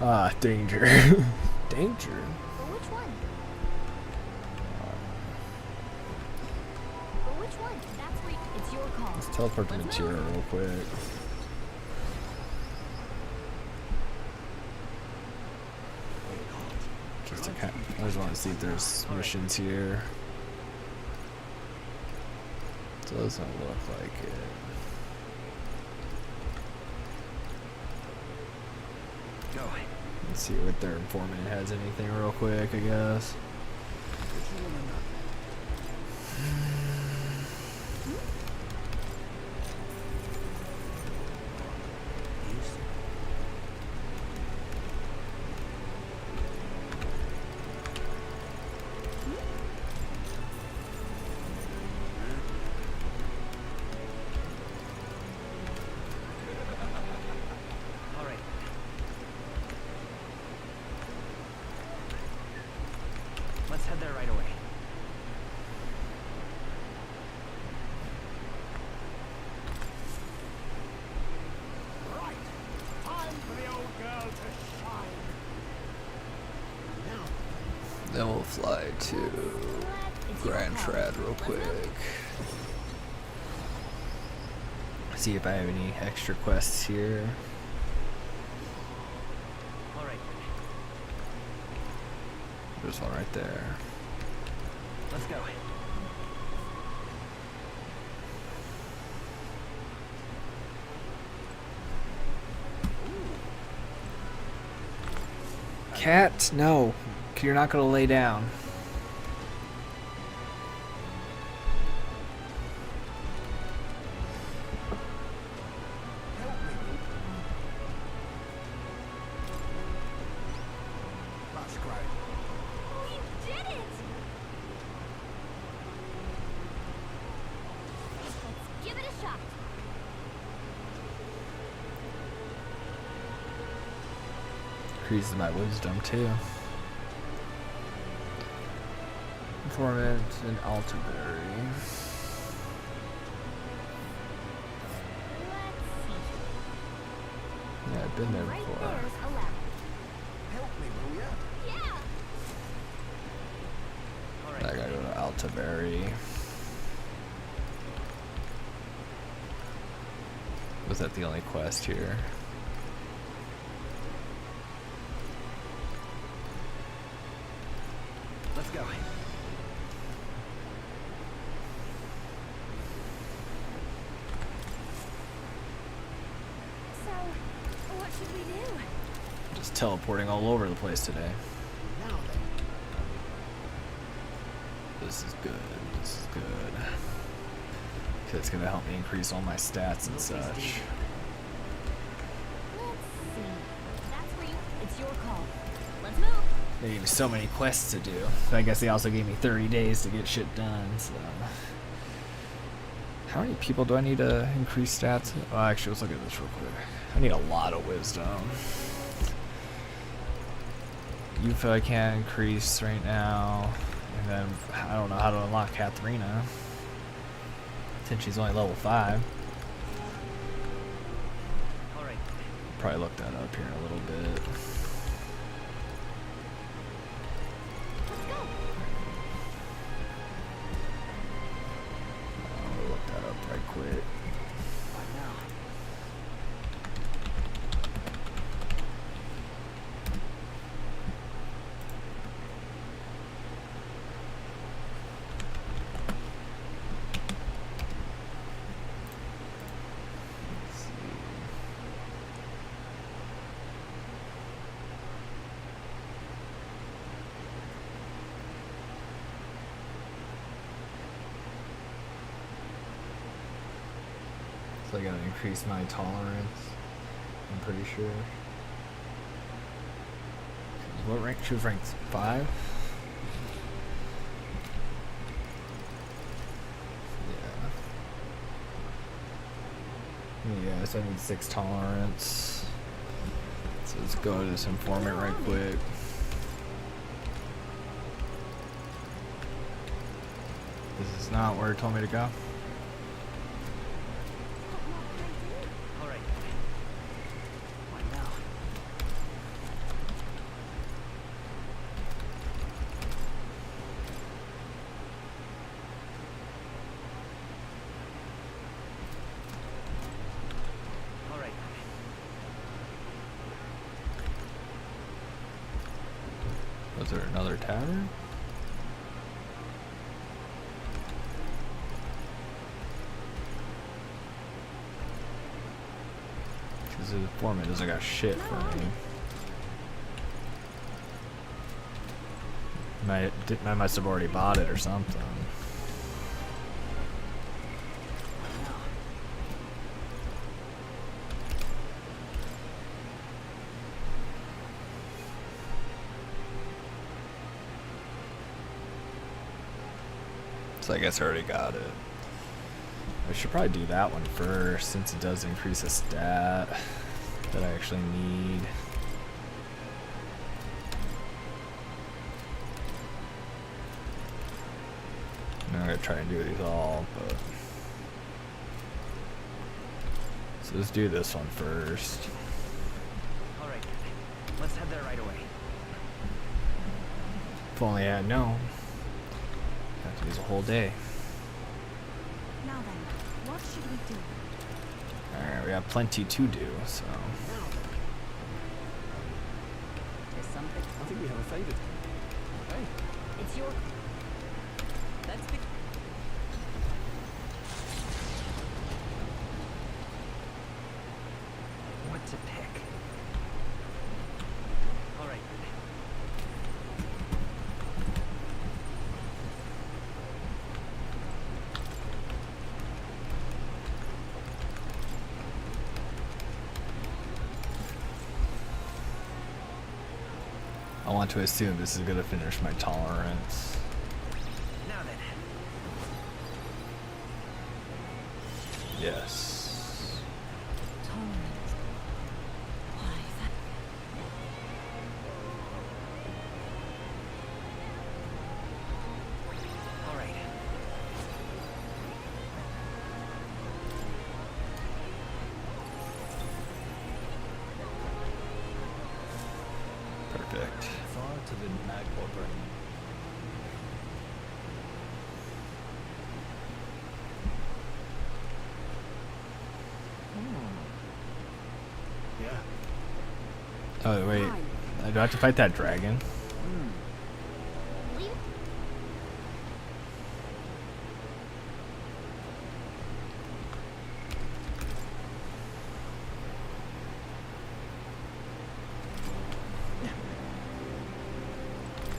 Ah, danger. Danger. But which one? But which one? That's where it's your call. Let's teleport to Materia real quick. Just to kind I just want to see if there's missions here. Doesn't look like it. Go. Let's see what their informant has anything real quick, I guess. Then we'll fly to Grand Trad real quick. See if I have any extra quests here. Alright. There's one right there. Let's go. Cat, no. You're not gonna lay down. That's great. Oh, you did it! Let's give it a shot. Increases my wisdom too. Performance and Altaberry. Yeah, I've been there before. Help me, will ya? Yeah. I gotta go to Altaberry. Was that the only quest here? Let's go. So, what should we do? Just teleporting all over the place today. Now then. This is good. This is good. 'Cause it's gonna help me increase all my stats and such. Let's see. That's where you. It's your call. Let's move. They gave me so many quests to do. I guess they also gave me 30 days to get shit done, so. How many people do I need to increase stats? Oh, actually, let's look at this real quick. I need a lot of wisdom. Yufa I can't increase right now. And then, I don't know how to unlock Katharina. Since she's only level 5. Alright. Probably look that up here in a little bit. I'll look that up right quick. So I gotta increase my tolerance, I'm pretty sure. What rank? She was ranked 5? Yeah, so I need 6 tolerance. So let's go to this informant right quick. This is not where it told me to go. Alright. What now? Alright. Was there another tavern? Because the informant doesn't got shit for me. I must have already bought it or something. So I guess I already got it. I should probably do that one first since it does increase a stat that I actually need. I'm gonna try and do these all, but so let's do this one first. Alright. Let's head there right away. If only I had known. Have to use a whole day. Now then, what should we do? Alright, we have plenty to do, so. There's something. I think we have a favor. Hey, It's your... let's be. What to pick? All right. I want to assume this is going to finish my tolerance. Now then. Yes. Tolerance. Why that? All right. Perfect. Far to the Nagpor burning. Yeah. Oh, wait. I do have to fight that dragon?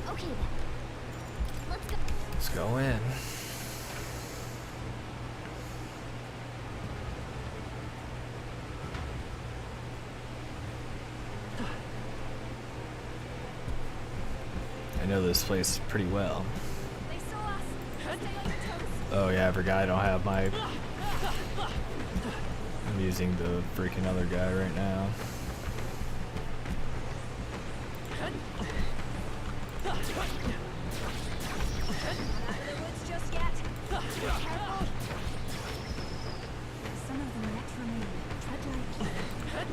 Okay then. Let's go. Let's go in. I know this place pretty well. They saw us. Stay on your toes. Oh yeah, I forgot I don't have my... I'm using the freaking other guy right now. Not out of the woods just yet. Careful. Some of them yet remain. Tread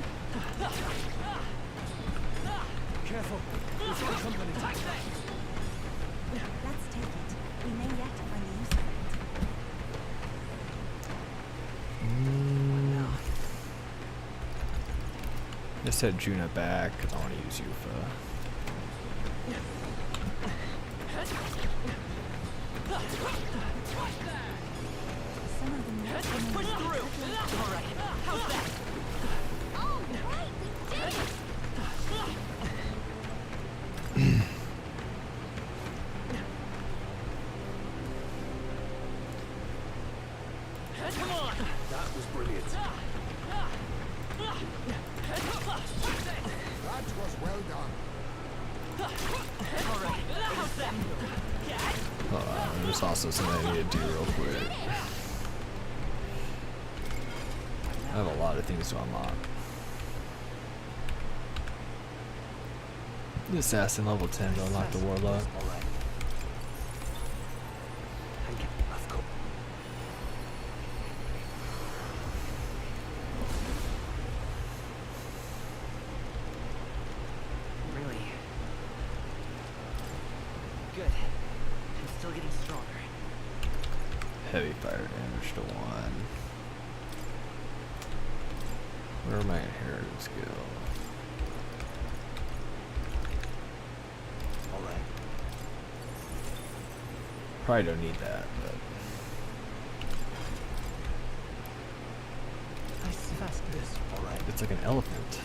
lightly. Careful. We've got company. Let's take it. We may yet find the use of it. Just set Juna back, because I want to use Yufa. Some of them yet remain. Push through. All right. How's that? Oh, right, we did it! Come on. That was brilliant. That was well done. All right. How's that? Hold on, there's also something I need to do real quick. I have a lot of things to unlock. The assassin level 10 to unlock the warlock. All right. Of course. Really? Good. I'm still getting stronger. Heavy fire damage to 1. Where are my inheritance go? All right. Probably don't need that, but Nice fast this. All right. it's like an elephant.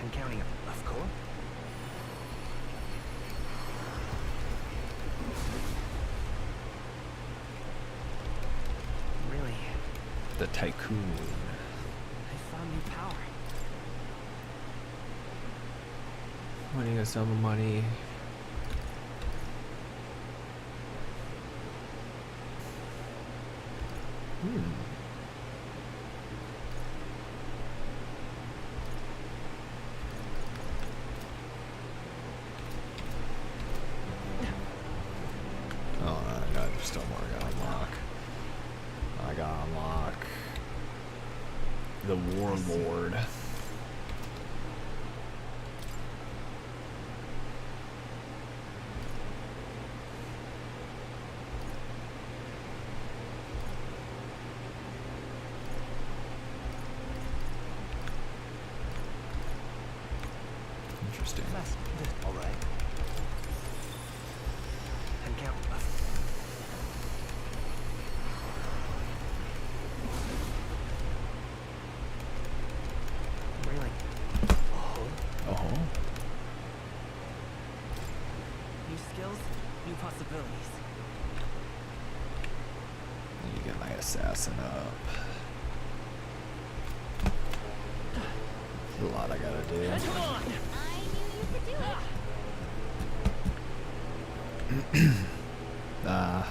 I'm counting. Of course. Really? The tycoon. I found new power. Money gonna sell the money. Oh, I got still more I gotta unlock. I gotta unlock the warlord. interesting. All right. And count. Really? Oh. New skills, new possibilities. Let me get my assassin up. There's a lot I gotta do. Come on! I knew you could do it.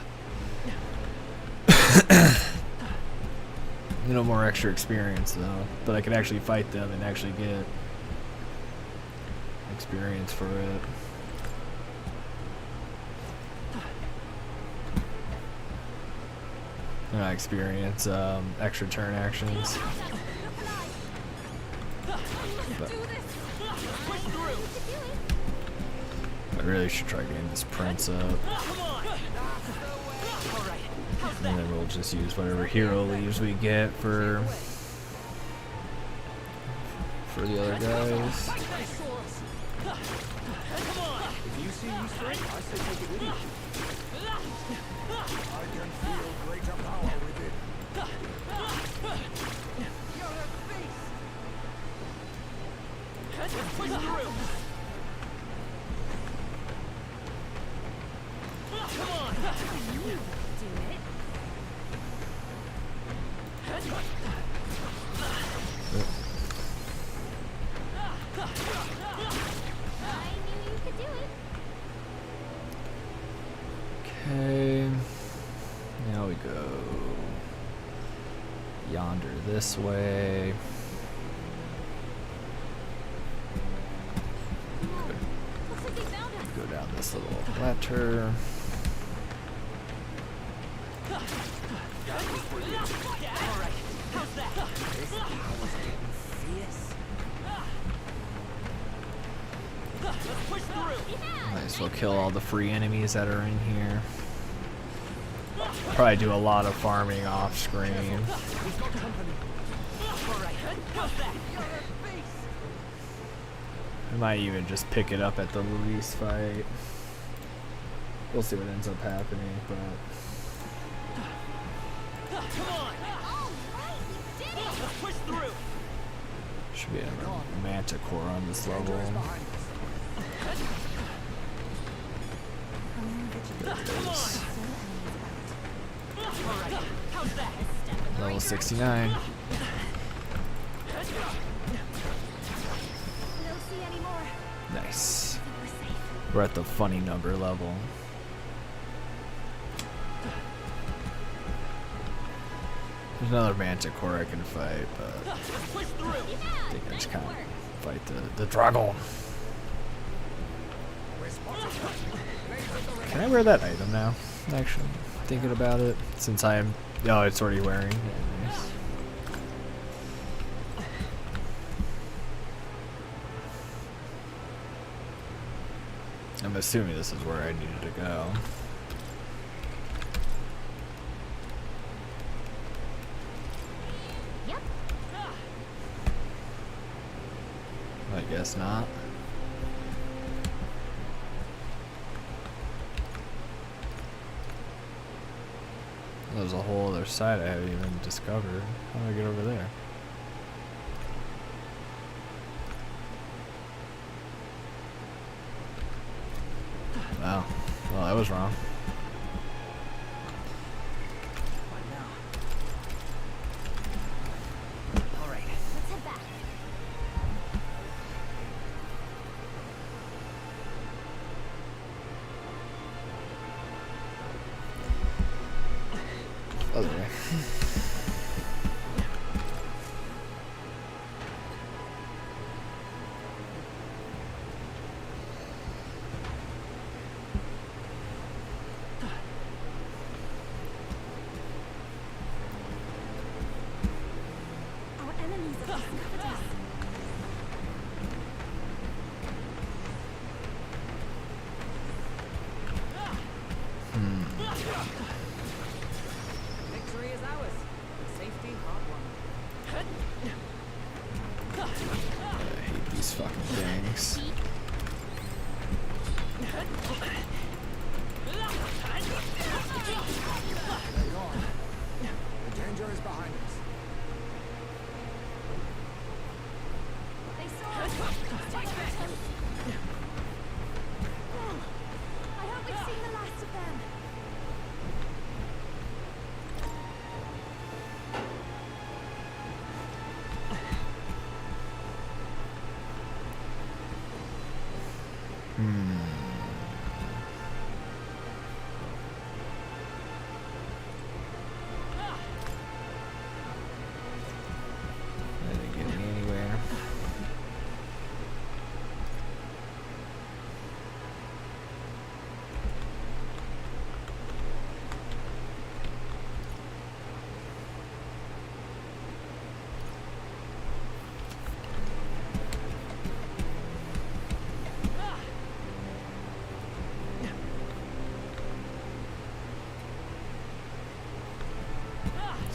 No more extra experience though, but I could actually fight them and actually get experience for it. Experience extra turn actions. But I really should try getting this prince up. And then we'll just use whatever hero leaves we get for the other guys. If you see Easter egg, I say take it with you. I can feel greater power within. You're a beast! Push through! Come on! You do it. I knew you could do it. Okay. Now we go yonder this way. Looks like they found us. Go down this little ladder. Alright, how's that? This power's getting fierce. Let's push through! Might as well kill all the free enemies that are in here. Probably do a lot of farming off screen. We've got company. Alright, how's that? You're a beast! I might even just pick it up at the Luis fight. We'll see what ends up happening, but Come on! All right, we did it! Let's push through! should be a manticore on this level. There it is. Alright, how's that? Level 69. I don't see any more. Nice. I think we're safe. We're at the funny number level. There's another manticore I can fight, but I think I just kind of fight the dragon. Can I wear that item now? Actually, thinking about it, since I am. Oh, it's already wearing. Yeah, nice. I'm assuming this is where I needed to go. Yep. I guess not. There's a whole other side I haven't even discovered. How do I get over there? Oh, well, I was wrong. What now? Alright. Let's head back. Other way. Our enemies have discovered us. Victory is ours. Safety hard won. I hate these fucking things.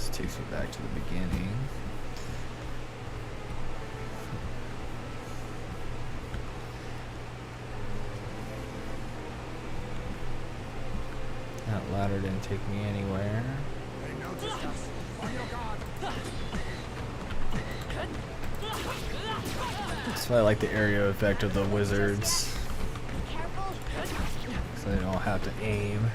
This takes me back to the beginning. That ladder didn't take me anywhere. They noticed us. On your guard. That's why I like the area effect of the wizards. So they don't have to aim.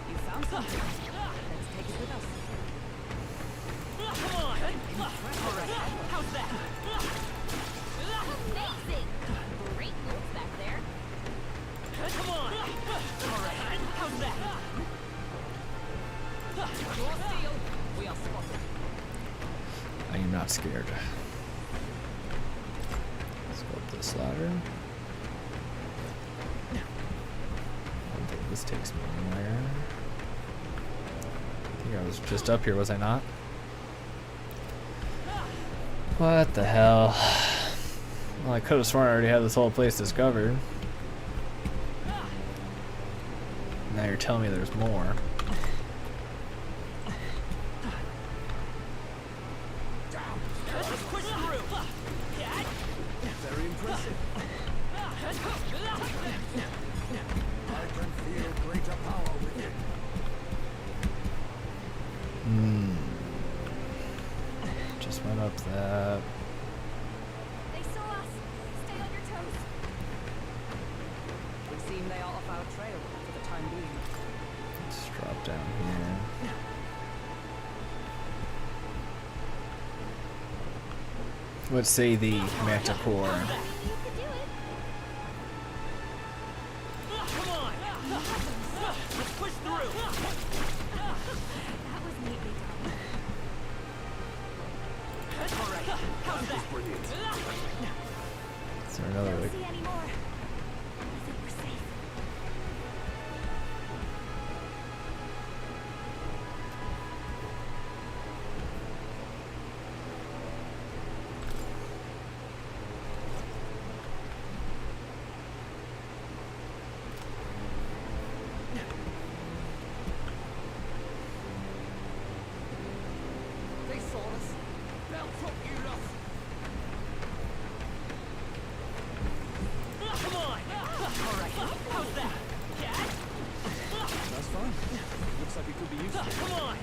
You found something. Let's take it with us. Come on! Alright, how's that? Amazing! Great moves back there. Come on! Alright, how's that? Your steel, we are spotted. I am not scared. Let's go up this ladder. I don't think this takes me anywhere. I think I was just up here, was I not? What the hell? Well, I could have sworn I already had this whole place discovered. Now you're telling me there's more. Very impressive. I can feel greater power within. Just went up that. They saw us. Stay on your toes. Would seem they are off our trail for the time being. Let's drop down here. Let's say the Manticore. You can do it. Come on! Let's push through. That was neatly done. Alright, how's that? Brilliant. Is there another Don't like see any more. I think we're safe. They saw us. They'll took you lot. Come on! Alright, how's that? Dad? That's fine. Looks like it could be useful. Come on!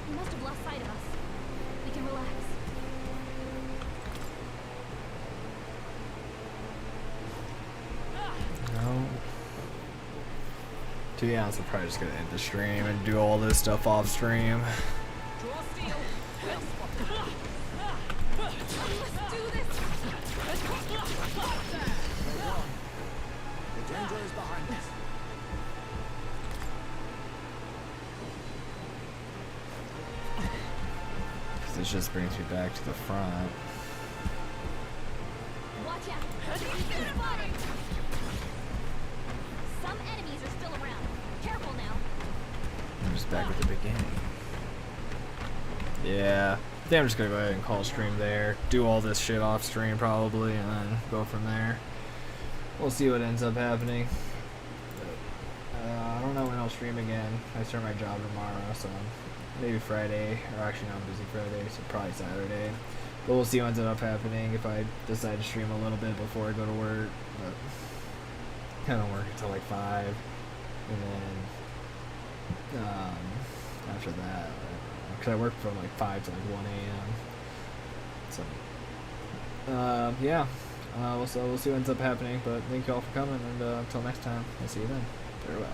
He must have lost sight of us. We can relax. no? To be honest, I'm probably just gonna end the stream and do all this stuff off stream. Draw steel. Let's do this. They won. The danger is behind us. Because this just brings me back to the front. Watch out. Spotted. Some enemies are still around. Careful now. I'm just back at the beginning. Yeah. I think I'm just gonna go ahead and call stream there. Do all this shit off stream probably, and then go from there. We'll see what ends up happening. I don't know when I'll stream again. I start my job tomorrow, so maybe Friday. Or actually, no, I'm busy Friday, so probably Saturday. But we'll see what ends up happening if I decide to stream a little bit before I go to work. But I don't work until like 5, and then after that, because I work from like 5 to like 1 a.m. So yeah, so we'll see what ends up happening. But thank you all for coming, and until next time, I'll see you then. Farewell.